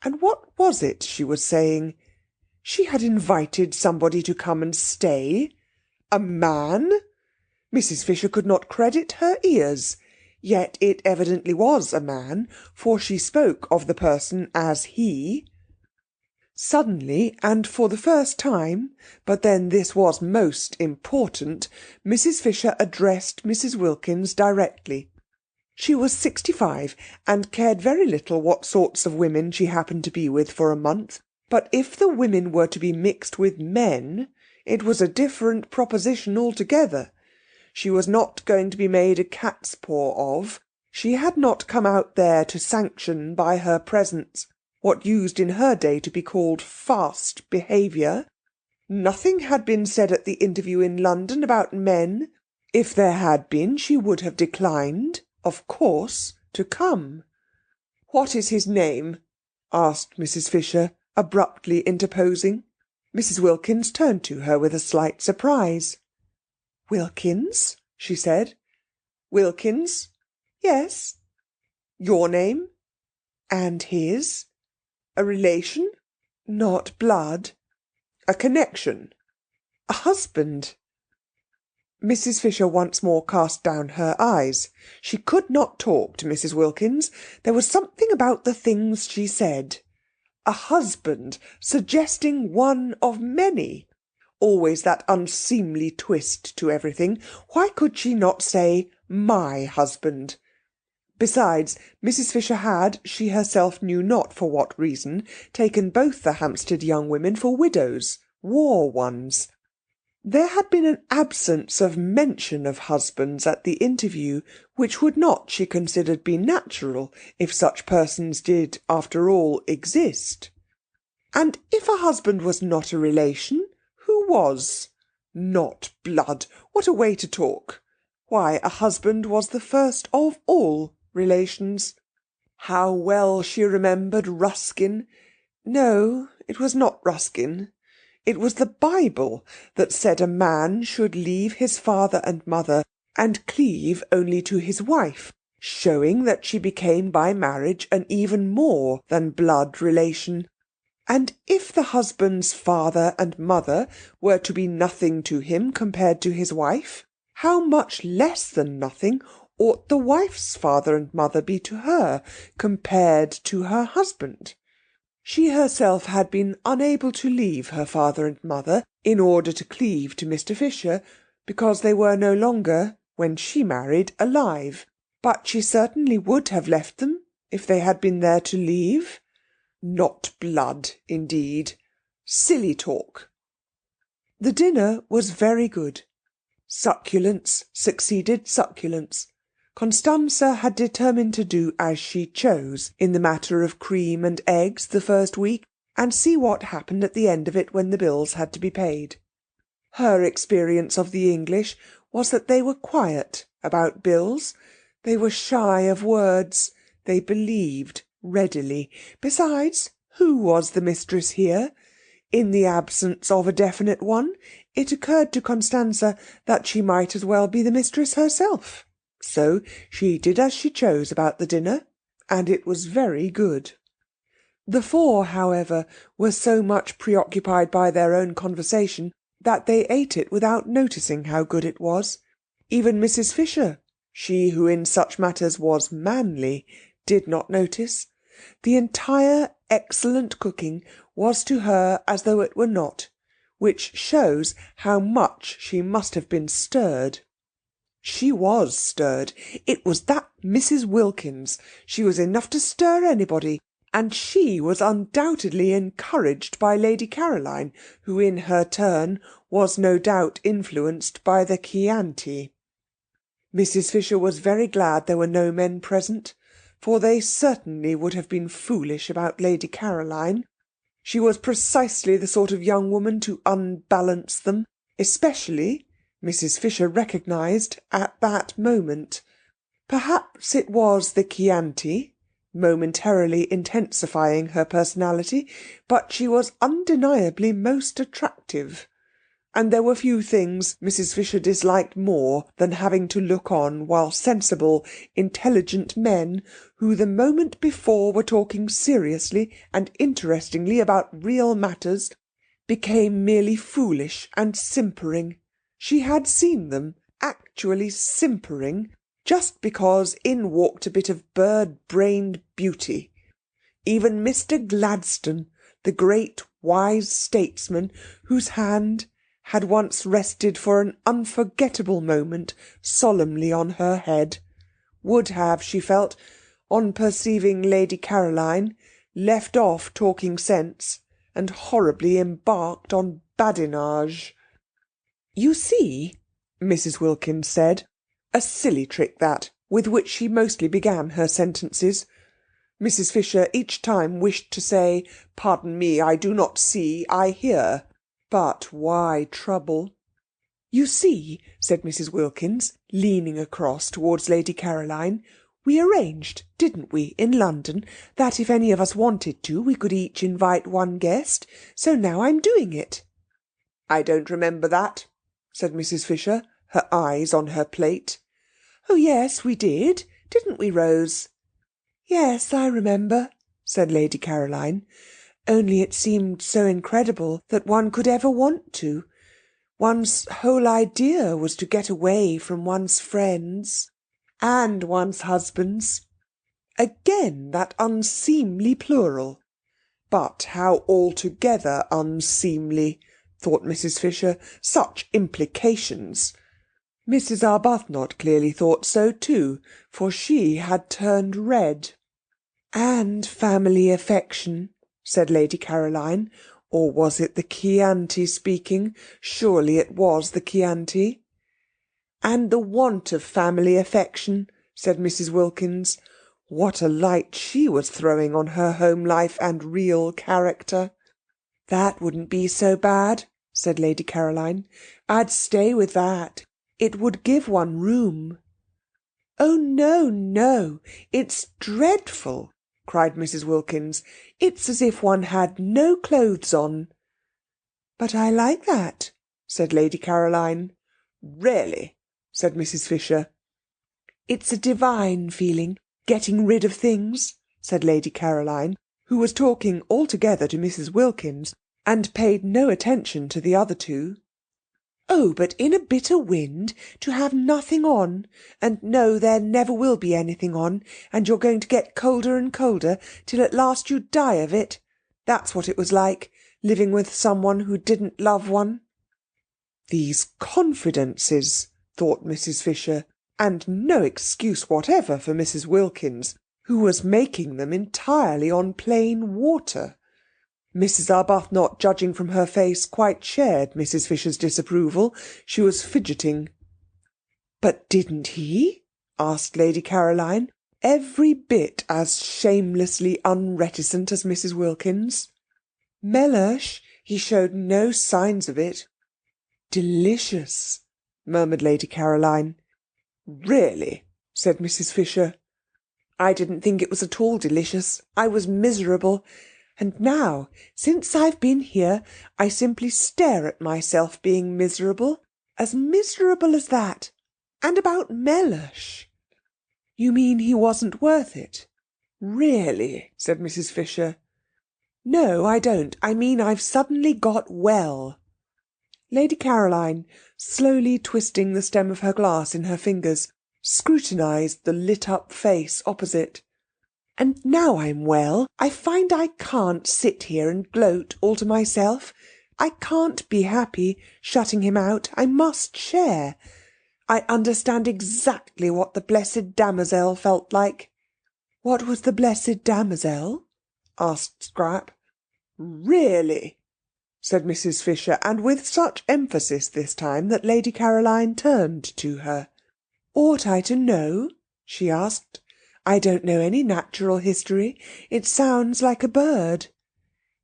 And what was it she was saying? She had invited somebody to come and stay. A man? Mrs. Fisher could not credit her ears. Yet it evidently was a man, for she spoke of the person as he. Suddenly, and for the first time, but then this was most important, Mrs. Fisher addressed Mrs. Wilkins directly. She was 65, and cared very little what sorts of women she happened to be with for a month, but if the women were to be mixed with men, it was a different proposition altogether. She was not going to be made a cat's paw of. She had not come out there to sanction by her presence what used in her day to be called fast behaviour. Nothing had been said at the interview in London about men. If there had been, she would have declined, of course, to come. "What is his name?" asked Mrs. Fisher, abruptly interposing. Mrs. Wilkins turned to her with a slight surprise. "Wilkins?" she said. "Wilkins? Yes." "Your name?" "And his?" "A relation?" "Not blood." "A connection?" "A husband." Mrs. Fisher once more cast down her eyes. She could not talk to Mrs. Wilkins. There was something about the things she said. A husband, suggesting one of many. Always that unseemly twist to everything. Why could she not say my husband? Besides, Mrs. Fisher had, she herself knew not for what reason, taken both the Hampstead young women for widows, war ones. There had been an absence of mention of husbands at the interview, which would not, she considered, be natural if such persons did, after all, exist. And if a husband was not a relation, who was? Not blood! What a way to talk! Why, a husband was the first of all relations. How well she remembered Ruskin! No, it was not Ruskin. It was the Bible that said a man should leave his father and mother and cleave only to his wife, showing that she became by marriage an even more than blood relation. And if the husband's father and mother were to be nothing to him compared to his wife, how much less than nothing ought the wife's father and mother be to her compared to her husband? She herself had been unable to leave her father and mother in order to cleave to Mr. Fisher, because they were no longer, when she married, alive. But she certainly would have left them if they had been there to leave. Not blood, indeed. Silly talk. The dinner was very good. Succulence succeeded succulence. Constanza had determined to do as she chose in the matter of cream and eggs the first week, and see what happened at the end of it when the bills had to be paid. Her experience of the English was that they were quiet about bills. They were shy of words. They believed readily. Besides, who was the mistress here? In the absence of a definite one, it occurred to Constanza that she might as well be the mistress herself. So she did as she chose about the dinner, and it was very good. The four, however, were so much preoccupied by their own conversation that they ate it without noticing how good it was. Even Mrs. Fisher, she who in such matters was manly, did not notice. The entire excellent cooking was to her as though it were not, which shows how much she must have been stirred. She was stirred. It was that Mrs. Wilkins. She was enough to stir anybody, and she was undoubtedly encouraged by Lady Caroline, who in her turn was no doubt influenced by the Chianti. Mrs. Fisher was very glad there were no men present, for they certainly would have been foolish about Lady Caroline. She was precisely the sort of young woman to unbalance them, especially, Mrs. Fisher recognised, at that moment. Perhaps it was the Chianti, momentarily intensifying her personality, but she was undeniably most attractive. And there were few things Mrs. Fisher disliked more than having to look on while sensible, intelligent men, who the moment before were talking seriously and interestingly about real matters, became merely foolish and simpering. She had seen them actually simpering just because in walked a bit of bird-brained beauty. Even Mr. Gladstone, the great wise statesman whose hand had once rested for an unforgettable moment solemnly on her head, would have, she felt, on perceiving Lady Caroline, left off talking sense and horribly embarked on badinage. "You see," Mrs. Wilkins said, a silly trick that, with which she mostly began her sentences. Mrs. Fisher each time wished to say, "Pardon me, I do not see, I hear." But why trouble? "You see," said Mrs. Wilkins, leaning across towards Lady Caroline, "we arranged, didn't we, in London, that if any of us wanted to, we could each invite one guest. So now I'm doing it." "I don't remember that," said Mrs. Fisher, her eyes on her plate. "Oh yes, we did. Didn't we, Rose?" "Yes, I remember," said Lady Caroline. "Only it seemed so incredible that one could ever want to. One's whole idea was to get away from one's friends and one's husbands." Again that unseemly plural. But how altogether unseemly, thought Mrs. Fisher. Such implications. Mrs. Arbuthnot clearly thought so too, for she had turned red. "And family affection," said Lady Caroline. Or was it the Chianti speaking? Surely it was the Chianti. "And the want of family affection," said Mrs. Wilkins. What a light she was throwing on her home life and real character. "That wouldn't be so bad," said Lady Caroline. "I'd stay with that. It would give one room." "Oh, no, no, it's dreadful," cried Mrs. Wilkins. "It's as if one had no clothes on." "But I like that," said Lady Caroline. "Really?" said Mrs. Fisher. "It's a divine feeling, getting rid of things," said Lady Caroline, who was talking altogether to Mrs. Wilkins, and paid no attention to the other two. "Oh, but in a bitter wind, to have nothing on, and know there never will be anything on, and you're going to get colder and colder, till at last you die of it. That's what it was like, living with someone who didn't love one." These confidences, thought Mrs. Fisher, and no excuse whatever for Mrs. Wilkins, who was making them entirely on plain water. Mrs. Arbuthnot, judging from her face, quite shared Mrs. Fisher's disapproval. She was fidgeting. "But didn't he?" asked Lady Caroline, every bit as shamelessly unreticent as Mrs. Wilkins. "Mellersh, he showed no signs of it." "Delicious," murmured Lady Caroline. "Really?" said Mrs. Fisher. "I didn't think it was at all delicious. I was miserable. And now, since I've been here, I simply stare at myself being miserable as that. And about Mellersh." "You mean he wasn't worth it?" "Really?" said Mrs. Fisher. "No, I don't. I mean I've suddenly got well." Lady Caroline, slowly twisting the stem of her glass in her fingers, scrutinised the lit-up face opposite. "And now I'm well, I find I can't sit here and gloat all to myself. I can't be happy, shutting him out. I must share. I understand exactly what the blessed damozel felt like." "What was the blessed damozel?" asked Scrap. "Really?" said Mrs. Fisher, and with such emphasis this time that Lady Caroline turned to her. "Ought I to know?" she asked. "I don't know any natural history. It sounds like a bird."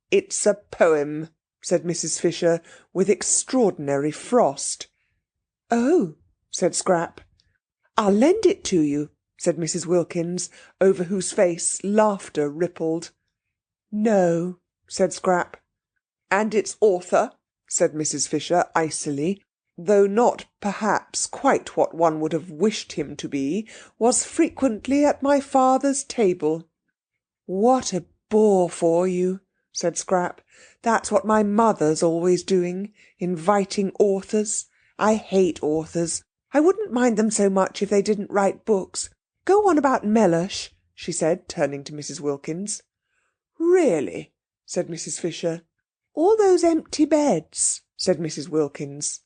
"It's a poem," said Mrs. Fisher, with extraordinary frost. "Oh," said Scrap. "I'll lend it to you," said Mrs. Wilkins, over whose face laughter rippled. "No," said Scrap. "And its author," said Mrs. Fisher icily, though not perhaps quite what one would have wished him to be, "was frequently at my father's table." "What a bore for you," said Scrap. "That's what my mother's always doing, inviting authors. I hate authors. I wouldn't mind them so much if they didn't write books. Go on about Mellersh," she said, turning to Mrs. Wilkins. "Really?" said Mrs. Fisher. "All those empty beds," said Mrs. Wilkins.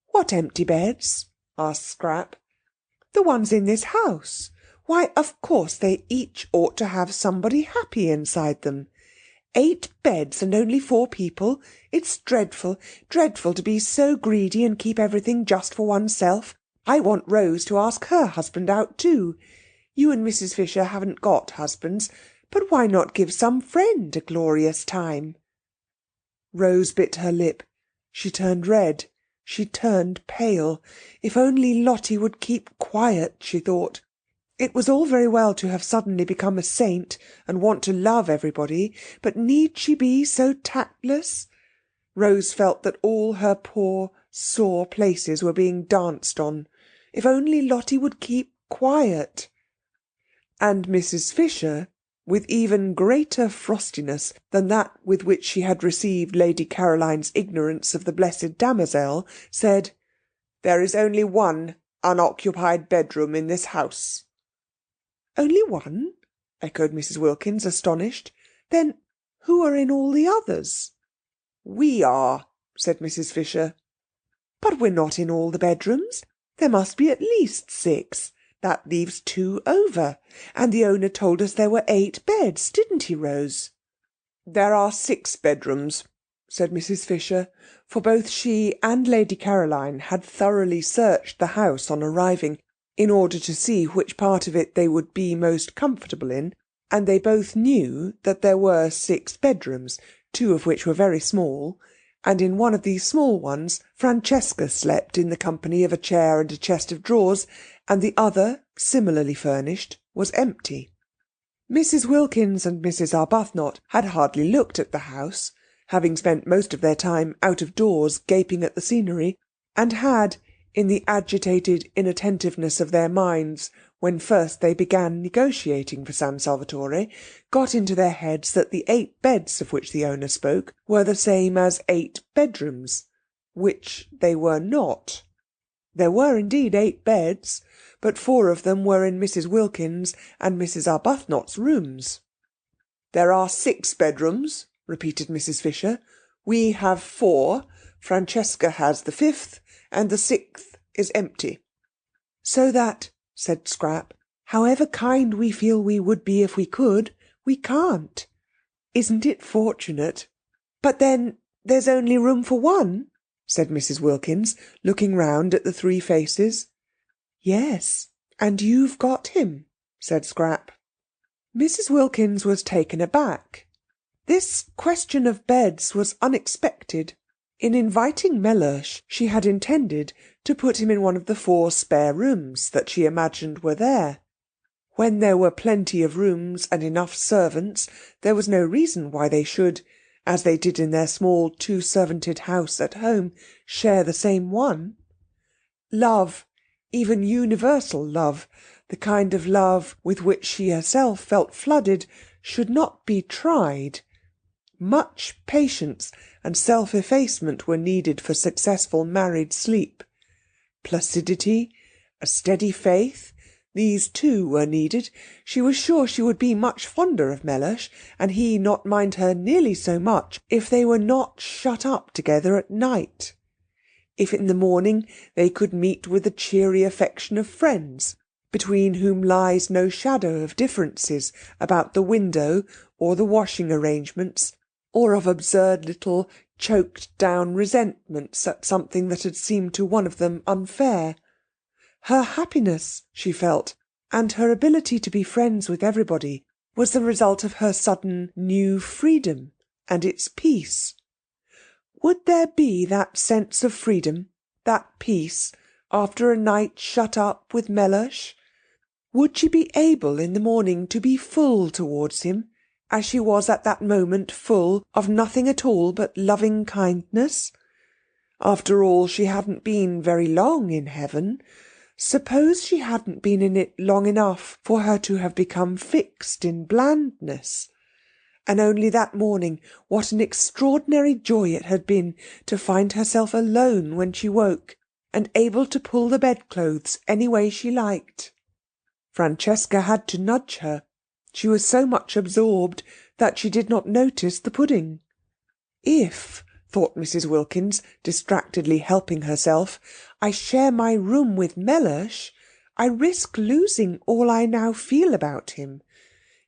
"What empty beds?" asked Scrap. "The ones in this house. Why, of course they each ought to have somebody happy inside them. 8 beds and only 4 people. It's dreadful, dreadful to be so greedy and keep everything just for oneself. I want Rose to ask her husband out too. You and Mrs. Fisher haven't got husbands, but why not give some friend a glorious time?" Rose bit her lip. She turned red. She turned pale. If only Lottie would keep quiet, she thought. It was all very well to have suddenly become a saint and want to love everybody, but need she be so tactless? Rose felt that all her poor, sore places were being danced on. If only Lottie would keep quiet. And Mrs. Fisher, with even greater frostiness than that with which she had received Lady Caroline's ignorance of the blessed damozel, said, "There is only one unoccupied bedroom in this house." "Only one?" echoed Mrs. Wilkins, astonished. "Then who are in all the others?" "We are," said Mrs. Fisher. "But we're not in all the bedrooms. There must be at least 6. That leaves 2 over. And the owner told us there were 8 beds, didn't he, Rose?" "There are 6 bedrooms," said Mrs. Fisher, for both she and Lady Caroline had thoroughly searched the house on arriving, in order to see which part of it they would be most comfortable in, and they both knew that there were 6 bedrooms, 2 of which were very small, and in one of these small ones Francesca slept in the company of a chair and a chest of drawers, and the other, similarly furnished, was empty. Mrs. Wilkins and Mrs. Arbuthnot had hardly looked at the house, having spent most of their time out of doors gaping at the scenery, and had, in the agitated inattentiveness of their minds when first they began negotiating for San Salvatore, got into their heads that the 8 beds of which the owner spoke were the same as 8 bedrooms, which they were not. There were indeed 8 beds, but 4 of them were in Mrs. Wilkins and Mrs. Arbuthnot's rooms. "There are 6 bedrooms," repeated Mrs. Fisher. "We have 4. Francesca has the 5th, and the 6th is empty." "So that," said Scrap, "however kind we feel we would be if we could, we can't. Isn't it fortunate?" "But then there's only room for one," said Mrs. Wilkins, looking round at the 3 faces. "Yes, and you've got him," said Scrap. Mrs. Wilkins was taken aback. This question of beds was unexpected. In inviting Mellersh, she had intended to put him in one of the 4 spare rooms that she imagined were there. When there were plenty of rooms and enough servants, there was no reason why they should, as they did in their small 2-servanted house at home, share the same one. Love, even universal love, the kind of love with which she herself felt flooded, should not be tried. Much patience and self-effacement were needed for successful married sleep. Placidity, a steady faith, these too were needed. She was sure she would be much fonder of Mellersh, and he not mind her nearly so much, if they were not shut up together at night. If in the morning they could meet with the cheery affection of friends, between whom lies no shadow of differences about the window or the washing arrangements, or of absurd little choked-down resentments at something that had seemed to one of them unfair. Her happiness, she felt, and her ability to be friends with everybody, was the result of her sudden new freedom and its peace. Would there be that sense of freedom, that peace, after a night shut up with Mellersh? Would she be able in the morning to be full towards him, as she was at that moment full of nothing at all but loving kindness? After all, she hadn't been very long in heaven. Suppose she hadn't been in it long enough for her to have become fixed in blandness? And only that morning, what an extraordinary joy it had been to find herself alone when she woke, and able to pull the bedclothes any way she liked. Francesca had to nudge her. She was so much absorbed that she did not notice the pudding. If, thought Mrs. Wilkins, distractedly helping herself, I share my room with Mellersh, I risk losing all I now feel about him.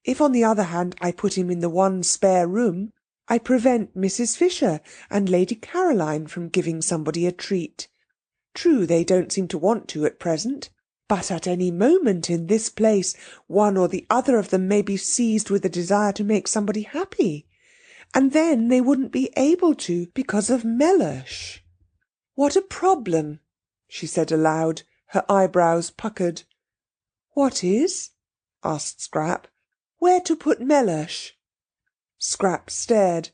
If, on the other hand, I put him in the one spare room, I prevent Mrs. Fisher and Lady Caroline from giving somebody a treat. True, they don't seem to want to at present, but at any moment in this place one or the other of them may be seized with a desire to make somebody happy, and then they wouldn't be able to because of Mellersh. What a problem, she said aloud, her eyebrows puckered. What is? Asked Scrap. Where to put Mellersh? Scrap stared.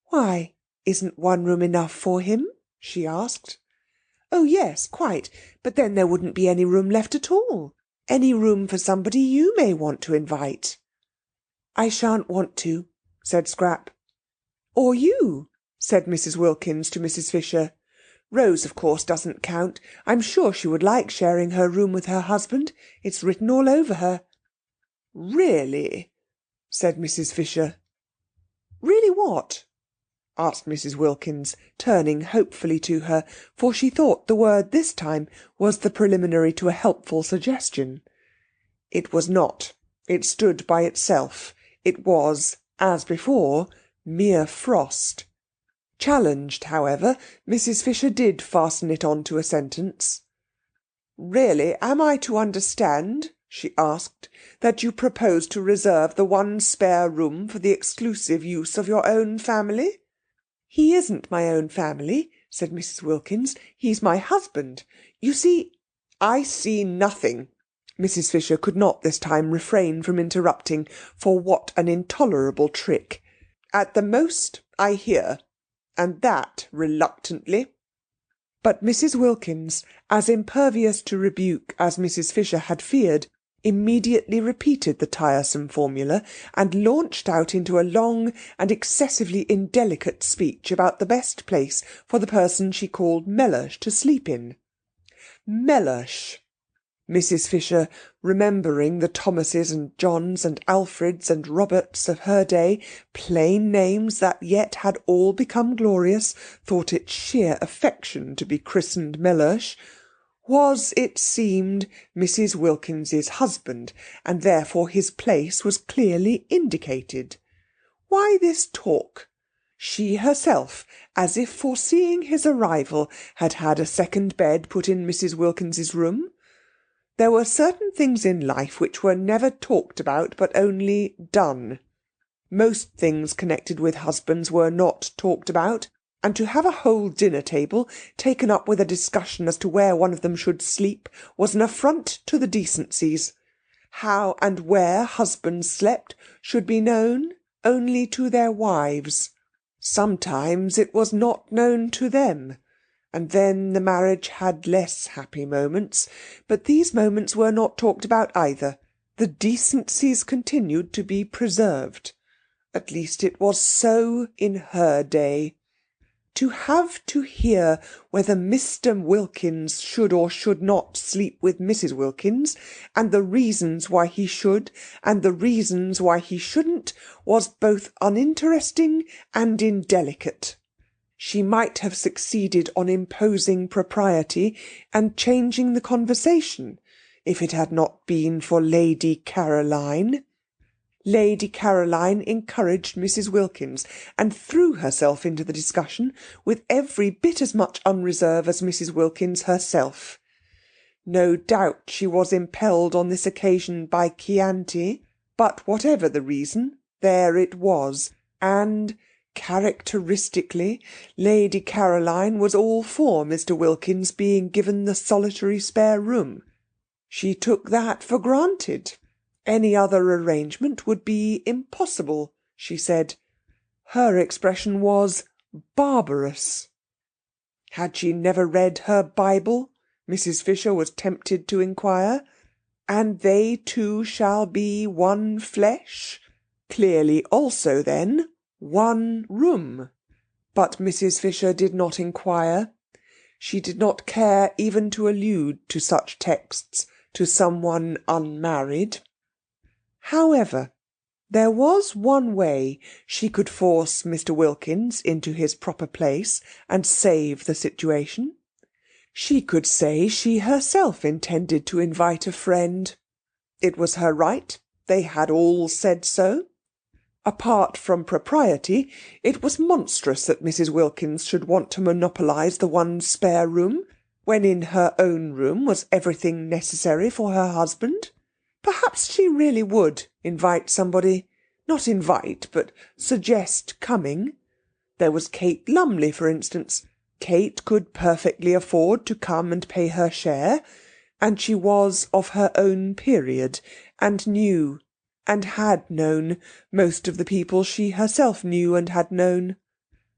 Why, isn't one room enough for him? She asked. Oh, yes, quite, but then there wouldn't be any room left at all. Any room for somebody you may want to invite. I shan't want to, said Scrap. Or you, said Mrs. Wilkins to Mrs. Fisher. Rose, of course, doesn't count. I'm sure she would like sharing her room with her husband. It's written all over her. Really? Said Mrs. Fisher. Really what? Asked Mrs. Wilkins, turning hopefully to her, for she thought the word this time was the preliminary to a helpful suggestion. It was not. It stood by itself. It was, as before, mere frost. Challenged, however, Mrs. Fisher did fasten it on to a sentence. Really, am I to understand, she asked, that you propose to reserve the one spare room for the exclusive use of your own family? He isn't my own family, said Mrs. Wilkins. He's my husband. You see— I see nothing. Mrs. Fisher could not this time refrain from interrupting, for what an intolerable trick. At the most I hear, and that reluctantly. But Mrs. Wilkins, as impervious to rebuke as Mrs. Fisher had feared, immediately repeated the tiresome formula and launched out into a long and excessively indelicate speech about the best place for the person she called Mellersh to sleep in. Mellersh! Mrs. Fisher, remembering the Thomases and Johns and Alfreds and Roberts of her day, plain names that yet had all become glorious, thought it sheer affection to be christened Mellersh, was, it seemed, Mrs. Wilkins's husband, and therefore his place was clearly indicated. Why this talk? She herself, as if foreseeing his arrival, had had a second bed put in Mrs. Wilkins's room. There were certain things in life which were never talked about, but only done. Most things connected with husbands were not talked about, and to have a whole dinner-table taken up with a discussion as to where one of them should sleep was an affront to the decencies. How and where husbands slept should be known only to their wives. Sometimes it was not known to them, and then the marriage had less happy moments, but these moments were not talked about either. The decencies continued to be preserved. At least it was so in her day. To have to hear whether Mr. Wilkins should or should not sleep with Mrs. Wilkins, and the reasons why he should and the reasons why he shouldn't, was both uninteresting and indelicate. She might have succeeded on imposing propriety and changing the conversation, if it had not been for Lady Caroline. Lady Caroline encouraged Mrs. Wilkins, and threw herself into the discussion with every bit as much unreserve as Mrs. Wilkins herself. No doubt she was impelled on this occasion by Chianti, but whatever the reason, there it was, and, characteristically, Lady Caroline was all for Mr. Wilkins being given the solitary spare room. She took that for granted. Any other arrangement would be impossible, she said. Her expression was barbarous. Had she never read her Bible? Mrs. Fisher was tempted to inquire. And they two shall be one flesh? Clearly also, then, one room. But Mrs. Fisher did not inquire. She did not care even to allude to such texts to someone unmarried. However, There was one way she could force Mr. Wilkins into his proper place and save the situation. She could say she herself intended to invite a friend. It was her right. They had all said so. Apart from propriety, it was monstrous that Mrs. Wilkins should want to monopolise the one spare room, when in her own room was everything necessary for her husband. Perhaps she really would invite somebody. Not invite, but suggest coming. There was Kate Lumley, for instance. Kate could perfectly afford to come and pay her share, and she was of her own period, and knew, and had known, most of the people she herself knew and had known.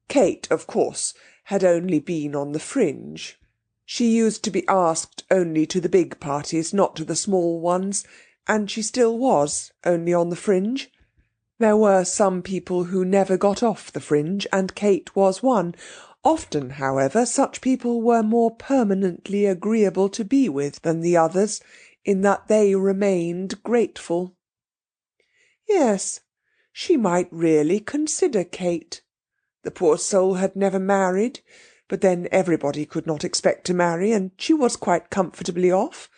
Kate, of course, had only been on the fringe. She used to be asked only to the big parties, not to the small ones, and she still was only on the fringe. There were some people who never got off the fringe, and Kate was one. Often, however, such people were more permanently agreeable to be with than the others, in that they remained grateful. Yes, she might really consider Kate. The poor soul had never married, but then everybody could not expect to marry, and she was quite comfortably off.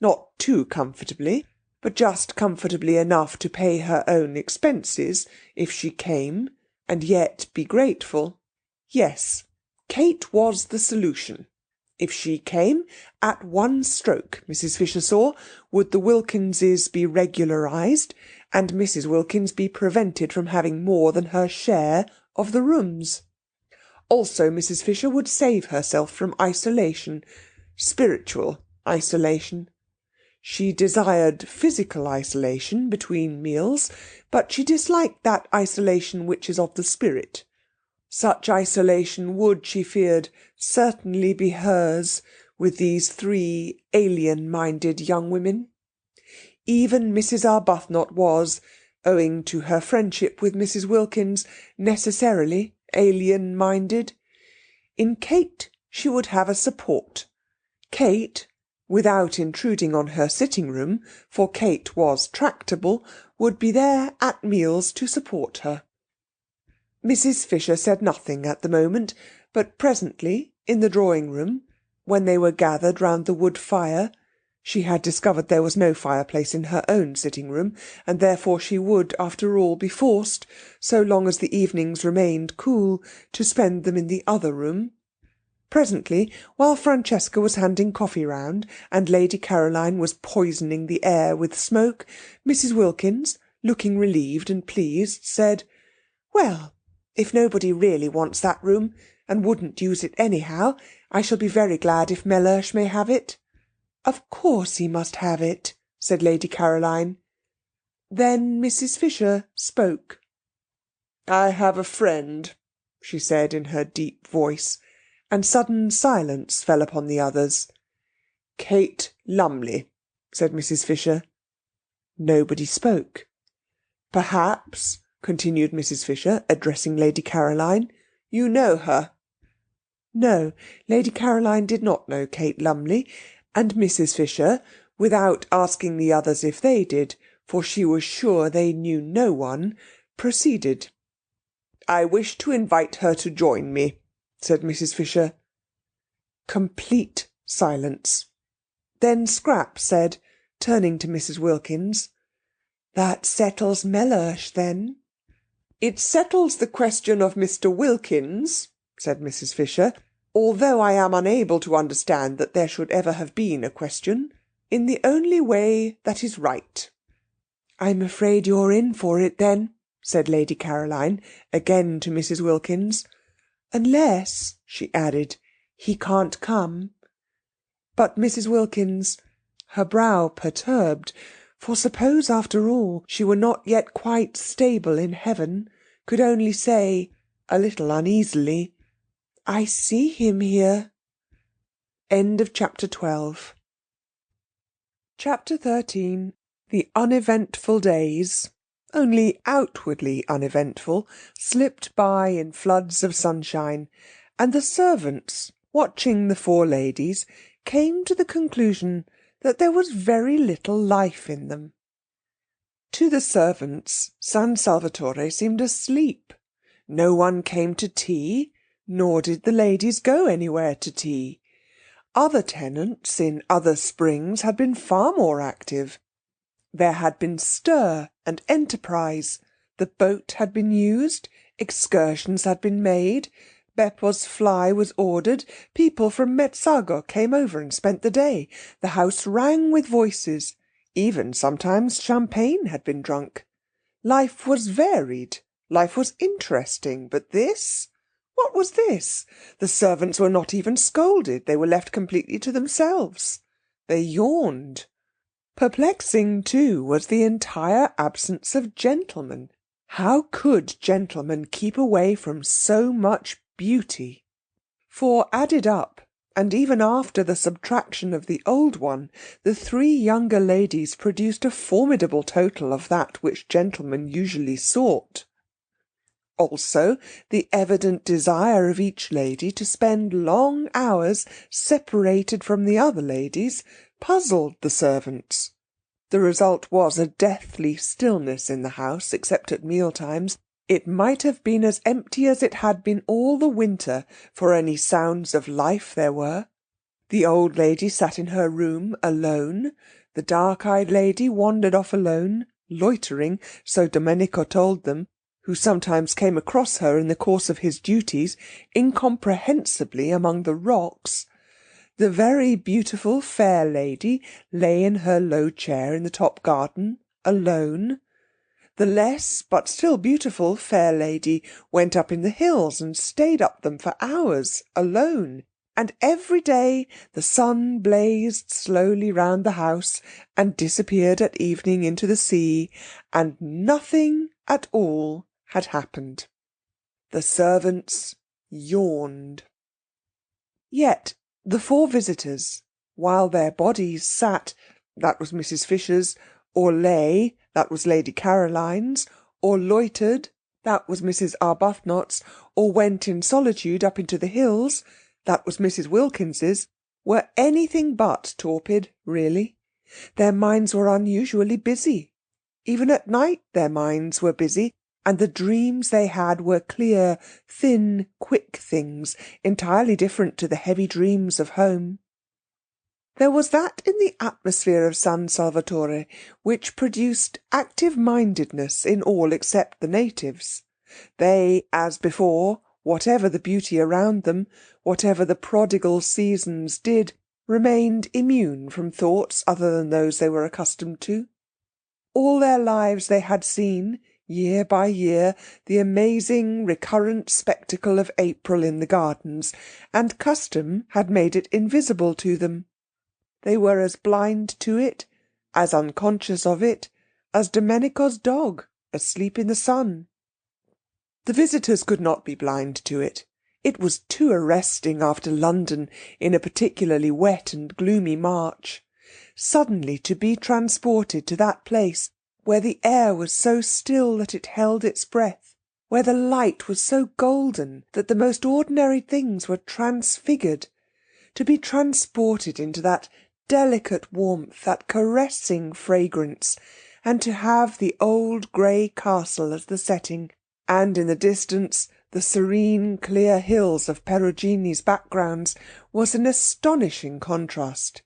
Not too comfortably, but just comfortably enough to pay her own expenses if she came, and yet be grateful. Yes, Kate was the solution. If she came, at one stroke, Mrs. Fisher saw, would the Wilkinses be regularised, and Mrs. Wilkins be prevented from having more than her share of the rooms. Also Mrs. Fisher would save herself from isolation, spiritual isolation. She desired physical isolation between meals, but she disliked that isolation which is of the spirit. Such isolation would, she feared, certainly be hers with these 3 alien-minded young women. Even Mrs. Arbuthnot was, owing to her friendship with Mrs. Wilkins, necessarily alien-minded. In Kate she would have a support. Kate, without intruding on her sitting-room, for Kate was tractable, would be there at meals to support her. Mrs. Fisher said nothing at the moment, but presently, in the drawing-room, when they were gathered round the wood fire, she had discovered there was no fireplace in her own sitting-room, and therefore she would, after all, be forced, so long as the evenings remained cool, to spend them in the other room. Presently, while Francesca was handing coffee round, and Lady Caroline was poisoning the air with smoke, Mrs. Wilkins, looking relieved and pleased, said, "Well, if nobody really wants that room, and wouldn't use it anyhow, I shall be very glad if Mellersh may have it." "Of course he must have it," said Lady Caroline. Then Mrs. Fisher spoke. "I have a friend," she said in her deep voice, and sudden silence fell upon the others. "Kate Lumley," said Mrs. Fisher. Nobody spoke. "Perhaps," continued Mrs. Fisher, addressing Lady Caroline, "you know her?" No, Lady Caroline did not know Kate Lumley, and Mrs. Fisher, without asking the others if they did, for she was sure they knew no one, proceeded. "I wish to invite her to join me," said Mrs. Fisher. Complete silence. Then Scrap said, turning to Mrs. Wilkins, "That settles Mellersh, then?" "It settles the question of Mr. Wilkins," said Mrs. Fisher, "although I am unable to understand that there should ever have been a question, in the only way that is right." "I'm afraid you're in for it, then," said Lady Caroline, again to Mrs. Wilkins. "Unless," she added, "he can't come." But Mrs. Wilkins, her brow perturbed, for suppose after all she were not yet quite stable in heaven, could only say, a little uneasily, "I see him here." End of chapter 12. Chapter 13. The uneventful days, only outwardly uneventful, slipped by in floods of sunshine, and the servants, watching the 4 ladies, came to the conclusion that there was very little life in them. To the servants, San Salvatore seemed asleep. No one came to tea, nor did the ladies go anywhere to tea. Other tenants in other springs had been far more active. There had been stir and enterprise. The boat had been used, excursions had been made, Beppo's fly was ordered, people from Mezzago came over and spent the day. The house rang with voices. Even sometimes champagne had been drunk. Life was varied. Life was interesting. But this? What was this? The servants were not even scolded. They were left completely to themselves. They yawned. Perplexing, too, was the entire absence of gentlemen. How could gentlemen keep away from so much beauty? For added up, and even after the subtraction of the old one, the three younger ladies produced a formidable total of that which gentlemen usually sought. Also, the evident desire of each lady to spend long hours separated from the other ladies puzzled the servants. The result was a deathly stillness in the house, except at meal-times. It might have been as empty as it had been all the winter, for any sounds of life there were. The old lady sat in her room alone. The dark-eyed lady wandered off alone, loitering, so Domenico told them, who sometimes came across her in the course of his duties, incomprehensibly among the rocks. The very beautiful fair lady lay in her low chair in the top garden, alone. The less, but still beautiful, fair lady went up in the hills and stayed up them for hours, alone. And every day the sun blazed slowly round the house and disappeared at evening into the sea, and nothing at all had happened. The servants yawned. Yet the four visitors, while their bodies sat, that was Mrs. Fisher's, or lay, that was Lady Caroline's, or loitered, that was Mrs. Arbuthnot's, or went in solitude up into the hills, that was Mrs. Wilkins's, were anything but torpid, really. Their minds were unusually busy. Even at night their minds were busy, and the dreams they had were clear, thin, quick things, entirely different to the heavy dreams of home. There was that in the atmosphere of San Salvatore which produced active-mindedness in all except the natives. They, as before, whatever the beauty around them, whatever the prodigal seasons did, remained immune from thoughts other than those they were accustomed to. All their lives they had seen, year by year, the amazing recurrent spectacle of April in the gardens, and custom had made it invisible to them. They were as blind to it, as unconscious of it, as Domenico's dog asleep in the sun. The visitors could not be blind to it. It was too arresting after London in a particularly wet and gloomy March. Suddenly to be transported to that place where the air was so still that it held its breath, where the light was so golden that the most ordinary things were transfigured, to be transported into that delicate warmth, that caressing fragrance, and to have the old grey castle as the setting, and in the distance the serene clear hills of Perugini's backgrounds, was an astonishing contrast.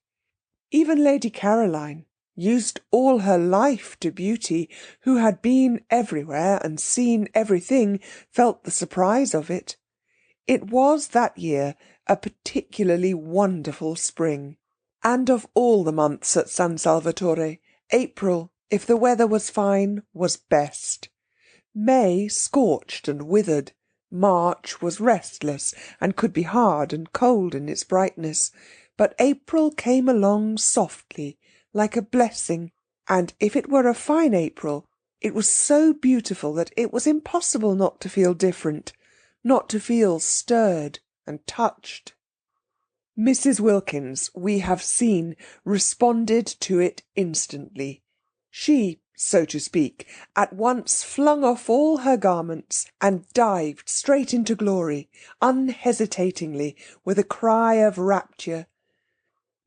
Even Lady Caroline, used all her life to beauty, who had been everywhere and seen everything, felt the surprise of it. It was that year a particularly wonderful spring. And of all the months at San Salvatore, April, if the weather was fine, was best. May scorched and withered. March was restless and could be hard and cold in its brightness. But April came along softly, like a blessing, and if it were a fine April, it was so beautiful that it was impossible not to feel different, not to feel stirred and touched. Mrs. Wilkins, we have seen, responded to it instantly. She, so to speak, at once flung off all her garments and dived straight into glory, unhesitatingly, with a cry of rapture.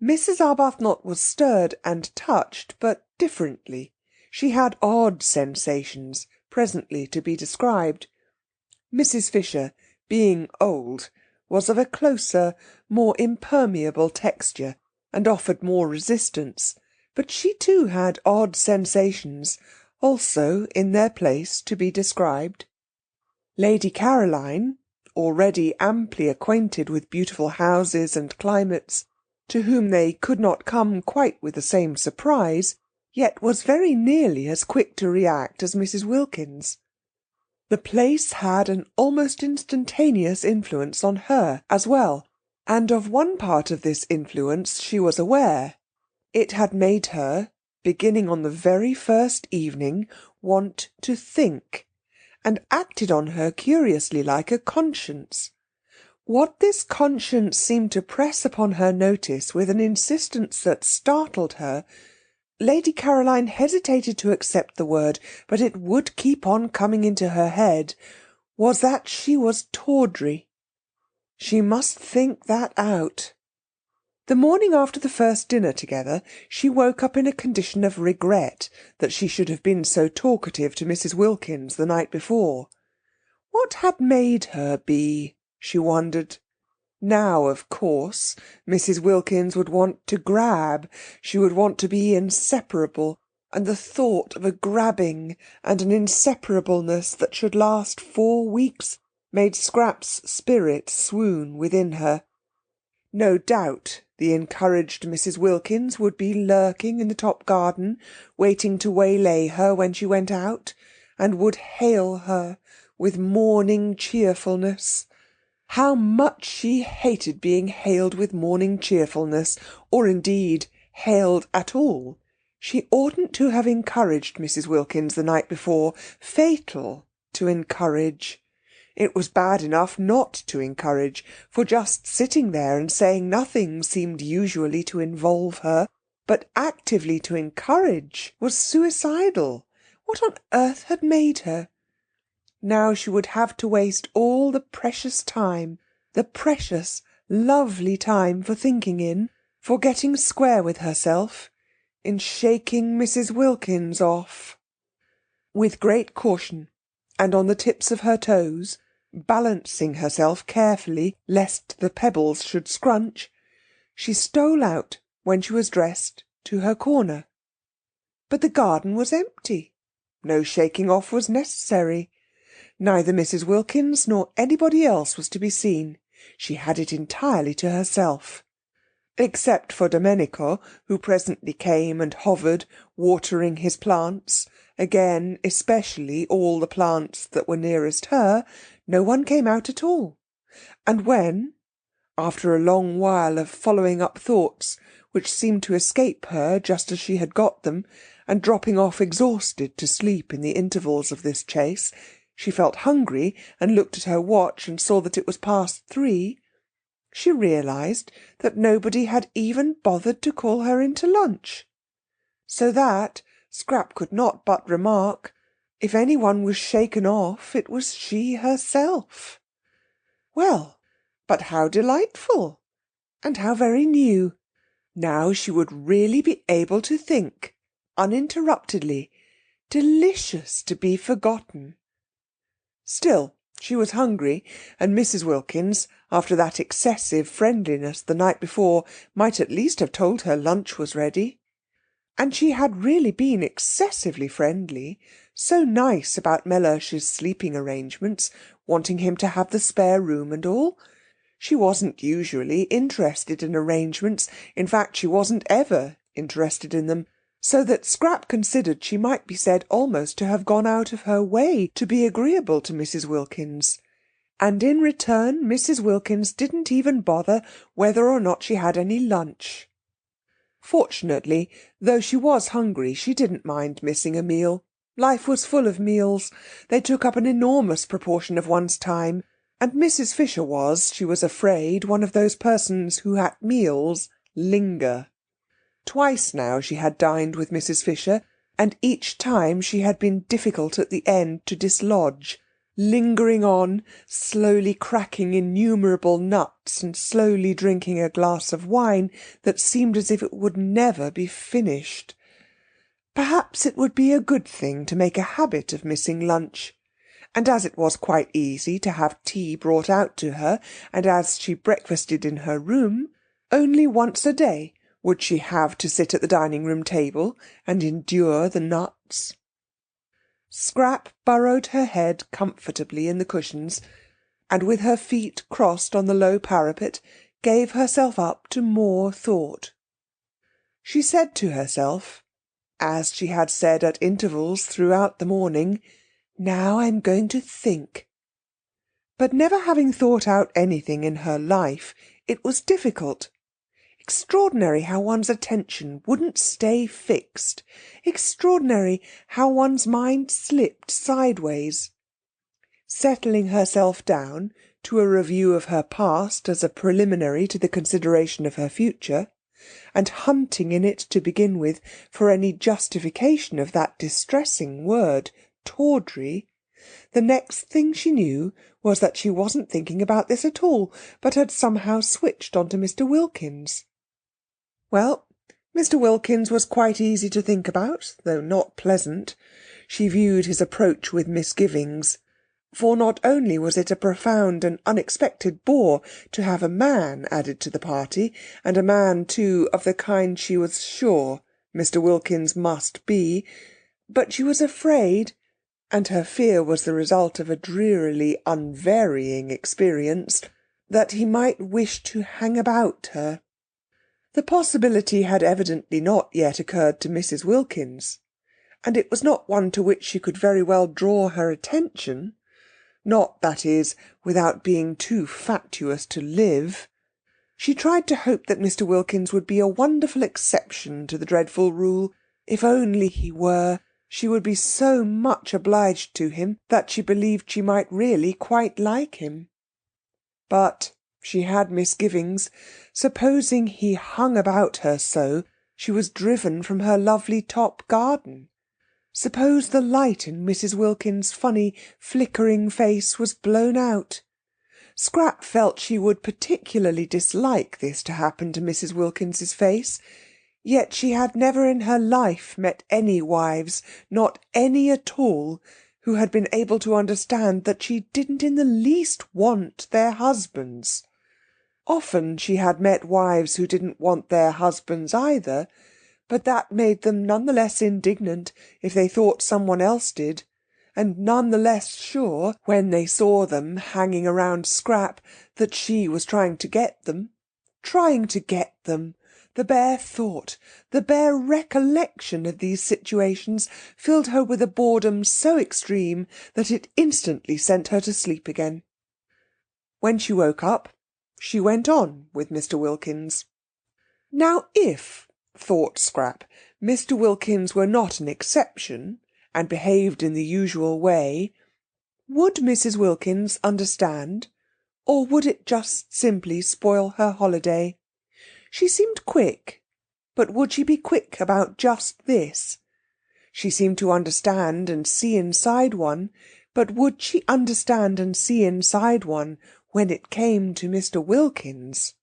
Mrs. Arbuthnot was stirred and touched, but differently. She had odd sensations, presently to be described. Mrs. Fisher, being old, was of a closer, more impermeable texture, and offered more resistance, but she too had odd sensations, also in their place to be described. Lady Caroline, already amply acquainted with beautiful houses and climates, to whom they could not come quite with the same surprise, yet was very nearly as quick to react as Mrs. Wilkins. The place had an almost instantaneous influence on her as well, and of one part of this influence she was aware. It had made her, beginning on the very first evening, want to think, and acted on her curiously like a conscience. What this conscience seemed to press upon her notice with an insistence that startled her, Lady Caroline hesitated to accept the word, but it would keep on coming into her head, was that she was tawdry. She must think that out. The morning after the first dinner together, she woke up in a condition of regret that she should have been so talkative to Mrs. Wilkins the night before. What had made her be, she wondered. Now, of course, Mrs. Wilkins would want to grab. She would want to be inseparable, and the thought of a grabbing and an inseparableness that should last 4 weeks made Scrap's spirit swoon within her. No doubt the encouraged Mrs. Wilkins would be lurking in the top garden, waiting to waylay her when she went out, and would hail her with morning cheerfulness. How much she hated being hailed with morning cheerfulness, or indeed hailed at all. She oughtn't to have encouraged Mrs. Wilkins the night before. Fatal to encourage. It was bad enough not to encourage, for just sitting there and saying nothing seemed usually to involve her, but actively to encourage was suicidal. What on earth had made her? Now she would have to waste all the precious time, the precious, lovely time for thinking in, for getting square with herself, in shaking Mrs. Wilkins off. With great caution, and on the tips of her toes, balancing herself carefully lest the pebbles should scrunch, she stole out, when she was dressed, to her corner. But the garden was empty. No shaking off was necessary. Neither Mrs. Wilkins nor anybody else was to be seen. She had it entirely to herself. Except for Domenico, who presently came and hovered, watering his plants, again especially all the plants that were nearest her, no one came out at all. And when, after a long while of following up thoughts, which seemed to escape her just as she had got them, and dropping off exhausted to sleep in the intervals of this chase, she felt hungry and looked at her watch and saw that it was past 3, she realised that nobody had even bothered to call her in to lunch. So that, Scrap could not but remark, if anyone was shaken off, it was she herself. Well, but how delightful, and how very new. Now she would really be able to think, uninterruptedly. Delicious to be forgotten. Still, she was hungry, and Mrs. Wilkins, after that excessive friendliness the night before, might at least have told her lunch was ready. And she had really been excessively friendly, so nice about Mellersh's sleeping arrangements, wanting him to have the spare room and all. She wasn't usually interested in arrangements, in fact she wasn't ever interested in them, so that Scrap considered she might be said almost to have gone out of her way to be agreeable to Mrs. Wilkins. And in return Mrs. Wilkins didn't even bother whether or not she had any lunch. Fortunately, though she was hungry, she didn't mind missing a meal. Life was full of meals. They took up an enormous proportion of one's time, and Mrs. Fisher was, she was afraid, one of those persons who at meals linger. Twice now she had dined with Mrs. Fisher, and each time she had been difficult at the end to dislodge, lingering on, slowly cracking innumerable nuts and slowly drinking a glass of wine that seemed as if it would never be finished. Perhaps it would be a good thing to make a habit of missing lunch. And as it was quite easy to have tea brought out to her, and as she breakfasted in her room, only once a day would she have to sit at the dining-room table and endure the nuts. Scrap burrowed her head comfortably in the cushions, and with her feet crossed on the low parapet, gave herself up to more thought. She said to herself, as she had said at intervals throughout the morning, "Now I'm going to think." But never having thought out anything in her life, it was difficult. Extraordinary how one's attention wouldn't stay fixed. Extraordinary how one's mind slipped sideways. Settling herself down to a review of her past as a preliminary to the consideration of her future, and hunting in it to begin with for any justification of that distressing word, tawdry, the next thing she knew was that she wasn't thinking about this at all, but had somehow switched on to Mr. Wilkins. Well, Mr. Wilkins was quite easy to think about, though not pleasant. She viewed his approach with misgivings, for not only was it a profound and unexpected bore to have a man added to the party, and a man, too, of the kind she was sure Mr. Wilkins must be, but she was afraid, and her fear was the result of a drearily unvarying experience, that he might wish to hang about her. The possibility had evidently not yet occurred to Mrs. Wilkins, and it was not one to which she could very well draw her attention, not, that is, without being too fatuous to live. She tried to hope that Mr. Wilkins would be a wonderful exception to the dreadful rule. If only he were, she would be so much obliged to him that she believed she might really quite like him. But she had misgivings. Supposing he hung about her so, she was driven from her lovely top garden. Suppose the light in Mrs. Wilkins' funny, flickering face was blown out. Scrap felt she would particularly dislike this to happen to Mrs. Wilkins's face, yet she had never in her life met any wives, not any at all, who had been able to understand that she didn't in the least want their husbands. Often she had met wives who didn't want their husbands either, but that made them none the less indignant if they thought someone else did, and none the less sure, when they saw them hanging around Scrap, that she was trying to get them. Trying to get them! The bare thought, the bare recollection of these situations filled her with a boredom so extreme that it instantly sent her to sleep again. When she woke up, she went on with Mr. Wilkins. Now if, thought Scrap, Mr. Wilkins were not an exception, and behaved in the usual way, would Mrs. Wilkins understand, or would it just simply spoil her holiday? She seemed quick, but would she be quick about just this? She seemed to understand and see inside one, but would she understand and see inside one when it came to Mr. Wilkins?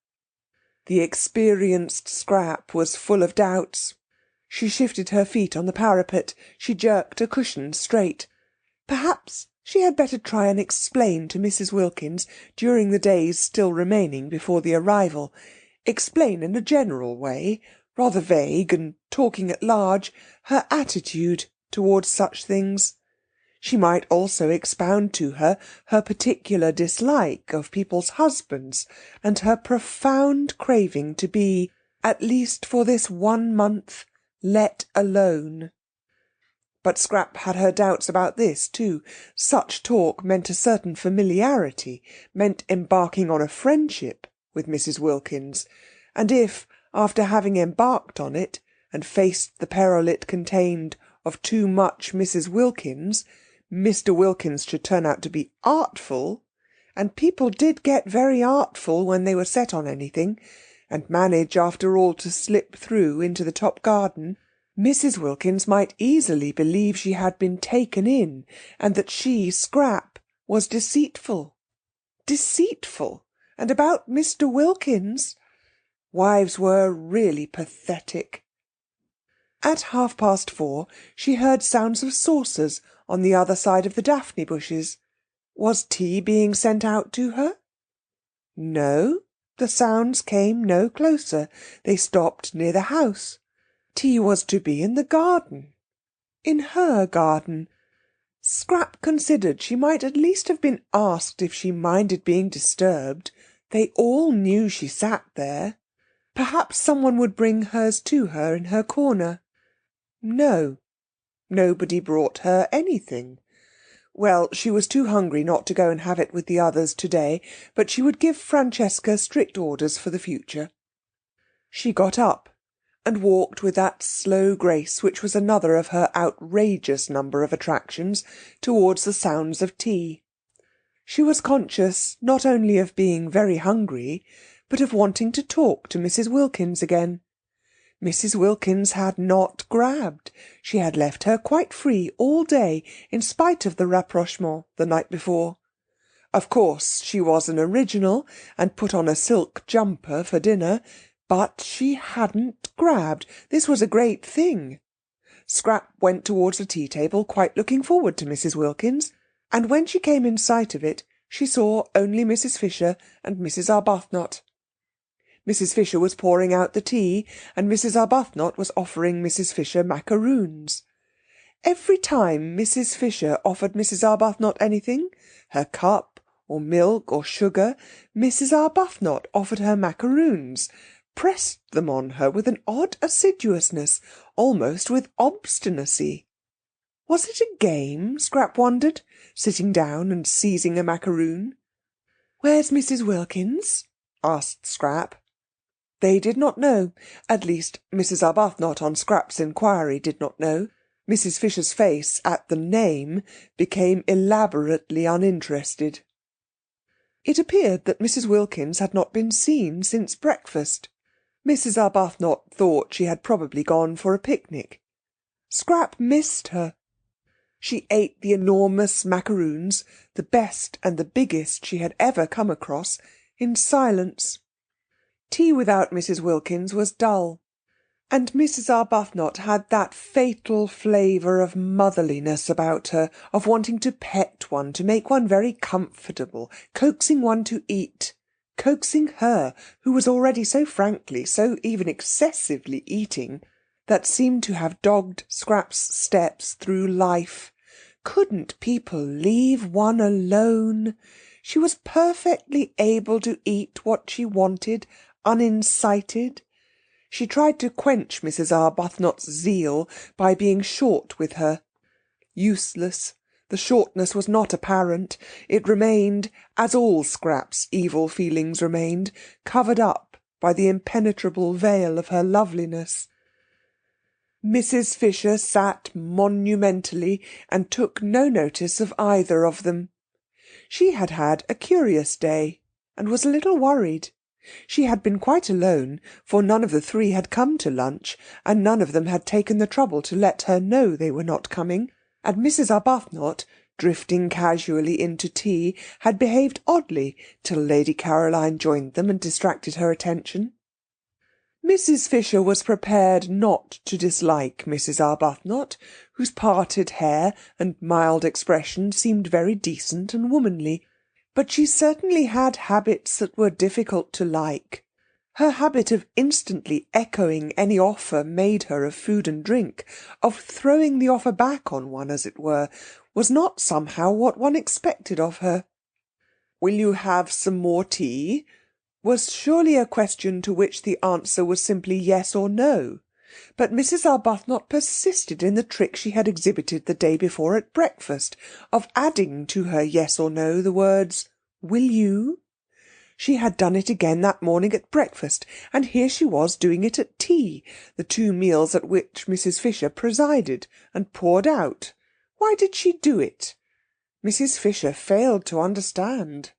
The experienced Scrap was full of doubts. She shifted her feet on the parapet. She jerked a cushion straight. Perhaps she had better try and explain to Mrs. Wilkins during the days still remaining before the arrival. Explain in a general way, rather vague and talking at large, her attitude towards such things. She might also expound to her her particular dislike of people's husbands, and her profound craving to be, at least for this 1 month, let alone. But Scrap had her doubts about this too. Such talk meant a certain familiarity, meant embarking on a friendship with Mrs. Wilkins, and if, after having embarked on it, and faced the peril it contained of too much Mrs. Wilkins, Mr. Wilkins should turn out to be artful, and people did get very artful when they were set on anything, and manage after all to slip through into the top garden, Mrs. Wilkins might easily believe she had been taken in, and that she, Scrap, was deceitful. Deceitful! And about Mr. Wilkins! Wives were really pathetic. At 4:30 she heard sounds of saucers on the other side of the daphne bushes. Was tea being sent out to her? No, the sounds came no closer. They stopped near the house. Tea was to be in the garden. In her garden. Scrap considered she might at least have been asked if she minded being disturbed. They all knew she sat there. Perhaps someone would bring hers to her in her corner. No, nobody brought her anything. Well, she was too hungry not to go and have it with the others to-day, but she would give Francesca strict orders for the future. She got up and walked with that slow grace which was another of her outrageous number of attractions towards the sounds of tea. She was conscious not only of being very hungry, but of wanting to talk to Mrs. Wilkins again. Mrs. Wilkins had not grabbed. She had left her quite free all day, in spite of the rapprochement the night before. Of course she was an original, and put on a silk jumper for dinner, but she hadn't grabbed. This was a great thing. Scrap went towards the tea-table, quite looking forward to Mrs. Wilkins, and when she came in sight of it, she saw only Mrs. Fisher and Mrs. Arbuthnot. Mrs. Fisher was pouring out the tea, and Mrs. Arbuthnot was offering Mrs. Fisher macaroons. Every time Mrs. Fisher offered Mrs. Arbuthnot anything, her cup, or milk, or sugar, Mrs. Arbuthnot offered her macaroons, pressed them on her with an odd assiduousness, almost with obstinacy. Was it a game, Scrap wondered, sitting down and seizing a macaroon? "Where's Mrs. Wilkins?" asked Scrap. They did not know. At least, Mrs. Arbuthnot, on Scrap's inquiry, did not know. Mrs. Fisher's face, at the name, became elaborately uninterested. It appeared that Mrs. Wilkins had not been seen since breakfast. Mrs. Arbuthnot thought she had probably gone for a picnic. Scrap missed her. She ate the enormous macaroons, the best and the biggest she had ever come across, in silence. Tea without Mrs. Wilkins was dull, and Mrs. Arbuthnot had that fatal flavour of motherliness about her, of wanting to pet one, to make one very comfortable, coaxing one to eat, coaxing her, who was already so frankly, so even excessively eating, that seemed to have dogged Scrap's steps through life. Couldn't people leave one alone? She was perfectly able to eat what she wanted, unincited. She tried to quench Mrs. Arbuthnot's zeal by being short with her. Useless. The shortness was not apparent. It remained, as all Scrap's evil feelings remained, covered up by the impenetrable veil of her loveliness. Mrs. Fisher sat monumentally and took no notice of either of them. She had had a curious day, and was a little worried. She had been quite alone, for none of the three had come to lunch, and none of them had taken the trouble to let her know they were not coming, and Mrs. Arbuthnot, drifting casually into tea, had behaved oddly till Lady Caroline joined them and distracted her attention. Mrs. Fisher was prepared not to dislike Mrs. Arbuthnot, whose parted hair and mild expression seemed very decent and womanly, but she certainly had habits that were difficult to like. Her habit of instantly echoing any offer made her of food and drink, of throwing the offer back on one, as it were, was not somehow what one expected of her. "Will you have some more tea?" was surely a question to which the answer was simply yes or no. But Mrs. Arbuthnot persisted in the trick she had exhibited the day before at breakfast, of adding to her yes or no the words, "Will you?" She had done it again that morning at breakfast, and here she was doing it at tea, the two meals at which Mrs. Fisher presided and poured out. Why did she do it? Mrs. Fisher failed to understand.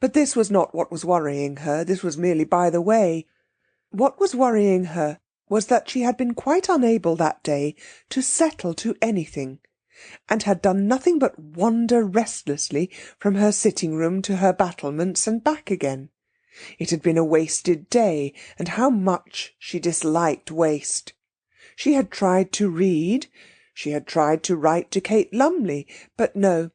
But this was not what was worrying her. This was merely by the way. What was worrying her was that she had been quite unable that day to settle to anything, and had done nothing but wander restlessly from her sitting-room to her battlements and back again. It had been a wasted day, and how much she disliked waste. She had tried to read. She had tried to write to Kate Lumley, but no.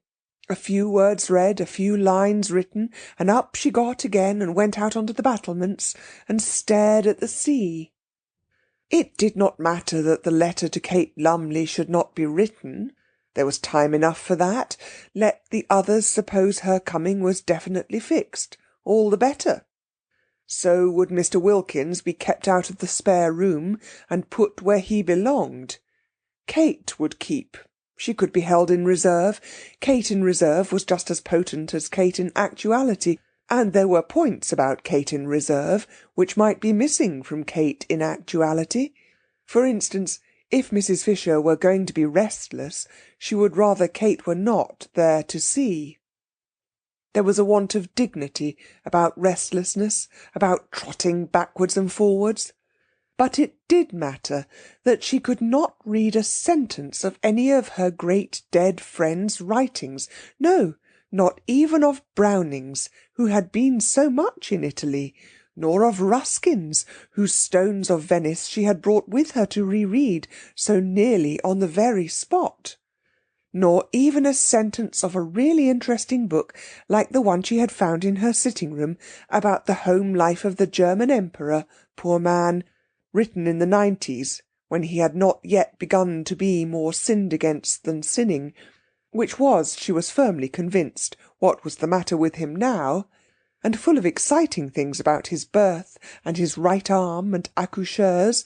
A few words read, a few lines written, and up she got again and went out onto the battlements and stared at the sea. It did not matter that the letter to Kate Lumley should not be written. There was time enough for that. Let the others suppose her coming was definitely fixed. All the better. So would Mr. Wilkins be kept out of the spare room and put where he belonged. Kate would keep. She could be held in reserve. Kate in reserve was just as potent as Kate in actuality, and there were points about Kate in reserve which might be missing from Kate in actuality. For instance, if Mrs. Fisher were going to be restless, she would rather Kate were not there to see. There was a want of dignity about restlessness, about trotting backwards and forwards. But it did matter that she could not read a sentence of any of her great dead friends' writings, no, not even of Browning's, who had been so much in Italy, nor of Ruskin's, whose Stones of Venice she had brought with her to reread so nearly on the very spot, nor even a sentence of a really interesting book like the one she had found in her sitting-room about the home life of the German Emperor, poor man, written in the 90s, when he had not yet begun to be more sinned against than sinning, which was, she was firmly convinced, what was the matter with him now, and full of exciting things about his birth and his right arm and accoucheurs,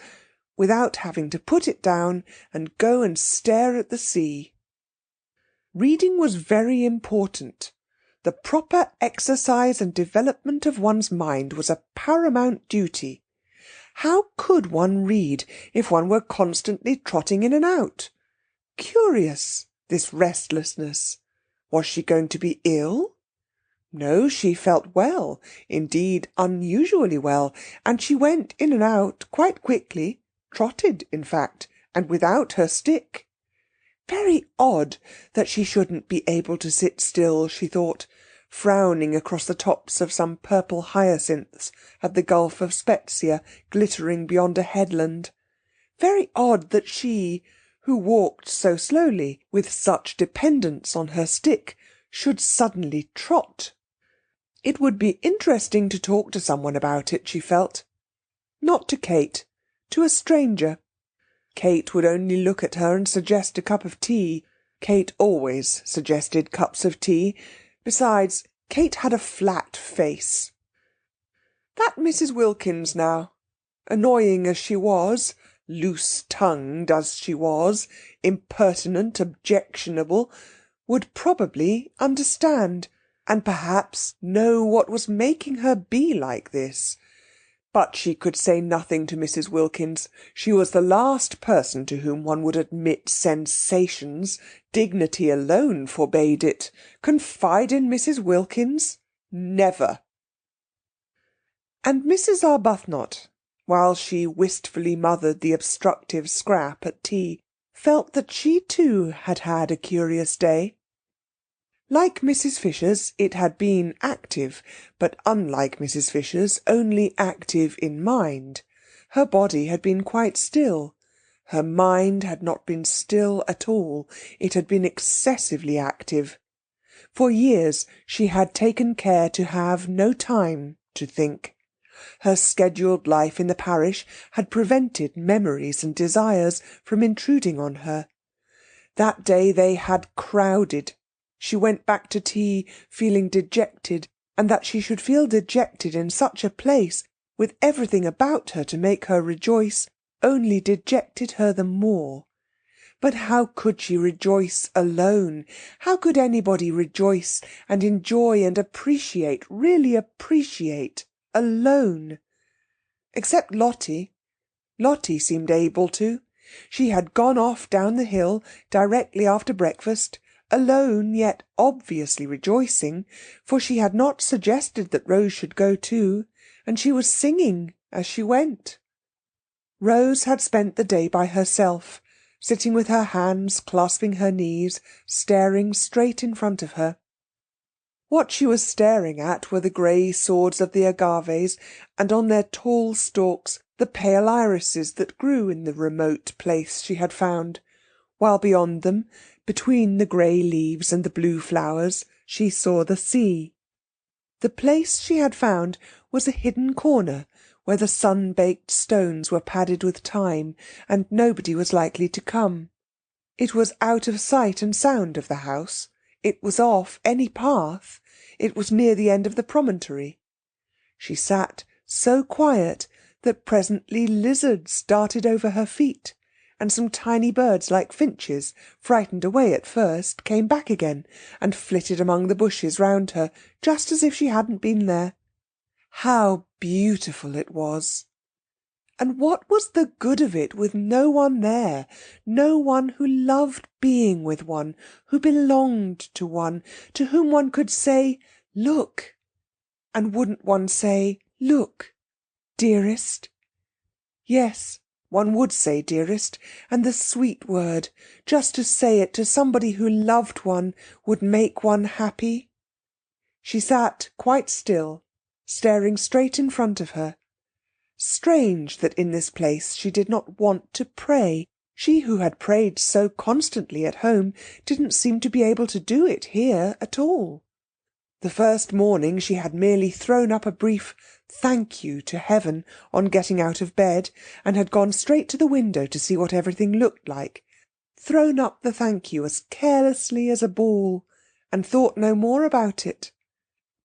without having to put it down and go and stare at the sea. Reading was very important. The proper exercise and development of one's mind was a paramount duty. How could one read if one were constantly trotting in and out? Curious, this restlessness. Was she going to be ill? No, she felt well, indeed unusually well, and she went in and out quite quickly, trotted, in fact, and without her stick. Very odd that she shouldn't be able to sit still, she thought, frowning across the tops of some purple hyacinths at the Gulf of Spezia glittering beyond a headland. Very odd that she, who walked so slowly, with such dependence on her stick, should suddenly trot. It would be interesting to talk to someone about it, she felt. Not to Kate, to a stranger. Kate would only look at her and suggest a cup of tea. Kate always suggested cups of tea. Besides, Kate had a flat face. That Mrs. Wilkins, now, annoying as she was, loose-tongued as she was, impertinent, objectionable, would probably understand, and perhaps know what was making her be like this. But she could say nothing to Mrs. Wilkins. She was the last person to whom one would admit sensations. Dignity alone forbade it. Confide in Mrs. Wilkins? Never. And Mrs. Arbuthnot, while she wistfully mothered the obstructive Scrap at tea, felt that she too had had a curious day. Like Mrs. Fisher's, it had been active, but unlike Mrs. Fisher's, only active in mind. Her body had been quite still. Her mind had not been still at all. It had been excessively active. For years she had taken care to have no time to think. Her scheduled life in the parish had prevented memories and desires from intruding on her. That day they had crowded. She went back to tea feeling dejected, and that she should feel dejected in such a place, with everything about her to make her rejoice, only dejected her the more. But how could she rejoice alone? How could anybody rejoice and enjoy and appreciate, really appreciate, alone? Except Lottie. Lottie seemed able to. She had gone off down the hill directly after breakfast, alone yet obviously rejoicing, for she had not suggested that Rose should go too, and she was singing as she went. Rose had spent the day by herself, sitting with her hands clasping her knees, staring straight in front of her. What she was staring at were the grey swords of the agaves, and on their tall stalks the pale irises that grew in the remote place she had found, while beyond them, between the grey leaves and the blue flowers, she saw the sea. The place she had found was a hidden corner where the sun-baked stones were padded with thyme, and nobody was likely to come. It was out of sight and sound of the house. It was off any path. It was near the end of the promontory. She sat so quiet that presently lizards darted over her feet, and some tiny birds like finches, frightened away at first, came back again and flitted among the bushes round her, just as if she hadn't been there. How beautiful it was! And what was the good of it with no one there, no one who loved being with one, who belonged to one, to whom one could say, "Look"? And wouldn't one say, "Look, dearest"? Yes, one would say dearest, and the sweet word, just to say it to somebody who loved one, would make one happy. She sat quite still, staring straight in front of her. Strange that in this place she did not want to pray. She who had prayed so constantly at home didn't seem to be able to do it here at all. The first morning she had merely thrown up a brief thank you to heaven on getting out of bed, and had gone straight to the window to see what everything looked like, thrown up the thank you as carelessly as a ball, and thought no more about it.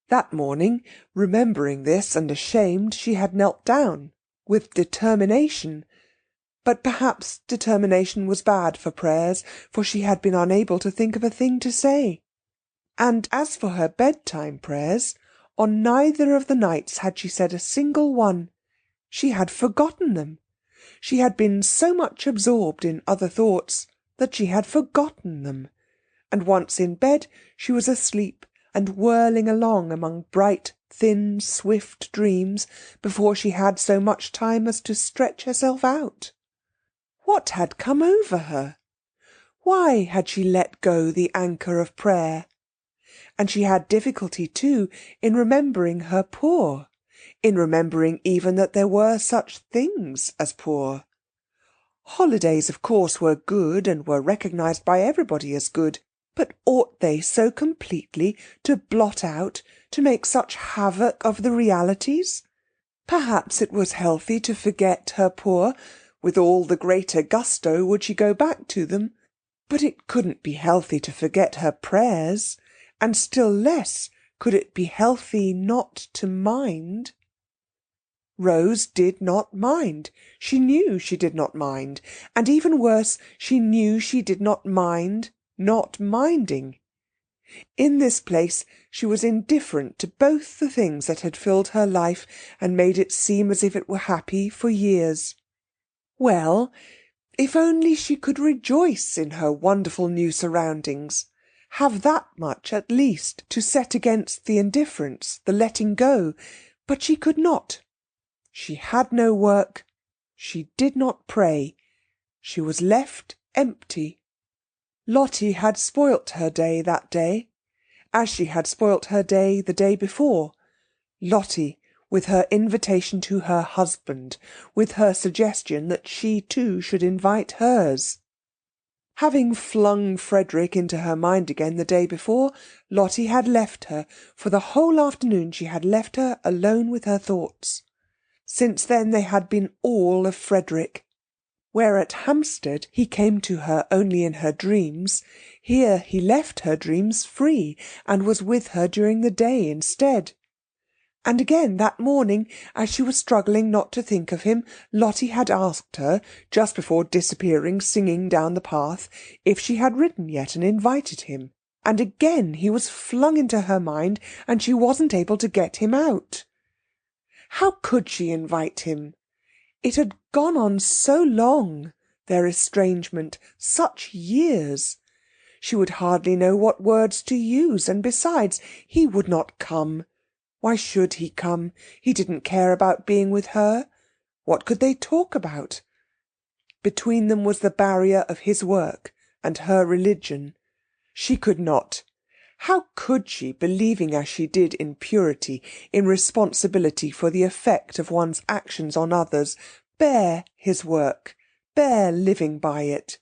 That morning, remembering this and ashamed, she had knelt down, with determination. But perhaps determination was bad for prayers, for she had been unable to think of a thing to say. And as for her bedtime prayers, on neither of the nights had she said a single one. She had forgotten them. She had been so much absorbed in other thoughts that she had forgotten them. And once in bed she was asleep and whirling along among bright, thin, swift dreams before she had so much time as to stretch herself out. What had come over her? Why had she let go the anchor of prayer? And she had difficulty, too, in remembering her poor, in remembering even that there were such things as poor. Holidays, of course, were good, and were recognised by everybody as good, but ought they so completely to blot out, to make such havoc of the realities? Perhaps it was healthy to forget her poor. With all the greater gusto would she go back to them. But it couldn't be healthy to forget her prayers, and still less could it be healthy not to mind. Rose did not mind. She knew she did not mind. And even worse, she knew she did not mind not minding. In this place she was indifferent to both the things that had filled her life and made it seem as if it were happy for years. Well, if only she could rejoice in her wonderful new surroundings, have that much at least to set against the indifference, the letting go, but she could not. She had no work. She did not pray. She was left empty. Lottie had spoilt her day that day, as she had spoilt her day the day before. Lottie, with her invitation to her husband, with her suggestion that she too should invite hers. Having flung Frederick into her mind again the day before, Lottie had left her. For the whole afternoon she had left her alone with her thoughts. Since then they had been all of Frederick. Where at Hampstead he came to her only in her dreams, here he left her dreams free, and was with her during the day instead. And again that morning, as she was struggling not to think of him, Lottie had asked her, just before disappearing singing down the path, if she had written yet and invited him. And again he was flung into her mind, and she wasn't able to get him out. How could she invite him? It had gone on so long, their estrangement, such years. She would hardly know what words to use, and besides, he would not come. Why should he come? He didn't care about being with her. What could they talk about? Between them was the barrier of his work and her religion. She could not. How could she, believing as she did in purity, in responsibility for the effect of one's actions on others, bear his work, bear living by it.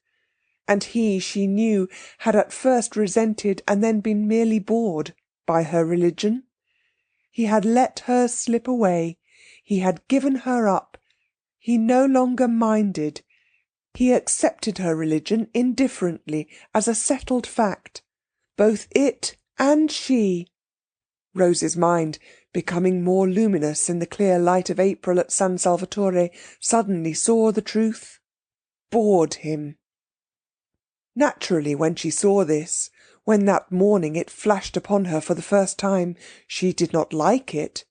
And he, she knew, had at first resented and then been merely bored by her religion. He had let her slip away. He had given her up. He no longer minded. He accepted her religion indifferently, as a settled fact. Both it and she. Rose's mind, becoming more luminous in the clear light of April at San Salvatore, suddenly saw the truth. Bored him. Naturally, when she saw this, when that morning it flashed upon her for the first time, she did not like it.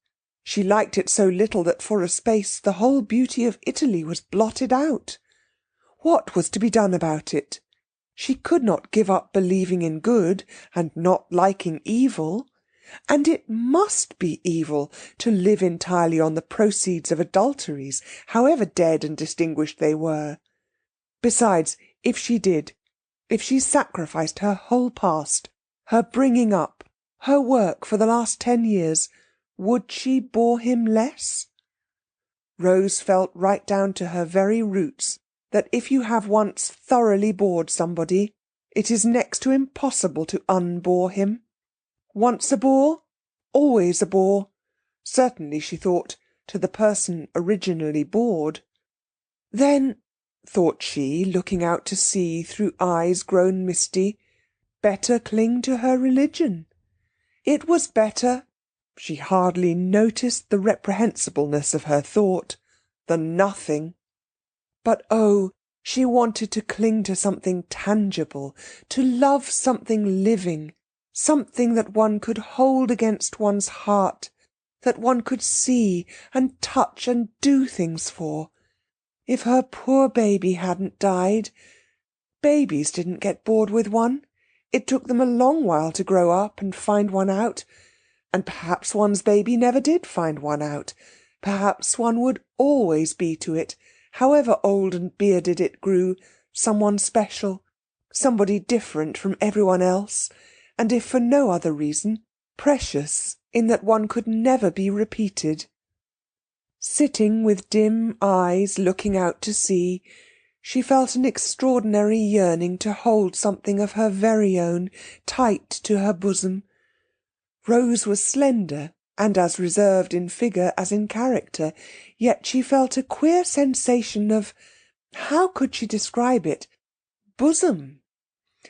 She liked it so little that for a space the whole beauty of Italy was blotted out. What was to be done about it? She could not give up believing in good and not liking evil. And it must be evil to live entirely on the proceeds of adulteries, however dead and distinguished they were. Besides, if she did, if she sacrificed her whole past, her bringing up, her work for the last 10 years, would she bore him less? Rose felt right down to her very roots that if you have once thoroughly bored somebody, it is next to impossible to unbore him. Once a bore, always a bore. Certainly, she thought, to the person originally bored. Then, thought she, looking out to sea through eyes grown misty, better cling to her religion. It was better, she hardly noticed the reprehensibleness of her thought, than nothing. But oh, she wanted to cling to something tangible, to love something living, something that one could hold against one's heart, that one could see and touch and do things for. If her poor baby hadn't died. Babies didn't get bored with one. It took them a long while to grow up and find one out. And perhaps one's baby never did find one out. Perhaps one would always be to it, however old and bearded it grew, someone special, somebody different from everyone else, and if for no other reason, precious in that one could never be repeated. Sitting with dim eyes looking out to sea, she felt an extraordinary yearning to hold something of her very own tight to her bosom. Rose was slender and as reserved in figure as in character, yet she felt a queer sensation of, how could she describe it, bosom.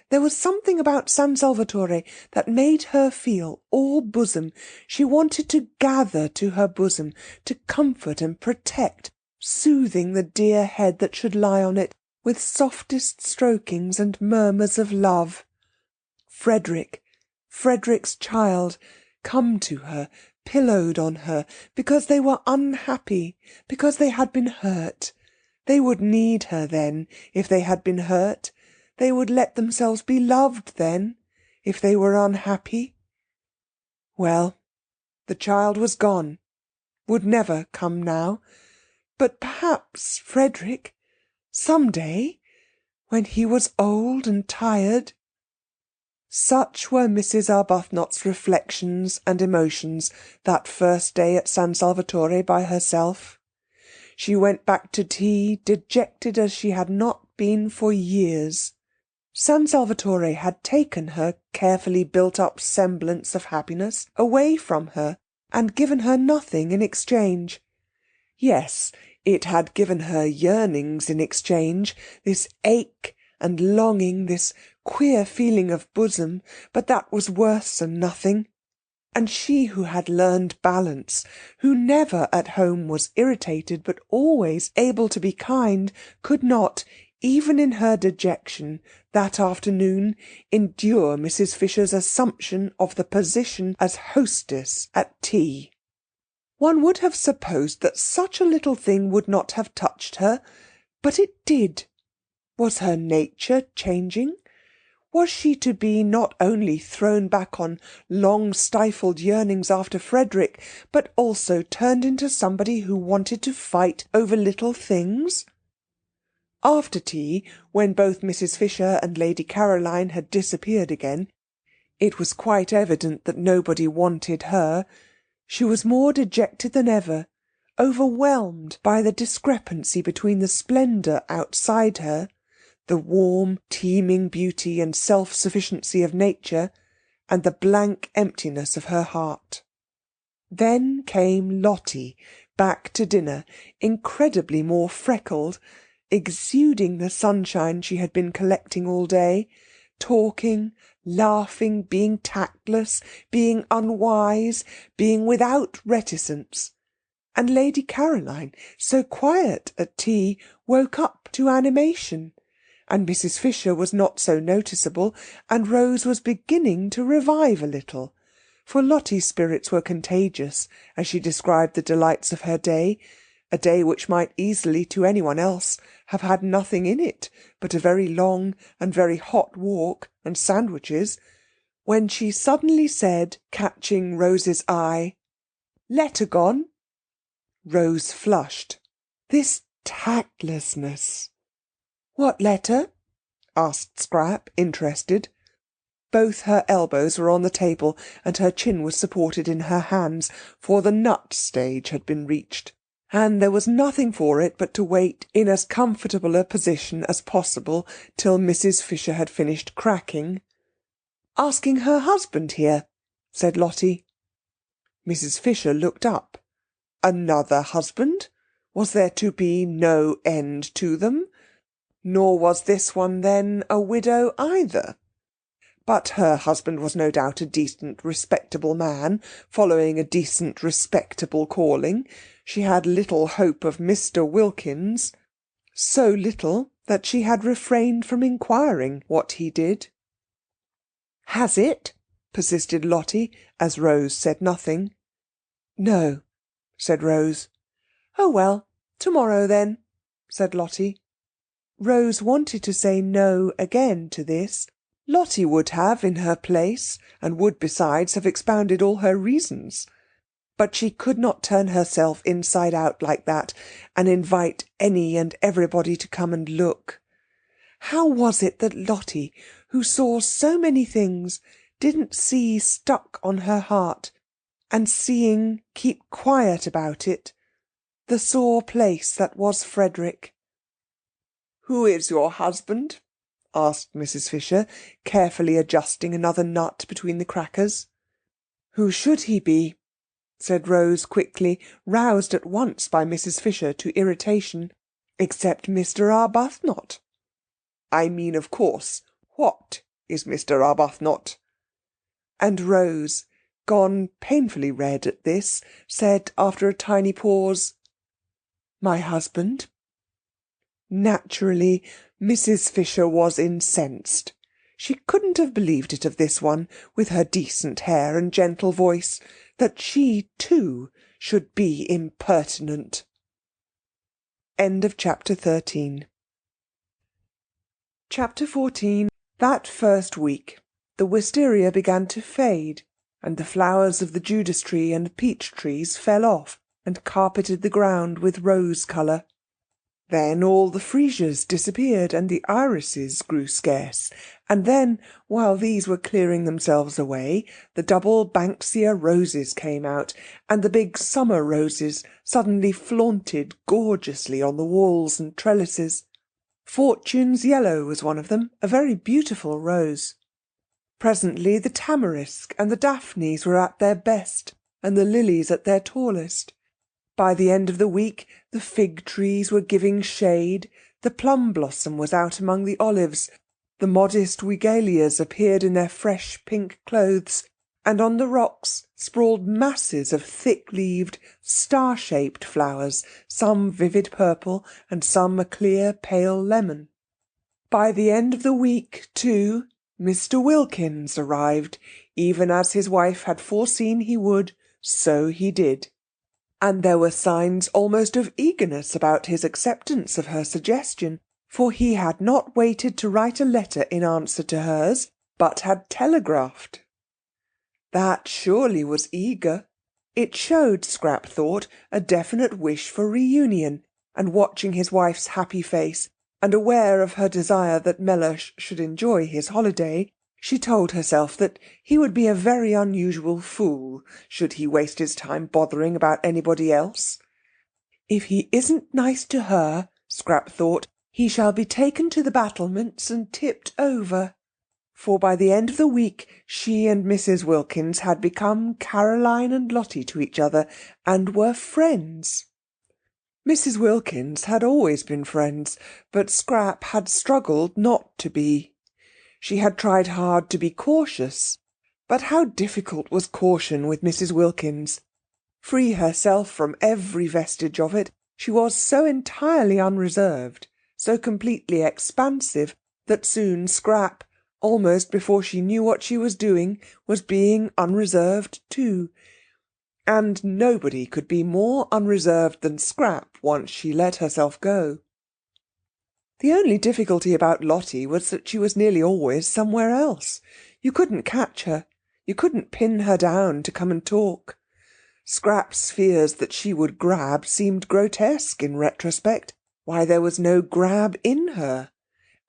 There was something about San Salvatore that made her feel all bosom. She wanted to gather to her bosom, to comfort and protect, soothing the dear head that should lie on it with softest strokings and murmurs of love. Frederick's child, come to her, pillowed on her, because they were unhappy, because they had been hurt. They would need her then, if they had been hurt. They would let themselves be loved then, if they were unhappy. Well, the child was gone, would never come now. But perhaps Frederick, some day, when he was old and tired. Such were Mrs. Arbuthnot's reflections and emotions that first day at San Salvatore by herself. She went back to tea dejected as she had not been for years. San Salvatore had taken her carefully built-up semblance of happiness away from her, and given her nothing in exchange. Yes, it had given her yearnings in exchange, this ache and longing, this queer feeling of bosom, but that was worse than nothing. And she who had learned balance, who never at home was irritated, but always able to be kind, could not, even in her dejection, that afternoon, endure Mrs. Fisher's assumption of the position as hostess at tea. One would have supposed that such a little thing would not have touched her, but it did. Was her nature changing? Was she to be not only thrown back on long-stifled yearnings after Frederick, but also turned into somebody who wanted to fight over little things? After tea, when both Mrs. Fisher and Lady Caroline had disappeared again, it was quite evident that nobody wanted her. She was more dejected than ever, overwhelmed by the discrepancy between the splendour outside her, the warm, teeming beauty and self-sufficiency of nature, and the blank emptiness of her heart. Then came Lottie back to dinner, incredibly more freckled, exuding the sunshine she had been collecting all day, talking, laughing, being tactless, being unwise, being without reticence. And Lady Caroline, so quiet at tea, woke up to animation, and Mrs. Fisher was not so noticeable, and Rose was beginning to revive a little, for Lottie's spirits were contagious as she described the delights of her day, a day which might easily, to anyone else, have had nothing in it but a very long and very hot walk and sandwiches, when she suddenly said, catching Rose's eye, "Letter gone?" Rose flushed. This tactlessness! "What letter?" asked Scrap, interested. Both her elbows were on the table, and her chin was supported in her hands, for the nut stage had been reached, and there was nothing for it but to wait in as comfortable a position as possible till Mrs. Fisher had finished cracking. "Asking her husband here," said Lottie. Mrs. Fisher looked up. Another husband? Was there to be no end to them? Nor was this one, then, a widow either. But her husband was no doubt a decent, respectable man, following a decent, respectable calling. She had little hope of Mr. Wilkins, so little that she had refrained from inquiring what he did. "Has it?" persisted Lottie, as Rose said nothing. "No," said Rose. "Oh, well, to-morrow then," said Lottie. Rose wanted to say no again to this. Lottie would have in her place, and would besides have expounded all her reasons. But she could not turn herself inside out like that, and invite any and everybody to come and look. How was it that Lottie, who saw so many things, didn't see stuck on her heart, and seeing keep quiet about it, the sore place that was Frederick? "Who is your husband?" asked Mrs. Fisher, carefully adjusting another nut between the crackers. "Who should he be?" said Rose quickly, roused at once by Mrs. Fisher to irritation, "except Mr. Arbuthnot." "I mean, of course, what is Mr. Arbuthnot?" And Rose, gone painfully red at this, said after a tiny pause, "My husband." Naturally, Mrs. Fisher was incensed. She couldn't have believed it of this one, with her decent hair and gentle voice, that she, too, should be impertinent. End of chapter 13. Chapter 14. That first week the wisteria began to fade, and the flowers of the Judas tree and peach trees fell off and carpeted the ground with rose colour. Then all the freesias disappeared, and the irises grew scarce, and then, while these were clearing themselves away, the double Banksia roses came out, and the big summer roses suddenly flaunted gorgeously on the walls and trellises. Fortune's yellow was one of them, a very beautiful rose. Presently the tamarisk and the daphnes were at their best, and the lilies at their tallest. By the end of the week the fig trees were giving shade, the plum blossom was out among the olives, the modest wigalias appeared in their fresh pink clothes, and on the rocks sprawled masses of thick-leaved, star-shaped flowers, some vivid purple and some a clear pale lemon. By the end of the week, too, Mr. Wilkins arrived, even as his wife had foreseen he would, so he did. And there were signs almost of eagerness about his acceptance of her suggestion, for he had not waited to write a letter in answer to hers, but had telegraphed. That surely was eager. It showed, Scrap thought, a definite wish for reunion, and watching his wife's happy face, and aware of her desire that Mellersh should enjoy his holiday, she told herself that he would be a very unusual fool should he waste his time bothering about anybody else. "If he isn't nice to her," Scrap thought, "he shall be taken to the battlements and tipped over." For by the end of the week she and Mrs. Wilkins had become Caroline and Lottie to each other, and were friends. Mrs. Wilkins had always been friends, but Scrap had struggled not to be. She had tried hard to be cautious, but how difficult was caution with Mrs. Wilkins! Free herself from every vestige of it, she was so entirely unreserved, so completely expansive, that soon Scrap, almost before she knew what she was doing, was being unreserved too. And nobody could be more unreserved than Scrap once she let herself go. The only difficulty about Lottie was that she was nearly always somewhere else. You couldn't catch her. You couldn't pin her down to come and talk. Scrap's fears that she would grab seemed grotesque in retrospect. Why, there was no grab in her.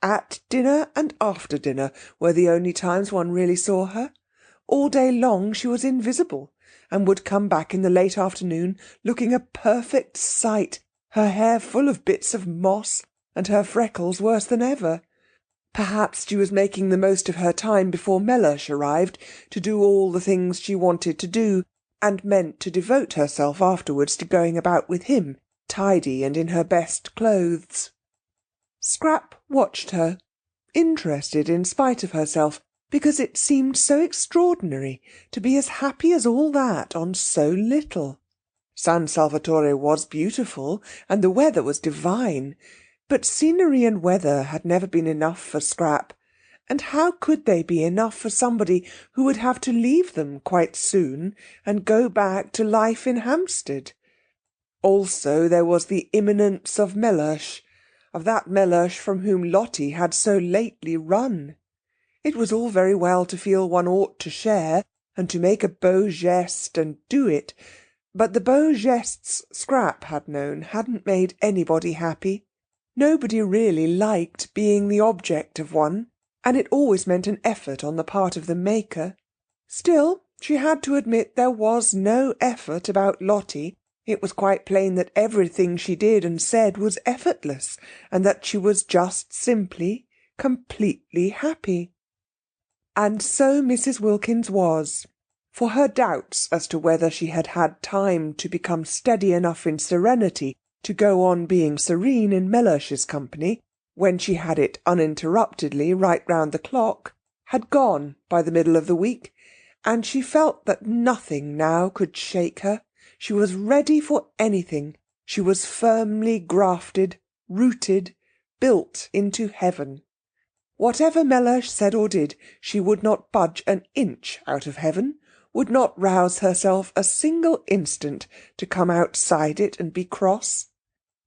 At dinner and after dinner were the only times one really saw her. All day long she was invisible, and would come back in the late afternoon looking a perfect sight, her hair full of bits of moss, and her freckles worse than ever. Perhaps she was making the most of her time before Mellersh arrived to do all the things she wanted to do, and meant to devote herself afterwards to going about with him, tidy and in her best clothes. Scrap watched her, interested in spite of herself, because it seemed so extraordinary to be as happy as all that on so little. San Salvatore was beautiful, and the weather was divine, but scenery and weather had never been enough for Scrap, and how could they be enough for somebody who would have to leave them quite soon and go back to life in Hampstead? Also there was the imminence of Mellersh, of that Mellersh from whom Lottie had so lately run. It was all very well to feel one ought to share, and to make a beau geste and do it, but the beau gestes Scrap had known hadn't made anybody happy. Nobody really liked being the object of one, and it always meant an effort on the part of the maker. Still, she had to admit there was no effort about Lottie. It was quite plain that everything she did and said was effortless, and that she was just simply, completely happy. And so Mrs. Wilkins was, for her doubts as to whether she had had time to become steady enough in serenity to go on being serene in Mellersh's company, when she had it uninterruptedly right round the clock, had gone by the middle of the week, and she felt that nothing now could shake her. She was ready for anything. She was firmly grafted, rooted, built into heaven. Whatever Mellersh said or did, she would not budge an inch out of heaven, would not rouse herself a single instant to come outside it and be cross.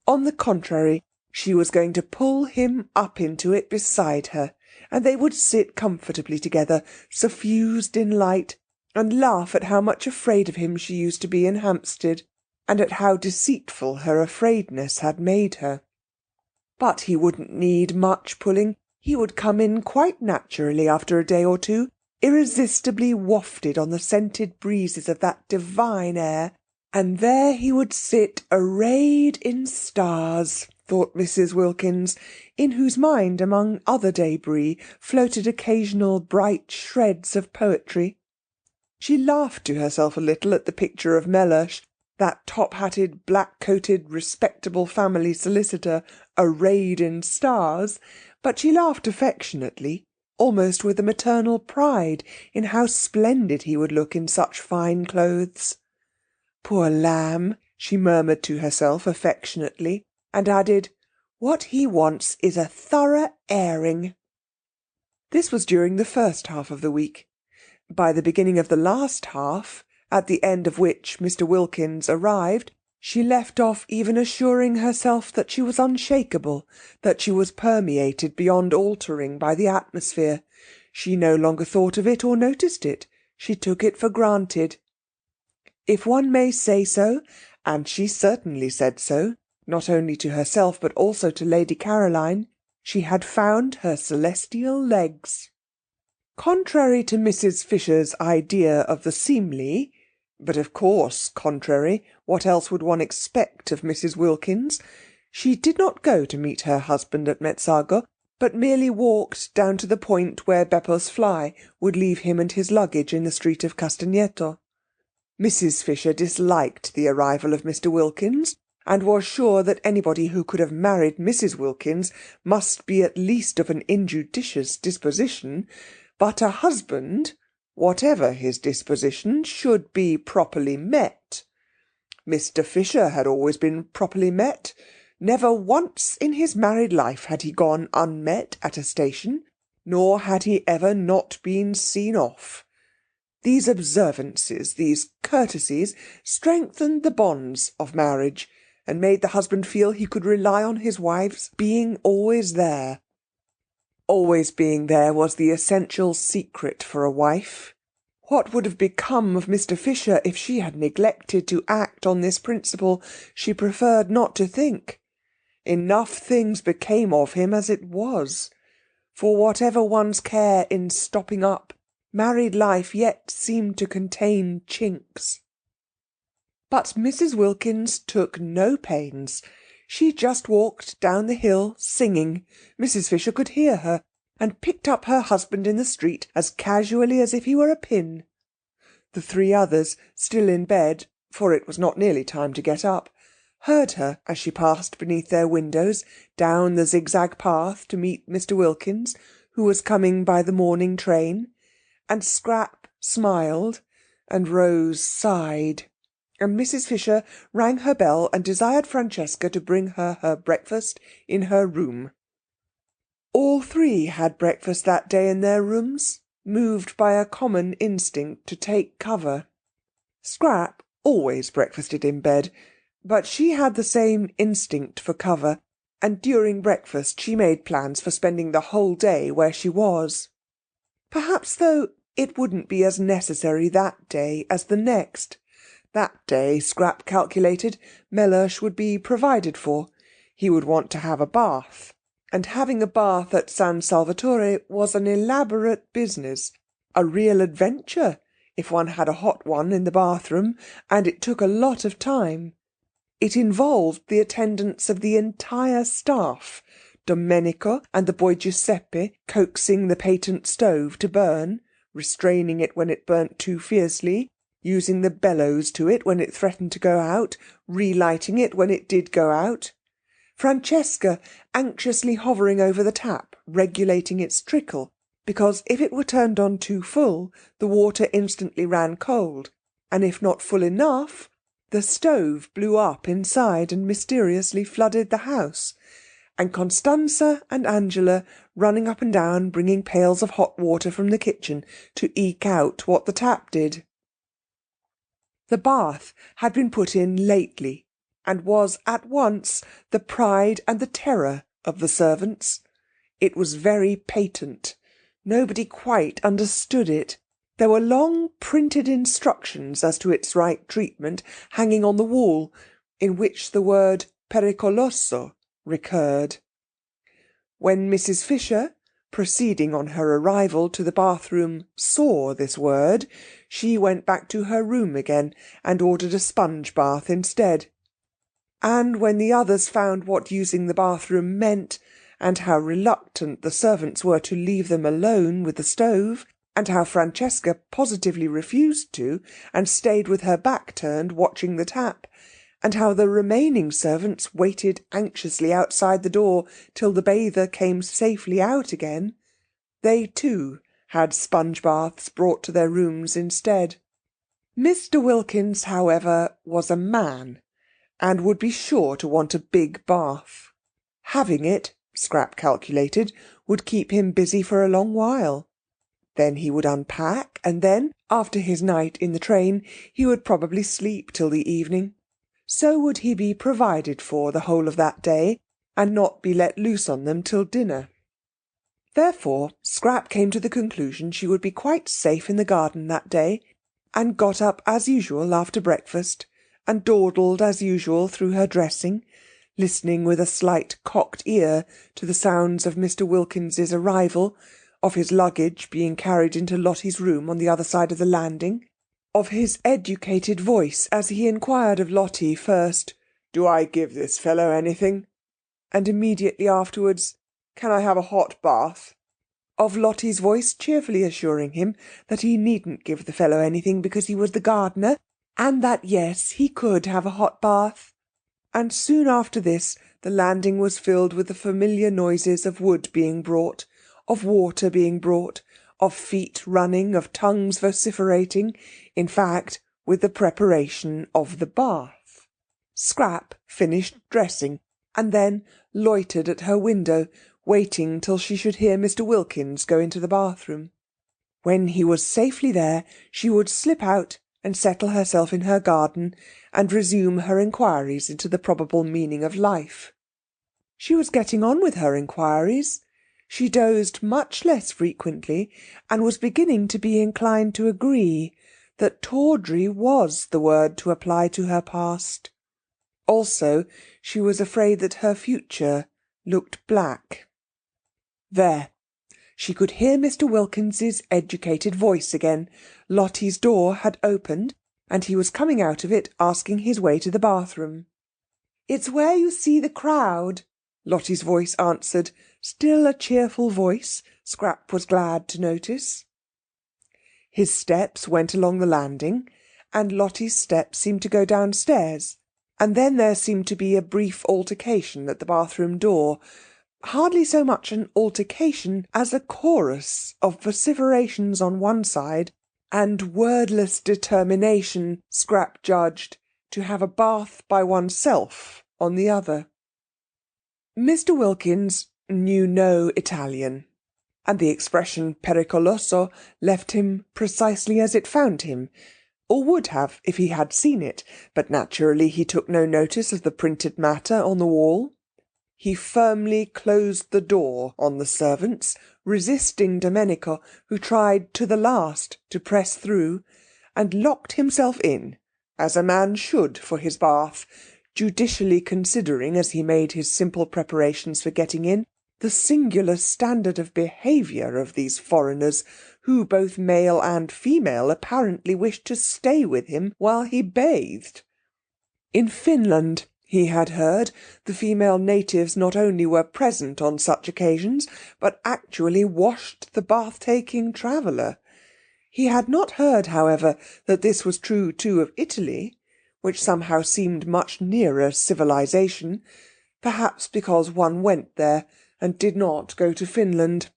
On the contrary, she was going to pull him up into it beside her, and they would sit comfortably together, suffused in light, and laugh at how much afraid of him she used to be in Hampstead, and at how deceitful her afraidness had made her. But he wouldn't need much pulling. He would come in quite naturally after a day or two, irresistibly wafted on the scented breezes of that divine air, and there he would sit arrayed in stars, thought Mrs. Wilkins, in whose mind, among other débris, floated occasional bright shreds of poetry. She laughed to herself a little at the picture of Mellersh, that top-hatted, black-coated, respectable family solicitor, arrayed in stars, but she laughed affectionately, almost with a maternal pride in how splendid he would look in such fine clothes. Poor lamb, she murmured to herself affectionately, and added, what he wants is a thorough airing. This was during the first half of the week. By the beginning of the last half, at the end of which Mr. Wilkins arrived, she left off even assuring herself that she was unshakable, that she was permeated beyond altering by the atmosphere. She no longer thought of it or noticed it. She took it for granted. If one may say so, and she certainly said so, not only to herself but also to Lady Caroline, she had found her celestial legs. Contrary to Mrs. Fisher's idea of the seemly, But of course, contrary, what else would one expect of Mrs. Wilkins? She did not go to meet her husband at Mezzago, but merely walked down to the point where Beppo's fly would leave him and his luggage in the street of Castagneto. Mrs. Fisher disliked the arrival of Mr. Wilkins, and was sure that anybody who could have married Mrs. Wilkins must be at least of an injudicious disposition, but a husband, whatever his disposition, should be properly met. Mr. Fisher had always been properly met. Never once in his married life had he gone unmet at a station, nor had he ever not been seen off. These observances, these courtesies, strengthened the bonds of marriage, and made the husband feel he could rely on his wife's being always there. Always being there was the essential secret for a wife. What would have become of Mr. Fisher if she had neglected to act on this principle? She preferred not to think. Enough things became of him as it was. For whatever one's care in stopping up, married life yet seemed to contain chinks. But Mrs. Wilkins took no pains. She just walked down the hill singing. Mrs. Fisher could hear her, and picked up her husband in the street as casually as if he were a pin. The three others, still in bed, for it was not nearly time to get up, heard her as she passed beneath their windows down the zigzag path to meet Mr. Wilkins, who was coming by the morning train, and Scrap smiled, and Rose sighed, and Mrs. Fisher rang her bell and desired Francesca to bring her breakfast in her room. All three had breakfast that day in their rooms, moved by a common instinct to take cover. Scrap always breakfasted in bed, but she had the same instinct for cover, and during breakfast she made plans for spending the whole day where she was. Perhaps, though, it wouldn't be as necessary that day as the next. That day, Scrap calculated, Mellersh would be provided for. He would want to have a bath, and having a bath at San Salvatore was an elaborate business, a real adventure, if one had a hot one in the bathroom, and it took a lot of time. It involved the attendance of the entire staff, Domenico and the boy Giuseppe coaxing the patent stove to burn, restraining it when it burnt too fiercely, using the bellows to it when it threatened to go out, relighting it when it did go out. Francesca anxiously hovering over the tap, regulating its trickle, because if it were turned on too full, the water instantly ran cold, and if not full enough, the stove blew up inside and mysteriously flooded the house, and Constanza and Angela running up and down bringing pails of hot water from the kitchen to eke out what the tap did. The bath had been put in lately, and was at once the pride and the terror of the servants. It was very patent. Nobody quite understood it. There were long printed instructions as to its right treatment hanging on the wall, in which the word pericoloso recurred. When Mrs. Fisher, proceeding on her arrival to the bathroom, saw this word, she went back to her room again and ordered a sponge bath instead. And when the others found what using the bathroom meant, and how reluctant the servants were to leave them alone with the stove, and how Francesca positively refused to, and stayed with her back turned watching the tap, and how the remaining servants waited anxiously outside the door till the bather came safely out again, they too had sponge baths brought to their rooms instead. Mr. Wilkins, however, was a man, and would be sure to want a big bath. Having it, Scrap calculated, would keep him busy for a long while. Then he would unpack, and then, after his night in the train, he would probably sleep till the evening. So would he be provided for the whole of that day, and not be let loose on them till dinner. Therefore Scrap came to the conclusion she would be quite safe in the garden that day, and got up as usual after breakfast, and dawdled as usual through her dressing, listening with a slight cocked ear to the sounds of Mr. Wilkins's arrival, of his luggage being carried into Lottie's room on the other side of the landing, of his educated voice as he inquired of Lottie first, "Do I give this fellow anything?" and immediately afterwards, "Can I have a hot bath?" of Lottie's voice cheerfully assuring him that he needn't give the fellow anything because he was the gardener, and that yes, he could have a hot bath. And soon after this the landing was filled with the familiar noises of wood being brought, of water being brought, of feet running, of tongues vociferating, in fact, with the preparation of the bath. Scrap finished dressing, and then loitered at her window, waiting till she should hear Mr. Wilkins go into the bathroom. When he was safely there, she would slip out and settle herself in her garden, and resume her inquiries into the probable meaning of life. She was getting on with her inquiries. She dozed much less frequently, and was beginning to be inclined to agree that tawdry was the word to apply to her past. Also, she was afraid that her future looked black. There! She could hear Mr. Wilkins's educated voice again. Lottie's door had opened, and he was coming out of it, asking his way to the bathroom. "It's where you see the crowd," Lottie's voice answered, still a cheerful voice, Scrap was glad to notice. His steps went along the landing, and Lottie's steps seemed to go downstairs, and then there seemed to be a brief altercation at the bathroom door. Hardly so much an altercation as a chorus of vociferations on one side, and wordless determination, Scrap judged, to have a bath by oneself on the other. Mr. Wilkins knew no Italian, and the expression pericoloso left him precisely as it found him, or would have if he had seen it, but naturally he took no notice of the printed matter on the wall. He firmly closed the door on the servants, resisting Domenico, who tried to the last to press through, and locked himself in, as a man should for his bath, judicially considering, as he made his simple preparations for getting in, the singular standard of behaviour of these foreigners, who, both male and female, apparently wished to stay with him while he bathed. In Finland, he had heard, the female natives not only were present on such occasions, but actually washed the bath-taking traveller. He had not heard, however, that this was true too of Italy, which somehow seemed much nearer civilization, perhaps because one went there and did not go to Finland.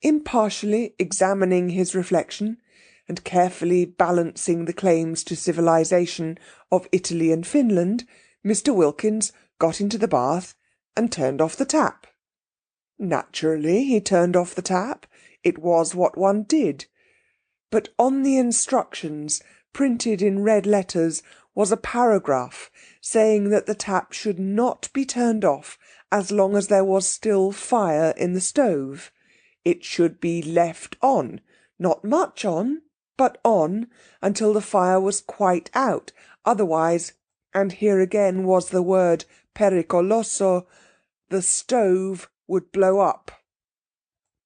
Impartially examining his reflection, and carefully balancing the claims to civilization of Italy and Finland, Mr. Wilkins got into the bath and turned off the tap. Naturally, he turned off the tap. It was what one did. But on the instructions, printed in red letters, was a paragraph saying that the tap should not be turned off as long as there was still fire in the stove. It should be left on, not much on, but on, until the fire was quite out. Otherwise, and here again was the word pericoloso, the stove would blow up.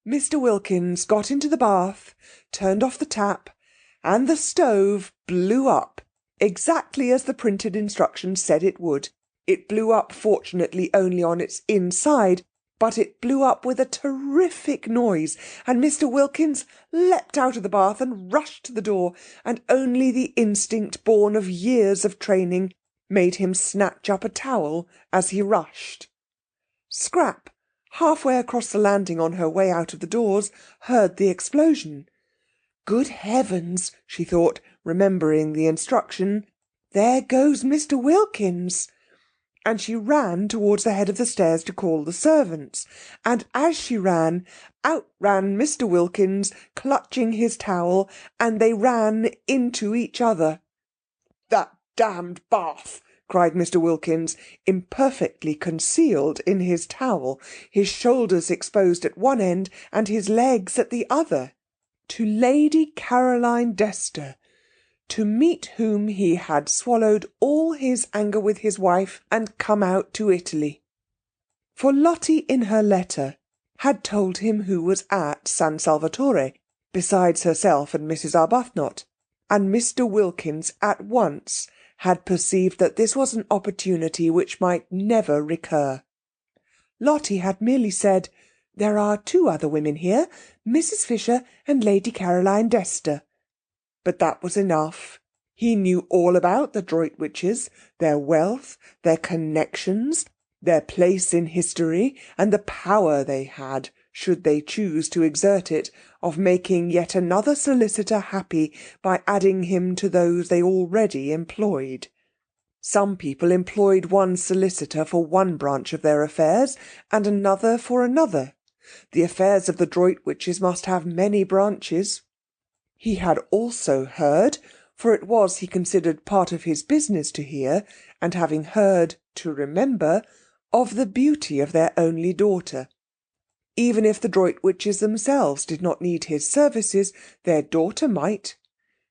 Mr. Wilkins got into the bath, turned off the tap, and the stove blew up, exactly as the printed instructions said it would. It blew up, fortunately, only on its inside, but it blew up with a terrific noise, and Mr. Wilkins leapt out of the bath and rushed to the door, and only the instinct born of years of training made him snatch up a towel as he rushed. Scrap, halfway across the landing on her way out of the doors, heard the explosion. Good heavens, she thought, remembering the instruction, there goes Mr. Wilkins. And she ran towards the head of the stairs to call the servants. And as she ran, out ran Mr. Wilkins, clutching his towel, and they ran into each other. "That damned bath!" cried Mr. Wilkins, imperfectly concealed in his towel, his shoulders exposed at one end and his legs at the other, to Lady Caroline Dester, to meet whom he had swallowed all his anger with his wife and come out to Italy. For Lottie in her letter had told him who was at San Salvatore, besides herself and Mrs. Arbuthnot, and Mr. Wilkins at once had perceived that this was an opportunity which might never recur. Lottie had merely said, "There are 2 other women here, Mrs. Fisher and Lady Caroline Dester." But that was enough. He knew all about the Droitwiches, their wealth, their connections, their place in history, and the power they had, should they choose to exert it, of making yet another solicitor happy by adding him to those they already employed. Some people employed one solicitor for one branch of their affairs, and another for another. The affairs of the Droitwiches must have many branches. He had also heard, for it was, he considered, part of his business to hear, and having heard, to remember, of the beauty of their only daughter. Even if the Droitwiches themselves did not need his services, their daughter might.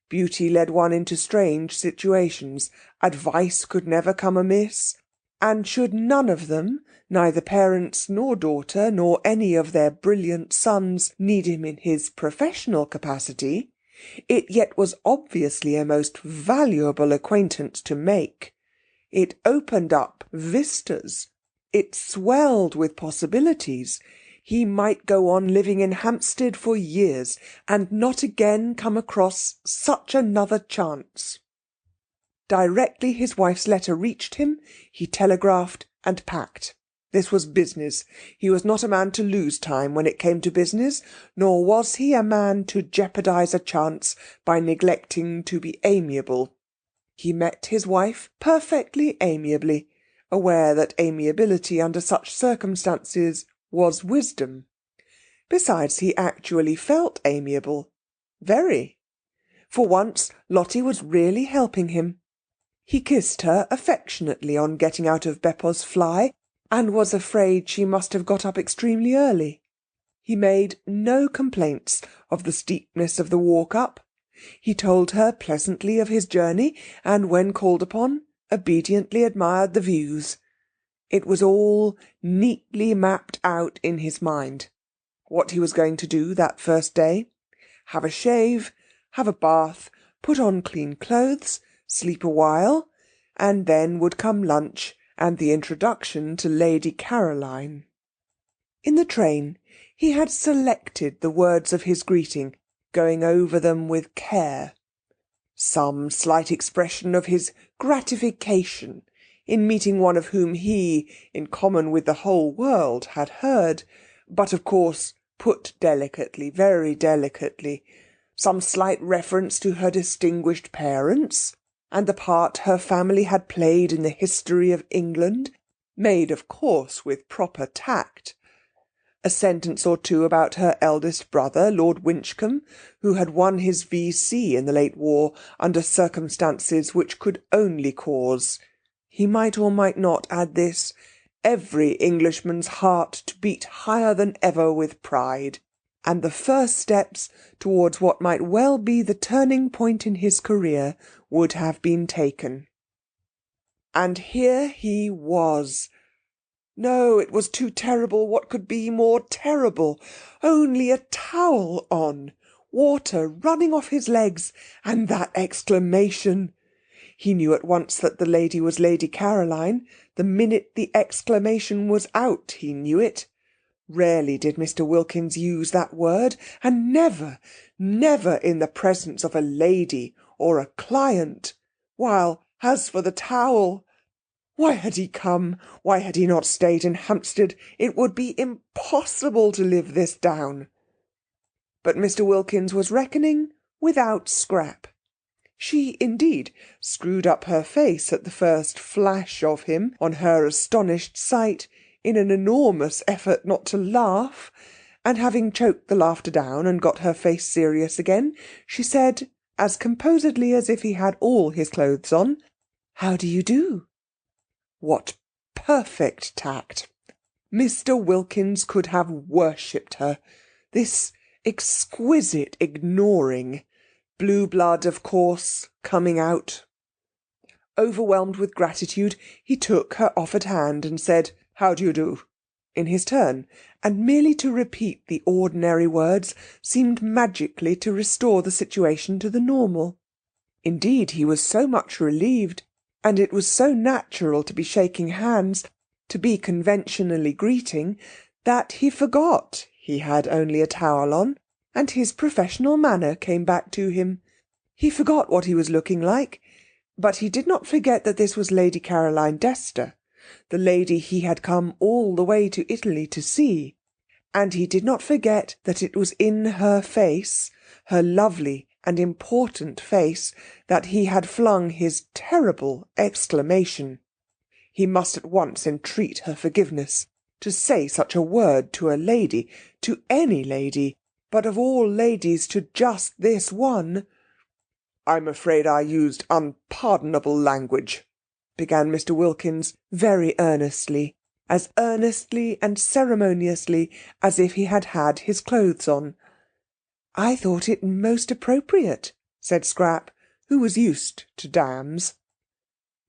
Beauty led one into strange situations. Advice could never come amiss, and should none of them, neither parents nor daughter, nor any of their brilliant sons, need him in his professional capacity, it yet was obviously a most valuable acquaintance to make. It opened up vistas. It swelled with possibilities. He might go on living in Hampstead for years, and not again come across such another chance. Directly his wife's letter reached him, he telegraphed and packed. This was business. He was not a man to lose time when it came to business, nor was he a man to jeopardize a chance by neglecting to be amiable. He met his wife perfectly amiably, aware that amiability under such circumstances was wisdom. Besides, he actually felt amiable. Very. For once, Lottie was really helping him. He kissed her affectionately on getting out of Beppo's fly, and was afraid she must have got up extremely early. He made no complaints of the steepness of the walk up. He told her pleasantly of his journey, and when called upon, obediently admired the views. It was all neatly mapped out in his mind. What he was going to do that first day: have a shave, have a bath, put on clean clothes, sleep a while, and then would come lunch and the introduction to Lady Caroline. In the train he had selected the words of his greeting, going over them with care. Some slight expression of his gratification in meeting one of whom he, in common with the whole world, had heard, but of course put delicately, very delicately. Some slight reference to her distinguished parents, and the part her family had played in the history of England, made, of course, with proper tact. A sentence or 2 about her eldest brother, Lord Winchcombe, who had won his V.C. in the late war under circumstances which could only cause, he might or might not add this, every Englishman's heart to beat higher than ever with pride, and the first steps towards what might well be the turning point in his career would have been taken. And here he was. No, it was too terrible. What could be more terrible? Only a towel on, water running off his legs, and that exclamation. He knew at once that the lady was Lady Caroline. The minute the exclamation was out, he knew it. Rarely did Mr. Wilkins use that word, and never, never in the presence of a lady or a client. While, as for the towel, why had he come? Why had he not stayed in Hampstead? It would be impossible to live this down. But Mr. Wilkins was reckoning without Scrap. She, indeed, screwed up her face at the first flash of him on her astonished sight, in an enormous effort not to laugh, and having choked the laughter down and got her face serious again, she said, as composedly as if he had all his clothes on, "How do you do?" What perfect tact! Mr. Wilkins could have worshipped her. This exquisite ignoring. Blue blood, of course, coming out. Overwhelmed with gratitude, he took her offered hand and said, "How do you do?" in his turn, and merely to repeat the ordinary words seemed magically to restore the situation to the normal. Indeed, he was so much relieved, and it was so natural to be shaking hands, to be conventionally greeting, that he forgot he had only a towel on, and his professional manner came back to him. He forgot what he was looking like, but he did not forget that this was Lady Caroline Dester, the lady he had come all the way to Italy to see, and he did not forget that it was in her face, her lovely and important face, that he had flung his terrible exclamation. He must at once entreat her forgiveness. To say such a word to a lady, to any lady, but of all ladies to just this one. "I'm afraid I used unpardonable language," began Mr. Wilkins very earnestly and ceremoniously as if he had had his clothes on. "I thought it most appropriate," said Scrap, who was used to dams.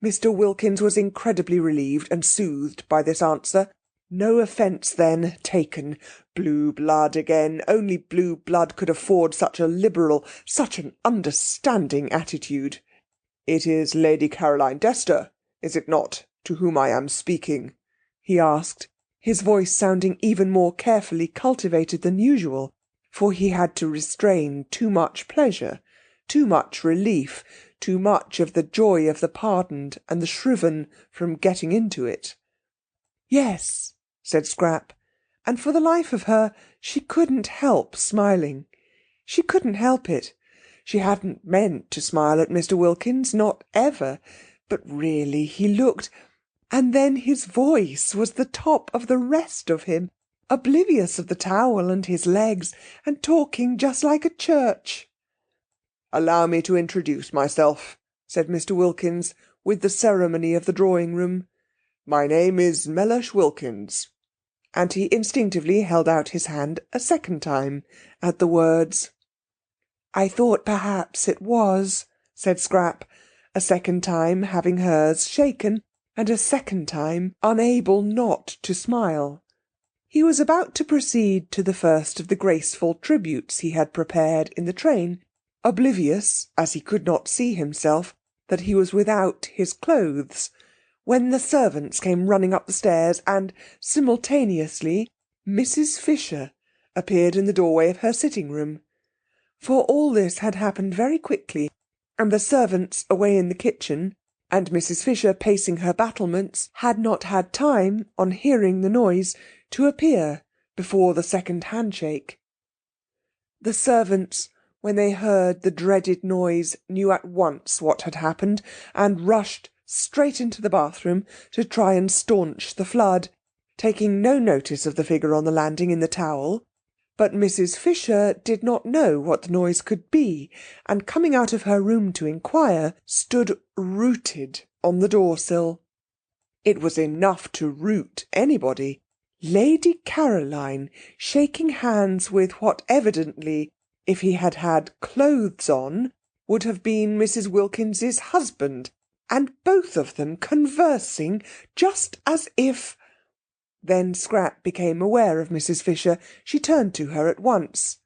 Mr. Wilkins was incredibly relieved and soothed by this answer. No offence, then, taken. Blue blood again. Only blue blood could afford such a liberal, such an understanding attitude. "It is Lady Caroline Dester, is it not, to whom I am speaking?" he asked, his voice sounding even more carefully cultivated than usual, for he had to restrain too much pleasure, too much relief, too much of the joy of the pardoned and the shriven from getting into it. "Yes," said Scrap, and for the life of her she couldn't help smiling. She couldn't help it. She hadn't meant to smile at Mr. Wilkins, not ever, but really he looked... And then his voice was the top of the rest of him, oblivious of the towel and his legs, and talking just like a church. "Allow me to introduce myself," said Mr. Wilkins, with the ceremony of the drawing-room. "My name is Mellersh Wilkins." And he instinctively held out his hand a second time at the words. "I thought perhaps it was," said Scrap, a second time having hers shaken, and a second time unable not to smile. He was about to proceed to the first of the graceful tributes he had prepared in the train, oblivious, as he could not see himself, that he was without his clothes, when the servants came running up the stairs, and, simultaneously, Mrs. Fisher appeared in the doorway of her sitting-room. For all this had happened very quickly, and the servants away in the kitchen, and Mrs. Fisher pacing her battlements, had not had time, on hearing the noise, to appear before the second handshake. The servants, when they heard the dreaded noise, knew at once what had happened, and rushed straight into the bathroom to try and staunch the flood, taking no notice of the figure on the landing in the towel. But Mrs. Fisher did not know what the noise could be, and coming out of her room to inquire, stood rooted on the door-sill. It was enough to root anybody. Lady Caroline shaking hands with what evidently, if he had had clothes on, would have been Mrs. Wilkins's husband, and both of them conversing just as if... Then Scrap became aware of Mrs. Fisher. She turned to her at once.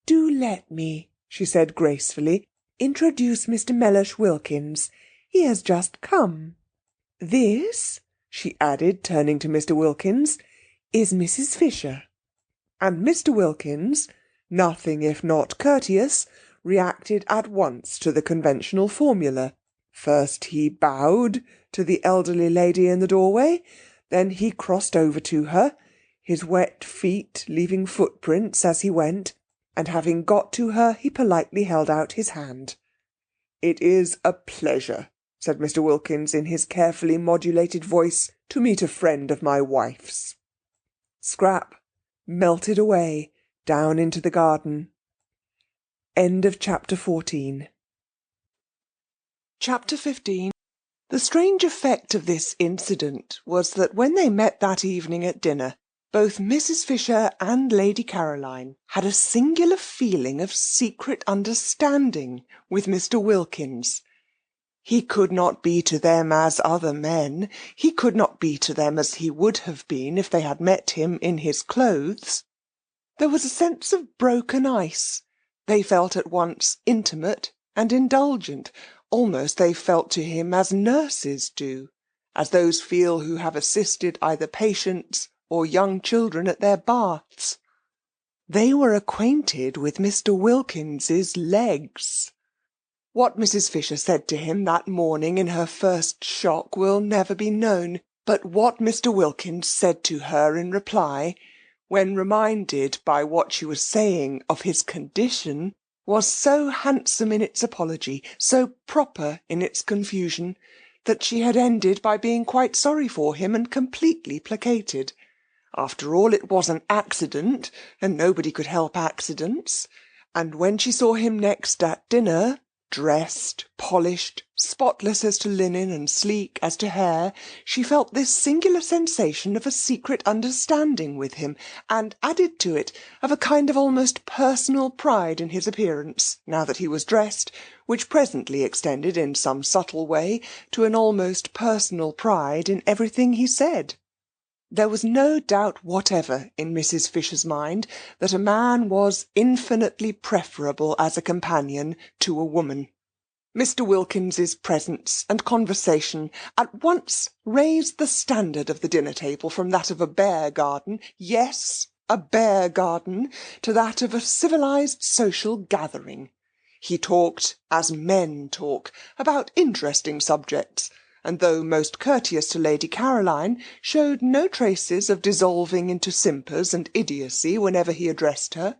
"Do let me," she said gracefully, "introduce Mr. Mellersh Wilkins. He has just come. This," she added, turning to Mr. Wilkins, "is Mrs. Fisher." And Mr. Wilkins, nothing if not courteous, reacted at once to the conventional formula. First he bowed to the elderly lady in the doorway, then he crossed over to her, his wet feet leaving footprints as he went, and having got to her he politely held out his hand. "It is a pleasure," said Mr. Wilkins in his carefully modulated voice, "to meet a friend of my wife's." Scrap melted away down into the garden. End of chapter 14. Chapter 15. The strange effect of this incident was that when they met that evening at dinner, both Mrs. Fisher and Lady Caroline had a singular feeling of secret understanding with Mr. Wilkins. He could not be to them as other men. He could not be to them as he would have been if they had met him in his clothes. There was a sense of broken ice. They felt at once intimate and indulgent. Almost they felt to him as nurses do, as those feel who have assisted either patients or young children at their baths. They were acquainted with Mr. Wilkins's legs. What Mrs. Fisher said to him that morning in her first shock will never be known, but what Mr. Wilkins said to her in reply, when reminded by what she was saying of his condition, was so handsome in its apology, so proper in its confusion, that she had ended by being quite sorry for him and completely placated. After all, it was an accident, and nobody could help accidents. And when she saw him next at dinner, dressed, polished, spotless as to linen and sleek as to hair, she felt this singular sensation of a secret understanding with him, and added to it of a kind of almost personal pride in his appearance, now that he was dressed, which presently extended in some subtle way to an almost personal pride in everything he said. There was no doubt whatever in Mrs. Fisher's mind that a man was infinitely preferable as a companion to a woman. Mr. Wilkins's presence and conversation at once raised the standard of the dinner-table from that of a bear-garden, yes, a bear-garden, to that of a civilised social gathering. He talked as men talk, about interesting subjects, and though most courteous to Lady Caroline, showed no traces of dissolving into simpers and idiocy whenever he addressed her.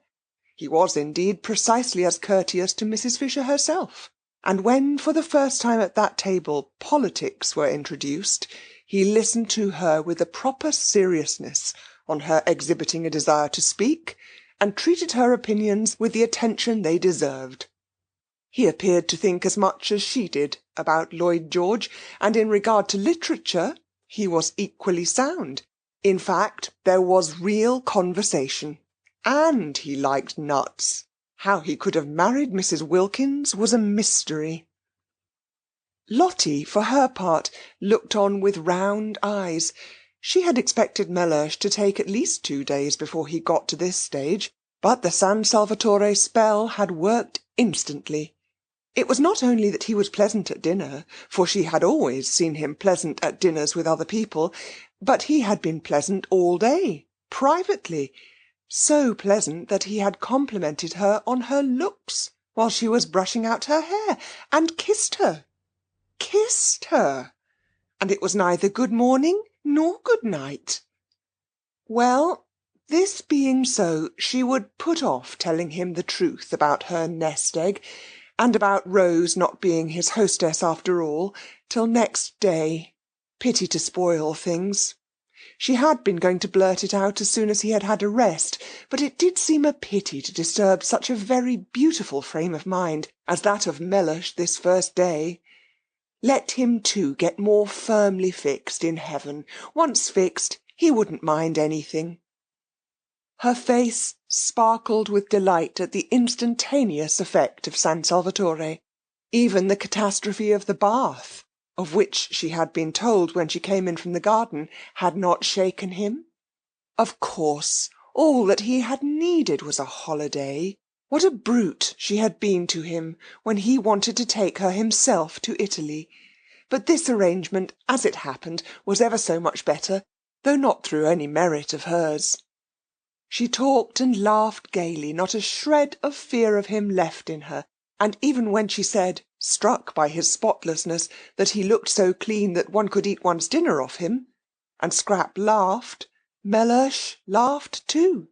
He was indeed precisely as courteous to Mrs. Fisher herself, and when for the first time at that table politics were introduced, he listened to her with a proper seriousness on her exhibiting a desire to speak, and treated her opinions with the attention they deserved. He appeared to think as much as she did about Lloyd George, and in regard to literature he was equally sound. In fact, there was real conversation, and he liked nuts. How he could have married Mrs. Wilkins was a mystery. Lottie, for her part, looked on with round eyes. She had expected Mellersh to take at least 2 days before he got to this stage, but the San Salvatore spell had worked instantly. It was not only that he was pleasant at dinner, for she had always seen him pleasant at dinners with other people, but he had been pleasant all day, privately, so pleasant that he had complimented her on her looks while she was brushing out her hair, and kissed her. Kissed her! And it was neither good morning nor good night. Well, this being so, she would put off telling him the truth about her nest-egg, and about Rose not being his hostess after all, till next day. Pity to spoil things. She had been going to blurt it out as soon as he had had a rest, but it did seem a pity to disturb such a very beautiful frame of mind as that of Mellersh this first day. Let him too get more firmly fixed in heaven. Once fixed, he wouldn't mind anything. Her face sparkled with delight at the instantaneous effect of San Salvatore. Even the catastrophe of the bath, of which she had been told when she came in from the garden, had not shaken him. Of course, all that he had needed was a holiday. What a brute she had been to him when he wanted to take her himself to Italy. But this arrangement, as it happened, was ever so much better, though not through any merit of hers. She talked and laughed gaily, not a shred of fear of him left in her, and even when she said, struck by his spotlessness, that he looked so clean that one could eat one's dinner off him, and Scrap laughed, Mellersh laughed too.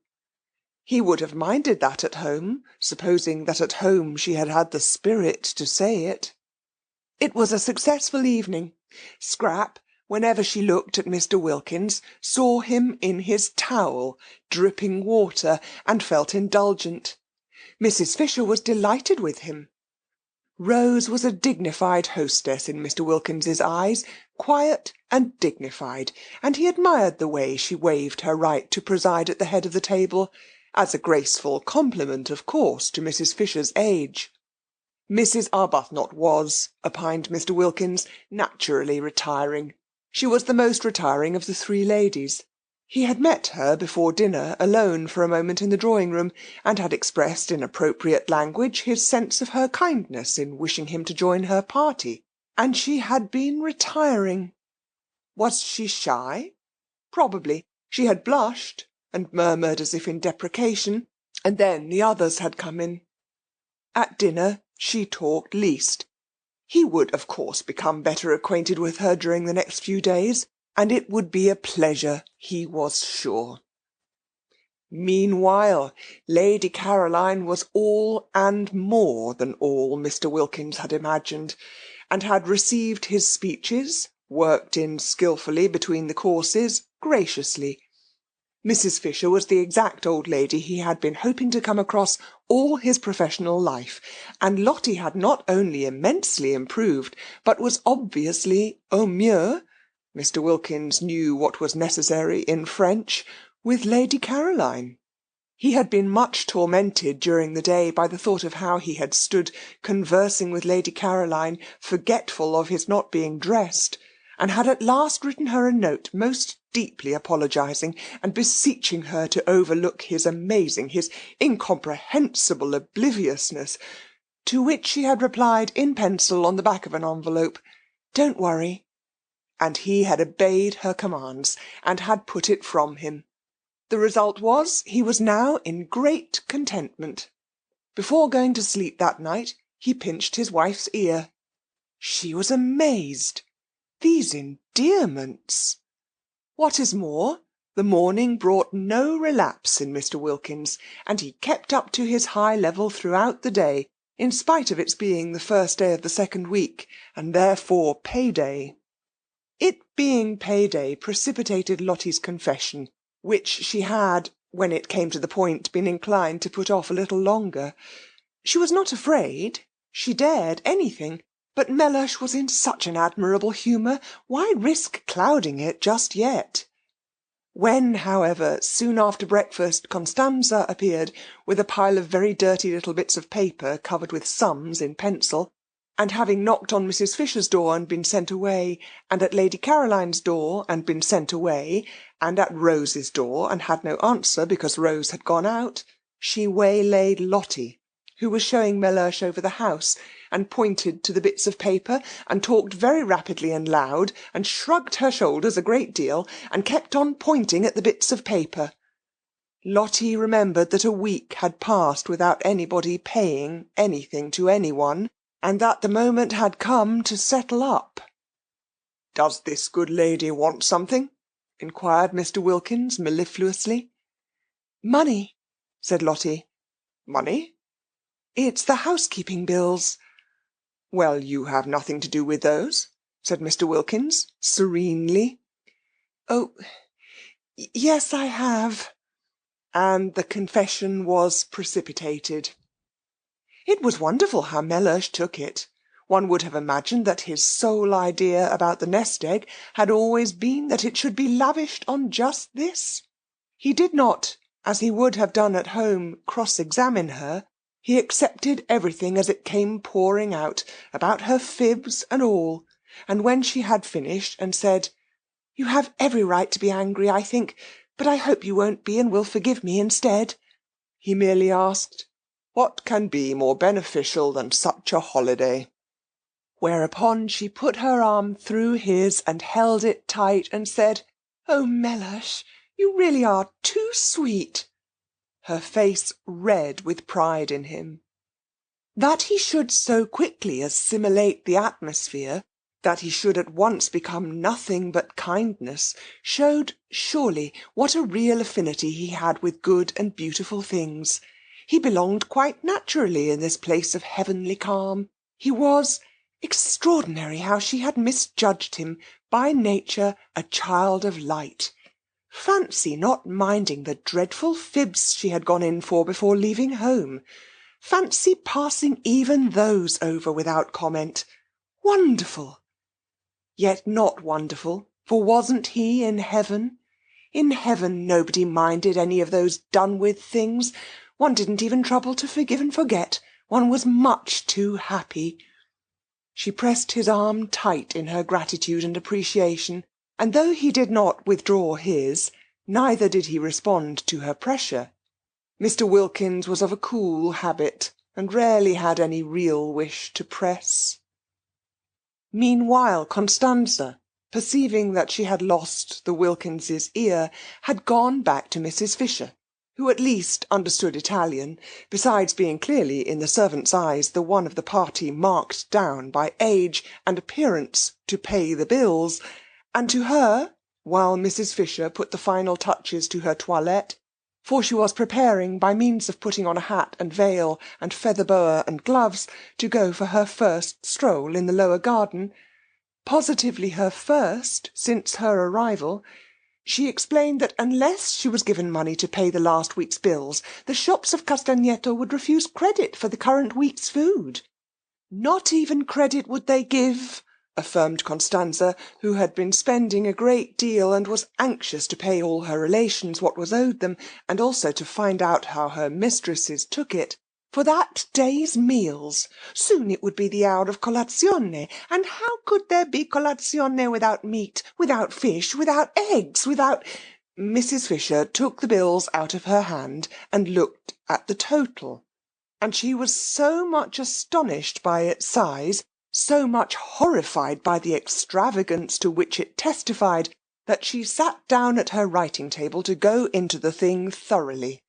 He would have minded that at home, supposing that at home she had had the spirit to say it. It was a successful evening. Scrap, whenever she looked at Mr. Wilkins, saw him in his towel, dripping water, and felt indulgent. Mrs. Fisher was delighted with him. Rose was a dignified hostess in Mr. Wilkins's eyes, quiet and dignified, and he admired the way she waived her right to preside at the head of the table, as a graceful compliment, of course, to Mrs. Fisher's age. Mrs. Arbuthnot was, opined Mr. Wilkins, naturally retiring. She was the most retiring of the 3 ladies. He had met her before dinner alone for a moment in the drawing-room, and had expressed in appropriate language his sense of her kindness in wishing him to join her party, and she had been retiring. Was she shy? Probably. She had blushed, and murmured as if in deprecation, and then the others had come in. At dinner she talked least. He would, of course, become better acquainted with her during the next few days, and it would be a pleasure, he was sure. Meanwhile, Lady Caroline was all and more than all Mr. Wilkins had imagined, and had received his speeches, worked in skilfully between the courses, graciously. Mrs. Fisher was the exact old lady he had been hoping to come across all his professional life, and Lottie had not only immensely improved, but was obviously au mieux. Mr. Wilkins knew what was necessary in French with Lady Caroline. He had been much tormented during the day by the thought of how he had stood conversing with Lady Caroline, forgetful of his not being dressed, and had at last written her a note most deeply apologising, and beseeching her to overlook his amazing, his incomprehensible obliviousness, to which she had replied in pencil on the back of an envelope, "Don't worry," and he had obeyed her commands, and had put it from him. The result was, he was now in great contentment. Before going to sleep that night, he pinched his wife's ear. She was amazed. These endearments! What is more, the morning brought no relapse in Mr. Wilkins, and he kept up to his high level throughout the day, in spite of its being the first day of the second week, and therefore pay-day. It being pay-day precipitated Lottie's confession, which she had, when it came to the point, been inclined to put off a little longer. She was not afraid. She dared anything. But Mellersh was in such an admirable humour, why risk clouding it just yet? When, however, soon after breakfast, Constanza appeared with a pile of very dirty little bits of paper covered with sums in pencil, and having knocked on Mrs. Fisher's door and been sent away, and at Lady Caroline's door and been sent away, and at Rose's door and had no answer because Rose had gone out, she waylaid Lottie, who was showing Mellersh over the house, and pointed to the bits of paper, and talked very rapidly and loud, and shrugged her shoulders a great deal, and kept on pointing at the bits of paper. Lottie remembered that a week had passed without anybody paying anything to anyone, and that the moment had come to settle up. "Does this good lady want something?" inquired Mr. Wilkins mellifluously. "Money," said Lottie. "Money?" "It's the housekeeping bills." "Well, you have nothing to do with those," said Mr. Wilkins serenely. "Oh, yes, I have." And the confession was precipitated. It was wonderful how Mellersh took it. One would have imagined that his sole idea about the nest egg had always been that it should be lavished on just this. He did not, as he would have done at home, cross-examine her. He accepted everything as it came pouring out, about her fibs and all, and when she had finished and said, "You have every right to be angry, I think, but I hope you won't be and will forgive me instead," he merely asked, "What can be more beneficial than such a holiday?" Whereupon she put her arm through his and held it tight and said, "Oh, Mellersh, you really are too sweet," her face red with pride in him. That he should so quickly assimilate the atmosphere, that he should at once become nothing but kindness, showed surely what a real affinity he had with good and beautiful things. He belonged quite naturally in this place of heavenly calm. He was extraordinary how she had misjudged him, by nature a child of light. Fancy not minding the dreadful fibs she had gone in for before leaving home. Fancy passing even those over without comment. Wonderful! Yet not wonderful, for wasn't he in heaven? In heaven nobody minded any of those done-with things. One didn't even trouble to forgive and forget. One was much too happy. She pressed his arm tight in her gratitude and appreciation, and though he did not withdraw his, Neither did he respond to her pressure. Mr. Wilkins was of a cool habit, and rarely had any real wish to press. Meanwhile Constanza, perceiving that she had lost the Wilkinses' ear, had gone back to Mrs. Fisher, who at least understood Italian, besides being clearly in the servants' eyes the one of the party marked down by age and appearance to pay the bills, and to her, while Mrs. Fisher put the final touches to her toilette, for she was preparing, by means of putting on a hat and veil and feather boa and gloves, to go for her first stroll in the lower garden, positively her first since her arrival, she explained that unless she was given money to pay the last week's bills, the shops of Castagneto would refuse credit for the current week's food. Not even credit would they give, affirmed Constanza, who had been spending a great deal and was anxious to pay all her relations what was owed them, and also to find out how her mistresses took it, for that day's meals. Soon it would be the hour of colazione, and how could there be colazione without meat, without fish, without eggs, without... Mrs. Fisher took the bills out of her hand and looked at the total, and she was so much astonished by its size, so much horrified by the extravagance to which it testified, that she sat down at her writing table to go into the thing thoroughly.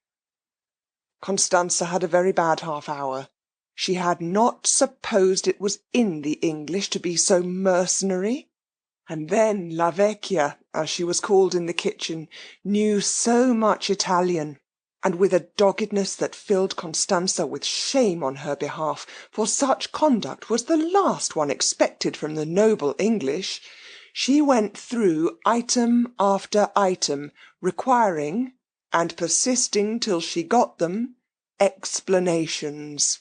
Constanza had a very bad half hour. She had not supposed it was in the English to be so mercenary. And then La Vecchia, as she was called in the kitchen, knew so much Italian, and with a doggedness that filled Constanza with shame on her behalf, for such conduct was the last one expected from the noble English, she went through item after item, requiring, and persisting till she got them, explanations.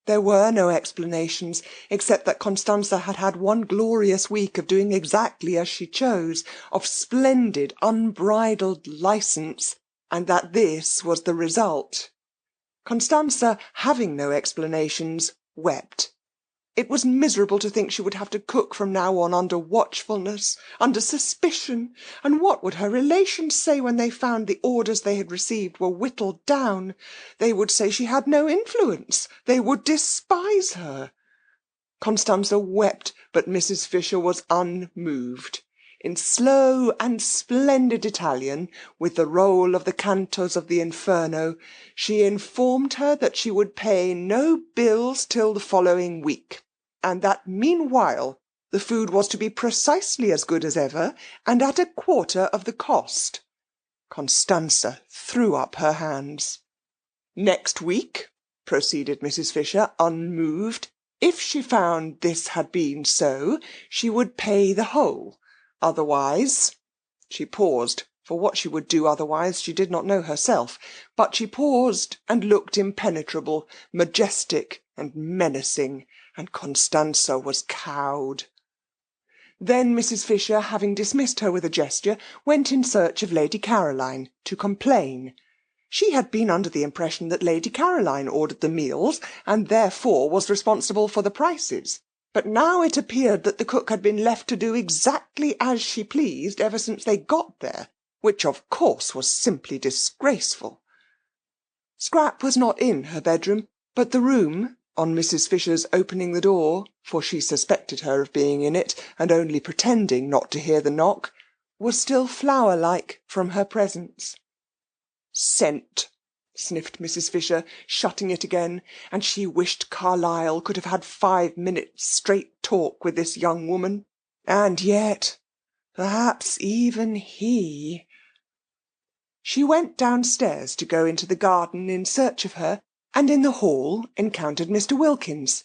There were no explanations, except that Constanza had had one glorious week of doing exactly as she chose, of splendid unbridled licence, and that this was the result. Constanza, having no explanations, wept. It was miserable to think she would have to cook from now on under watchfulness, under suspicion, and what would her relations say when they found the orders they had received were whittled down? They would say she had no influence. They would despise her. Constanza wept, but Mrs. Fisher was unmoved. In slow and splendid Italian, with the roll of the cantos of the Inferno, she informed her that she would pay no bills till the following week, and that meanwhile the food was to be precisely as good as ever, and at a quarter of the cost. Constanza threw up her hands. Next week, proceeded Mrs. Fisher, unmoved, if she found this had been so, she would pay the whole. Otherwise, she paused, for what she would do otherwise she did not know herself, but she paused and looked impenetrable, majestic and menacing, and Constanza was cowed. Then Mrs. Fisher, having dismissed her with a gesture, went in search of Lady Caroline, to complain. She had been under the impression that Lady Caroline ordered the meals, and therefore was responsible for the prices. But now it appeared that the cook had been left to do exactly as she pleased ever since they got there, which of course was simply disgraceful. Scrap was not in her bedroom, but the room, on Mrs. Fisher's opening the door, for she suspected her of being in it, and only pretending not to hear the knock, was still flower-like from her presence. Scent, sniffed Mrs. Fisher, shutting it again, and she wished Carlyle could have had 5 minutes' straight talk with this young woman. And yet, perhaps even he... She went downstairs to go into the garden in search of her, and in the hall encountered Mr. Wilkins.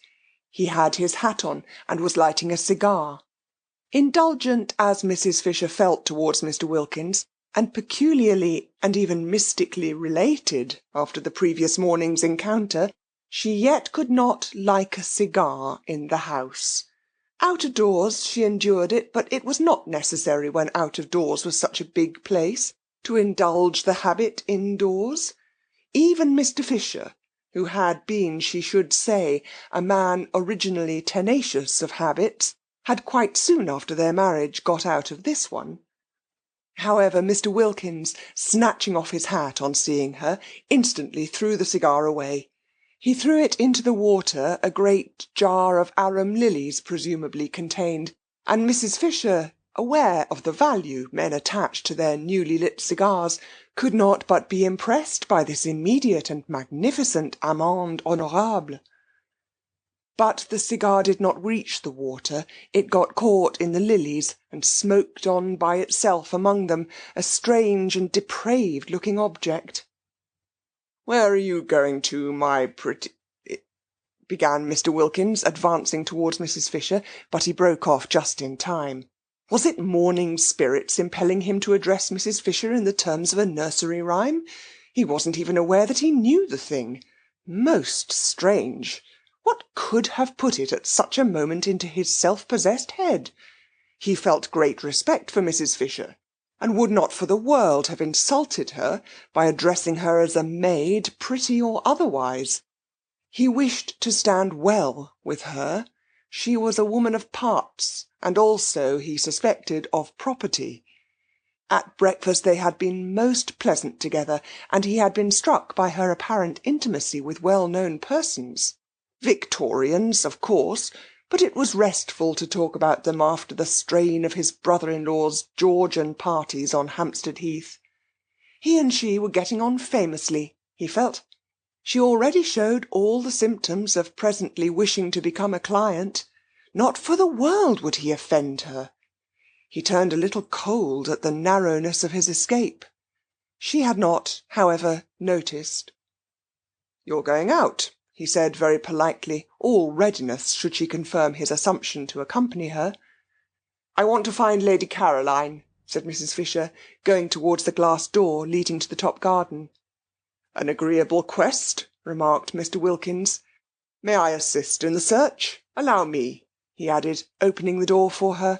He had his hat on, and was lighting a cigar. Indulgent as Mrs. Fisher felt towards Mr. Wilkins, and peculiarly and even mystically related after the previous morning's encounter, she yet could not like a cigar in the house. Out of doors she endured it, but it was not necessary when out of doors was such a big place to indulge the habit indoors. Even Mr. Fisher, who had been, she should say, a man originally tenacious of habits, had quite soon after their marriage got out of this one. However, Mr. Wilkins, snatching off his hat on seeing her, instantly threw the cigar away. He threw it into the water a great jar of arum lilies presumably contained, and Mrs. Fisher, aware of the value men attached to their newly lit cigars, could not but be impressed by this immediate and magnificent amende honorable. But the cigar did not reach the water. It got caught in the lilies, and smoked on by itself among them, a strange and depraved-looking object. "Where are you going to, my pretty—" began Mr. Wilkins, advancing towards Mrs. Fisher, but he broke off just in time. Was it morning spirits impelling him to address Mrs. Fisher in the terms of a nursery rhyme? He wasn't even aware that he knew the thing. Most strange! What could have put it at such a moment into his self-possessed head? He felt great respect for Mrs. Fisher, and would not for the world have insulted her by addressing her as a maid, pretty or otherwise. He wished to stand well with her. She was a woman of parts, and also, he suspected, of property. At breakfast they had been most pleasant together, and he had been struck by her apparent intimacy with well-known persons. Victorians, of course, but it was restful to talk about them after the strain of his brother-in-law's Georgian parties on Hampstead Heath. He and she were getting on famously, he felt. She already showed all the symptoms of presently wishing to become a client. Not for the world would he offend her. He turned a little cold at the narrowness of his escape. She had not, however, noticed. "You're going out," he said very politely, all readiness should she confirm his assumption to accompany her. "I want to find Lady Caroline," said Mrs. Fisher, going towards the glass door leading to the top garden. "An agreeable quest," remarked Mr. Wilkins. "May I assist in the search? Allow me," he added, opening the door for her.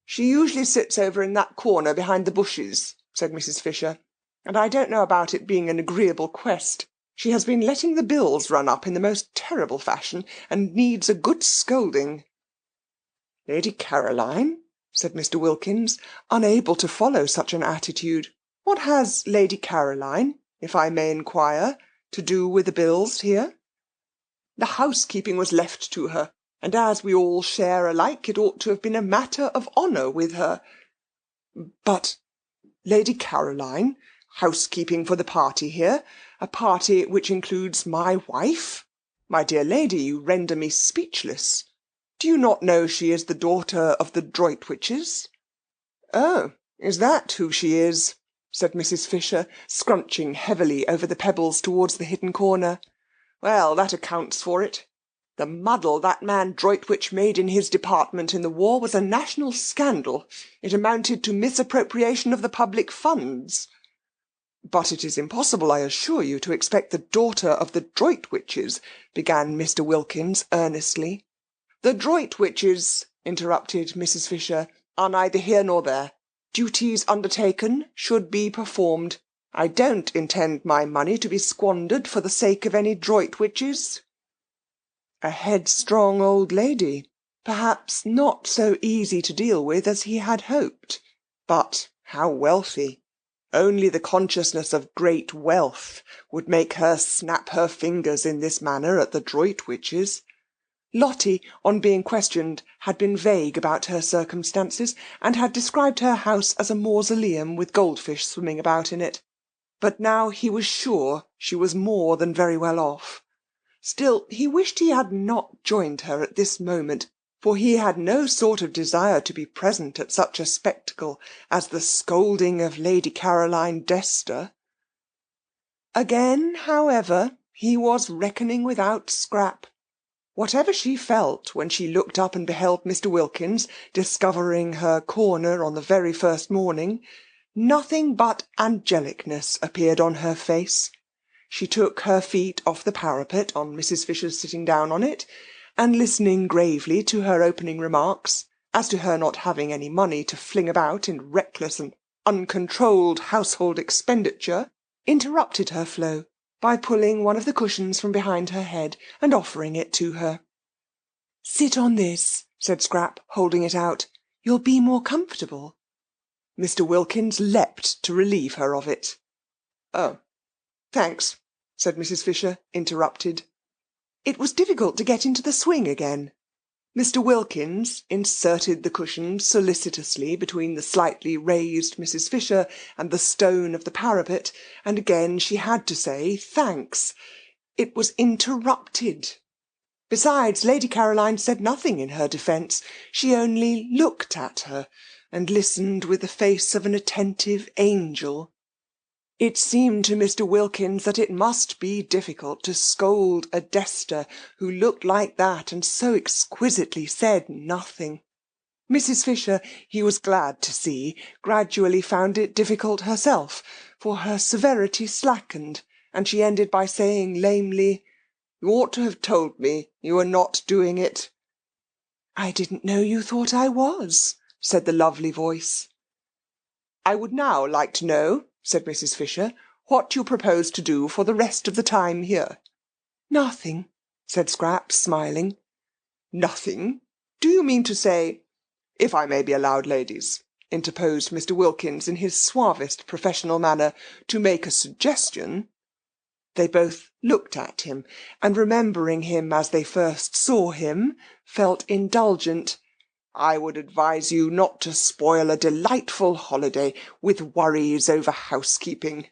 "She usually sits over in that corner behind the bushes," said Mrs. Fisher, "and I don't know about it being an agreeable quest. She has been letting the bills run up in the most terrible fashion, and needs a good scolding." "Lady Caroline?" said Mr. Wilkins, unable to follow such an attitude. "What has Lady Caroline, if I may inquire, to do with the bills here?" "The housekeeping was left to her, and as we all share alike, it ought to have been a matter of honour with her." "But Lady Caroline housekeeping for the party here, a party which includes my wife? My dear lady, you render me speechless. Do you not know she is the daughter of the Droitwiches?" "Oh, is that who she is?" said Mrs. Fisher, scrunching heavily over the pebbles towards the hidden corner. "Well, that accounts for it. The muddle that man Droitwich made in his department in the war was a national scandal. It amounted to misappropriation of the public funds." "But it is impossible, I assure you, to expect the daughter of the Droitwiches," began Mr. Wilkins earnestly. "The Droitwiches," interrupted Mrs. Fisher, "are neither here nor there. Duties undertaken should be performed. I don't intend my money to be squandered for the sake of any Droitwiches." A headstrong old lady, perhaps not so easy to deal with as he had hoped, but how wealthy! Only the consciousness of great wealth would make her snap her fingers in this manner at the Droitwiches. Lottie, on being questioned, had been vague about her circumstances, and had described her house as a mausoleum with goldfish swimming about in it. But now he was sure she was more than very well off. Still, he wished he had not joined her at this moment, for he had no sort of desire to be present at such a spectacle as the scolding of Lady Caroline Dester. Again, however, he was reckoning without Scrap. Whatever she felt when she looked up and beheld Mr. Wilkins, discovering her corner on the very first morning, nothing but angelicness appeared on her face. She took her feet off the parapet on Mrs. Fisher's sitting down on it, and listening gravely to her opening remarks, as to her not having any money to fling about in reckless and uncontrolled household expenditure, interrupted her flow by pulling one of the cushions from behind her head and offering it to her. "Sit on this," said Scrap, holding it out. "You'll be more comfortable." Mr. Wilkins leapt to relieve her of it. "Oh, thanks," said Mrs. Fisher, interrupted. It was difficult to get into the swing again. Mr. Wilkins inserted the cushions solicitously between the slightly raised Mrs. Fisher and the stone of the parapet, and again she had to say thanks. It was interrupted. Besides, Lady Caroline said nothing in her defence. She only looked at her, and listened with the face of an attentive angel. It seemed to Mr. Wilkins that it must be difficult to scold a Dester who looked like that and so exquisitely said nothing. Mrs. Fisher, he was glad to see, gradually found it difficult herself, for her severity slackened, and she ended by saying lamely, "You ought to have told me you were not doing it." "I didn't know you thought I was," said the lovely voice. "I would now like to know," said Mrs. Fisher, "what you propose to do for the rest of the time here." "Nothing," said Scraps, smiling. "Nothing? Do you mean to say—" "If I may be allowed, ladies," interposed Mr. Wilkins in his suavest professional manner, "to make a suggestion—" They both looked at him, and remembering him as they first saw him, felt indulgent. "I would advise you not to spoil a delightful holiday with worries over housekeeping."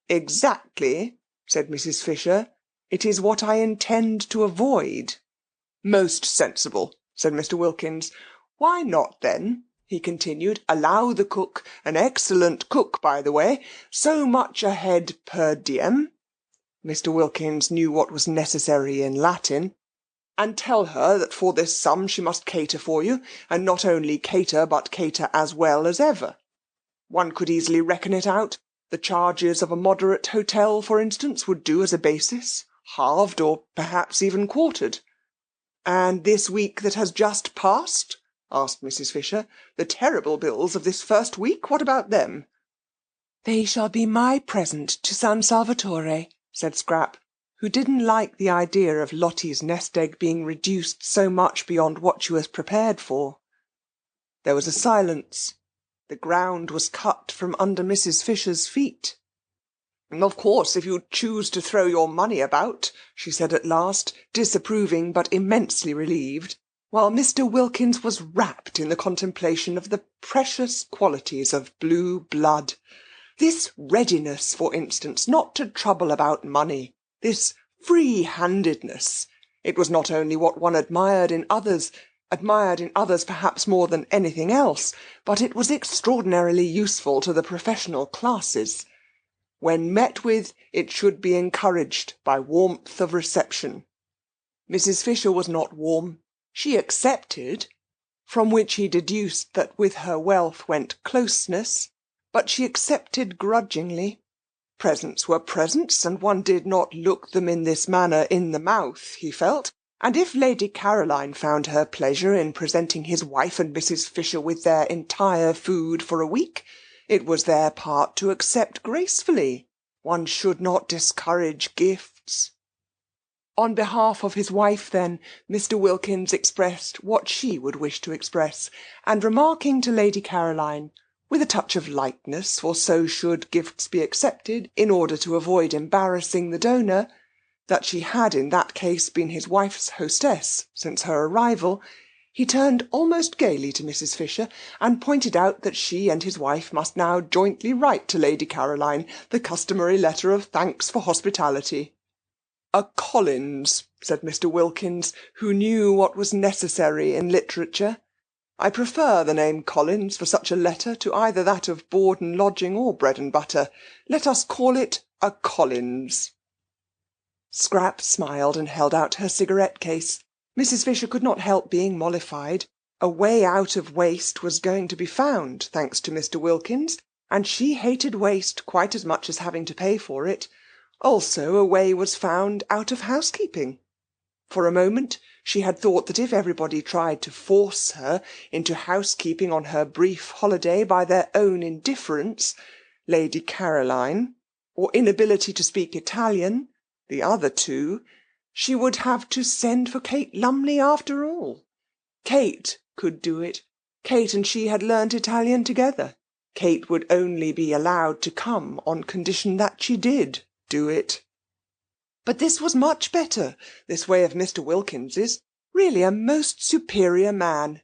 "Exactly," said Mrs. Fisher. "It is what I intend to avoid." "Most sensible," said Mr. Wilkins. "Why not, then," he continued, "allow the cook, an excellent cook, by the way, so much a head per diem" Mr. Wilkins knew what was necessary in Latin, "and tell her that for this sum she must cater for you, and not only cater, but cater as well as ever. One could easily reckon it out. The charges of a moderate hotel, for instance, would do as a basis, halved or perhaps even quartered." "And this week that has just passed?" asked Mrs. Fisher. "The terrible bills of this first week, what about them?" "They shall be my present to San Salvatore," said Scrap, who didn't like the idea of Lottie's nest egg being reduced so much beyond what she was prepared for. There was a silence. The ground was cut from under Mrs. Fisher's feet. "Of course, if you choose to throw your money about," she said at last, disapproving but immensely relieved, while Mr. Wilkins was rapt in the contemplation of the precious qualities of blue blood. This readiness, for instance, not to trouble about money, this free-handedness, it was not only what one admired in others perhaps more than anything else, but it was extraordinarily useful to the professional classes. When met with, it should be encouraged by warmth of reception. Mrs. Fisher was not warm. She accepted, from which he deduced that with her wealth went closeness, but she accepted grudgingly. Presents were presents, and one did not look them in this manner in the mouth, he felt, and if Lady Caroline found her pleasure in presenting his wife and Mrs. Fisher with their entire food for a week, it was their part to accept gracefully. One should not discourage gifts. On behalf of his wife, then, Mr. Wilkins expressed what she would wish to express, and remarking to Lady Caroline, with a touch of lightness, for so should gifts be accepted in order to avoid embarrassing the donor, that she had in that case been his wife's hostess since her arrival, he turned almost gaily to Mrs. Fisher, and pointed out that she and his wife must now jointly write to Lady Caroline the customary letter of thanks for hospitality. "A Collins," said Mr. Wilkins, who knew what was necessary in literature. "I prefer the name Collins for such a letter to either that of board and lodging or bread and butter. Let us call it a Collins." Scrap smiled and held out her cigarette case. Mrs. Fisher could not help being mollified. A way out of waste was going to be found, thanks to Mr. Wilkins, and she hated waste quite as much as having to pay for it. Also a way was found out of housekeeping. For a moment she had thought that if everybody tried to force her into housekeeping on her brief holiday by their own indifference, Lady Caroline, or inability to speak Italian, the other two, she would have to send for Kate Lumley after all. Kate could do it. Kate and she had learnt Italian together. Kate would only be allowed to come on condition that she did do it. But this was much better, this way of Mr. Wilkins's, really a most superior man.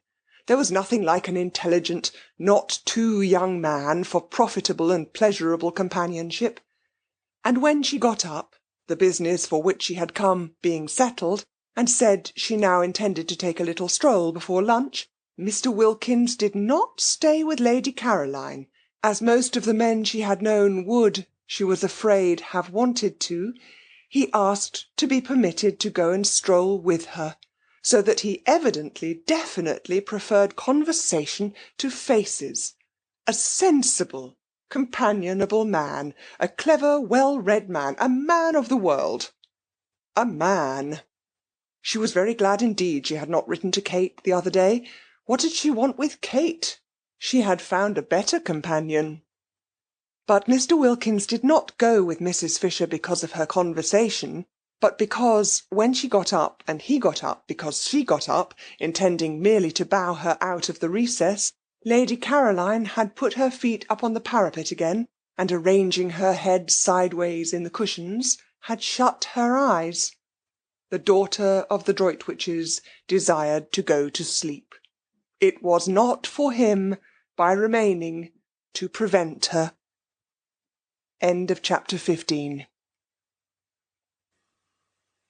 There was nothing like an intelligent, not too young man for profitable and pleasurable companionship. And when she got up, the business for which she had come being settled, and said she now intended to take a little stroll before lunch, Mr. Wilkins did not stay with Lady Caroline, as most of the men she had known would, she was afraid, have wanted to. He asked to be permitted to go and stroll with her, so that he evidently, definitely preferred conversation to faces. A sensible, companionable man, a clever, well-read man, a man of the world. A man. She was very glad indeed she had not written to Kate the other day. What did she want with Kate? She had found a better companion. But Mr. Wilkins did not go with Mrs. Fisher because of her conversation, but because, when she got up, and he got up because she got up, intending merely to bow her out of the recess, Lady Caroline had put her feet up on the parapet again, and arranging her head sideways in the cushions, had shut her eyes. The daughter of the Droitwiches desired to go to sleep. It was not for him, by remaining, to prevent her. End of chapter 15.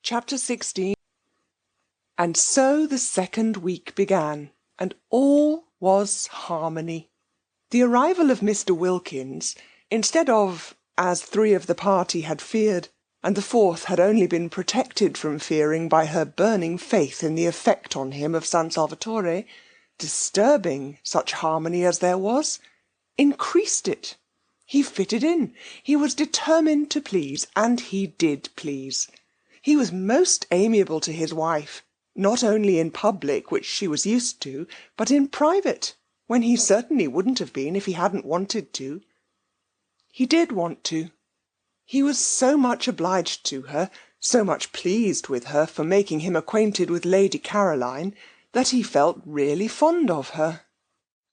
Chapter 16. And so the second week began, and all was harmony. The arrival of Mr. Wilkins, instead of, as 3 of the party had feared, and the 4th had only been protected from fearing by her burning faith in the effect on him of San Salvatore, disturbing such harmony as there was, increased it. He fitted in. He was determined to please, and he did please. He was most amiable to his wife, not only in public, which she was used to, but in private, when he certainly wouldn't have been if he hadn't wanted to. He did want to. He was so much obliged to her, so much pleased with her for making him acquainted with Lady Caroline, that he felt really fond of her.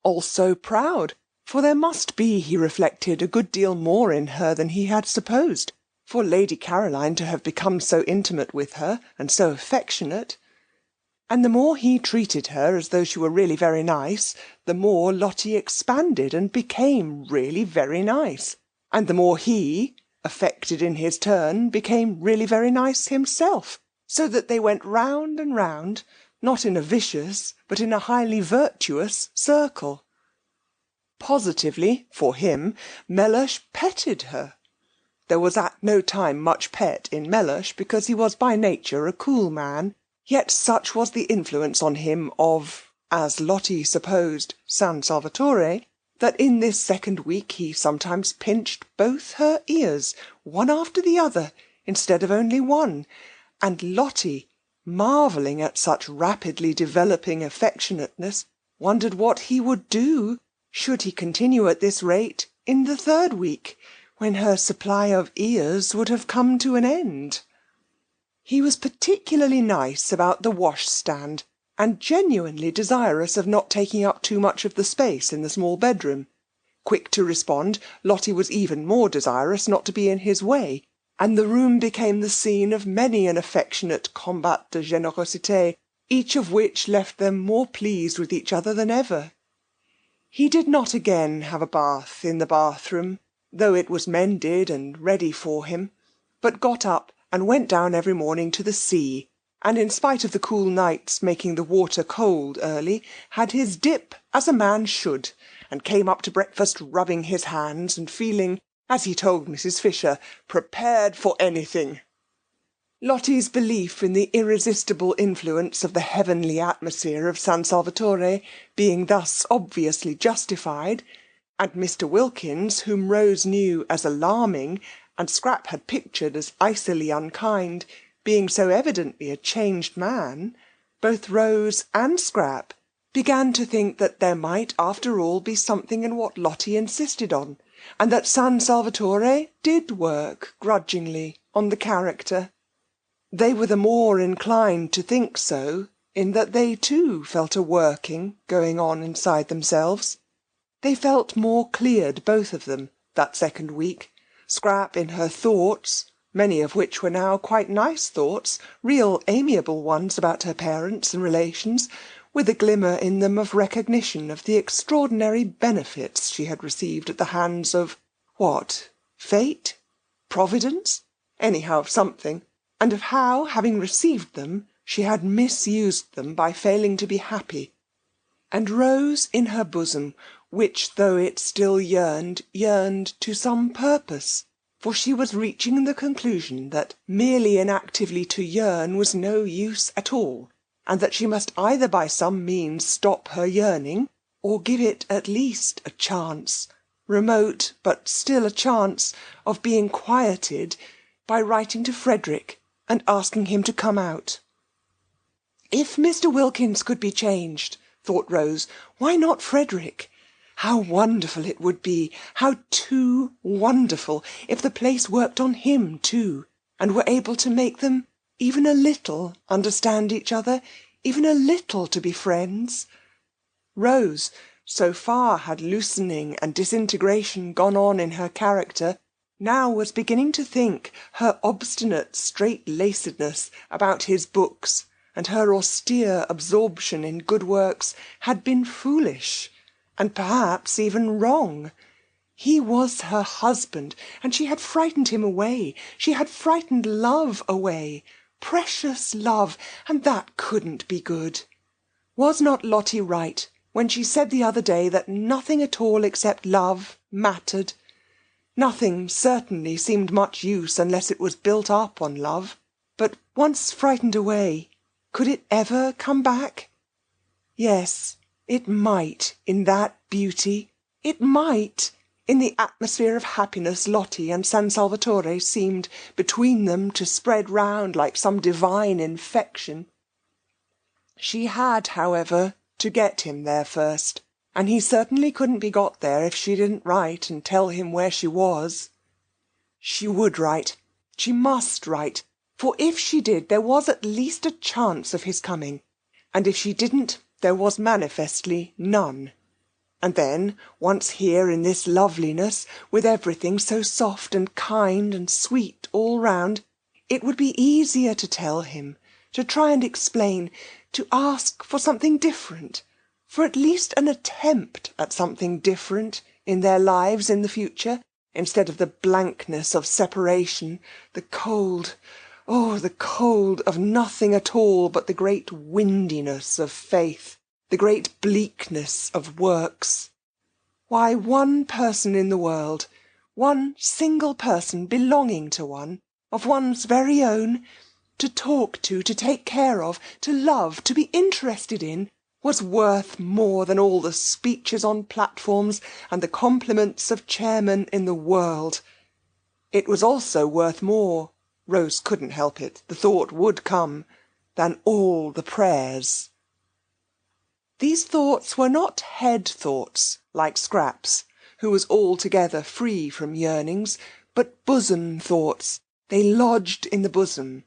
Also proud, for there must be, he reflected, a good deal more in her than he had supposed, for Lady Caroline to have become so intimate with her, and so affectionate. And the more he treated her as though she were really very nice, the more Lottie expanded and became really very nice, and the more he, affected in his turn, became really very nice himself, so that they went round and round, not in a vicious, but in a highly virtuous circle. Positively, for him, Mellersh petted her. There was at no time much pet in Mellersh, because he was by nature a cool man, yet such was the influence on him of, as Lottie supposed, San Salvatore, that in this second week he sometimes pinched both her ears, one after the other, instead of only one, and Lottie, marvelling at such rapidly developing affectionateness, wondered what he would do, should he continue at this rate, in the 3rd week, when her supply of ears would have come to an end. He was particularly nice about the washstand, and genuinely desirous of not taking up too much of the space in the small bedroom. Quick to respond, Lottie was even more desirous not to be in his way, and the room became the scene of many an affectionate combat de générosité, each of which left them more pleased with each other than ever. He did not again have a bath in the bathroom, though it was mended and ready for him, but got up and went down every morning to the sea, and in spite of the cool nights making the water cold early, had his dip as a man should, and came up to breakfast rubbing his hands and feeling, as he told Mrs. Fisher, prepared for anything. Lottie's belief in the irresistible influence of the heavenly atmosphere of San Salvatore being thus obviously justified, and Mr. Wilkins, whom Rose knew as alarming, and Scrap had pictured as icily unkind, being so evidently a changed man, both Rose and Scrap began to think that there might after all be something in what Lottie insisted on, and that San Salvatore did work grudgingly on the character. They were the more inclined to think so, in that they too felt a working going on inside themselves. They felt more cleared, both of them, that second week. Scrap in her thoughts, many of which were now quite nice thoughts, real amiable ones about her parents and relations, with a glimmer in them of recognition of the extraordinary benefits she had received at the hands of, what, fate? Providence? Anyhow, of something, and of how, having received them, she had misused them by failing to be happy. And Rose in her bosom, which, though it still yearned, yearned to some purpose, for she was reaching the conclusion that merely inactively to yearn was no use at all, and that she must either by some means stop her yearning, or give it at least a chance, remote but still a chance, of being quieted, by writing to Frederick and asking him to come out. If Mr. Wilkins could be changed, thought Rose, why not Frederick? How wonderful it would be, how too wonderful, if the place worked on him too, and were able to make them even a little understand each other, even a little to be friends. Rose, so far had loosening and disintegration gone on in her character, now was beginning to think her obstinate straight-lacedness about his books and her austere absorption in good works had been foolish, and perhaps even wrong. He was her husband, and she had frightened him away. She had frightened love away, precious love, and that couldn't be good. Was not Lottie right when she said the other day that nothing at all except love mattered? Nothing certainly seemed much use unless it was built up on love. But once frightened away, could it ever come back? Yes, it might in that beauty. It might in the atmosphere of happiness Lottie and San Salvatore seemed between them to spread round like some divine infection. She had, however, to get him there first, and he certainly couldn't be got there if she didn't write and tell him where she was. She would write. She must write. For if she did, there was at least a chance of his coming, and if she didn't, there was manifestly none. And then, once here in this loveliness, with everything so soft and kind and sweet all round, it would be easier to tell him, to try and explain, to ask for something different, for at least an attempt at something different in their lives in the future, instead of the blankness of separation, the cold, the cold of nothing at all but the great windiness of faith, the great bleakness of works. Why, one person in the world, one single person belonging to one, of one's very own, to talk to take care of, to love, to be interested in, was worth more than all the speeches on platforms and the compliments of chairmen in the world. It was also worth more, Rose couldn't help it, the thought would come, than all the prayers. These thoughts were not head thoughts, like Scrap's, who was altogether free from yearnings, but bosom thoughts. They lodged in the bosom.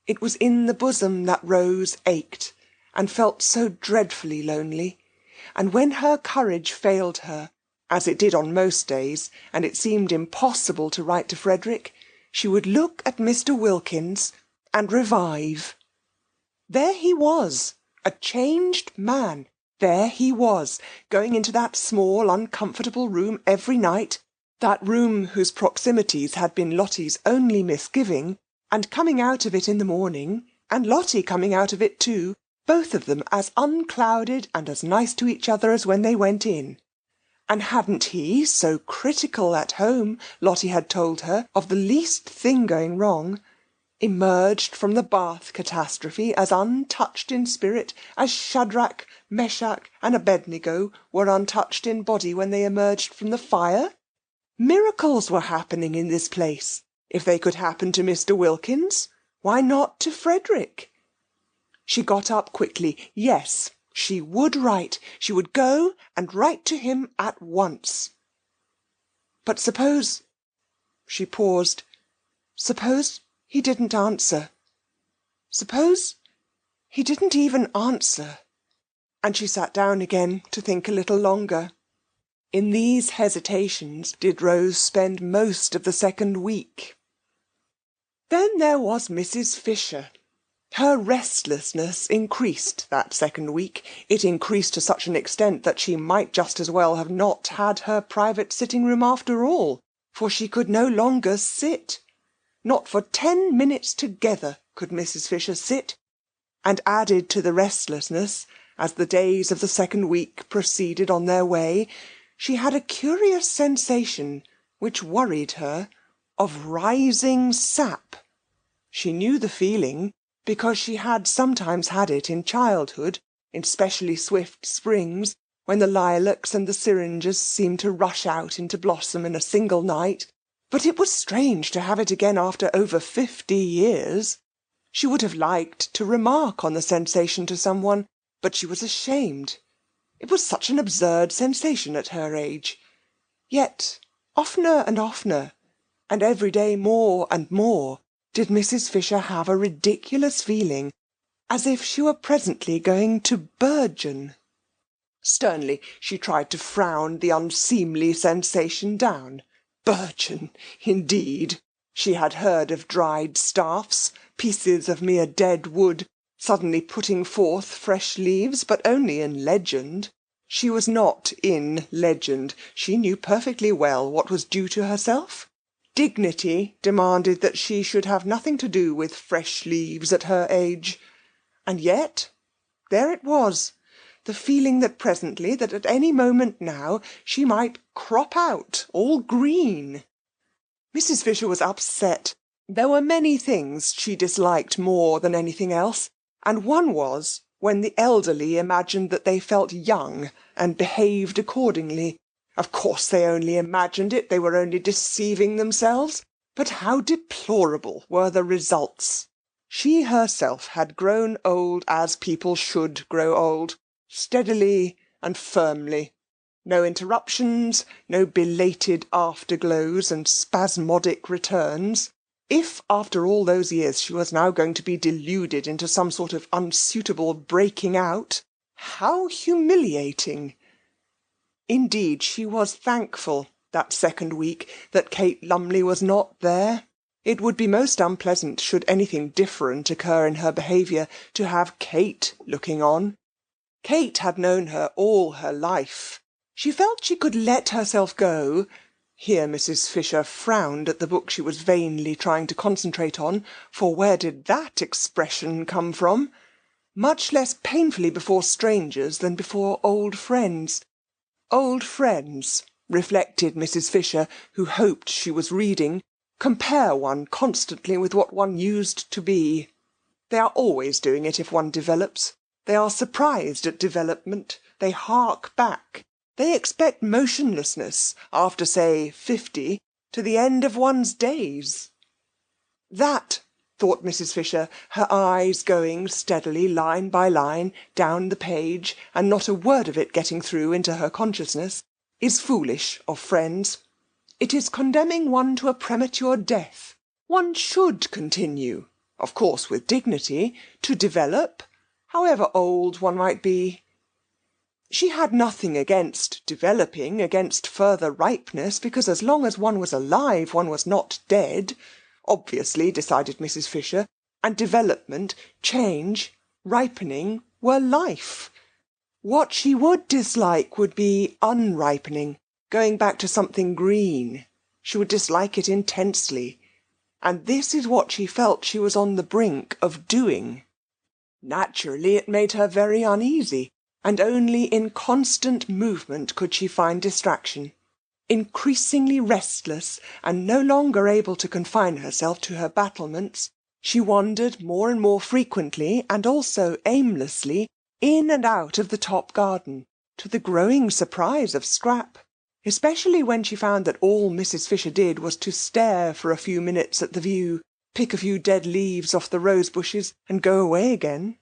It was in the bosom that Rose ached, and felt so dreadfully lonely. And when her courage failed her, as it did on most days, and it seemed impossible to write to Frederick, she would look at Mr. Wilkins and revive. There he was, a changed man. There he was, going into that small, uncomfortable room every night, that room whose proximities had been Lottie's only misgiving, and coming out of it in the morning, and Lottie coming out of it too, both of them as unclouded and as nice to each other as when they went in. And hadn't he, so critical at home, Lottie had told her, of the least thing going wrong, emerged from the bath catastrophe as untouched in spirit as Shadrach, Meshach, and Abednego were untouched in body when they emerged from the fire? Miracles were happening in this place. If they could happen to Mr. Wilkins, why not to Frederick? She got up quickly. Yes, she would write. She would go and write to him at once. But suppose... She paused. Suppose he didn't answer. Suppose he didn't even answer. And she sat down again to think a little longer. In these hesitations did Rose spend most of the second week. Then there was Mrs. Fisher. Her restlessness increased that second week. It increased to such an extent that she might just as well have not had her private sitting-room after all, for she could no longer sit. Not for 10 minutes together could Mrs. Fisher sit, and added to the restlessness, as the days of the second week proceeded on their way, she had a curious sensation, which worried her, of rising sap. She knew the feeling, because she had sometimes had it in childhood, in specially swift springs, when the lilacs and the syringas seemed to rush out into blossom in a single night. But it was strange to have it again after over 50 years. She would have liked to remark on the sensation to someone, but she was ashamed. It was such an absurd sensation at her age. Yet oftener and oftener, and every day more and more, did Mrs. Fisher have a ridiculous feeling, as if she were presently going to burgeon. Sternly she tried to frown the unseemly sensation down. Burgeon, indeed! She had heard of dried staffs, pieces of mere dead wood, suddenly putting forth fresh leaves, but only in legend. She was not in legend. She knew perfectly well what was due to herself. Dignity demanded that she should have nothing to do with fresh leaves at her age. And yet there it was, the feeling that presently, that at any moment now, she might crop out all green. Mrs. Fisher was upset. There were many things she disliked more than anything else, and one was when the elderly imagined that they felt young and behaved accordingly. Of course they only imagined it, they were only deceiving themselves, but how deplorable were the results! She herself had grown old as people should grow old, steadily and firmly. No interruptions, no belated afterglows and spasmodic returns. If after all those years she was now going to be deluded into some sort of unsuitable breaking out, how humiliating! Indeed, she was thankful that second week that Kate Lumley was not there. It would be most unpleasant, should anything different occur in her behaviour, to have Kate looking on. Kate had known her all her life. She felt she could let herself go. Here Mrs. Fisher frowned at the book she was vainly trying to concentrate on, for where did that expression come from? Much less painfully before strangers than before old friends. Old friends, reflected Mrs. Fisher, who hoped she was reading, compare one constantly with what one used to be. They are always doing it if one develops. They are surprised at development. They hark back. They expect motionlessness after, say, 50, to the end of one's days. That, thought Mrs. Fisher, her eyes going steadily, line by line, down the page, and not a word of it getting through into her consciousness, is foolish of friends. It is condemning one to a premature death. One should continue, of course with dignity, to develop, however old one might be. She had nothing against developing, against further ripeness, because as long as one was alive one was not dead. Obviously, decided Mrs. Fisher, and development, change, ripening were life. What she would dislike would be unripening, going back to something green. She would dislike it intensely, and this is what she felt she was on the brink of doing. Naturally, it made her very uneasy, and only in constant movement could she find distraction. Increasingly restless, and no longer able to confine herself to her battlements, she wandered more and more frequently, and also aimlessly, in and out of the top garden, to the growing surprise of Scrap, especially when she found that all Mrs. Fisher did was to stare for a few minutes at the view, pick a few dead leaves off the rose bushes, and go away again.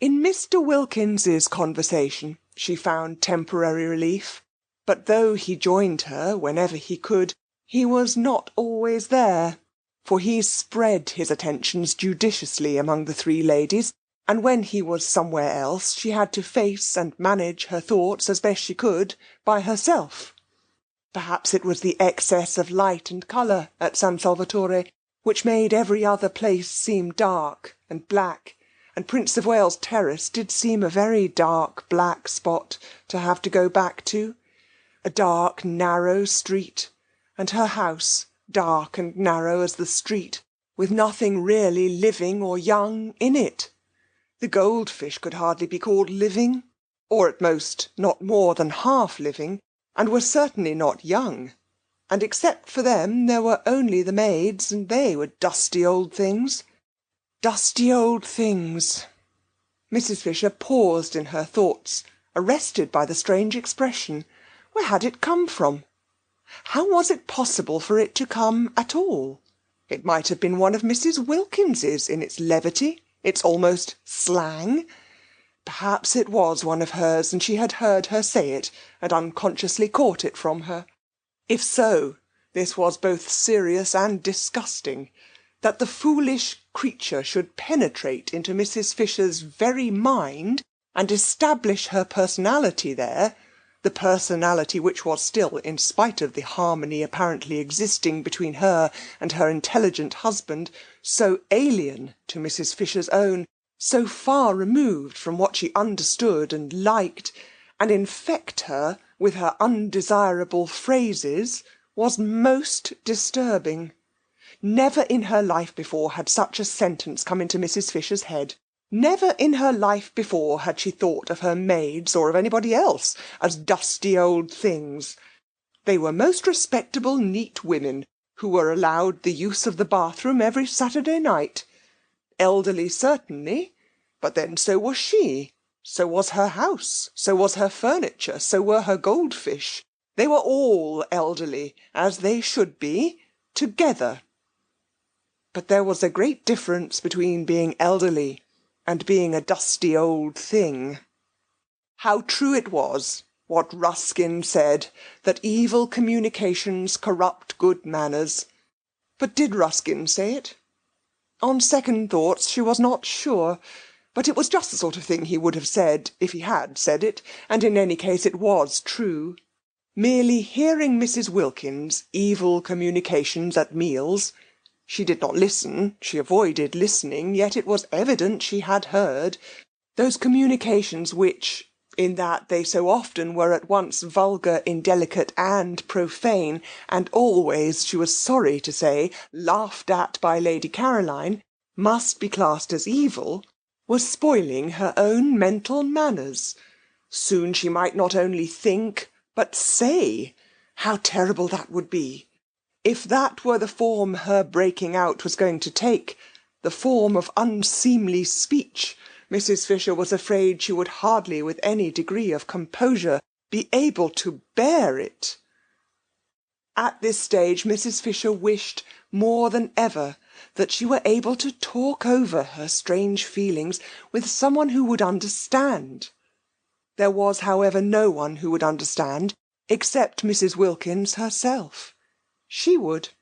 In Mr. Wilkins's conversation she found temporary relief, but though he joined her whenever he could, he was not always there, for he spread his attentions judiciously among the three ladies, and when he was somewhere else she had to face and manage her thoughts as best she could by herself. Perhaps it was the excess of light and colour at San Salvatore which made every other place seem dark and black, and Prince of Wales Terrace did seem a very dark black spot to have to go back to, a dark narrow street, and her house dark and narrow as the street, with nothing really living or young in it. The goldfish could hardly be called living, or at most not more than half living, and were certainly not young, and except for them there were only the maids, and they were dusty old things. Dusty old things. Mrs. Fisher paused in her thoughts, arrested by the strange expression. Where had it come from? How was it possible for it to come at all? It might have been one of Mrs. Wilkins's in its levity, its almost slang. Perhaps it was one of hers, and she had heard her say it, and unconsciously caught it from her. If so, this was both serious and disgusting. That the foolish creature should penetrate into Mrs. Fisher's very mind, and establish her personality there, the personality which was still, in spite of the harmony apparently existing between her and her intelligent husband, so alien to Mrs. Fisher's own, so far removed from what she understood and liked, and infect her with her undesirable phrases, was most disturbing. Never in her life before had such a sentence come into Mrs. Fisher's head. Never in her life before had she thought of her maids, or of anybody else, as dusty old things. They were most respectable, neat women, who were allowed the use of the bathroom every Saturday night. Elderly, certainly, but then so was she, so was her house, so was her furniture, so were her goldfish. They were all elderly, as they should be, together. But there was a great difference between being elderly and being a dusty old thing. How true it was, what Ruskin said, that evil communications corrupt good manners. But did Ruskin say it? On second thoughts she was not sure, but it was just the sort of thing he would have said if he had said it, and in any case it was true. Merely hearing Mrs. Wilkins' evil communications at meals, she did not listen, she avoided listening, yet it was evident she had heard, those communications which, in that they so often were at once vulgar, indelicate, and profane, and always, she was sorry to say, laughed at by Lady Caroline, must be classed as evil, was spoiling her own mental manners. Soon she might not only think, but say. How terrible that would be! If that were the form her breaking out was going to take, the form of unseemly speech, Mrs. Fisher was afraid she would hardly with any degree of composure be able to bear it. At this stage Mrs. Fisher wished more than ever that she were able to talk over her strange feelings with someone who would understand. There was, however, no one who would understand except Mrs. Wilkins herself. She would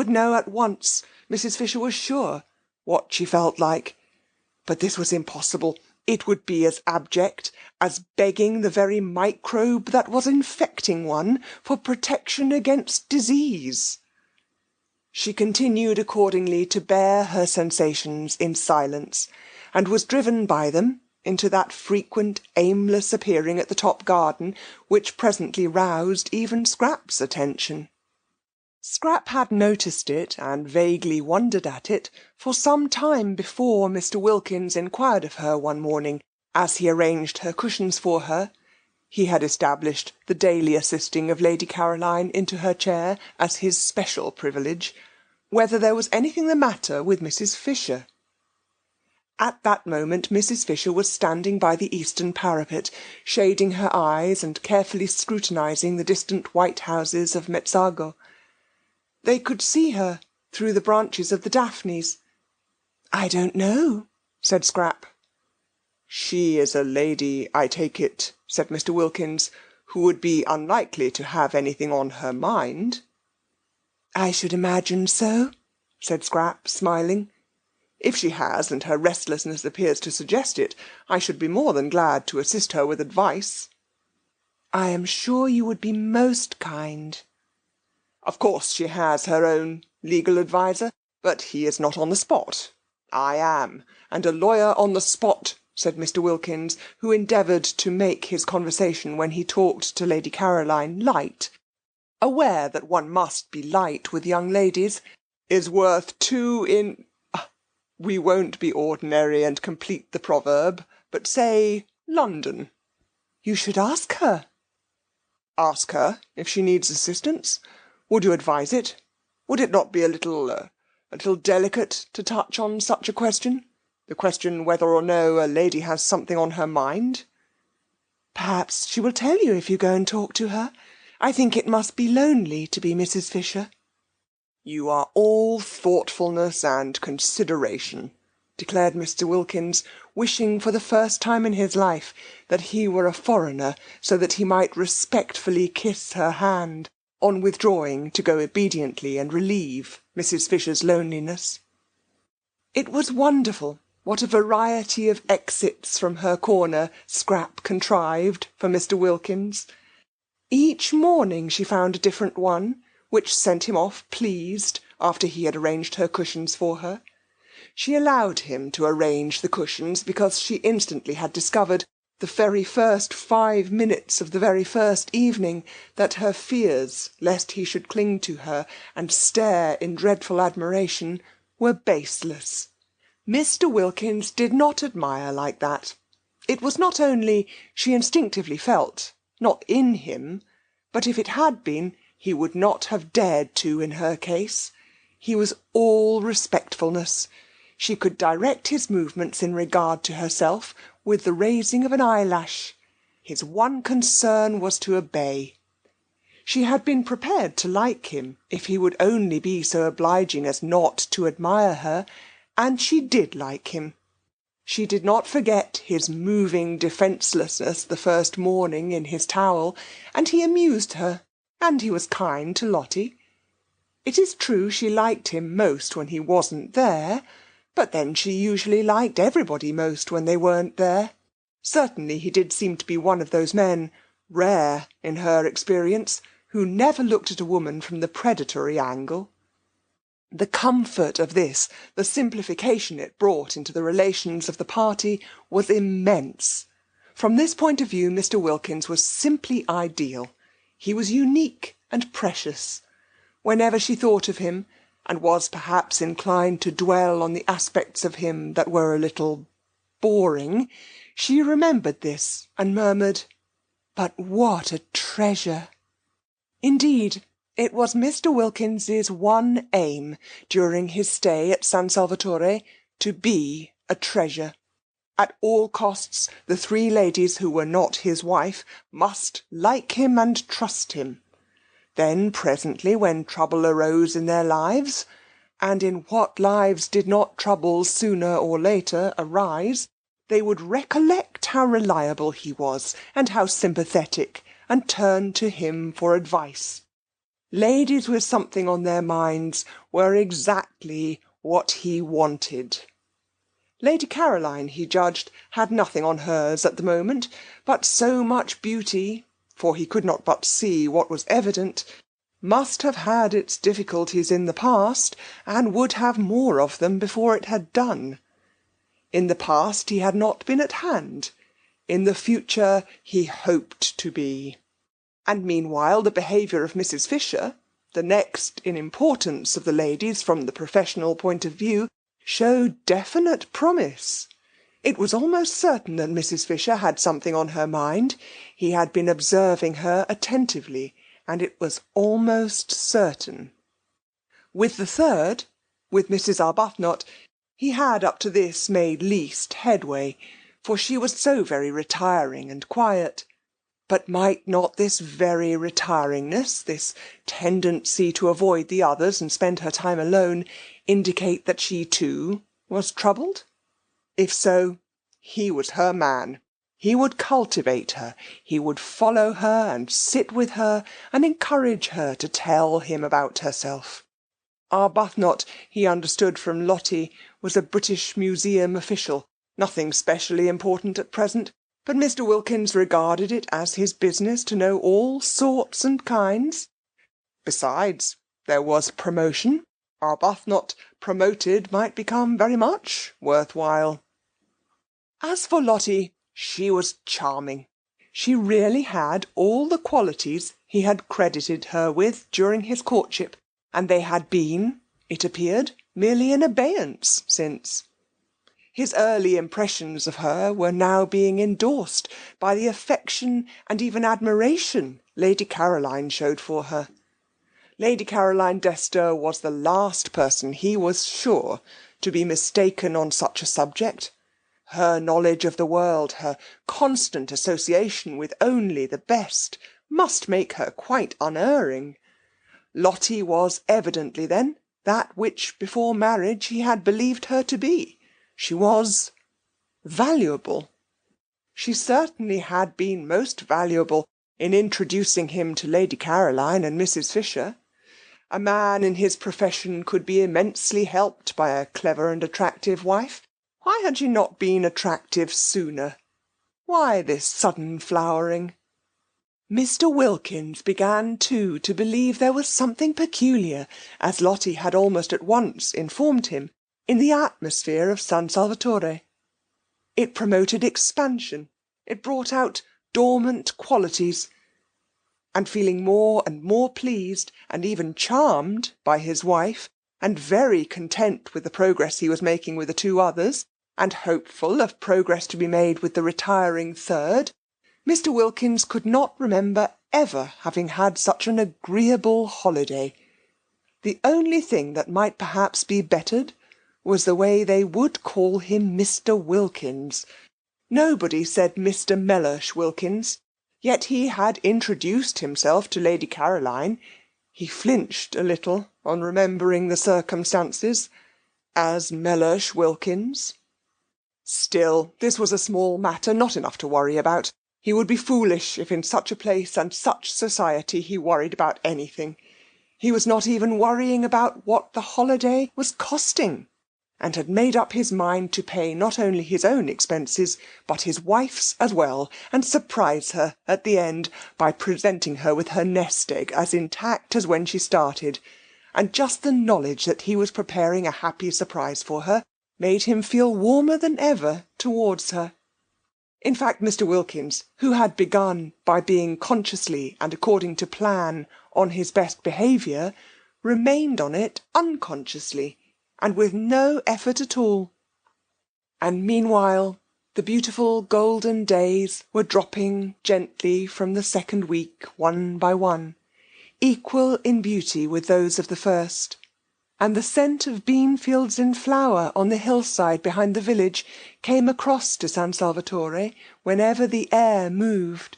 know at once, Mrs. Fisher was sure, what she felt like. But this was impossible. It would be as abject as begging the very microbe that was infecting one for protection against disease. She continued accordingly to bear her sensations in silence, and was driven by them into that frequent aimless appearing at the top garden which presently roused even Scrap's attention. Scrap had noticed it, and vaguely wondered at it, for some time before Mr. Wilkins inquired of her one morning, as he arranged her cushions for her. He had established the daily assisting of Lady Caroline into her chair as his special privilege, whether there was anything the matter with Mrs. Fisher. At that moment Mrs. Fisher was standing by the eastern parapet, shading her eyes and carefully scrutinising the distant white houses of Mezzago. They could see her through the branches of the daphnes. "I don't know," said Scrap. "She is a lady, I take it," said Mr. Wilkins, "who would be unlikely to have anything on her mind." "I should imagine so," said Scrap, smiling. If she has, and her restlessness appears to suggest it, I should be more than glad to assist her with advice." "I am sure you would be most kind." "Of course she has her own legal adviser, but he is not on the spot. I am, and a lawyer on the spot," said Mr. Wilkins, who endeavoured to make his conversation when he talked to Lady Caroline light, aware that one must be light with young ladies, "is worth two in... we won't be ordinary and complete the proverb, but say London." "You should ask her." "Ask her if she needs assistance? Would you advise it? Would it not be a little delicate to touch on such a question? The question whether or no a lady has something on her mind?" "Perhaps she will tell you if you go and talk to her. I think it must be lonely to be Mrs. Fisher." "You are all thoughtfulness and consideration," declared Mr. Wilkins, wishing for the first time in his life that he were a foreigner, so that he might respectfully kiss her hand on withdrawing to go obediently and relieve Mrs. Fisher's loneliness. It was wonderful what a variety of exits from her corner Scrap contrived for Mr. Wilkins. Each morning she found a different one, which sent him off pleased after he had arranged her cushions for her. She allowed him to arrange the cushions because she instantly had discovered, the very first 5 minutes of the very first evening, that her fears lest he should cling to her and stare in dreadful admiration were baseless. Mr. Wilkins did not admire like that. It was not only, she instinctively felt, not in him, but if it had been, he would not have dared to in her case. He was all respectfulness. She could direct his movements in regard to herself with the raising of an eyelash. His one concern was to obey. She had been prepared to like him, if he would only be so obliging as not to admire her, and she did like him. She did not forget his moving defencelessness the first morning in his towel, and he amused her, and he was kind to Lottie. It is true she liked him most when he wasn't there, but then she usually liked everybody most when they weren't there. Certainly he did seem to be one of those men, rare in her experience, who never looked at a woman from the predatory angle. The comfort of this, the simplification it brought into the relations of the party, was immense. From this point of view Mr. Wilkins was simply ideal. He was unique and precious. Whenever she thought of him, and was perhaps inclined to dwell on the aspects of him that were a little boring, she remembered this and murmured, "But what a treasure!" Indeed, it was Mr. Wilkins's one aim during his stay at San Salvatore to be a treasure. At all costs the 3 ladies who were not his wife must like him and trust him. Then presently, when trouble arose in their lives, and in what lives did not troubles sooner or later arise, they would recollect how reliable he was, and how sympathetic, and turn to him for advice. Ladies with something on their minds were exactly what he wanted. Lady Caroline, he judged, had nothing on hers at the moment, but so much beauty, for he could not but see what was evident, must have had its difficulties in the past, and would have more of them before it had done. In the past he had not been at hand. In the future he hoped to be. And meanwhile the behaviour of Mrs. Fisher, the next in importance of the ladies from the professional point of view, showed definite promise. It was almost certain that Mrs. Fisher had something on her mind. He had been observing her attentively, and it was almost certain. With the third, with Mrs. Arbuthnot, he had up to this made least headway, for she was so very retiring and quiet. But might not this very retiringness, this tendency to avoid the others and spend her time alone, indicate that she too was troubled? If so, he was her man. He would cultivate her. He would follow her and sit with her and encourage her to tell him about herself. Arbuthnot, he understood from Lottie, was a British Museum official, nothing specially important at present, but Mr. Wilkins regarded it as his business to know all sorts and kinds. Besides, there was promotion. Arbuthnot promoted might become very much worth while. As for Lottie, she was charming. She really had all the qualities he had credited her with during his courtship, and they had been, it appeared, merely in abeyance since. His early impressions of her were now being endorsed by the affection and even admiration Lady Caroline showed for her. Lady Caroline Dester was the last person, he was sure, to be mistaken on such a subject. Her knowledge of the world, her constant association with only the best, must make her quite unerring. Lottie was evidently, then, that which before marriage he had believed her to be. She was valuable. She certainly had been most valuable in introducing him to Lady Caroline and Mrs. Fisher. A man in his profession could be immensely helped by a clever and attractive wife. Why had she not been attractive sooner? Why this sudden flowering? Mr. Wilkins began, too, to believe there was something peculiar, as Lottie had almost at once informed him, in the atmosphere of San Salvatore. It promoted expansion, it brought out dormant qualities, and feeling more and more pleased, and even charmed by his wife, and very content with the progress he was making with the two others, and hopeful of progress to be made with the retiring third, Mr. Wilkins could not remember ever having had such an agreeable holiday. The only thing that might perhaps be bettered was the way they would call him Mr. Wilkins. Nobody said Mr. Mellersh Wilkins, yet he had introduced himself to Lady Caroline, he flinched a little on remembering the circumstances, as Mellersh Wilkins. Still, this was a small matter, not enough to worry about. He would be foolish if in such a place and such society he worried about anything. He was not even worrying about what the holiday was costing, and had made up his mind to pay not only his own expenses, but his wife's as well, and surprise her at the end by presenting her with her nest egg as intact as when she started, and just the knowledge that he was preparing a happy surprise for her made him feel warmer than ever towards her. In fact, Mr. Wilkins, who had begun by being consciously and according to plan on his best behaviour, remained on it unconsciously, and with no effort at all. And meanwhile the beautiful golden days were dropping gently from the second week, one by one, equal in beauty with those of the first, and the scent of bean fields in flower on the hillside behind the village came across to San Salvatore whenever the air moved.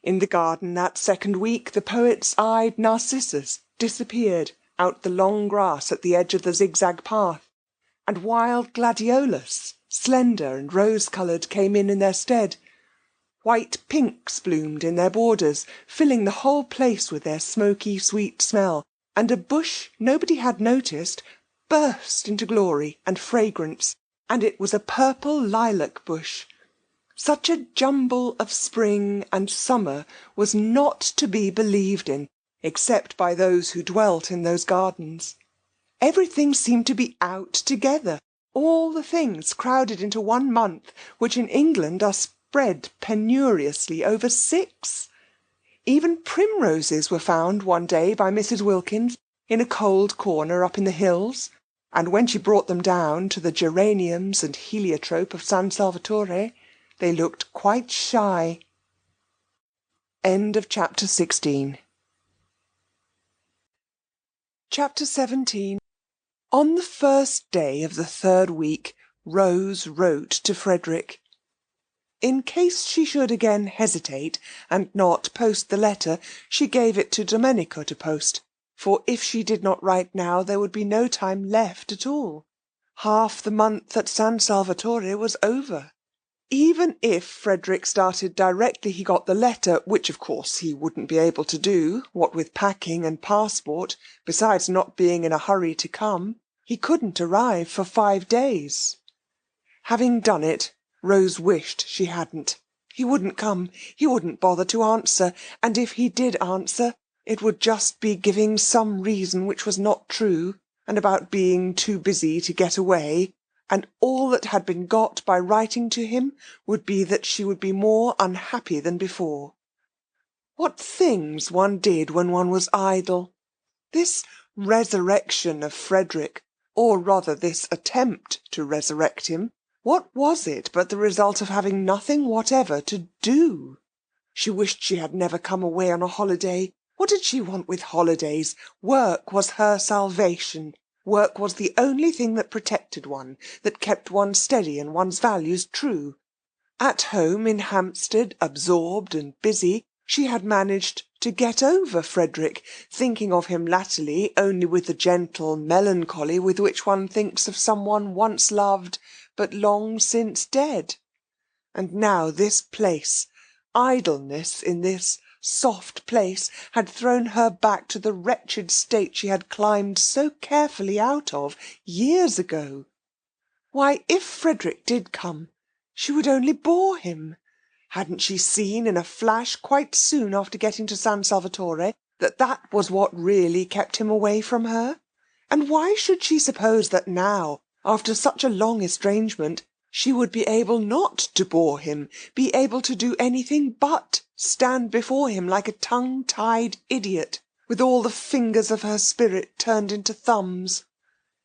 In the garden that second week the poet's-eyed narcissus disappeared out the long grass at the edge of the zigzag path, and wild gladiolus, slender and rose-coloured, came in their stead. White pinks bloomed in their borders, filling the whole place with their smoky sweet smell, and a bush nobody had noticed burst into glory and fragrance, and it was a purple lilac bush. Such a jumble of spring and summer was not to be believed in, except by those who dwelt in those gardens. Everything seemed to be out together, all the things crowded into 1 month, which in England are spread penuriously over 6. Even primroses were found one day by Mrs. Wilkins in a cold corner up in the hills, and when she brought them down to the geraniums and heliotrope of San Salvatore, they looked quite shy. End of chapter 16. Chapter 17. On the first day of the third week, Rose wrote to Frederick. In case she should again hesitate and not post the letter, she gave it to Domenico to post, for if she did not write now there would be no time left at all. Half the month at San Salvatore was over. Even if Frederick started directly he got the letter, which of course he wouldn't be able to do, what with packing and passport, besides not being in a hurry to come, he couldn't arrive for 5 days. Having done it, Rose wished she hadn't. He wouldn't come, he wouldn't bother to answer, and if he did answer, it would just be giving some reason which was not true, and about being too busy to get away, and all that had been got by writing to him would be that she would be more unhappy than before. What things one did when one was idle! This resurrection of Frederick, or rather this attempt to resurrect him, what was it but the result of having nothing whatever to do? She wished she had never come away on a holiday. What did she want with holidays? Work was her salvation. Work was the only thing that protected one, that kept one steady and one's values true. At home in Hampstead, absorbed and busy, she had managed to get over Frederick, thinking of him latterly only with the gentle melancholy with which one thinks of someone once loved but long since dead. And now this place, idleness in this soft place, had thrown her back to the wretched state she had climbed so carefully out of years ago. Why, if Frederick did come, she would only bore him. Hadn't she seen in a flash quite soon after getting to San Salvatore that was what really kept him away from her? And why should she suppose that now, after such a long estrangement, she would be able not to bore him, be able to do anything but stand before him like a tongue-tied idiot, with all the fingers of her spirit turned into thumbs?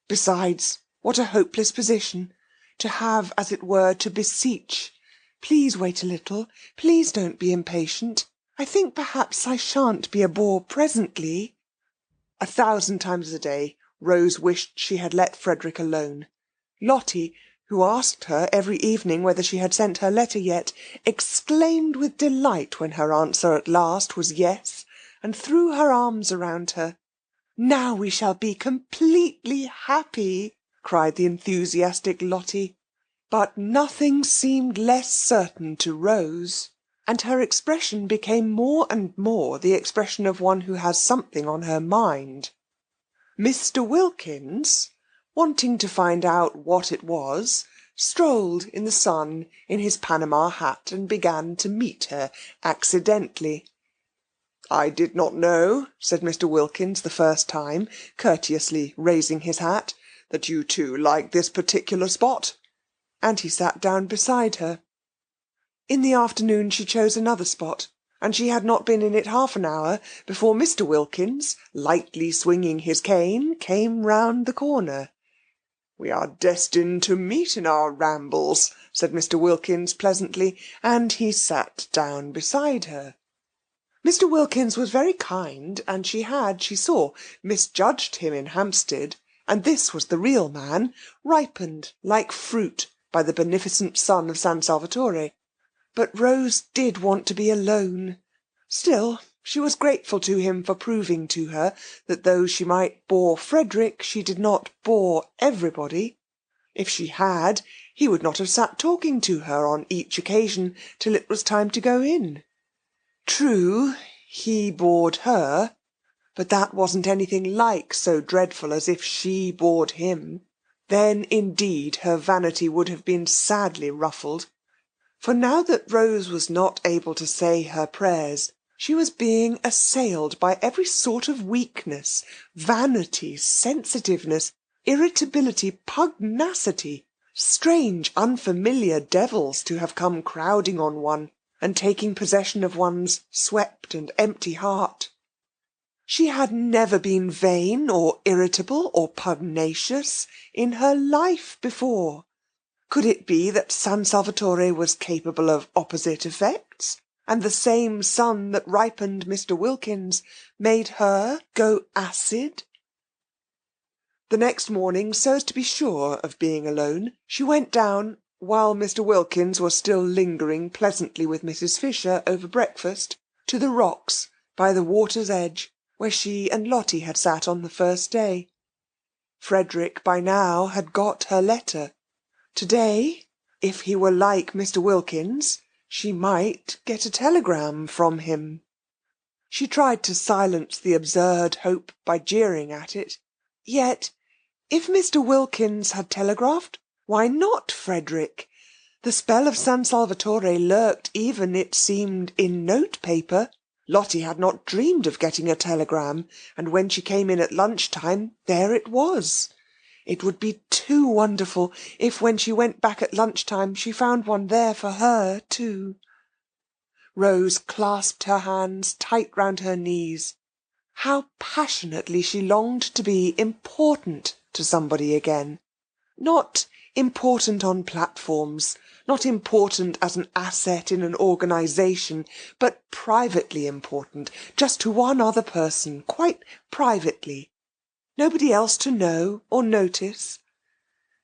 Besides, what a hopeless position, to have, as it were, to beseech. Please wait a little. Please don't be impatient. I think perhaps I shan't be a bore presently. 1,000 times a day Rose wished she had let Frederick alone. Lottie, who asked her every evening whether she had sent her letter yet, exclaimed with delight when her answer at last was yes, and threw her arms around her. "Now we shall be completely happy," cried the enthusiastic Lottie. But nothing seemed less certain to Rose, and her expression became more and more the expression of one who has something on her mind. Mr. Wilkins, wanting to find out what it was, strolled in the sun in his Panama hat and began to meet her accidentally. "I did not know," said Mr. Wilkins the first time, courteously raising his hat, "that you two liked this particular spot." And he sat down beside her. In the afternoon she chose another spot, and she had not been in it half an hour before Mr. Wilkins, lightly swinging his cane, came round the corner. "We are destined to meet in our rambles," said Mr. Wilkins pleasantly, and he sat down beside her. Mr. Wilkins was very kind, and she had, she saw, misjudged him in Hampstead, and this was the real man, ripened like fruit by the beneficent sun of San Salvatore. But Rose did want to be alone. Still, she was grateful to him for proving to her that though she might bore Frederick, she did not bore everybody. If she had, he would not have sat talking to her on each occasion till it was time to go in. True, he bored her, but that wasn't anything like so dreadful as if she bored him. Then indeed her vanity would have been sadly ruffled. For now that Rose was not able to say her prayers, she was being assailed by every sort of weakness, vanity, sensitiveness, irritability, pugnacity, strange unfamiliar devils to have come crowding on one and taking possession of one's swept and empty heart. She had never been vain or irritable or pugnacious in her life before. Could it be that San Salvatore was capable of opposite effects, and the same sun that ripened Mr. Wilkins made her go acid? The next morning, so as to be sure of being alone, she went down, while Mr. Wilkins was still lingering pleasantly with Mrs. Fisher over breakfast, to the rocks by the water's edge, where she and Lottie had sat on the first day. Frederick by now had got her letter. To-day, If he were like Mr. Wilkins, she might get a telegram from him. She tried to silence the absurd hope by jeering at it. Yet, if Mr. Wilkins had telegraphed, why not Frederick? The spell of San Salvatore lurked even, it seemed, in note-paper. Lottie had not dreamed of getting a telegram, and when she came in at lunch-time, there it was. It would be too wonderful if, when she went back at lunch-time, she found one there for her, too. Rose clasped her hands tight round her knees. How passionately she longed to be important to somebody again. Not important on platforms, not important as an asset in an organisation, but privately important, just to one other person, quite privately. Nobody else to know or notice.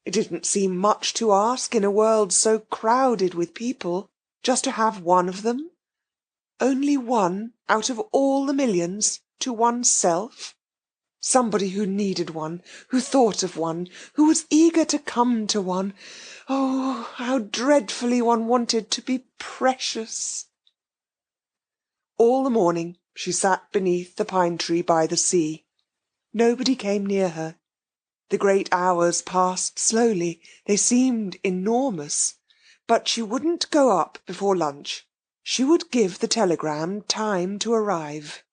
It didn't seem much to ask in a world so crowded with people, just to have one of them. Only one out of all the millions to oneself. Somebody who needed one, who thought of one, who was eager to come to one. Oh, how dreadfully one wanted to be precious. All the morning she sat beneath the pine tree by the sea. Nobody came near her. The great hours passed slowly. They seemed enormous. But she wouldn't go up before lunch. She would give the telegram time to arrive.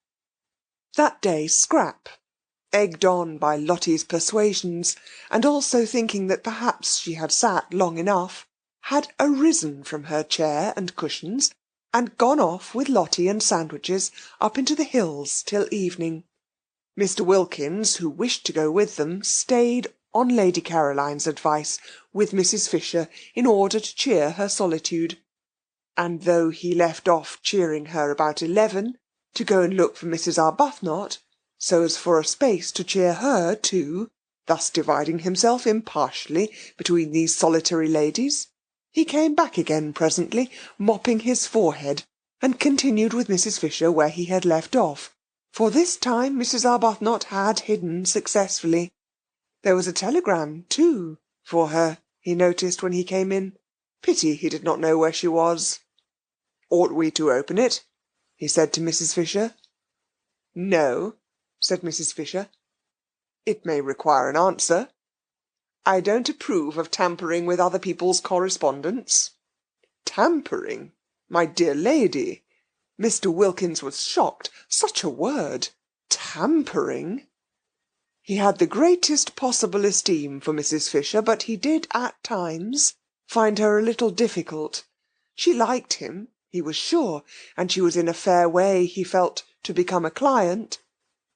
That day Scrap, egged on by Lottie's persuasions, and also thinking that perhaps she had sat long enough, had arisen from her chair and cushions, and gone off with Lottie and sandwiches up into the hills till evening. Mr. Wilkins, who wished to go with them, stayed, on Lady Caroline's advice, with Mrs. Fisher, in order to cheer her solitude. And though he left off cheering her about 11, to go and look for Mrs. Arbuthnot, so as for a space to cheer her too, thus dividing himself impartially between these solitary ladies, he came back again presently, mopping his forehead, and continued with Mrs. Fisher where he had left off, for this time Mrs. Arbuthnot had hidden successfully. There was a telegram, too, for her, he noticed when he came in. Pity he did not know where she was. "Ought we to open it?" he said to Mrs. Fisher. "No," said Mrs. Fisher. "It may require an answer. I don't approve of tampering with other people's correspondence." "Tampering? My dear lady!" Mr. Wilkins was shocked. Such a word! Tampering! He had the greatest possible esteem for Mrs. Fisher, but he did at times find her a little difficult. She liked him, he was sure, and she was in a fair way, he felt, to become a client.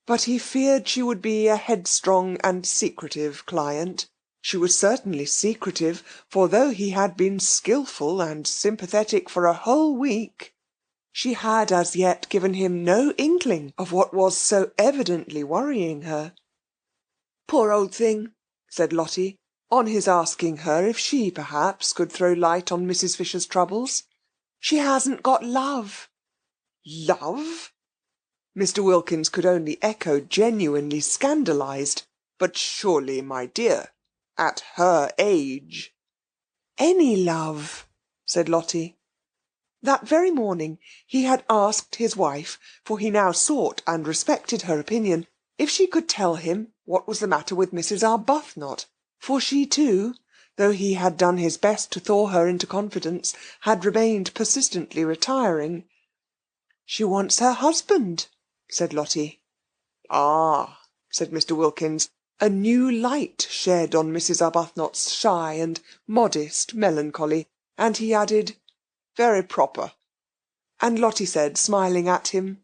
But he feared she would be a headstrong and secretive client. She was certainly secretive, for though he had been skilful and sympathetic for a whole week, she had as yet given him no inkling of what was so evidently worrying her. "Poor old thing," said Lottie, on his asking her if she perhaps could throw light on Mrs. Fisher's troubles. "She hasn't got love." "Love?" Mr. Wilkins could only echo, genuinely scandalised. "But surely, my dear, at her age—" "Any love," said Lottie. That very morning he had asked his wife, for he now sought and respected her opinion, if she could tell him what was the matter with Mrs. Arbuthnot, for she too, though he had done his best to thaw her into confidence, had remained persistently retiring. "She wants her husband," said Lottie. "Ah," said Mr. Wilkins, a new light shed on Mrs. Arbuthnot's shy and modest melancholy, and he added, "Very proper." And Lottie said, smiling at him,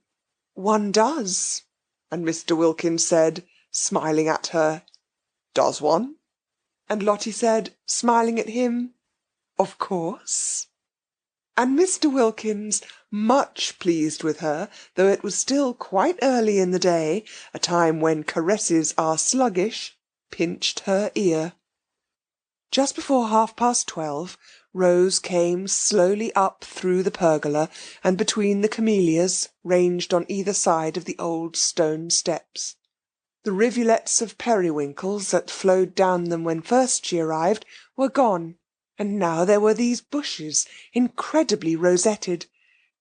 "One does." And Mr. Wilkins said, smiling at her, "Does one?" And Lottie said, smiling at him, "Of course." And Mr. Wilkins, much pleased with her, though it was still quite early in the day, a time when caresses are sluggish, pinched her ear. Just before 12:30, Rose came slowly up through the pergola and between the camellias ranged on either side of the old stone steps. The rivulets of periwinkles that flowed down them when first she arrived were gone, And now there were these bushes, incredibly rosetted,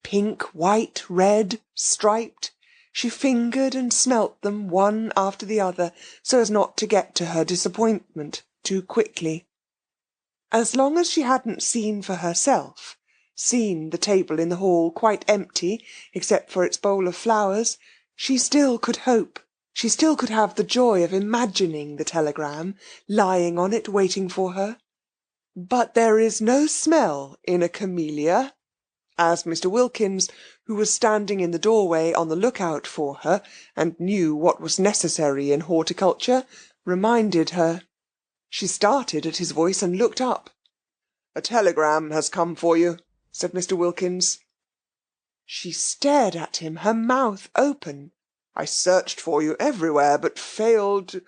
pink, white, red, striped. She fingered and smelt them one after the other, so as not to get to her disappointment too quickly. As long as she hadn't seen for herself, seen the table in the hall quite empty, except for its bowl of flowers, she still could hope. She still could have the joy of imagining the telegram, lying on it waiting for her. But there is no smell in a camellia, as Mr. Wilkins, who was standing in the doorway on the look-out for her, and knew what was necessary in horticulture, reminded her. She started at his voice and looked up. "A telegram has come for you," said Mr. Wilkins. She stared at him, her mouth open. "I searched for you everywhere, but failed—"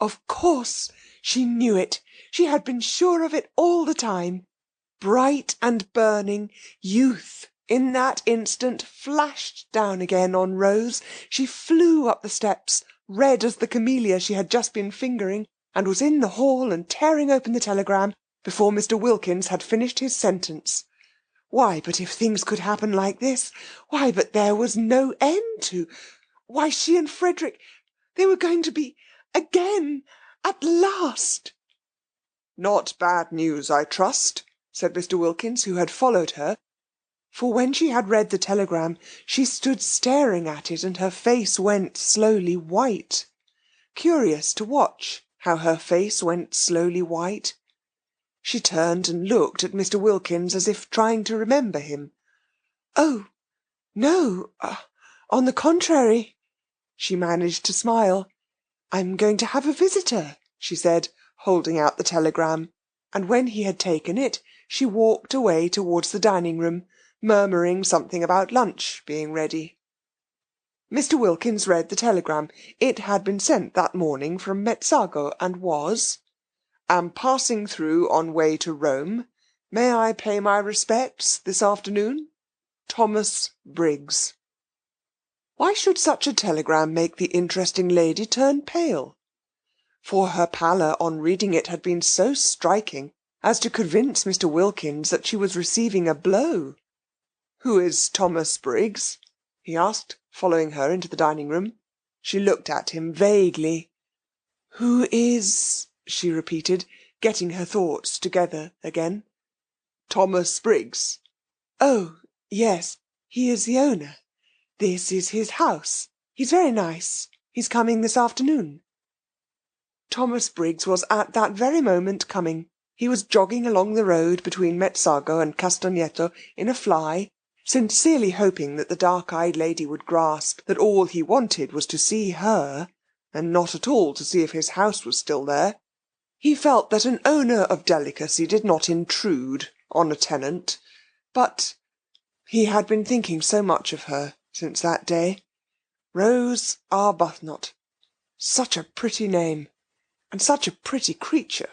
Of course, she knew it. She had been sure of it all the time. Bright and burning, youth in that instant flashed down again on Rose. She flew up the steps, red as the camellia she had just been fingering, and was in the hall and tearing open the telegram before Mr. Wilkins had finished his sentence. Why, but if things could happen like this, why, but there was no end to... Why, she and Frederick, they were going to be again, at last. "Not bad news, I trust," said Mr. Wilkins, who had followed her, for when she had read the telegram she stood staring at it, and her face went slowly white. Curious to watch how her face went slowly white. She turned and looked at Mr. Wilkins as if trying to remember him. "Oh, no, on the contrary," she managed to smile. "I'm going to have a visitor," she said, holding out the telegram, and when he had taken it she walked away towards the dining-room, murmuring something about lunch being ready. Mr. Wilkins read the telegram. It had been sent that morning from Mezzago, and was: "Am passing through on way to Rome. May I pay my respects this afternoon? Thomas Briggs." Why should such a telegram make the interesting lady turn pale? For her pallor on reading it had been so striking as to convince Mr. Wilkins that she was receiving a blow. "Who is Thomas Briggs?" he asked, following her into the dining-room. She looked at him vaguely. "Who is—" she repeated, getting her thoughts together again. "Thomas Briggs." "Oh, yes, he is the owner. This is his house. He's very nice. He's coming this afternoon." Thomas Briggs was at that very moment coming. He was jogging along the road between Mezzago and Castagneto in a fly, sincerely hoping that the dark-eyed lady would grasp that all he wanted was to see her, and not at all to see if his house was still there. He felt that an owner of delicacy did not intrude on a tenant, but he had been thinking so much of her since that day. Rose Arbuthnot. Such a pretty name, and such a pretty creature.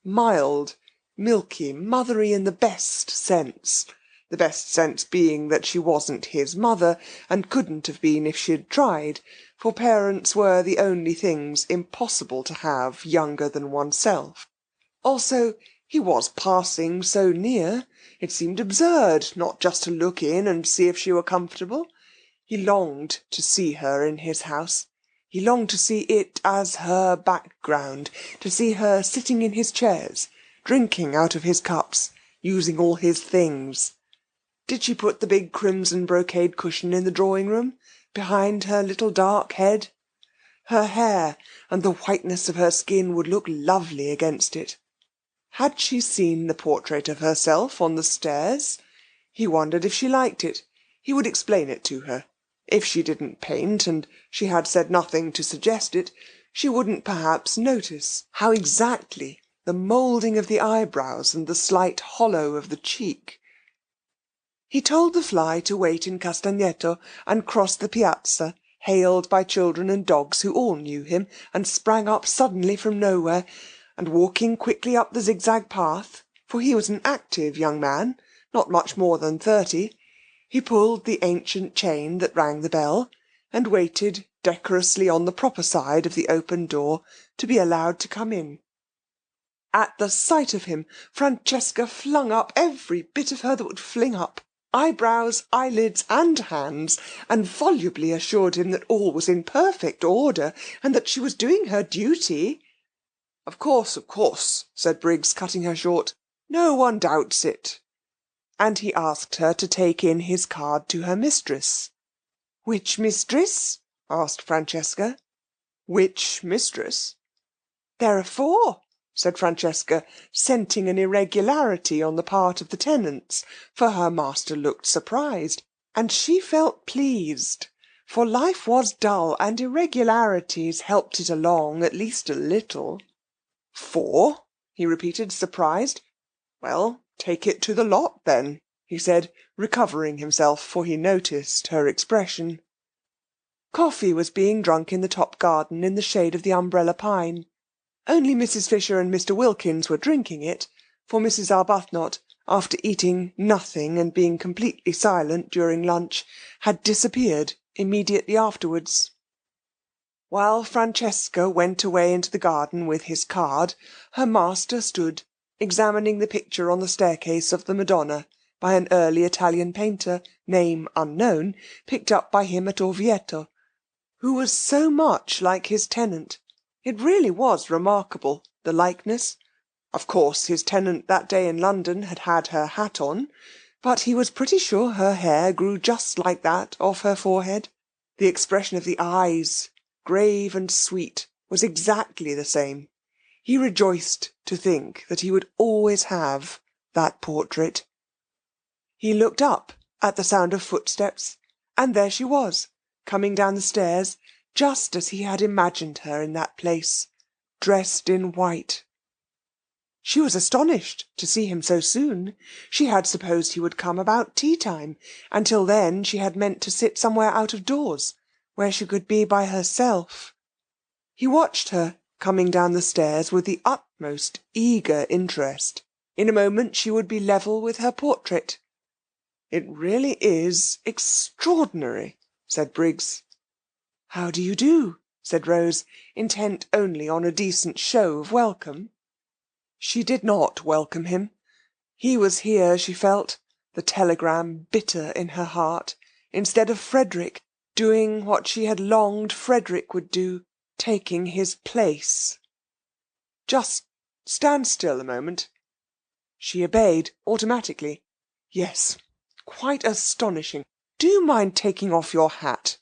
Mild, milky, mothery in the best sense. The best sense being that she wasn't his mother, and couldn't have been if she'd tried, for parents were the only things impossible to have younger than oneself. Also, he was passing so near, it seemed absurd not just to look in and see if she were comfortable. He longed to see her in his house. He longed to see it as her background, to see her sitting in his chairs, drinking out of his cups, using all his things. Did she put the big crimson brocade cushion in the drawing-room, behind her little dark head? Her hair and the whiteness of her skin would look lovely against it. Had she seen the portrait of herself on the stairs? He wondered if she liked it. He would explain it to her. If she didn't paint, and she had said nothing to suggest it, she wouldn't perhaps notice how exactly the moulding of the eyebrows and the slight hollow of the cheek. He told the fly to wait in Castagneto, and crossed the piazza, hailed by children and dogs who all knew him, and sprang up suddenly from nowhere, and walking quickly up the zigzag path, for he was an active young man, not much more than 30, he pulled the ancient chain that rang the bell, and waited decorously on the proper side of the open door to be allowed to come in. At the sight of him, Francesca flung up every bit of her that would fling up, eyebrows, eyelids, and hands, and volubly assured him that all was in perfect order, and that she was doing her duty. Of course, said Briggs, cutting her short. No one doubts it. And he asked her to take in his card to her mistress. Which mistress? asked Francesca. Which mistress? There are four, said Francesca, scenting an irregularity on the part of the tenants, for her master looked surprised, and she felt pleased, for life was dull, and irregularities helped it along, at least a little. Four? He repeated, surprised. Well, take it to the lot, then, he said, recovering himself, for he noticed her expression. Coffee was being drunk in the top garden in the shade of the umbrella pine. Only Mrs. Fisher and Mr. Wilkins were drinking it, for Mrs. Arbuthnot, after eating nothing and being completely silent during lunch, had disappeared immediately afterwards. While Francesca went away into the garden with his card, her master stood examining the picture on the staircase of the Madonna, by an early Italian painter, name unknown, picked up by him at Orvieto, who was so much like his tenant. It really was remarkable, the likeness. Of course, his tenant that day in London had had her hat on, but he was pretty sure her hair grew just like that off her forehead. The expression of the eyes, grave and sweet, was exactly the same. He rejoiced to think that he would always have that portrait. He looked up at the sound of footsteps, and there she was, coming down the stairs, just as he had imagined her in that place, dressed in white. She was astonished to see him so soon. She had supposed he would come about tea-time, and till then she had meant to sit somewhere out of doors, where she could be by herself. He watched her coming down the stairs with the utmost eager interest. In a moment she would be level with her portrait. It really is extraordinary, said Briggs. How do you do? Said Rose, intent only on a decent show of welcome. She did not welcome him. He was here, she felt, the telegram bitter in her heart, instead of Frederick, doing what she had longed Frederick would do, taking his place. Just stand still a moment. She obeyed automatically. Yes, quite astonishing. Do you mind taking off your hat?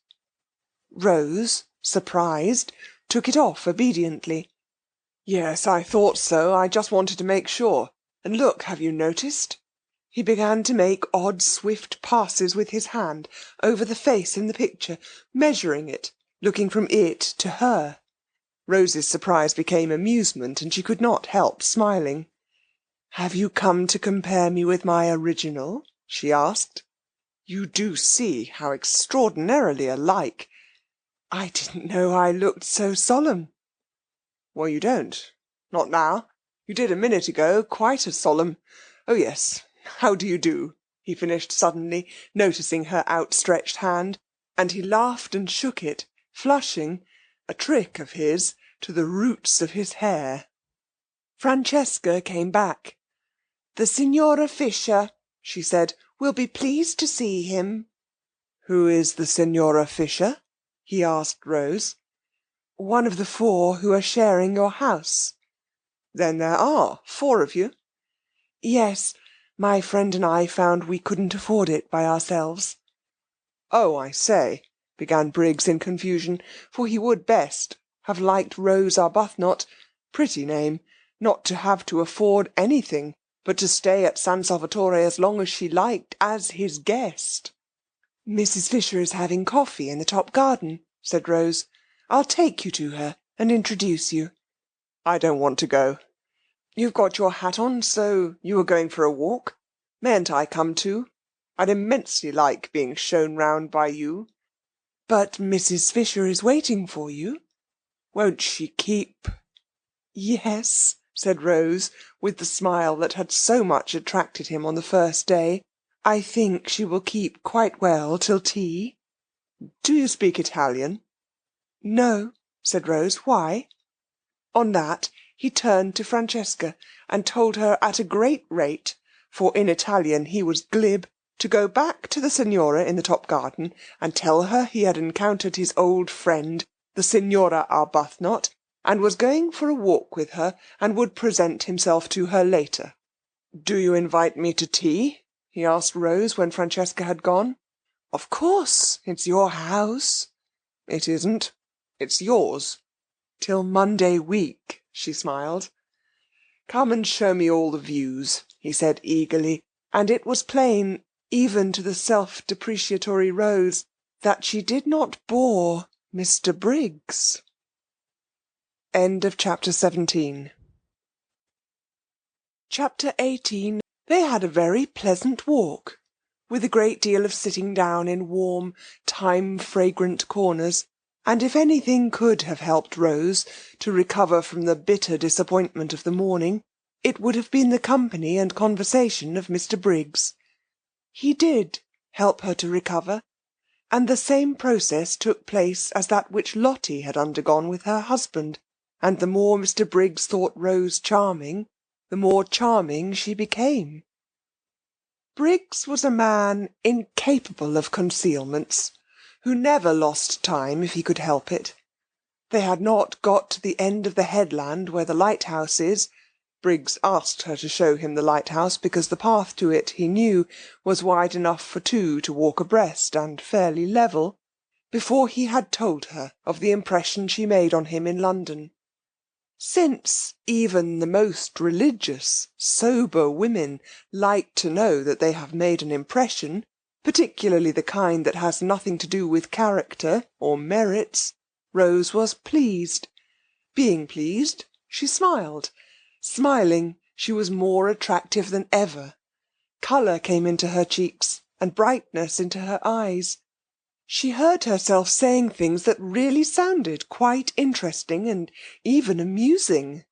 Rose, surprised, took it off obediently. Yes, I thought so. I just wanted to make sure. And look, have you noticed? He began to make odd swift passes with his hand over the face in the picture, measuring it, looking from it to her. Rose's surprise became amusement, and she could not help smiling. Have you come to compare me with my original? She asked. You do see how extraordinarily alike. I didn't know I looked so solemn. Well, you don't. Not now. You did a minute ago, quite as solemn. Oh, yes. How do you do? He finished suddenly, noticing her outstretched hand, and he laughed and shook it, flushing, a trick of his, to the roots of his hair. Francesca came back. The Signora Fisher, she said, will be pleased to see him. Who is the Signora Fisher? He asked Rose. One of the four who are sharing your house. Then there are 4 of you? Yes, my friend and I found we couldn't afford it by ourselves. Oh, I say, began Briggs in confusion, for he would best have liked Rose Arbuthnot, pretty name, not to have to afford anything, but to stay at San Salvatore as long as she liked, as his guest. Mrs. Fisher is having coffee in the top garden, said Rose. I'll take you to her and introduce you. I don't want to go. You've got your hat on, so you are going for a walk. Mayn't I come too? I'd immensely like being shown round by you. But Mrs. Fisher is waiting for you. Won't she keep? Yes, said Rose, with the smile that had so much attracted him on the first day. I think she will keep quite well till tea. Do you speak Italian? No, said Rose. Why? On that he turned to Francesca and told her at a great rate, for in Italian he was glib, to go back to the Signora in the top garden and tell her he had encountered his old friend, the Signora Arbuthnot, and was going for a walk with her, and would present himself to her later. "Do you invite me to tea?" he asked Rose when Francesca had gone. "Of course, it's your house." "It isn't. It's yours." "Till Monday week," she smiled. "Come and show me all the views," he said eagerly, and it was plain, even to the self-depreciatory Rose, that she did not bore Mr. Briggs. End of chapter 17. Chapter 18. They had a very pleasant walk, with a great deal of sitting down in warm, thyme-fragrant corners, and if anything could have helped Rose to recover from the bitter disappointment of the morning, it would have been the company and conversation of Mr. Briggs. He did help her to recover, and the same process took place as that which Lottie had undergone with her husband, and the more Mr. Briggs thought Rose charming, the more charming she became. Briggs was a man incapable of concealments, who never lost time if he could help it. They had not got to the end of the headland where the lighthouse is. Briggs asked her to show him the lighthouse, because the path to it, he knew, was wide enough for two to walk abreast and fairly level, before he had told her of the impression she made on him in London. Since even the most religious, sober women like to know that they have made an impression, particularly the kind that has nothing to do with character or merits, Rose was pleased. Being pleased, she smiled. Smiling, she was more attractive than ever. Colour came into her cheeks, and brightness into her eyes. She heard herself saying things that really sounded quite interesting and even amusing.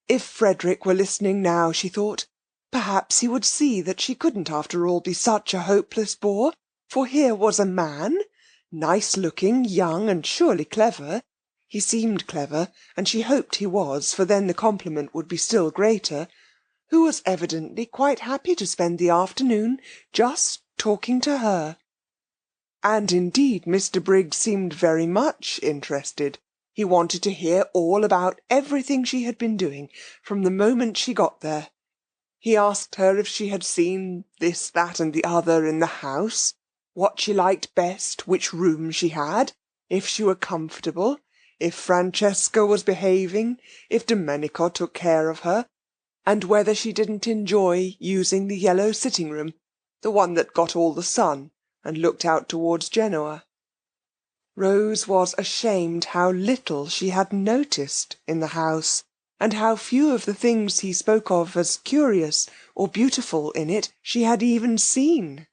If Frederick were listening now, she thought, perhaps he would see that she couldn't after all be such a hopeless bore, for here was a man, nice-looking, young, and surely clever. He seemed clever, and she hoped he was, for then the compliment would be still greater, who was evidently quite happy to spend the afternoon just talking to her. And indeed Mr. Briggs seemed very much interested. He wanted to hear all about everything she had been doing from the moment she got there. He asked her if she had seen this, that, and the other in the house, what she liked best, which room she had, if she were comfortable, if Francesca was behaving, if Domenico took care of her, and whether she didn't enjoy using the yellow sitting-room, the one that got all the sun and looked out towards Genoa. Rose was ashamed how little she had noticed in the house, and how few of the things he spoke of as curious or beautiful in it she had even seen.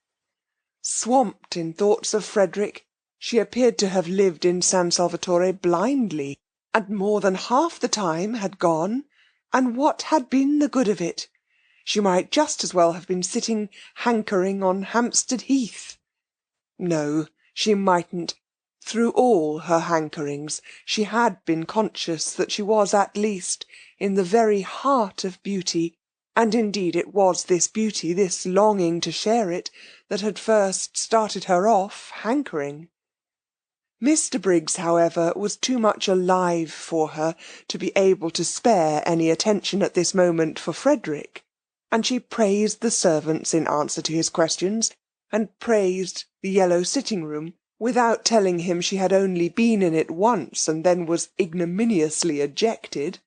Swamped in thoughts of Frederick, she appeared to have lived in San Salvatore blindly, and more than half the time had gone, and what had been the good of it? She might just as well have been sitting hankering on Hampstead Heath. No, she mightn't. Through all her hankerings she had been conscious that she was at least in the very heart of beauty, and indeed it was this beauty, this longing to share it, that had first started her off hankering. Mr. Briggs, however, was too much alive for her to be able to spare any attention at this moment for Frederick, and she praised the servants in answer to his questions, and praised the yellow sitting-room, without telling him she had only been in it once, and then was ignominiously ejected.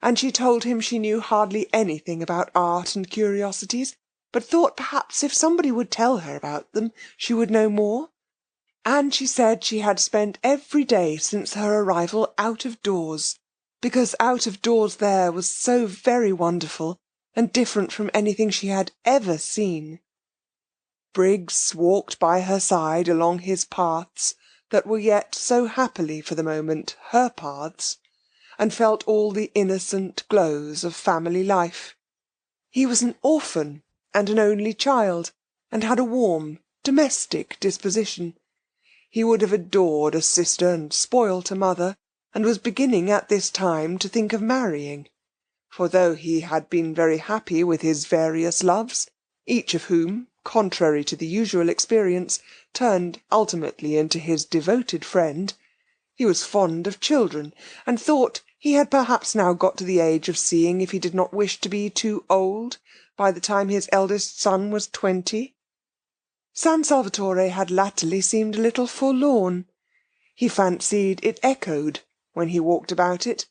And she told him she knew hardly anything about art and curiosities, but thought perhaps if somebody would tell her about them she would know more. And she said she had spent every day since her arrival out of doors, because out of doors there was so very wonderful, and different from anything she had ever seen. Briggs walked by her side along his paths, that were yet so happily for the moment her paths, and felt all the innocent glows of family life. He was an orphan and an only child, and had a warm, domestic disposition. He would have adored a sister and spoilt a mother, and was beginning at this time to think of marrying. for though he had been very happy with his various loves, each of whom, contrary to the usual experience, turned ultimately into his devoted friend, he was fond of children, and thought he had perhaps now got to the age of seeing if he did not wish to be too old by the time his eldest son was 20. San Salvatore had latterly seemed a little forlorn. He fancied it echoed when he walked about it.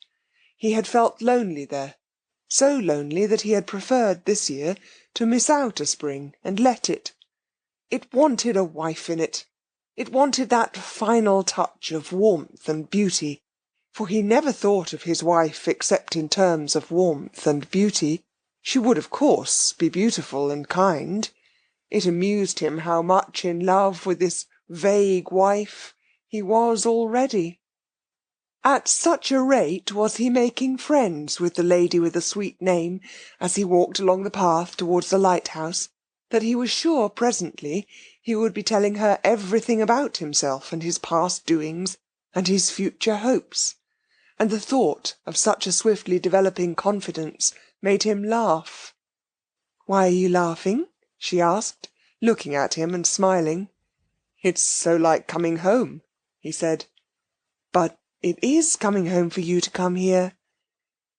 He had felt lonely there, so lonely that he had preferred this year to miss out a spring and let it. It wanted a wife in it. It wanted that final touch of warmth and beauty, for he never thought of his wife except in terms of warmth and beauty. She would, of course, be beautiful and kind. It amused him how much in love with this vague wife he was already. At such a rate was he making friends with the lady with the sweet name as he walked along the path towards the lighthouse, that he was sure presently he would be telling her everything about himself and his past doings and his future hopes, and the thought of such a swiftly developing confidence made him laugh. "Why are you laughing?" she asked, looking at him and smiling. "It's so like coming home," he said. "But it is coming home for you to come here."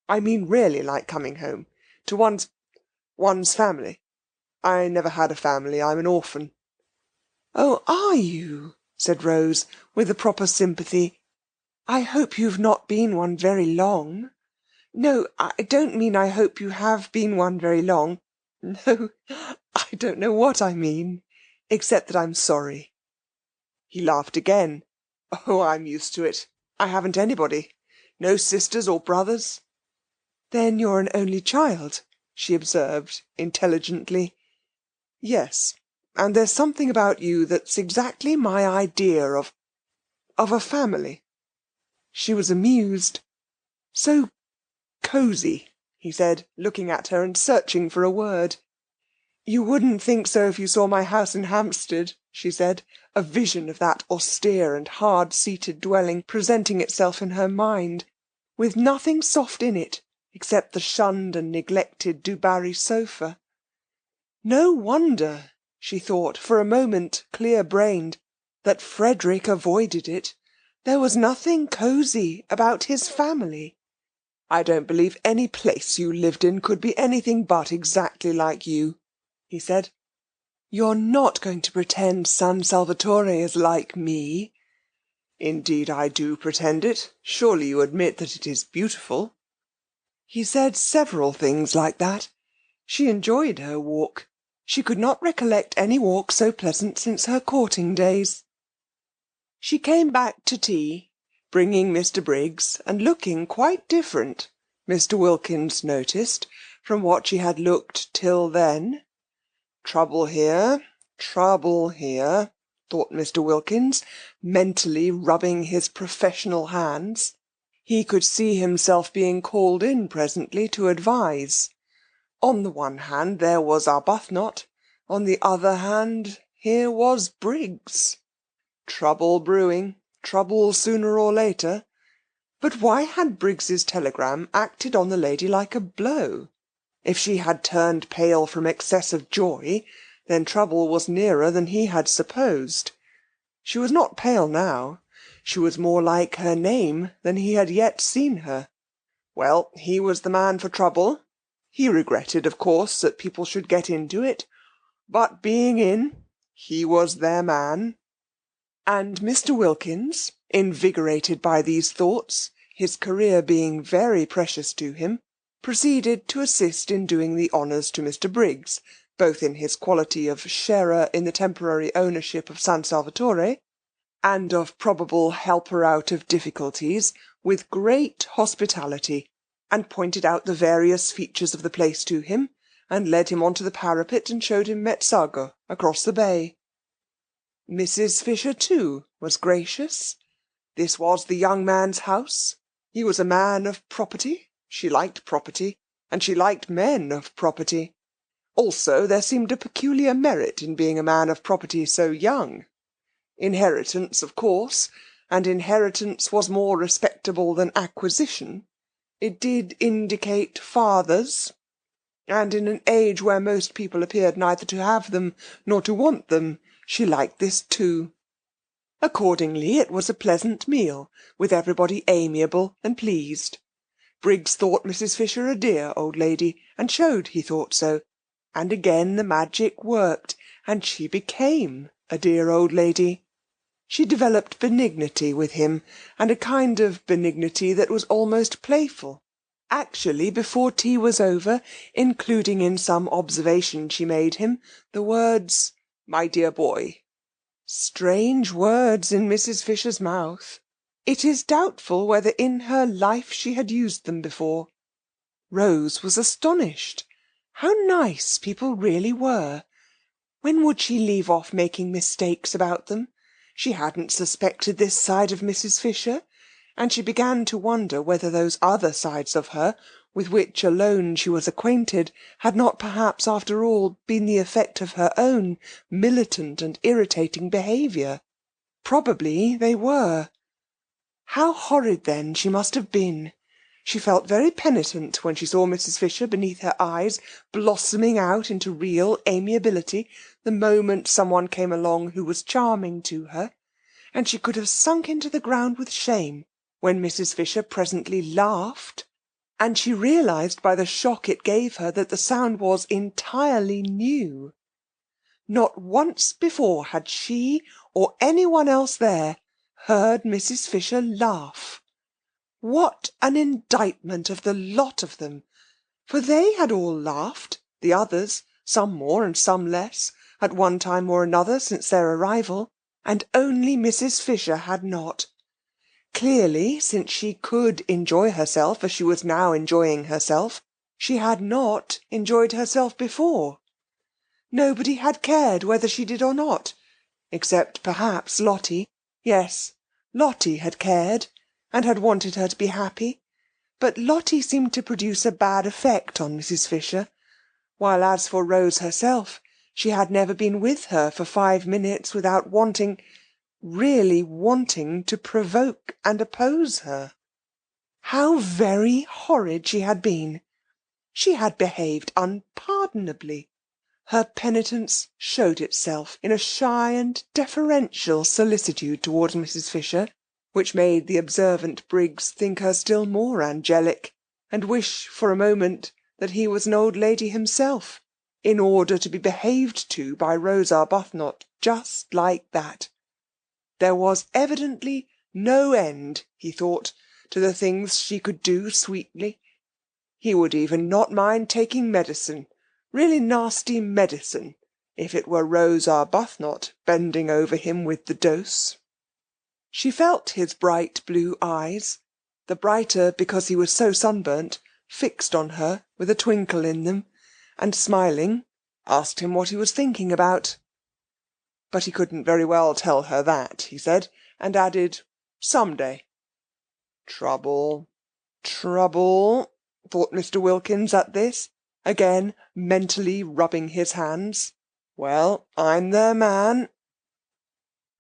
"I mean really like coming home. To one's family. I never had a family. I'm an orphan." "Oh, are you?" said Rose, with a proper sympathy. "I hope you've not been one very long. No, I don't mean I hope you have been one very long. No, I don't know what I mean, except that I'm sorry." He laughed again. "Oh, I'm used to it. I haven't anybody. No sisters or brothers." "Then you're an only child," she observed intelligently. "Yes, and there's something about you that's exactly my idea of a family." She was amused. "So cosy," he said, looking at her and searching for a word. "You wouldn't think so if you saw my house in Hampstead," she said, a vision of that austere and hard-seated dwelling presenting itself in her mind, with nothing soft in it except the shunned and neglected Du Barry sofa. No wonder, she thought, for a moment clear-brained, that Frederick avoided it. There was nothing cosy about his family. "I don't believe any place you lived in could be anything but exactly like you," he said. "You're not going to pretend San Salvatore is like me?" "Indeed I do pretend it. Surely you admit that it is beautiful?" He said several things like that. She enjoyed her walk. She could not recollect any walk so pleasant since her courting days. She came back to tea, bringing Mr. Briggs, and looking quite different, Mr. Wilkins noticed, from what she had looked till then. Trouble here, thought Mr. Wilkins, mentally rubbing his professional hands. He could see himself being called in presently to advise. On the one hand there was Arbuthnot, on the other hand here was Briggs. Trouble brewing, trouble sooner or later. But why had Briggs's telegram acted on the lady like a blow? If she had turned pale from excess of joy, then trouble was nearer than he had supposed. She was not pale now. She was more like her name than he had yet seen her. Well, he was the man for trouble. He regretted, of course, that people should get into it, but being in, he was their man. And Mr. Wilkins, invigorated by these thoughts, his career being very precious to him, proceeded to assist in doing the honours to Mr. Briggs, both in his quality of sharer in the temporary ownership of San Salvatore, and of probable helper out of difficulties, with great hospitality, and pointed out the various features of the place to him, and led him on to the parapet and showed him Mezzago across the bay. Mrs. Fisher, too, was gracious. This was the young man's house. He was a man of property. She liked property, and she liked men of property. Also, there seemed a peculiar merit in being a man of property so young. Inheritance, of course, and inheritance was more respectable than acquisition. It did indicate fathers, and in an age where most people appeared neither to have them nor to want them, she liked this too. Accordingly, it was a pleasant meal, with everybody amiable and pleased. Briggs thought Mrs. Fisher a dear old lady, and showed he thought so, and again the magic worked, and she became a dear old lady. She developed benignity with him, and a kind of benignity that was almost playful, actually, before tea was over, including in some observation she made him the words, "My dear boy." Strange words in Mrs. Fisher's mouth. It is doubtful whether in her life she had used them before. Rose was astonished. How nice people really were! When would she leave off making mistakes about them? She hadn't suspected this side of Mrs. Fisher, and she began to wonder whether those other sides of her, with which alone she was acquainted, had not perhaps, after all, been the effect of her own militant and irritating behaviour. Probably they were. How horrid, then, she must have been! She felt very penitent when she saw Mrs. Fisher beneath her eyes blossoming out into real amiability the moment someone came along who was charming to her, and she could have sunk into the ground with shame when Mrs. Fisher presently laughed, and she realised by the shock it gave her that the sound was entirely new. Not once before had she, or anyone else there, heard Mrs. Fisher laugh. What an indictment of the lot of them! For they had all laughed, the others, some more and some less, at one time or another since their arrival, and only Mrs. Fisher had not. Clearly, since she could enjoy herself as she was now enjoying herself, she had not enjoyed herself before. Nobody had cared whether she did or not, except perhaps Lotty. Yes, Lotty had cared, and had wanted her to be happy, but Lotty seemed to produce a bad effect on Mrs. Fisher, while as for Rose herself, she had never been with her for 5 minutes without wanting, really wanting, to provoke and oppose her. How very horrid she had been! She had behaved unpardonably. Her penitence showed itself in a shy and deferential solicitude towards Mrs. Fisher, which made the observant Briggs think her still more angelic, and wish for a moment that he was an old lady himself, in order to be behaved to by Rose Arbuthnot just like that. There was evidently no end, he thought, to the things she could do sweetly. He would even not mind taking medicine, really nasty medicine, if it were Rose Arbuthnot bending over him with the dose. She felt his bright blue eyes, the brighter because he was so sunburnt, fixed on her with a twinkle in them, and smiling, asked him what he was thinking about. But he couldn't very well tell her that, he said, and added, "Some day." Trouble, trouble, thought Mr. Wilkins at this, again mentally rubbing his hands. Well, I'm their man.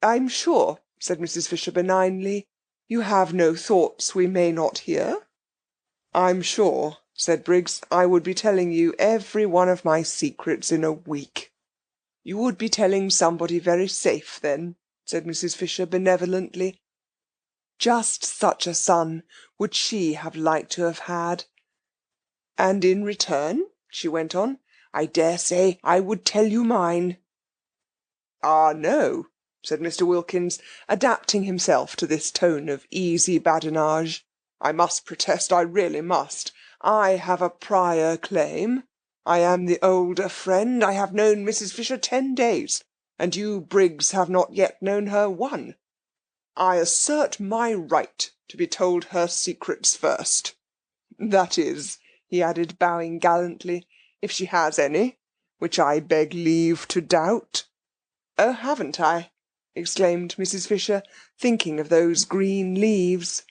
"I'm sure," said Mrs. Fisher benignly, "you have no thoughts we may not hear?" "I'm sure," said Briggs, "I would be telling you every one of my secrets in a week." "You would be telling somebody very safe, then," said Mrs. Fisher benevolently. Just such a son would she have liked to have had. "And in return," she went on, "I daresay I would tell you mine." "Ah, no," said Mr. Wilkins, adapting himself to this tone of easy badinage. "I must protest, I really must. I have a prior claim. I am the older friend. I have known Mrs. Fisher 10 days, and you, Briggs, have not yet known her 1. I assert my right to be told her secrets first. That is," he added, bowing gallantly, "if she has any, which I beg leave to doubt." "Oh, haven't I?" exclaimed Mrs. Fisher, thinking of those green leaves.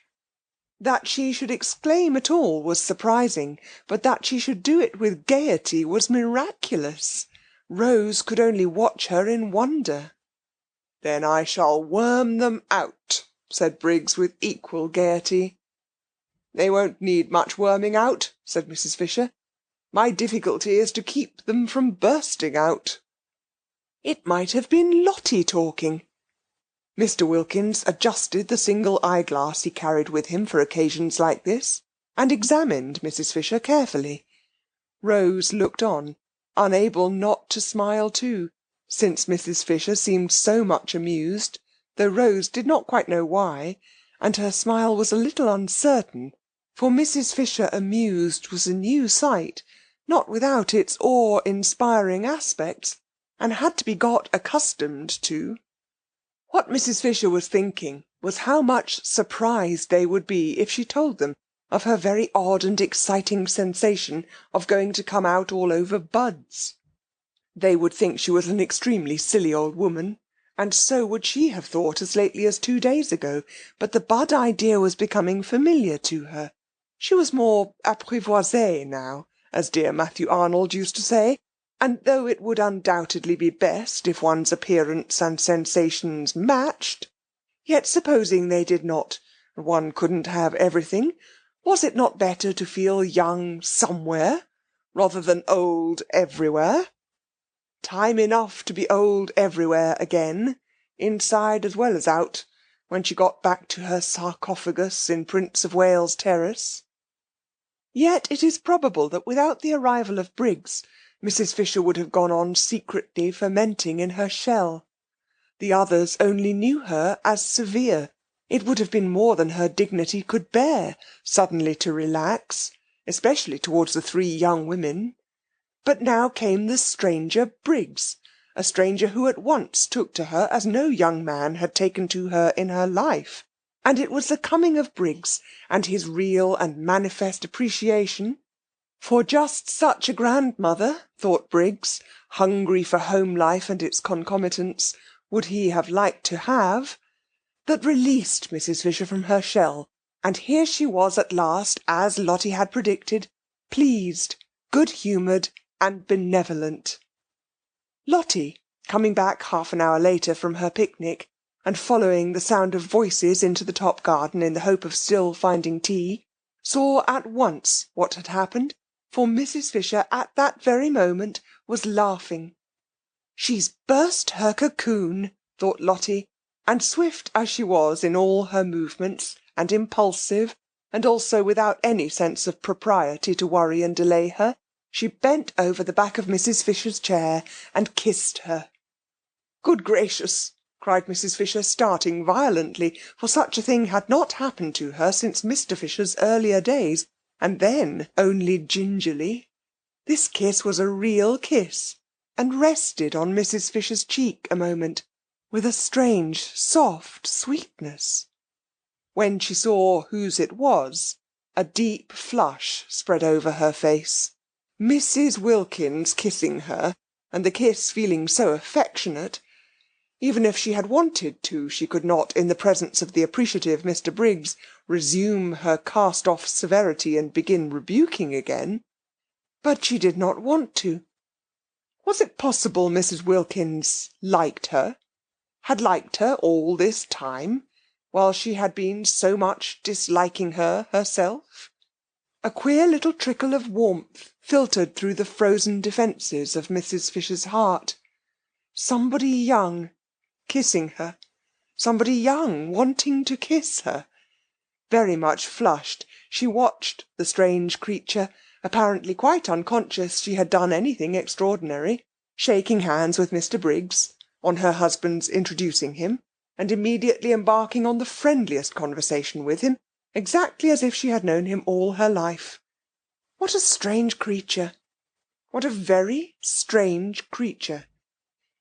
That she should exclaim at all was surprising, but that she should do it with gaiety was miraculous. Rose could only watch her in wonder. "Then I shall worm them out," said Briggs with equal gaiety. "They won't need much worming out," said Mrs. Fisher. "My difficulty is to keep them from bursting out." It might have been Lottie talking. Mr. Wilkins adjusted the single eyeglass he carried with him for occasions like this, and examined Mrs. Fisher carefully. Rose looked on, unable not to smile too, since Mrs. Fisher seemed so much amused, though Rose did not quite know why, and her smile was a little uncertain, for Mrs. Fisher amused was a new sight, not without its awe-inspiring aspects, and had to be got accustomed to. What Mrs. Fisher was thinking was how much surprised they would be if she told them of her very odd and exciting sensation of going to come out all over buds. They would think she was an extremely silly old woman, and so would she have thought as lately as 2 days ago, but the bud idea was becoming familiar to her. She was more apprivoisée now, as dear Matthew Arnold used to say, and though it would undoubtedly be best if one's appearance and sensations matched, yet supposing they did not, one couldn't have everything, was it not better to feel young somewhere rather than old everywhere? Time enough to be old everywhere again, inside as well as out, when she got back to her sarcophagus in Prince of Wales Terrace. Yet it is probable that without the arrival of Briggs, Mrs. Fisher would have gone on secretly fermenting in her shell. The others only knew her as severe. It would have been more than her dignity could bear, suddenly to relax, especially towards the 3 young women. But now came the stranger Briggs, a stranger who at once took to her as no young man had taken to her in her life, and it was the coming of Briggs, and his real and manifest appreciation, for just such a grandmother, thought Briggs, hungry for home life and its concomitants, would he have liked to have, that released Mrs. Fisher from her shell, and here she was at last, as Lottie had predicted, pleased, good-humoured, and benevolent. Lottie, coming back half an hour later from her picnic, and following the sound of voices into the top garden in the hope of still finding tea, saw at once what had happened, for Mrs. Fisher at that very moment was laughing. "She's burst her cocoon," thought Lottie, and swift as she was in all her movements, and impulsive, and also without any sense of propriety to worry and delay her, she bent over the back of Mrs. Fisher's chair and kissed her. "Good gracious!" cried Mrs. Fisher, starting violently, for such a thing had not happened to her since Mr. Fisher's earlier days, and then only gingerly. This kiss was a real kiss, and rested on Mrs. Fisher's cheek a moment, with a strange, soft sweetness. When she saw whose it was, a deep flush spread over her face. Mrs. Wilkins kissing her, and the kiss feeling so affectionate, even if she had wanted to, she could not, in the presence of the appreciative Mr. Briggs, resume her cast-off severity and begin rebuking again. But she did not want to. Was it possible Mrs. Wilkins liked her? Had liked her all this time, while she had been so much disliking her herself? A queer little trickle of warmth filtered through the frozen defences of Mrs. Fisher's heart. Somebody young kissing her, somebody young wanting to kiss her. Very much flushed, she watched the strange creature, apparently quite unconscious she had done anything extraordinary, shaking hands with Mr. Briggs, on her husband's introducing him, and immediately embarking on the friendliest conversation with him, exactly as if she had known him all her life. What a strange creature! What a very strange creature!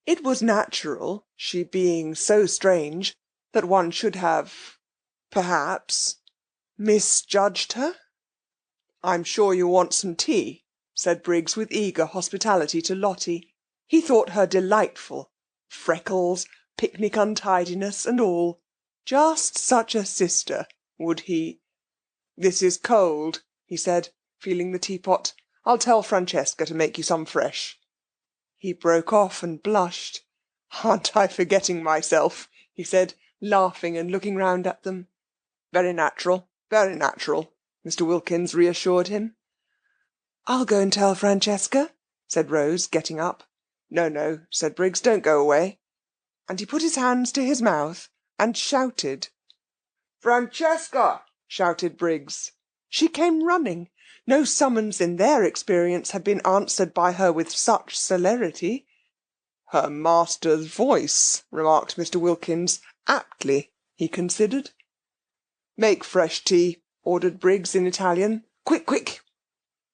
It was natural, she being so strange, that one should have, perhaps, misjudged her. "I'm sure you want some tea," said Briggs with eager hospitality to Lottie. He thought her delightful, freckles, picnic untidiness, and all. Just such a sister, would he? "This is cold," he said, feeling the teapot. "I'll tell Francesca to make you some fresh." He broke off and blushed. "Aren't I forgetting myself?" he said, laughing and looking round at them. "Very natural, very natural. Mr. Wilkins reassured him. "I'll go and tell Francesca," said Rose, getting up. "No," said Briggs, "don't go away." And he put his hands to his mouth and shouted. "Francesca!" shouted Briggs. She came running. No summons in their experience had been answered by her with such celerity. "Her master's voice," remarked Mr. Wilkins, aptly, he considered. "Make fresh tea," ordered Briggs in Italian. "Quick, quick!"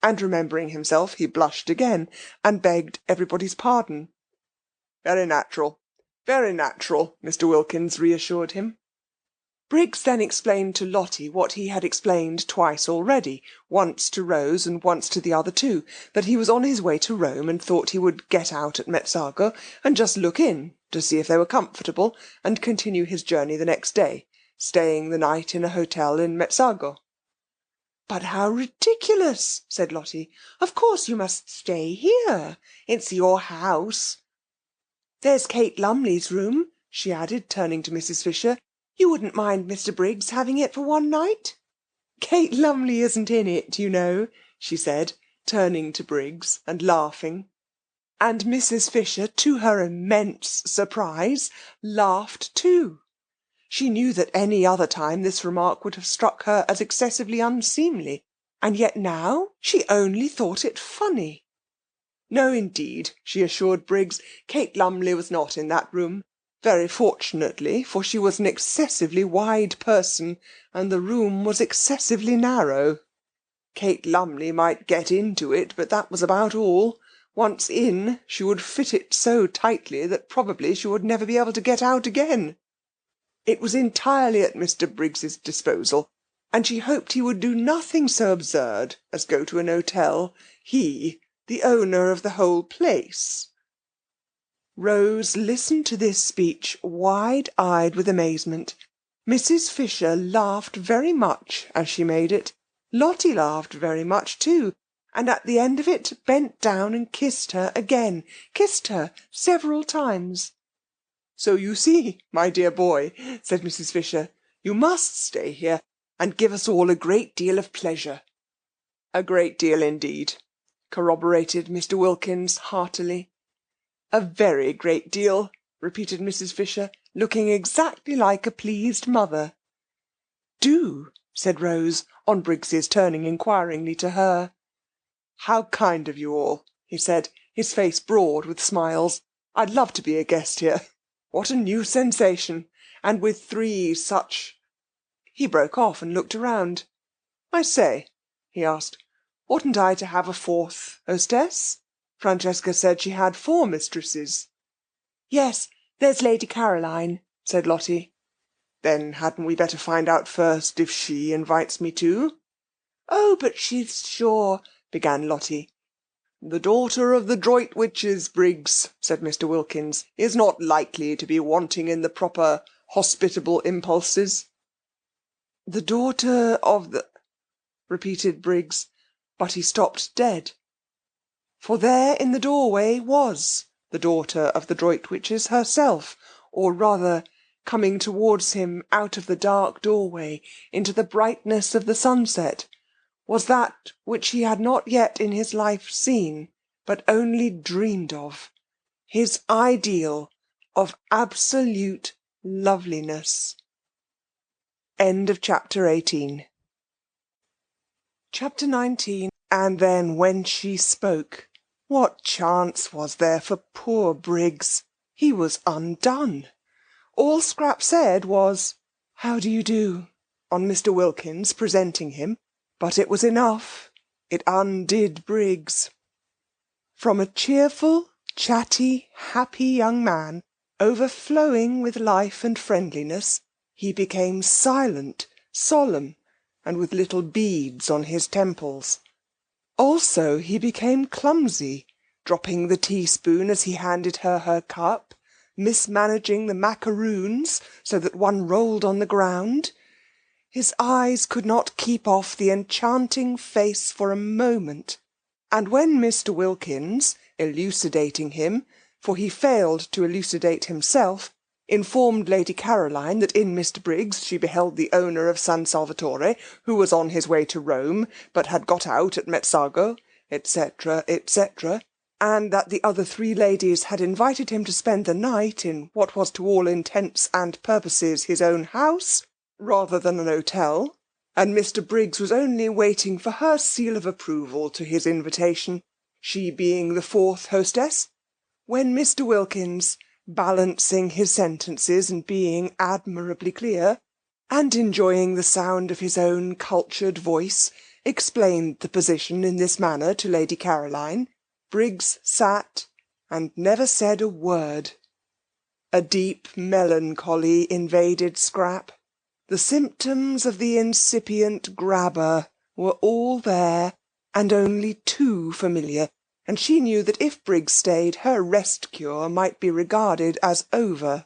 And remembering himself, he blushed again, and begged everybody's pardon. Very natural, Mr. Wilkins reassured him. Briggs then explained to Lottie what he had explained twice already, once to Rose and once to the other two, that he was on his way to Rome and thought he would get out at Mezzago and just look in to see if they were comfortable and continue his journey the next day, staying the night in a hotel in Mezzago. "But how ridiculous," said Lottie. "Of course you must stay here. It's your house. There's Kate Lumley's room," she added, turning to Mrs. Fisher. "You wouldn't mind Mr. Briggs having it for one night?" "Kate Lumley isn't in it, you know," she said, turning to Briggs and laughing. And Mrs. Fisher, to her immense surprise, laughed too. She knew that any other time this remark would have struck her as excessively unseemly, and yet now she only thought it funny. No, indeed, she assured Briggs, Kate Lumley was not in that room. Very fortunately, for she was an excessively wide person, and the room was excessively narrow. Kate Lumley might get into it, but that was about all. Once in, she would fit it so tightly that probably she would never be able to get out again. It was entirely at Mr. Briggs's disposal, and she hoped he would do nothing so absurd as go to an hotel, he, the owner of the whole place. Rose listened to this speech wide-eyed with amazement. Mrs. Fisher laughed very much as she made it. Lottie laughed very much too, and at the end of it bent down and kissed her again, kissed her several times. "So you see, my dear boy," said Mrs. Fisher, "you must stay here and give us all a great deal of pleasure." "A great deal indeed," corroborated Mr. Wilkins heartily. "A very great deal," repeated Mrs. Fisher, looking exactly like a pleased mother. "Do," said Rose, on Briggs's turning inquiringly to her. "How kind of you all," he said, his face broad with smiles. "I'd love to be a guest here. What a new sensation! And with three such—" He broke off and looked around. "I say," he asked, "oughtn't I to have a fourth hostess? Francesca said she had 4 mistresses." "Yes, there's Lady Caroline," said Lottie. "Then hadn't we better find out first if she invites me too?" "Oh, but she's sure—" began Lottie. "The daughter of the Droitwiches, Briggs," said Mr. Wilkins, "is not likely to be wanting in the proper hospitable impulses." "The daughter of the—" repeated Briggs, but he stopped dead. For there in the doorway was the daughter of the Droitwiches herself, or rather, coming towards him out of the dark doorway into the brightness of the sunset, was that which he had not yet in his life seen, but only dreamed of, his ideal of absolute loveliness. End of chapter 18. Chapter 19. And then when she spoke, what chance was there for poor Briggs? He was undone. All Scrap said was, "How do you do?" on Mr. Wilkins presenting him, but it was enough. It undid Briggs. From a cheerful, chatty, happy young man, overflowing with life and friendliness, he became silent, solemn, and with little beads on his temples. Also he became clumsy, dropping the teaspoon as he handed her her cup, mismanaging the macaroons so that one rolled on the ground. His eyes could not keep off the enchanting face for a moment, and when Mr. Wilkins, elucidating him, for he failed to elucidate himself, informed Lady Caroline that in Mr. Briggs she beheld the owner of San Salvatore, who was on his way to Rome, but had got out at Mezzago, etc., etc., and that the other 3 ladies had invited him to spend the night in what was to all intents and purposes his own house, rather than an hotel, and Mr. Briggs was only waiting for her seal of approval to his invitation, she being the 4th hostess, when Mr. Wilkins, balancing his sentences and being admirably clear, and enjoying the sound of his own cultured voice, explained the position in this manner to Lady Caroline, Briggs sat and never said a word. A deep melancholy invaded Scrap. The symptoms of the incipient grabber were all there, and only too familiar, and she knew that if Briggs stayed, her rest-cure might be regarded as over.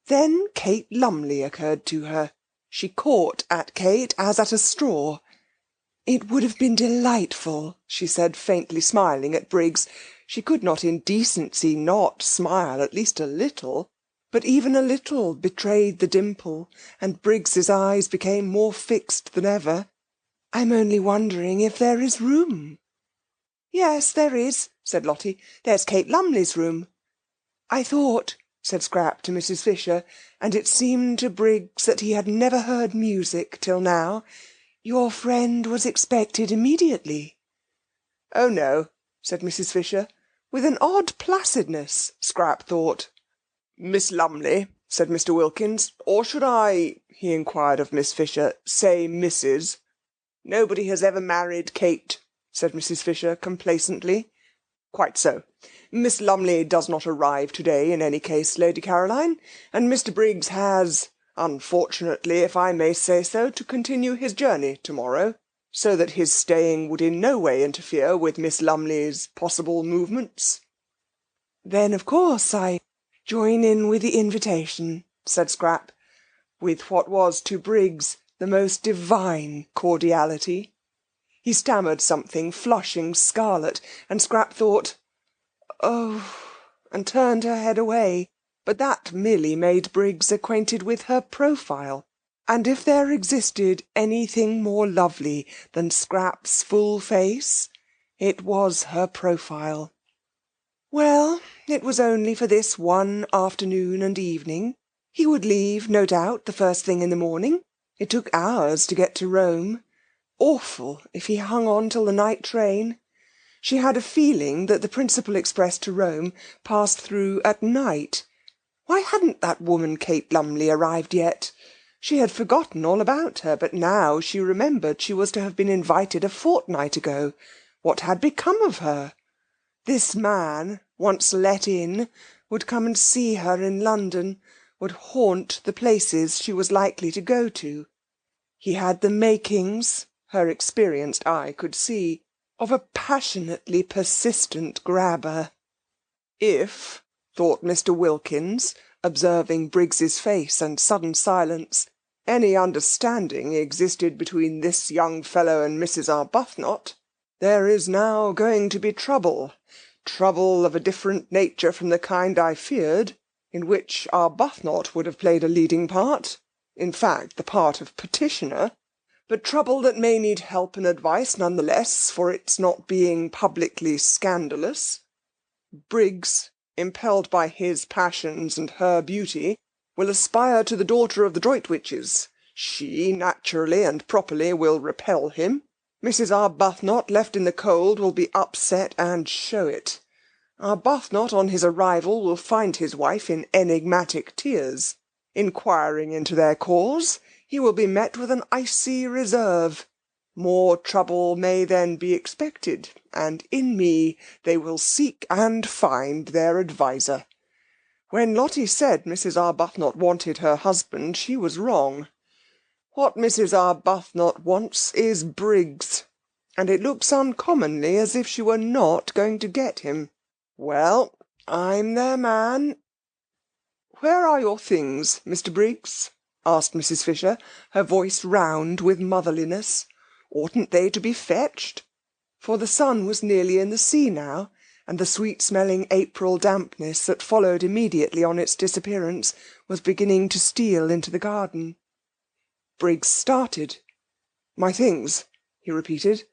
Then Kate Lumley occurred to her. She caught at Kate as at a straw. "It would have been delightful," she said, faintly smiling at Briggs. She could not in decency not smile, at least a little, but even a little betrayed the dimple, and Briggs's eyes became more fixed than ever. "I'm only wondering if there is room." "Yes, there is," said Lottie. "There's Kate Lumley's room." "I thought," said Scrap to Mrs. Fisher, and it seemed to Briggs that he had never heard music till now, "your friend was expected immediately." "Oh, no," said Mrs. Fisher, with an odd placidness, Scrap thought. "Miss Lumley," said Mr. Wilkins, "or should I," he inquired of Miss Fisher, "say Mrs.?" "Nobody has ever married Kate," said Mrs. Fisher complacently. "Quite so. Miss Lumley does not arrive to-day in any case, Lady Caroline, and Mr. Briggs has, unfortunately, if I may say so, to continue his journey to-morrow, so that his staying would in no way interfere with Miss Lumley's possible movements." "Then, of course, I join in with the invitation," said Scrap, with what was to Briggs the most divine cordiality. He stammered something, flushing scarlet, and Scrap thought, "Oh," and turned her head away. But that merely made Briggs acquainted with her profile, and if there existed anything more lovely than Scrap's full face, it was her profile. Well, it was only for this one afternoon and evening. He would leave, no doubt, the first thing in the morning. It took hours to get to Rome. Awful if he hung on till the night train. She had a feeling that the principal express to Rome passed through at night. Why hadn't that woman Kate Lumley arrived yet? She had forgotten all about her, but now she remembered she was to have been invited a fortnight ago. What had become of her? This man, once let in, would come and see her in London, would haunt the places she was likely to go to. He had the makings, her experienced eye could see, of a passionately persistent grabber. If, thought Mr. Wilkins, observing Briggs's face and sudden silence, any understanding existed between this young fellow and Mrs. Arbuthnot, there is now going to be trouble of a different nature from the kind I feared, in which Arbuthnot would have played a leading part, in fact the part of petitioner, but trouble that may need help and advice none the less for its not being publicly scandalous. Briggs, impelled by his passions and her beauty, will aspire to the daughter of the Droitwiches. She, naturally and properly, will repel him. Mrs. Arbuthnot, left in the cold, will be upset and show it. Arbuthnot, on his arrival, will find his wife in enigmatic tears. Inquiring into their cause, he will be met with an icy reserve. More trouble may then be expected, and in me they will seek and find their adviser. When Lottie said Mrs. Arbuthnot wanted her husband, she was wrong. What Mrs. Arbuthnot wants is Briggs, and it looks uncommonly as if she were not going to get him. Well, I'm their man. Where are your things, Mr. Briggs? Asked Mrs. Fisher, her voice round with motherliness. Oughtn't they to be fetched? For the sun was nearly in the sea now, and the sweet-smelling April dampness that followed immediately on its disappearance was beginning to steal into the garden. Briggs started. "My things?" he repeated.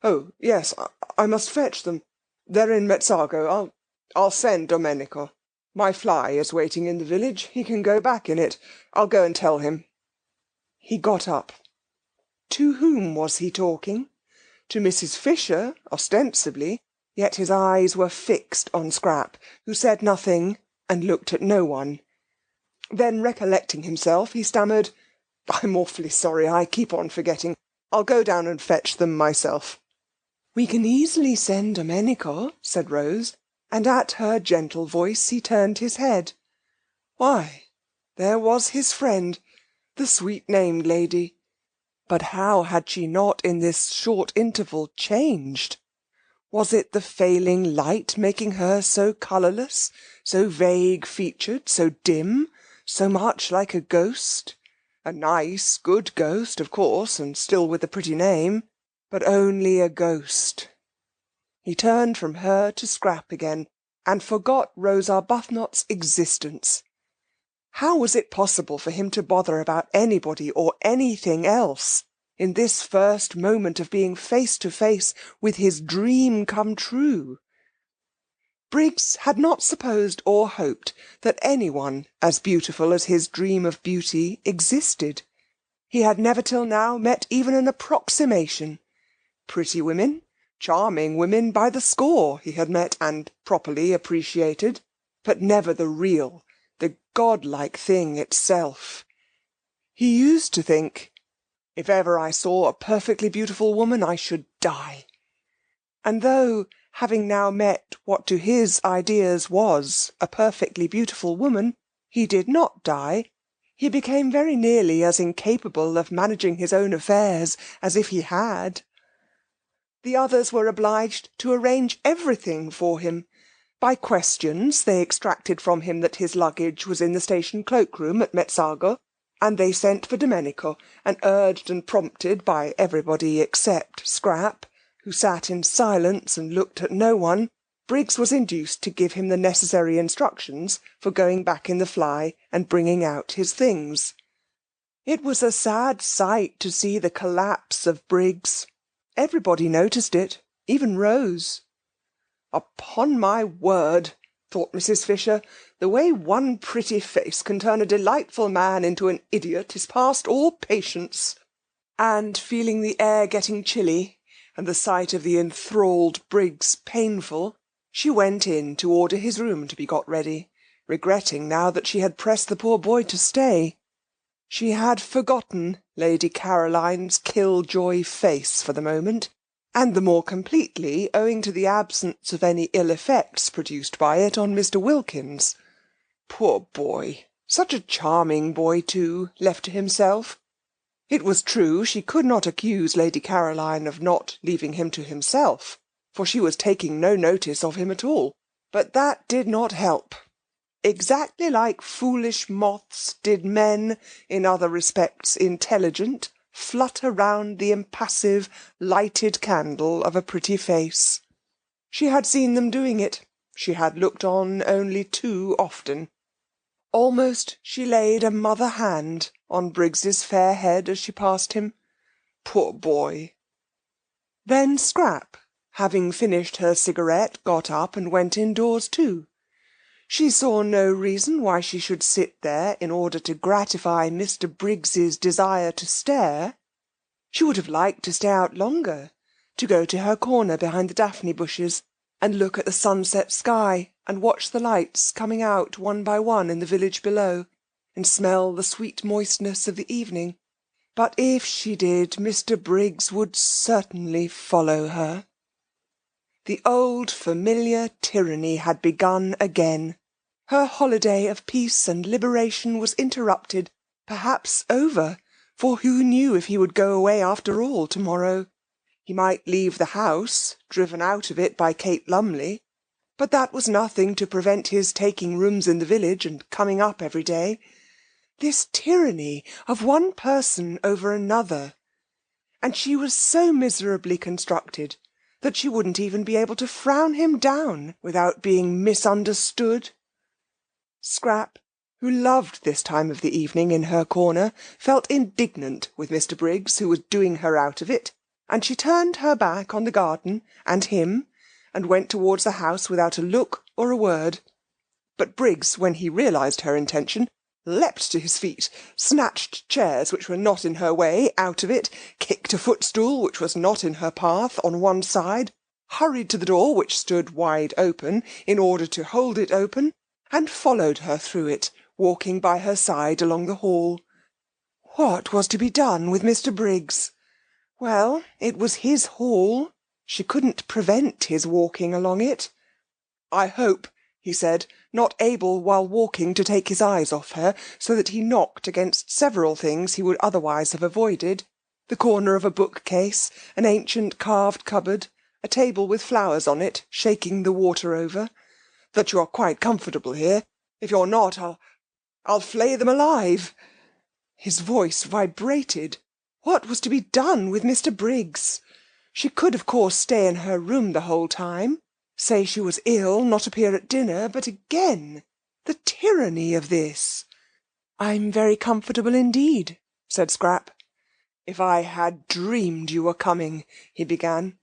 "Oh, yes, I must fetch them. They're in Mezzago. I'll send Domenico. My fly is waiting in the village. He can go back in it. I'll go and tell him." He got up. To whom was he talking? To Mrs. Fisher, ostensibly, yet his eyes were fixed on Scrap, who said nothing and looked at no one. Then, recollecting himself, he stammered, "I'm awfully sorry. I keep on forgetting. I'll go down and fetch them myself." "We can easily send Domenico," said Rose, and at her gentle voice he turned his head. Why, there was his friend, the sweet-named lady. But how had she not in this short interval changed? Was it the failing light making her so colourless, so vague-featured, so dim, so much like a ghost? A nice, good ghost, of course, and still with a pretty name, but only a ghost. He turned from her to Scrap again, and forgot Rose Arbuthnot's existence. How was it possible for him to bother about anybody or anything else in this first moment of being face to face with his dream come true? Briggs had not supposed or hoped that anyone as beautiful as his dream of beauty existed. He had never till now met even an approximation. Pretty women, charming women by the score he had met and properly appreciated, but never the real, the godlike thing itself. He used to think, if ever I saw a perfectly beautiful woman, I should die. And though, having now met what to his ideas was a perfectly beautiful woman, he did not die, he became very nearly as incapable of managing his own affairs as if he had. The others were obliged to arrange everything for him. By questions they extracted from him that his luggage was in the station cloak-room at Mezzago, and they sent for Domenico, and urged and prompted by everybody except Scrap, who sat in silence and looked at no one, Briggs was induced to give him the necessary instructions for going back in the fly and bringing out his things. It was a sad sight to see the collapse of Briggs. Everybody noticed it, even Rose. Upon my word, thought Mrs. Fisher, the way one pretty face can turn a delightful man into an idiot is past all patience. And, feeling the air getting chilly, and the sight of the enthralled Briggs painful, she went in to order his room to be got ready, regretting now that she had pressed the poor boy to stay. She had forgotten Lady Caroline's kill-joy face for the moment, and the more completely owing to the absence of any ill effects produced by it on Mr. Wilkins. Poor boy! Such a charming boy, too, left to himself. It was true she could not accuse Lady Caroline of not leaving him to himself, for she was taking no notice of him at all, but that did not help. Exactly like foolish moths did men, in other respects intelligent, flutter round the impassive, lighted candle of a pretty face. She had seen them doing it. She had looked on only too often. Almost she laid a mother hand on Briggs's fair head as she passed him. Poor boy! Then Scrap, having finished her cigarette, got up and went indoors too. She saw no reason why she should sit there in order to gratify Mr. Briggs's desire to stare. She would have liked to stay out longer, to go to her corner behind the daphne bushes, and look at the sunset sky, and watch the lights coming out one by one in the village below, and smell the sweet moistness of the evening. But if she did, Mr. Briggs would certainly follow her. The old familiar tyranny had begun again. Her holiday of peace and liberation was interrupted, perhaps over, for who knew if he would go away after all to-morrow? He might leave the house, driven out of it by Kate Lumley, but that was nothing to prevent his taking rooms in the village and coming up every day. This tyranny of one person over another! And she was so miserably constructed, that she wouldn't even be able to frown him down without being misunderstood. Scrap, who loved this time of the evening in her corner, felt indignant with Mr. Briggs, who was doing her out of it, and she turned her back on the garden and him, and went towards the house without a look or a word. But Briggs, when he realised her intention, leapt to his feet, snatched chairs which were not in her way out of it, kicked a footstool which was not in her path on one side, hurried to the door which stood wide open in order to hold it open, and followed her through it, walking by her side along the hall. What was to be done with Mr. Briggs? Well, it was his hall. She couldn't prevent his walking along it. "I hope," he said, not able while walking to take his eyes off her, so that he knocked against several things he would otherwise have avoided, the corner of a bookcase, an ancient carved cupboard, a table with flowers on it, shaking the water over, "that you are quite comfortable here. If you're not, I'll flay them alive." His voice vibrated. What was to be done with Mr. Briggs? She could, of course, stay in her room the whole time, say she was ill, not appear at dinner, but again, the tyranny of this. "I'm very comfortable indeed," said Scrap. "If I had dreamed you were coming," he began.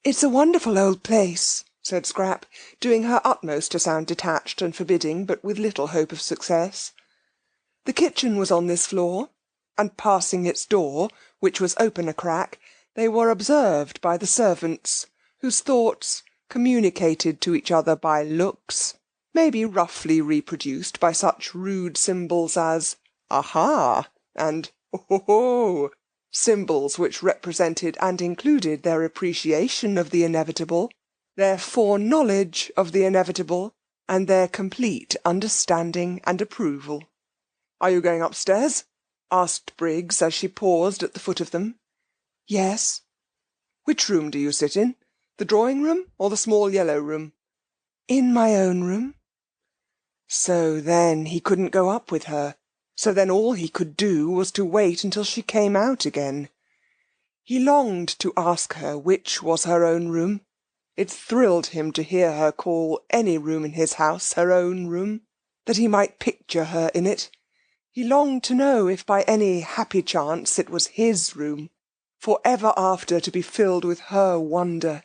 "It's a wonderful old place," said Scrap, doing her utmost to sound detached and forbidding, but with little hope of success. The kitchen was on this floor, and passing its door, which was open a crack, they were observed by the servants, whose thoughts, communicated to each other by looks, may be roughly reproduced by such rude symbols as "Aha!" and "Oh!" symbols which represented and included their appreciation of the inevitable, their foreknowledge of the inevitable, and their complete understanding and approval. "Are you going upstairs?" asked Briggs, as she paused at the foot of them. "Yes." "Which room do you sit in? The drawing-room or the small yellow room?" "In my own room." So then he couldn't go up with her. So then all he could do was to wait until she came out again. He longed to ask her which was her own room. It thrilled him to hear her call any room in his house her own room, that he might picture her in it. He longed to know if by any happy chance it was his room, for ever after to be filled with her wonder.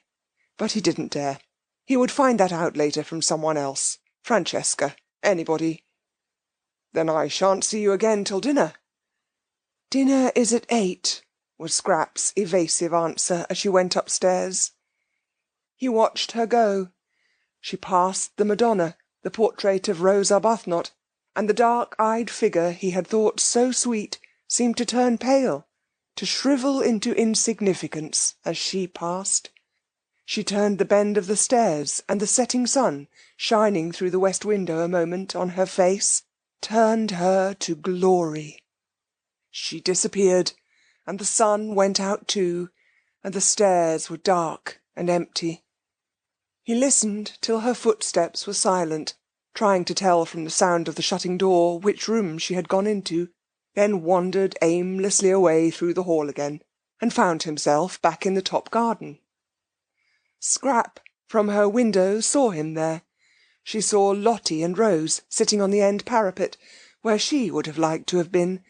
But he didn't dare. He would find that out later from someone else. Francesca. Anybody. "Then I shan't see you again till dinner." "Dinner is at 8, was Scrap's evasive answer as she went upstairs. He watched her go. She passed the Madonna, the portrait of Rose Arbuthnot, and the dark-eyed figure he had thought so sweet seemed to turn pale, to shrivel into insignificance as she passed. She turned the bend of the stairs, and the setting sun, shining through the west window a moment on her face, turned her to glory. She disappeared, and the sun went out too, and the stairs were dark and empty. He listened till her footsteps were silent, trying to tell from the sound of the shutting door which room she had gone into, then wandered aimlessly away through the hall again, and found himself back in the top garden. Scrap, from her window, saw him there. She saw Lottie and Rose sitting on the end parapet, where she would have liked to have been,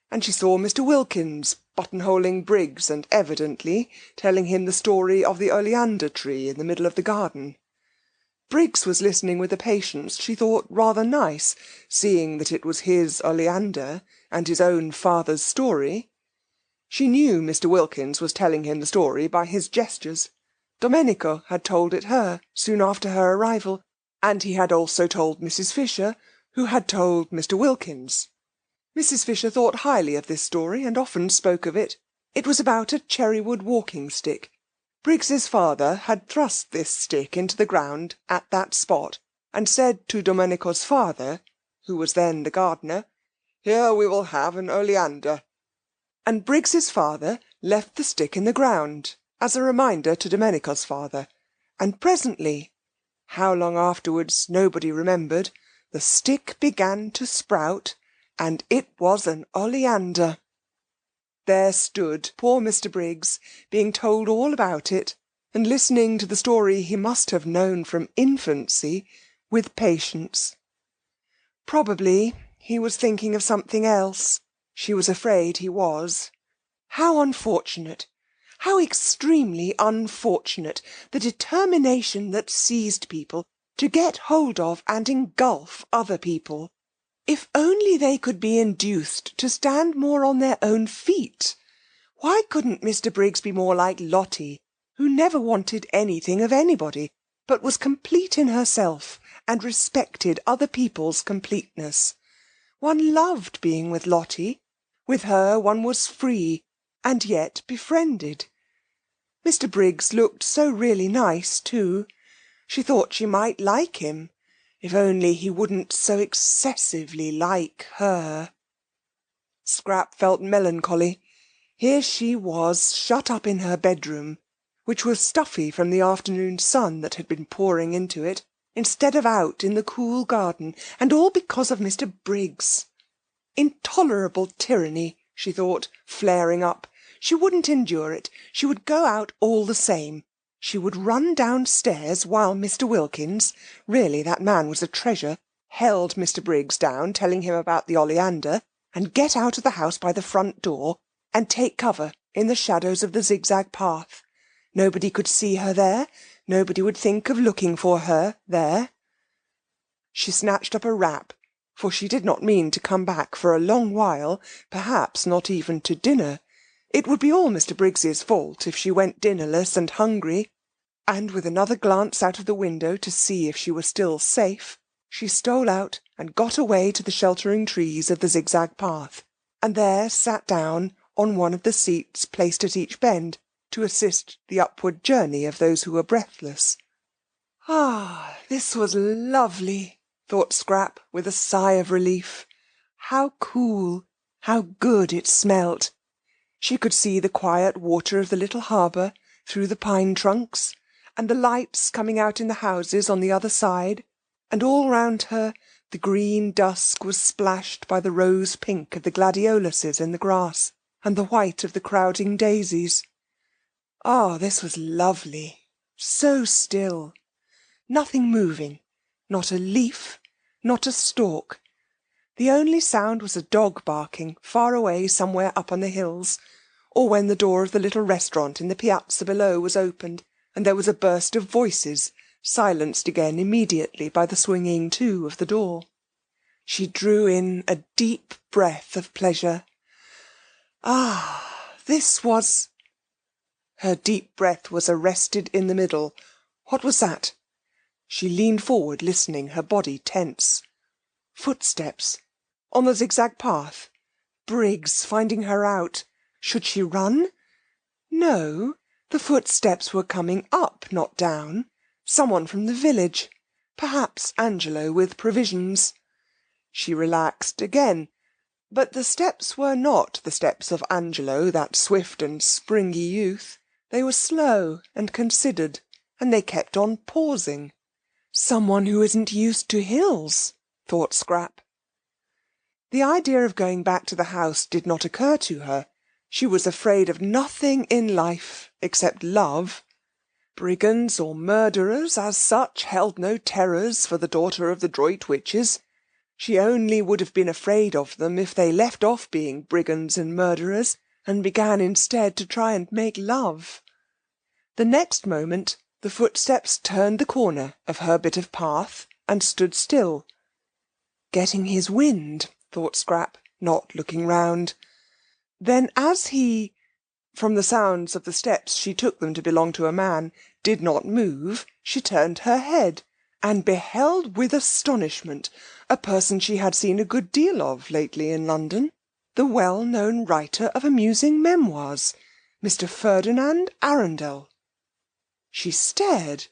and she saw Mr. Wilkins buttonholing Briggs and evidently telling him the story of the oleander tree in the middle of the garden. Briggs was listening with a patience she thought rather nice, seeing that it was his oleander and his own father's story. She knew Mr. Wilkins was telling him the story by his gestures. Domenico had told it her soon after her arrival, and he had also told Mrs. Fisher, who had told Mr. Wilkins. Mrs. Fisher thought highly of this story, and often spoke of it. It was about a cherrywood walking-stick. Briggs's father had thrust this stick into the ground at that spot, and said to Domenico's father, who was then the gardener, "Here we will have an oleander." And Briggs's father left the stick in the ground, as a reminder to Domenico's father, and presently, how long afterwards nobody remembered, the stick began to sprout, and it was an oleander. There stood poor Mr. Briggs, being told all about it, and listening to the story he must have known from infancy with patience. Probably he was thinking of something else. She was afraid he was. How unfortunate, how extremely unfortunate, the determination that seized people to get hold of and engulf other people. If only they could be induced to stand more on their own feet. Why couldn't Mr. Briggs be more like Lottie, who never wanted anything of anybody, but was complete in herself and respected other people's completeness? One loved being with Lottie. With her one was free, and yet befriended. Mr. Briggs looked so really nice, too. She thought she might like him, if only he wouldn't so excessively like her. Scrap felt melancholy. Here she was, shut up in her bedroom, which was stuffy from the afternoon sun that had been pouring into it, instead of out in the cool garden, and all because of Mr. Briggs. Intolerable tyranny, she thought, flaring up. She wouldn't endure it. She would go out all the same. She would run downstairs while Mr. Wilkins, really that man was a treasure, held Mr. Briggs down, telling him about the oleander, and get out of the house by the front door, and take cover in the shadows of the zigzag path. Nobody could see her there. Nobody would think of looking for her there. She snatched up a wrap, for she did not mean to come back for a long while, perhaps not even to dinner. It would be all Mr. Briggs's fault if she went dinnerless and hungry, and with another glance out of the window to see if she were still safe, she stole out and got away to the sheltering trees of the zigzag path, and there sat down on one of the seats placed at each bend to assist the upward journey of those who were breathless. Ah, this was lovely, thought Scrap, with a sigh of relief. How cool, how good it smelt. She could see the quiet water of the little harbour through the pine trunks, and the lights coming out in the houses on the other side, and all round her the green dusk was splashed by the rose pink of the gladioluses in the grass, and the white of the crowding daisies. Ah, this was lovely, so still. Nothing moving, not a leaf, not a stalk. The only sound was a dog barking far away somewhere up on the hills, or when the door of the little restaurant in the piazza below was opened, and there was a burst of voices, silenced again immediately by the swinging to of the door. She drew in a deep breath of pleasure. Ah, this was... Her deep breath was arrested in the middle. What was that? She leaned forward, listening, her body tense. Footsteps. On the zigzag path. Briggs finding her out. Should she run? No, the footsteps were coming up, not down. Someone from the village. Perhaps Angelo with provisions. She relaxed again. But the steps were not the steps of Angelo, that swift and springy youth. They were slow and considered, and they kept on pausing. Someone who isn't used to hills, thought Scrap. The idea of going back to the house did not occur to her. She was afraid of nothing in life except love. Brigands or murderers, as such, held no terrors for the daughter of the Droit witches. She only would have been afraid of them if they left off being brigands and murderers, and began instead to try and make love. The next moment the footsteps turned the corner of her bit of path, and stood still. Getting his wind, thought Scrap, not looking round. Then as he, from the sounds of the steps she took them to belong to a man, did not move, she turned her head, and beheld with astonishment a person she had seen a good deal of lately in London, the well-known writer of amusing memoirs, Mr. Ferdinand Arundel. She stared.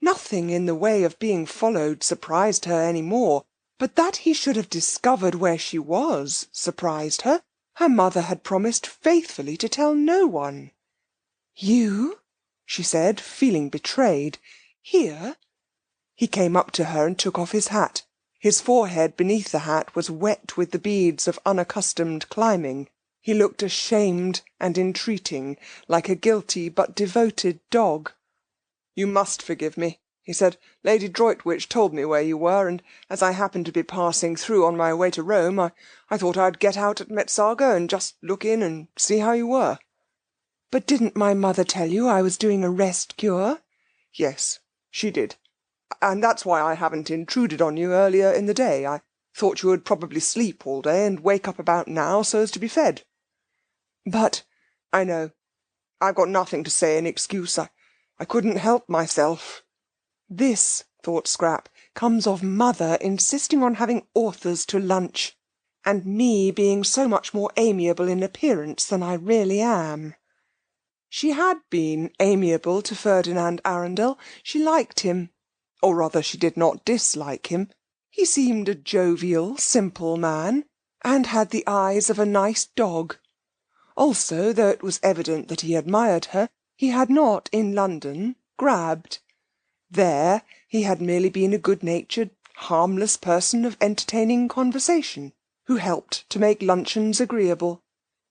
Nothing in the way of being followed surprised her any more, but that he should have discovered where she was surprised her. Her mother had promised faithfully to tell no one. "You?" she said, feeling betrayed. "Here?" He came up to her and took off his hat. His forehead beneath the hat was wet with the beads of unaccustomed climbing. He looked ashamed and entreating, like a guilty but devoted dog. "You must forgive me," he said. "Lady Droitwich told me where you were, and as I happened to be passing through on my way to Rome, I thought I'd get out at Metsago and just look in and see how you were." "But didn't my mother tell you I was doing a rest cure?" "Yes, she did. And that's why I haven't intruded on you earlier in the day. I thought you would probably sleep all day and wake up about now so as to be fed." "But—" "I know. I've got nothing to say in excuse. I couldn't help myself." "This," thought Scrap, "comes of mother insisting on having authors to lunch, and me being so much more amiable in appearance than I really am." She had been amiable to Ferdinand Arundel. She liked him, or rather she did not dislike him. He seemed a jovial, simple man, and had the eyes of a nice dog. Also, though it was evident that he admired her, he had not, in London, grabbed. There he had merely been a good-natured, harmless person of entertaining conversation, who helped to make luncheons agreeable.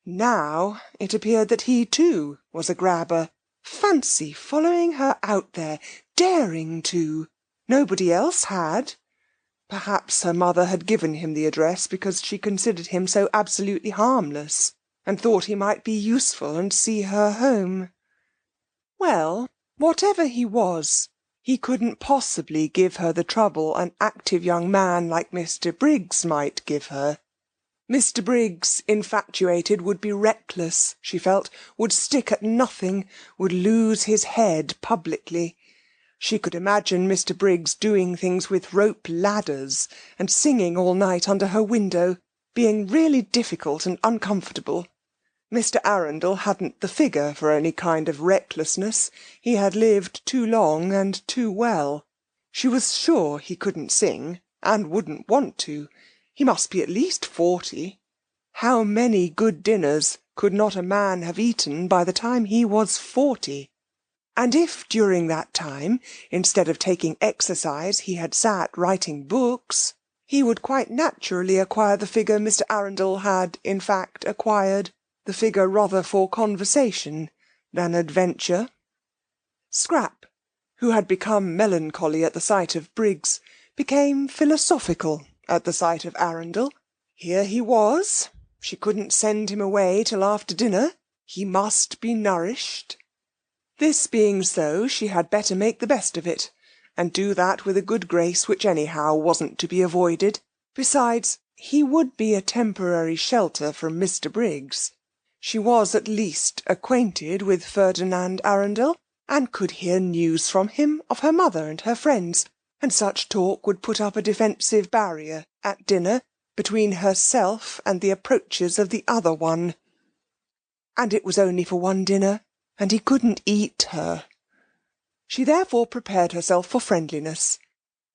Now it appeared that he, too, was a grabber. Fancy following her out there, daring to! Nobody else had. Perhaps her mother had given him the address because she considered him so absolutely harmless, and thought he might be useful and see her home. Well, whatever he was, he couldn't possibly give her the trouble an active young man like Mr. Briggs might give her. Mr. Briggs, infatuated, would be reckless, she felt, would stick at nothing, would lose his head publicly. She could imagine Mr. Briggs doing things with rope ladders, and singing all night under her window, being really difficult and uncomfortable. Mr. Arundel hadn't the figure for any kind of recklessness. He had lived too long and too well. She was sure he couldn't sing, and wouldn't want to. He must be at least 40. How many good dinners could not a man have eaten by the time he was 40? And if during that time, instead of taking exercise, he had sat writing books, he would quite naturally acquire the figure Mr. Arundel had, in fact, acquired, the figure rather for conversation than adventure. Scrap, who had become melancholy at the sight of Briggs, became philosophical at the sight of Arundel. Here he was. She couldn't send him away till after dinner. He must be nourished. This being so, she had better make the best of it, and do that with a good grace which anyhow wasn't to be avoided. Besides, he would be a temporary shelter from Mr. Briggs. She was at least acquainted with Ferdinand Arundel, and could hear news from him of her mother and her friends, and such talk would put up a defensive barrier at dinner between herself and the approaches of the other one. And it was only for one dinner, and he couldn't eat her. She therefore prepared herself for friendliness.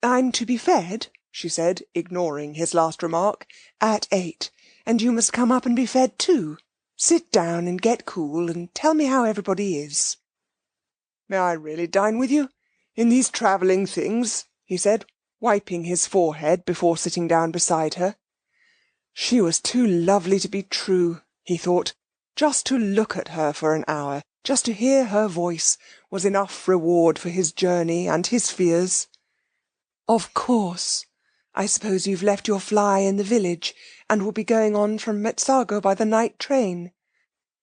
"I'm to be fed," she said, ignoring his last remark, "at 8, and you must come up and be fed too. Sit down and get cool, and tell me how everybody is." "May I really dine with you, in these travelling things?" he said, wiping his forehead before sitting down beside her. She was too lovely to be true, he thought. Just to look at her for an hour, just to hear her voice, was enough reward for his journey and his fears. "Of course. I suppose you've left your fly in the village, and will be going on from Metsago by the night train?"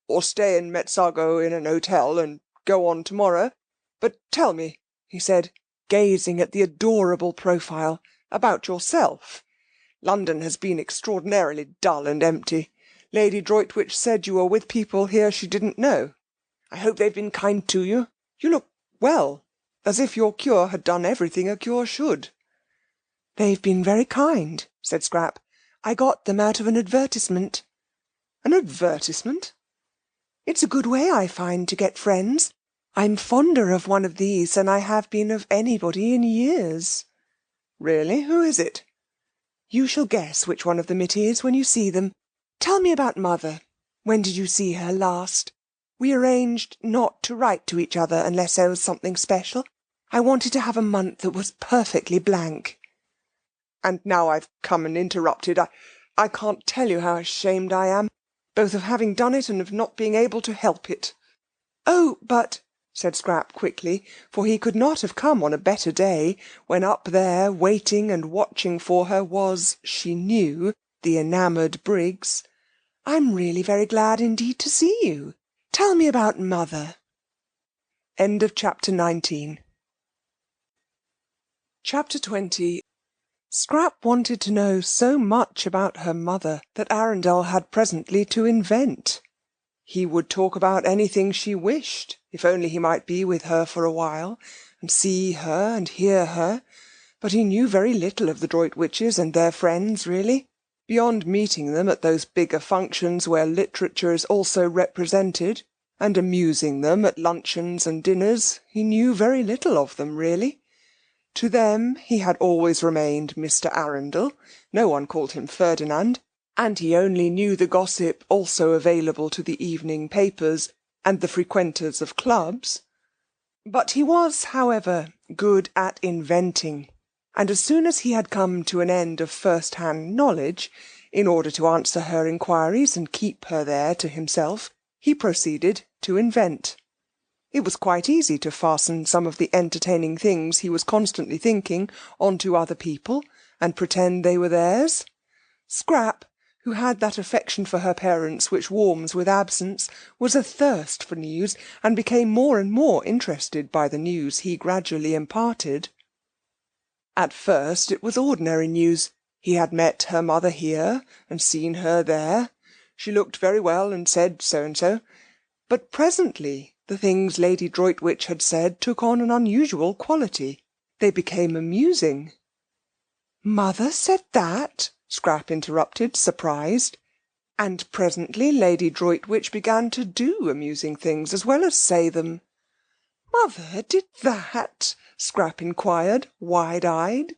"Or stay in Metsago in an hotel, and go on tomorrow. But tell me," he said, gazing at the adorable profile, "about yourself. London has been extraordinarily dull and empty. Lady Droitwich said you were with people here she didn't know. I hope they've been kind to you. You look well, as if your cure had done everything a cure should." "They've been very kind," said Scrap. "I got them out of an advertisement." "An advertisement?" "It's a good way, I find, to get friends. I'm fonder of one of these than I have been of anybody in years." "Really? Who is it?" "You shall guess which one of them it is when you see them. Tell me about mother. When did you see her last? We arranged not to write to each other unless there was something special. I wanted to have a month that was perfectly blank." "And now I've come and interrupted. I can't tell you how ashamed I am, both of having done it and of not being able to help it." "Oh, but—" said Scrap quickly, for he could not have come on a better day, when up there, waiting and watching for her, was, she knew, the enamoured Briggs. "I'm really very glad indeed to see you. Tell me about mother." End of chapter 19. Chapter 20. Scrap wanted to know so much about her mother that Arundel had presently to invent. He would talk about anything she wished, if only he might be with her for a while, and see her and hear her, but he knew very little of the Droitwiches and their friends, really. Beyond meeting them at those bigger functions where literature is also represented, and amusing them at luncheons and dinners, he knew very little of them, really. To them he had always remained Mr. Arundel. No one called him Ferdinand, and he only knew the gossip also available to the evening papers and the frequenters of clubs. But he was, however, good at inventing, and as soon as he had come to an end of first-hand knowledge, in order to answer her inquiries and keep her there to himself, he proceeded to invent. It was quite easy to fasten some of the entertaining things he was constantly thinking on to other people, and pretend they were theirs. Scrap, who had that affection for her parents which warms with absence, was athirst for news, and became more and more interested by the news he gradually imparted. At first it was ordinary news. He had met her mother here, and seen her there. She looked very well, and said so and so. But presently the things Lady Droitwich had said took on an unusual quality. They became amusing. "Mother said that?" Scrap interrupted, surprised. And presently Lady Droitwich began to do amusing things as well as say them. "Mother did that?" Scrap inquired, wide-eyed.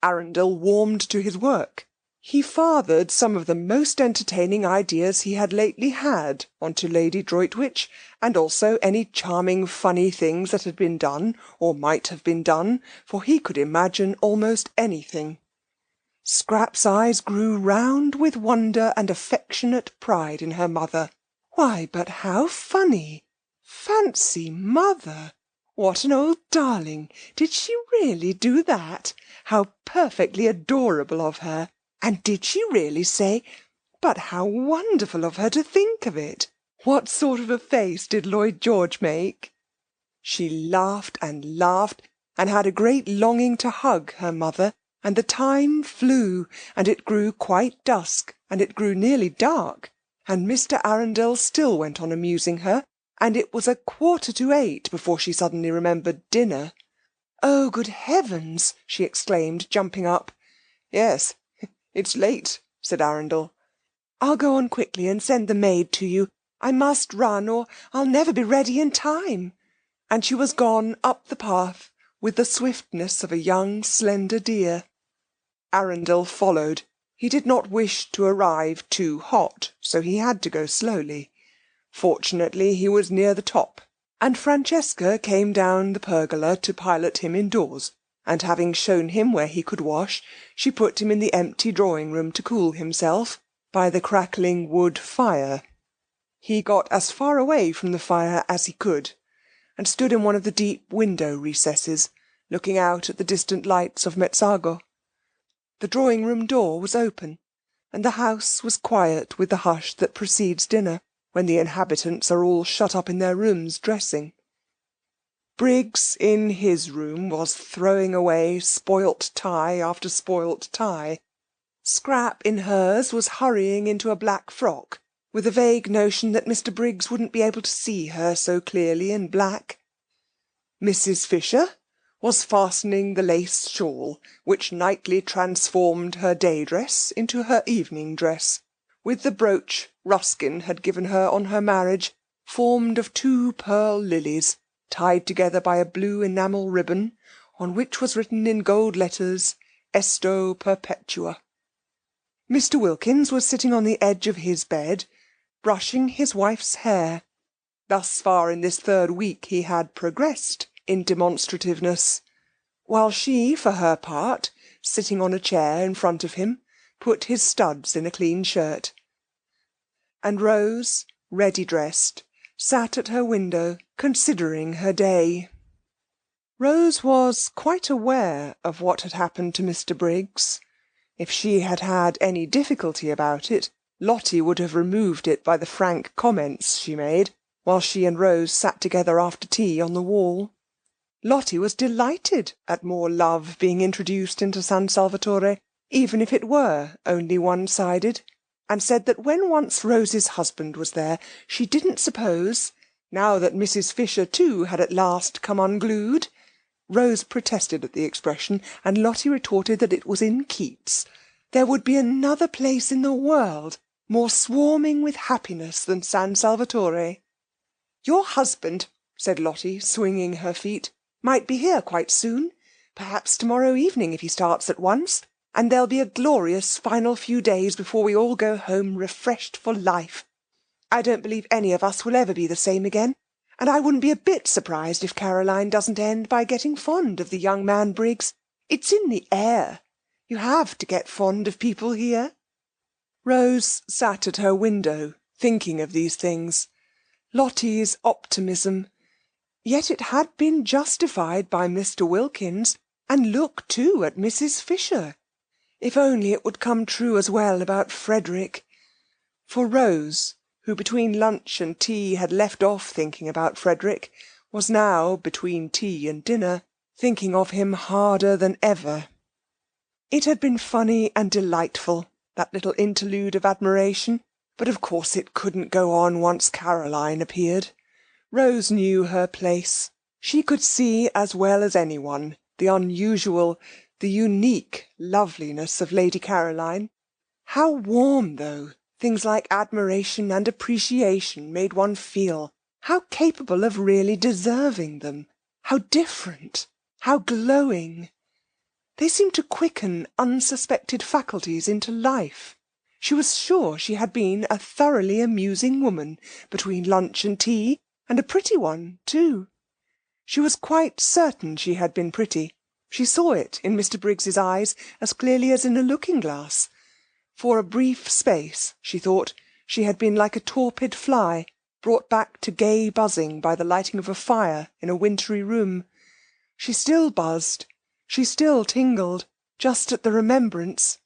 Arundel warmed to his work. He fathered some of the most entertaining ideas he had lately had on to Lady Droitwich, and also any charming funny things that had been done, or might have been done, for he could imagine almost anything. Scrap's eyes grew round with wonder and affectionate pride in her mother. Why, but how funny! Fancy mother! What an old darling! Did she really do that? How perfectly adorable of her! And did she really say... But how wonderful of her to think of it! What sort of a face did Lloyd George make? She laughed, and had a great longing to hug her mother, and the time flew, and it grew quite dusk, and it grew nearly dark, and Mr. Arundel still went on amusing her, and it was 7:45 before she suddenly remembered dinner. "Oh, good heavens!" she exclaimed, jumping up. "Yes, it's late," said Arundel. "I'll go on quickly and send the maid to you. I must run, or I'll never be ready in time." And she was gone up the path with the swiftness of a young slender deer. Arundel followed. He did not wish to arrive too hot, so he had to go slowly. Fortunately he was near the top, and Francesca came down the pergola to pilot him indoors, and having shown him where he could wash, she put him in the empty drawing-room to cool himself by the crackling wood fire. He got as far away from the fire as he could, and stood in one of the deep window recesses, looking out at the distant lights of Mezzago. The drawing-room door was open, and the house was quiet with the hush that precedes dinner, when the inhabitants are all shut up in their rooms dressing. Briggs in his room was throwing away spoilt tie after spoilt tie. Scrap in hers was hurrying into a black frock, with a vague notion that Mr. Briggs wouldn't be able to see her so clearly in black. Mrs. Fisher was fastening the lace shawl, which nightly transformed her day-dress into her evening dress, with the brooch Ruskin had given her on her marriage, formed of 2 pearl lilies, tied together by a blue enamel ribbon, on which was written in gold letters, Esto Perpetua. Mr. Wilkins was sitting on the edge of his bed, brushing his wife's hair. Thus far in this 3rd week he had progressed in demonstrativeness, while she, for her part, sitting on a chair in front of him, put his studs in a clean shirt. And Rose, ready dressed, sat at her window considering her day. Rose was quite aware of what had happened to Mr. Briggs. If she had had any difficulty about it, Lottie would have removed it by the frank comments she made, while she and Rose sat together after tea on the wall. Lottie was delighted at more love being introduced into San Salvatore, even if it were only one-sided, and said that when once Rose's husband was there, she didn't suppose, now that Mrs. Fisher too had at last come unglued. Rose protested at the expression, and Lottie retorted that it was in Keats. There would be another place in the world more swarming with happiness than San Salvatore. "Your husband," said Lottie, swinging her feet, "might be here quite soon, perhaps tomorrow evening if he starts at once, and there'll be a glorious final few days before we all go home refreshed for life. I don't believe any of us will ever be the same again, and I wouldn't be a bit surprised if Caroline doesn't end by getting fond of the young man Briggs. It's in the air. You have to get fond of people here." Rose sat at her window, thinking of these things. Lottie's optimism. Yet it had been justified by Mr. Wilkins, and look too at Mrs. Fisher. If only it would come true as well about Frederick. For Rose, who between lunch and tea had left off thinking about Frederick, was now, between tea and dinner, thinking of him harder than ever. It had been funny and delightful, that little interlude of admiration, but of course it couldn't go on once Caroline appeared. Rose knew her place. She could see as well as anyone the unusual, the unique loveliness of Lady Caroline. How warm, though, things like admiration and appreciation made one feel, how capable of really deserving them, how different, how glowing. They seemed to quicken unsuspected faculties into life. She was sure she had been a thoroughly amusing woman between lunch and tea, and a pretty one too. She was quite certain she had been pretty. She saw it in Mr. Briggs's eyes as clearly as in a looking-glass. For a brief space, she thought, she had been like a torpid fly, brought back to gay buzzing by the lighting of a fire in a wintry room. She still buzzed, she still tingled, just at the remembrance.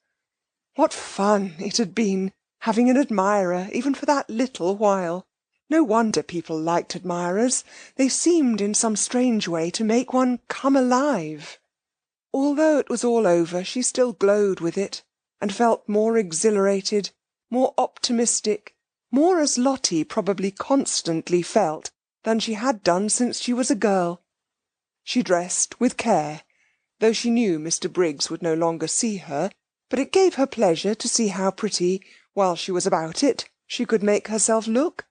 What fun it had been, having an admirer, even for that little while. No wonder people liked admirers. They seemed in some strange way to make one come alive. Although it was all over, she still glowed with it, and felt more exhilarated, more optimistic, more as Lottie probably constantly felt, than she had done since she was a girl. She dressed with care, though she knew Mr. Briggs would no longer see her, but it gave her pleasure to see how pretty, while she was about it, she could make herself look.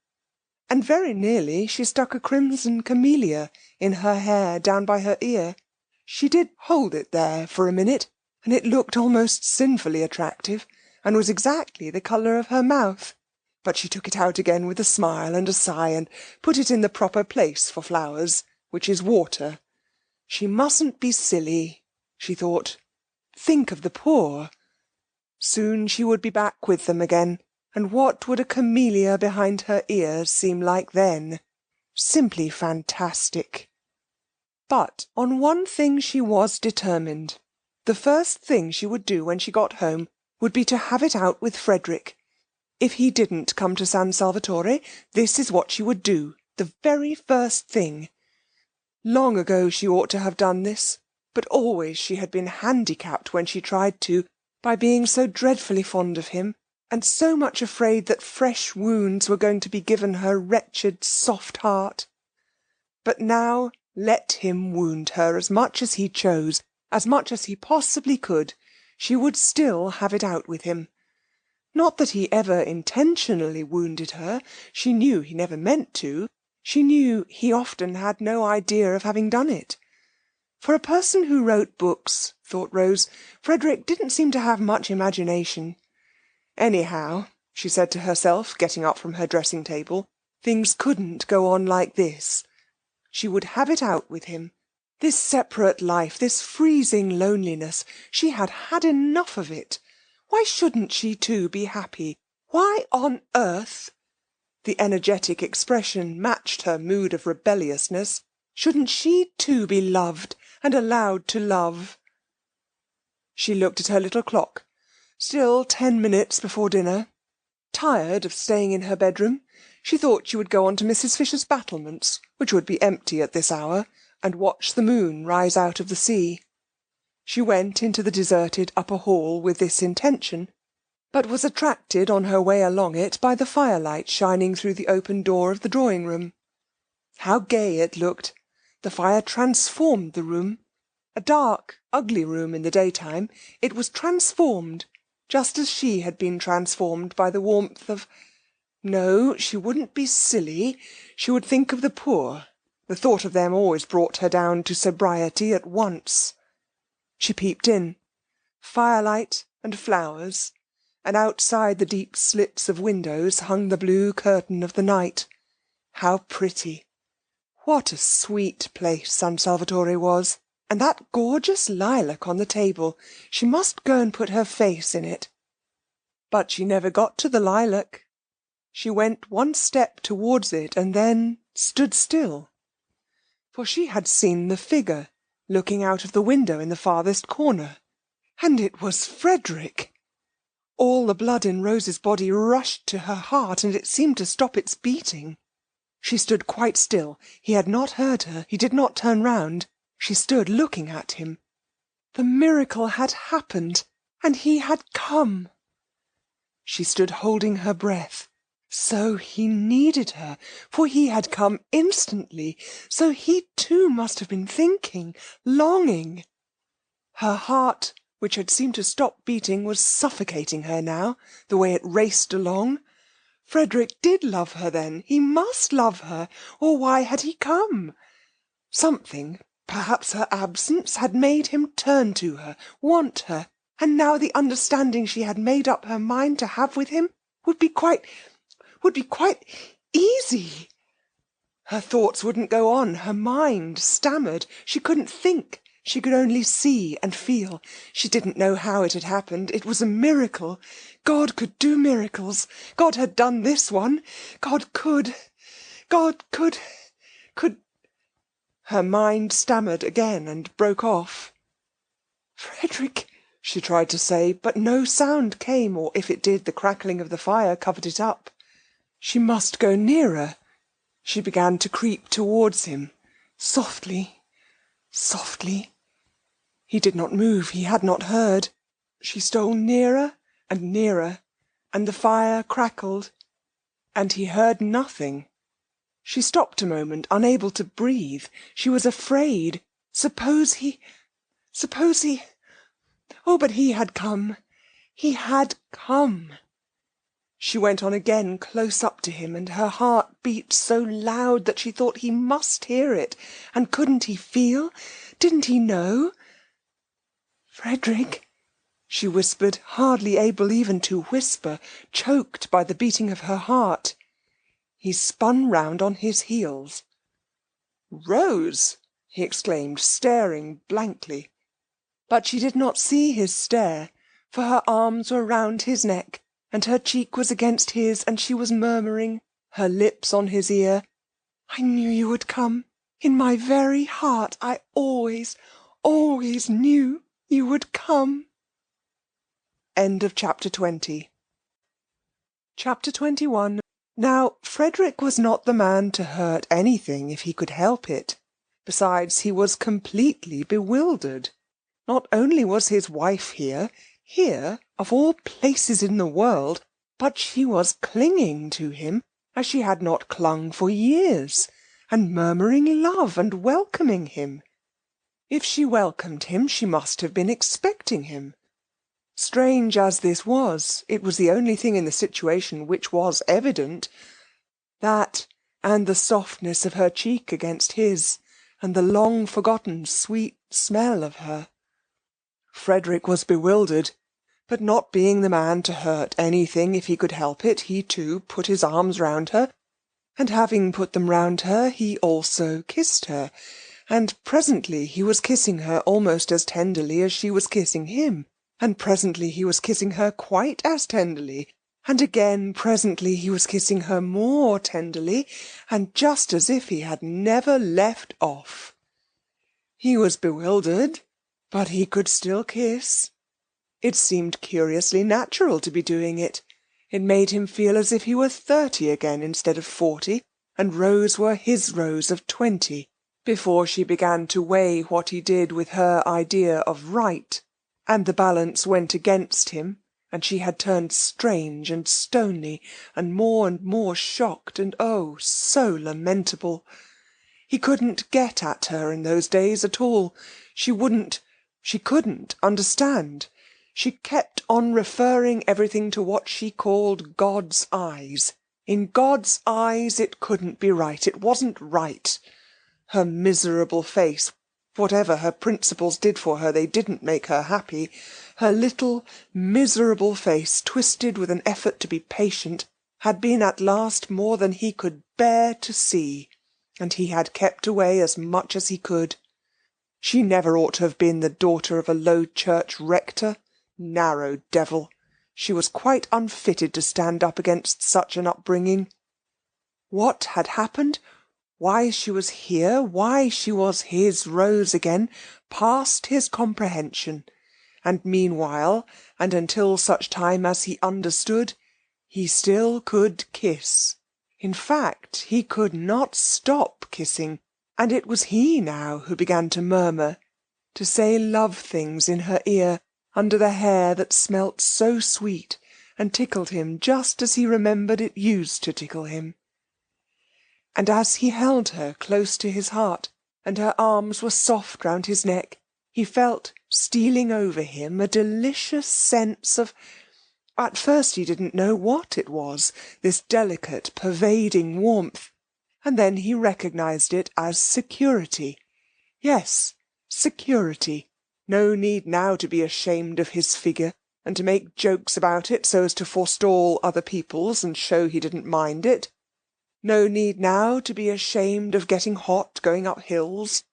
And very nearly she stuck a crimson camellia in her hair down by her ear. She did hold it there for a minute, and it looked almost sinfully attractive, and was exactly the colour of her mouth. But she took it out again with a smile and a sigh, and put it in the proper place for flowers, which is water. She mustn't be silly, she thought. Think of the poor. Soon she would be back with them again, and what would a camellia behind her ears seem like then? Simply fantastic. But on one thing she was determined. The first thing she would do when she got home would be to have it out with Frederick. If he didn't come to San Salvatore, this is what she would do, the very first thing. Long ago she ought to have done this, but always she had been handicapped when she tried to, by being so dreadfully fond of him, and so much afraid that fresh wounds were going to be given her wretched soft heart. But now let him wound her as much as he chose, as much as he possibly could, she would still have it out with him. Not that he ever intentionally wounded her. She knew he never meant to. She knew he often had no idea of having done it. For a person who wrote books, thought Rose, Frederick didn't seem to have much imagination. Anyhow, she said to herself, getting up from her dressing-table, things couldn't go on like this. She would have it out with him. This separate life, this freezing loneliness, she had had enough of it. Why shouldn't she too be happy? Why on earth? The energetic expression matched her mood of rebelliousness. Shouldn't she too be loved and allowed to love? She looked at her little clock. Still 10 minutes before dinner. Tired of staying in her bedroom, she thought she would go on to Mrs. Fisher's battlements, which would be empty at this hour, and watch the moon rise out of the sea. She went into the deserted upper hall with this intention, but was attracted on her way along it by the firelight shining through the open door of the drawing-room. How gay it looked! The fire transformed the room. A dark, ugly room in the daytime, it was transformed, just as she had been transformed by the warmth of... No, she wouldn't be silly. She would think of the poor. The thought of them always brought her down to sobriety at once. She peeped in. Firelight and flowers, and outside the deep slits of windows hung the blue curtain of the night. How pretty! What a sweet place San Salvatore was! And that gorgeous lilac on the table. She must go and put her face in it. But she never got to the lilac. She went one step towards it and then stood still. For she had seen the figure looking out of the window in the farthest corner. And it was Frederick! All the blood in Rose's body rushed to her heart, and it seemed to stop its beating. She stood quite still. He had not heard her. He did not turn round. She stood looking at him. The miracle had happened, and he had come. She stood holding her breath. So he needed her, for he had come instantly. So he too must have been thinking, longing. Her heart, which had seemed to stop beating, was suffocating her now, the way it raced along. Frederick did love her then. He must love her, or why had he come? Something, perhaps her absence, had made him turn to her, want her, and now the understanding she had made up her mind to have with him would be quite easy. Her thoughts wouldn't go on. Her mind stammered. She couldn't think. She could only see and feel. She didn't know how it had happened. It was a miracle. God could do miracles. God had done this one. God could. Her mind stammered again and broke off. Frederick, she tried to say, but no sound came, or if it did, the crackling of the fire covered it up. She must go nearer. She began to creep towards him, softly, softly. He did not move. He had not heard. She stole nearer and nearer, and the fire crackled, and he heard nothing. She stopped a moment, unable to breathe. She was afraid. Suppose he... Oh, but he had come. He had come. She went on again, close up to him, and her heart beat so loud that she thought he must hear it. And couldn't he feel? Didn't he know? Frederick, she whispered, hardly able even to whisper, choked by the beating of her heart. He spun round on his heels. Rose! He exclaimed, staring blankly. But she did not see his stare, for her arms were round his neck, and her cheek was against his, and she was murmuring, her lips on his ear, I knew you would come. In my very heart I always knew you would come. End of chapter 20. Chapter 21. Now, Frederick was not the man to hurt anything if he could help it. Besides, he was completely bewildered. Not only was his wife here, of all places in the world, but she was clinging to him as she had not clung for years, and murmuring love and welcoming him. If she welcomed him, she must have been expecting him. Strange as this was, it was the only thing in the situation which was evident. That, and the softness of her cheek against his, and the long-forgotten sweet smell of her. Frederick was bewildered, but not being the man to hurt anything if he could help it, he too put his arms round her, and having put them round her, he also kissed her, and presently he was kissing her almost as tenderly as she was kissing him, and presently he was kissing her quite as tenderly, And again presently he was kissing her more tenderly, and just as if he had never left off. He was bewildered, but he could still kiss. It seemed curiously natural to be doing it. It made him feel as if he were 30 again instead of 40, and Rose were his Rose of 20, before she began to weigh what he did with her idea of right, and the balance went against him, and she had turned strange and stony, and more shocked, and oh, so lamentable. He couldn't get at her in those days at all. She couldn't understand. She kept on referring everything to what she called God's eyes. In God's eyes it couldn't be right. It wasn't right. Her miserable face, whatever her principles did for her, they didn't make her happy. Her little miserable face, twisted with an effort to be patient, had been at last more than he could bear to see, and he had kept away as much as he could. She never ought to have been the daughter of a low church rector. Narrow devil! She was quite unfitted to stand up against such an upbringing. What had happened, why she was here, why she was his Rose again, passed his comprehension, and meanwhile, and until such time as he understood, he still could kiss. In fact, he could not stop kissing, and it was he now who began to murmur, to say love things in her ear, under the hair that smelt so sweet, and tickled him just as he remembered it used to tickle him. And as he held her close to his heart, and her arms were soft round his neck, he felt stealing over him a delicious sense of... At first he didn't know what it was, this delicate, pervading warmth, and then he recognised it as security. Yes, security. No need now to be ashamed of his figure, and to make jokes about it so as to forestall other people's and show he didn't mind it. No need now to be ashamed of getting hot going up hills,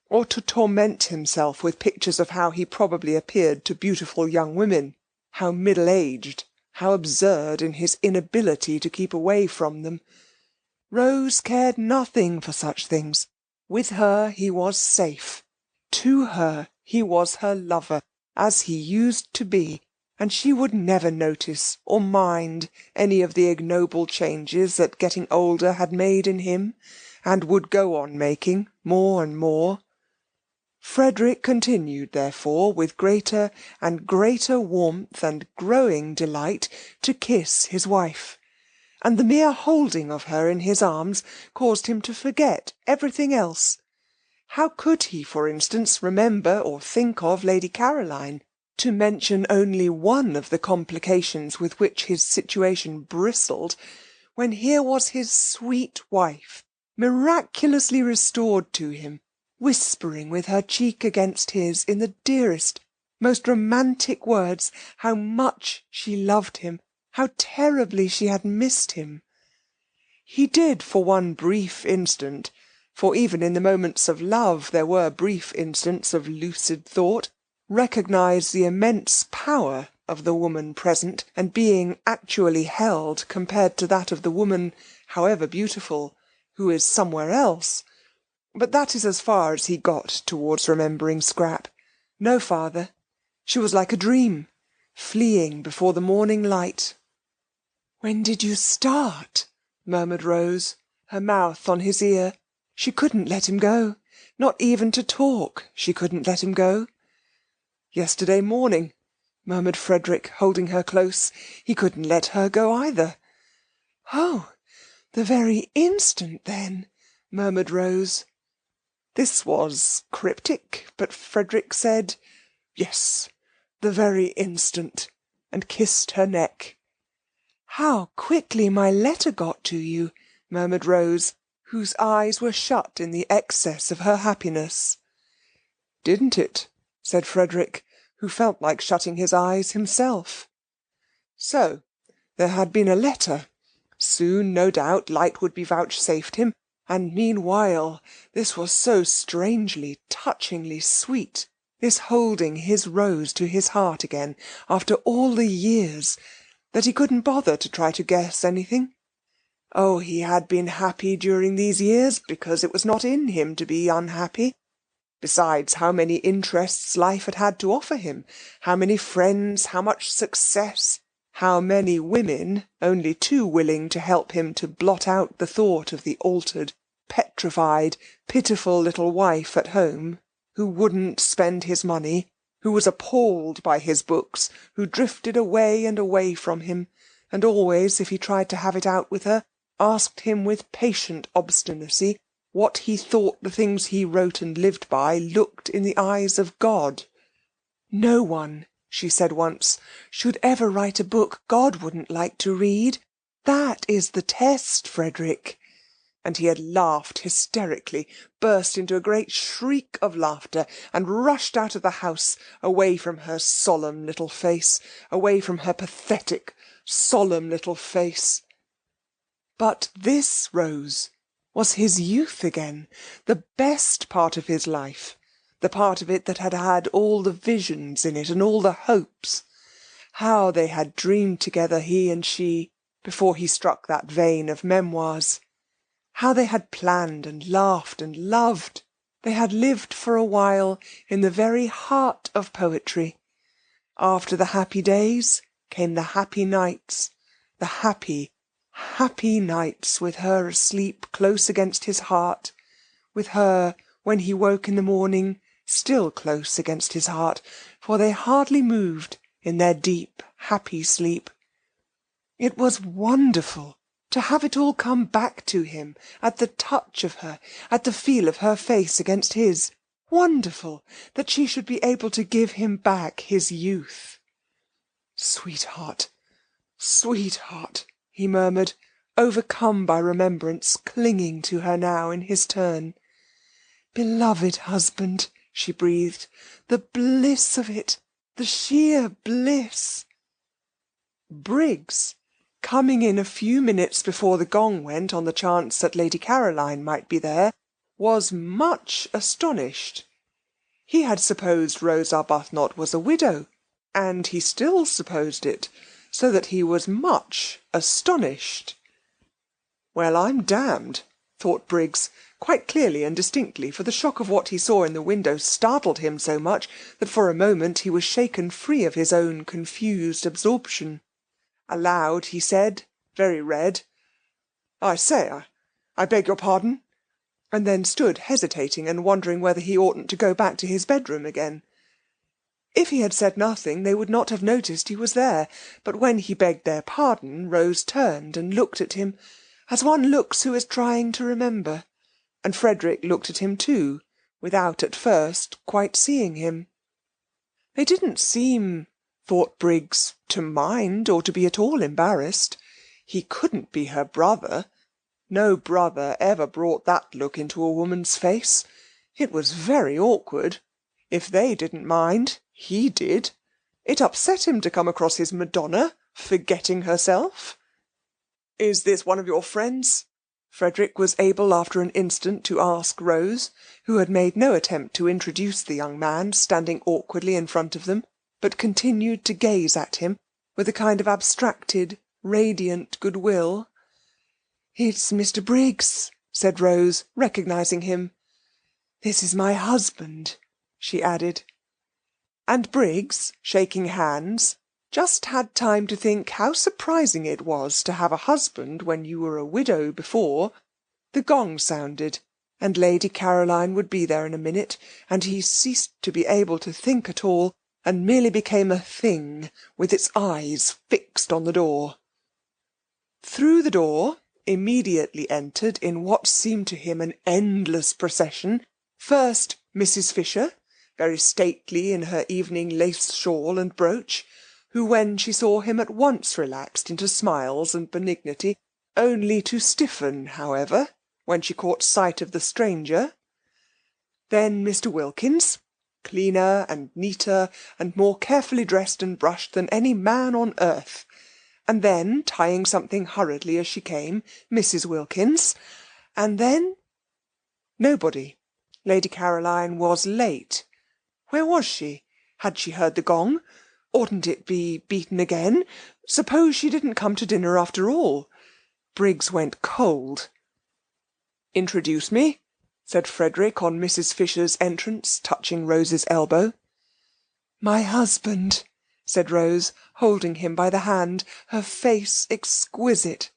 or to torment himself with pictures of how he probably appeared to beautiful young women, how middle-aged, how absurd in his inability to keep away from them. Rose cared nothing for such things. With her he was safe. To her he was her lover, as he used to be, and she would never notice or mind any of the ignoble changes that getting older had made in him, and would go on making more and more. Frederick continued, therefore, with greater and greater warmth and growing delight, to kiss his wife, and the mere holding of her in his arms caused him to forget everything else. How could he, for instance, remember or think of Lady Caroline, to mention only one of the complications with which his situation bristled, when here was his sweet wife, miraculously restored to him, whispering with her cheek against his in the dearest, most romantic words how much she loved him, how terribly she had missed him. He did for one brief instant, for even in the moments of love there were brief instants of lucid thought, recognise the immense power of the woman present and being actually held compared to that of the woman, however beautiful, who is somewhere else. But that is as far as he got towards remembering Scrap. No farther. She was like a dream, fleeing before the morning light. "When did you start?" murmured Rose, her mouth on his ear. She couldn't let him go. Not even to talk she couldn't let him go. "Yesterday morning," murmured Frederick, holding her close. He couldn't let her go either. "Oh, the very instant, then," murmured Rose. This was cryptic, but Frederick said, "Yes, the very instant," and kissed her neck. "How quickly my letter got to you," murmured Rose, whose eyes were shut in the excess of her happiness. "Didn't it?" said Frederick, who felt like shutting his eyes himself. So there had been a letter. Soon, no doubt, light would be vouchsafed him, and meanwhile this was so strangely, touchingly sweet, this holding his Rose to his heart again, after all the years, that he couldn't bother to try to guess anything. Oh, he had been happy during these years because it was not in him to be unhappy. Besides, how many interests life had had to offer him, how many friends, how much success, how many women only too willing to help him to blot out the thought of the altered, petrified, pitiful little wife at home, who wouldn't spend his money, who was appalled by his books, who drifted away and away from him, and always, if he tried to have it out with her, asked him with patient obstinacy what he thought the things he wrote and lived by looked in the eyes of God. "No one," she said once, "should ever write a book God wouldn't like to read. That is the test, Frederick." And he had laughed hysterically, burst into a great shriek of laughter, and rushed out of the house, away from her solemn little face, away from her pathetic, solemn little face. But this Rose was his youth again, the best part of his life, the part of it that had had all the visions in it and all the hopes. How they had dreamed together, he and she, before he struck that vein of memoirs. How they had planned and laughed and loved. They had lived for a while in the very heart of poetry. After the happy days came the happy nights, the happy, happy nights, with her asleep close against his heart, with her, when he woke in the morning, still close against his heart, for they hardly moved in their deep, happy sleep. It was wonderful to have it all come back to him, at the touch of her, at the feel of her face against his. Wonderful that she should be able to give him back his youth. "Sweetheart, sweetheart," he murmured, overcome by remembrance, clinging to her now in his turn. "Beloved husband," she breathed, "the bliss of it, the sheer bliss." Briggs, coming in a few minutes before the gong went on the chance that Lady Caroline might be there, was much astonished. He had supposed Rose Arbuthnot was a widow, and he still supposed it, so that he was much astonished. "Well, I'm damned," thought Briggs, quite clearly and distinctly, for the shock of what he saw in the window startled him so much that for a moment he was shaken free of his own confused absorption. Aloud he said, very red, "I say, I beg your pardon," and then stood hesitating and wondering whether he oughtn't to go back to his bedroom again. If he had said nothing, they would not have noticed he was there, but when he begged their pardon, Rose turned and looked at him, as one looks who is trying to remember, and Frederick looked at him too, without at first quite seeing him. They didn't seem, thought Briggs, to mind or to be at all embarrassed. He couldn't be her brother. No brother ever brought that look into a woman's face. It was very awkward. If they didn't mind, he did. It upset him to come across his Madonna, forgetting herself. "Is this one of your friends?" Frederick was able after an instant to ask Rose, who had made no attempt to introduce the young man standing awkwardly in front of them, but continued to gaze at him with a kind of abstracted, radiant goodwill. "It's Mr. Briggs," said Rose, recognising him. "This is my husband," she added. And Briggs, shaking hands, just had time to think how surprising it was to have a husband when you were a widow before. The gong sounded, and Lady Caroline would be there in a minute, and he ceased to be able to think at all, and merely became a thing with its eyes fixed on the door. Through the door immediately entered, in what seemed to him an endless procession, first Mrs. Fisher, very stately in her evening lace shawl and brooch, who, when she saw him, at once relaxed into smiles and benignity, only to stiffen, however, when she caught sight of the stranger. Then Mr. Wilkins, cleaner and neater and more carefully dressed and brushed than any man on earth, and then, tying something hurriedly as she came, Mrs. Wilkins, and then nobody. Lady Caroline was late. Where was she? Had she heard the gong? Oughtn't it be beaten again? Suppose she didn't come to dinner after all? Briggs went cold. "Introduce me," said Frederick on Mrs. Fisher's entrance, touching Rose's elbow. "My husband," said Rose, holding him by the hand, her face exquisite.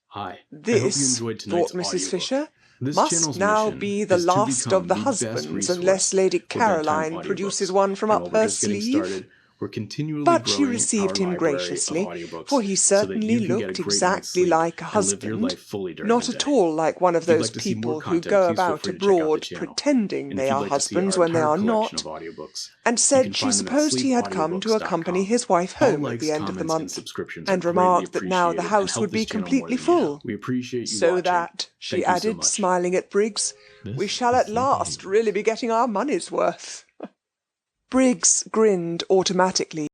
Hi, This, I hope you enjoyed tonight's thought Mrs. audiobook. Fisher, This must channel's now mission be the is to last become of the best husbands, resource unless Lady for bedtime Caroline audiobooks. produces one from And up while we're her just getting sleeve. started, we're continually But she growing received our him library graciously, of audiobooks for he so that certainly you can get a looked great night's exactly sleep like a and live your husband, life fully during not the at day. all like one of If you'd those like to see more people who content, go please feel about free to check out abroad the channel. pretending And they if you'd are like to see husbands our when they entire are collection not, of audiobooks, and you said can she find them at supposed he had come to accompany sleepaudiobooks.com. his wife All home at likes, the end of the comments, and month, subscriptions are and greatly remarked that now the appreciated and house help would be this channel more completely than you know. full. We appreciate you So watching. that, she Thank you so added, much. smiling at Briggs, we This shall is at last Sleep really be getting our money's worth. Briggs grinned automatically.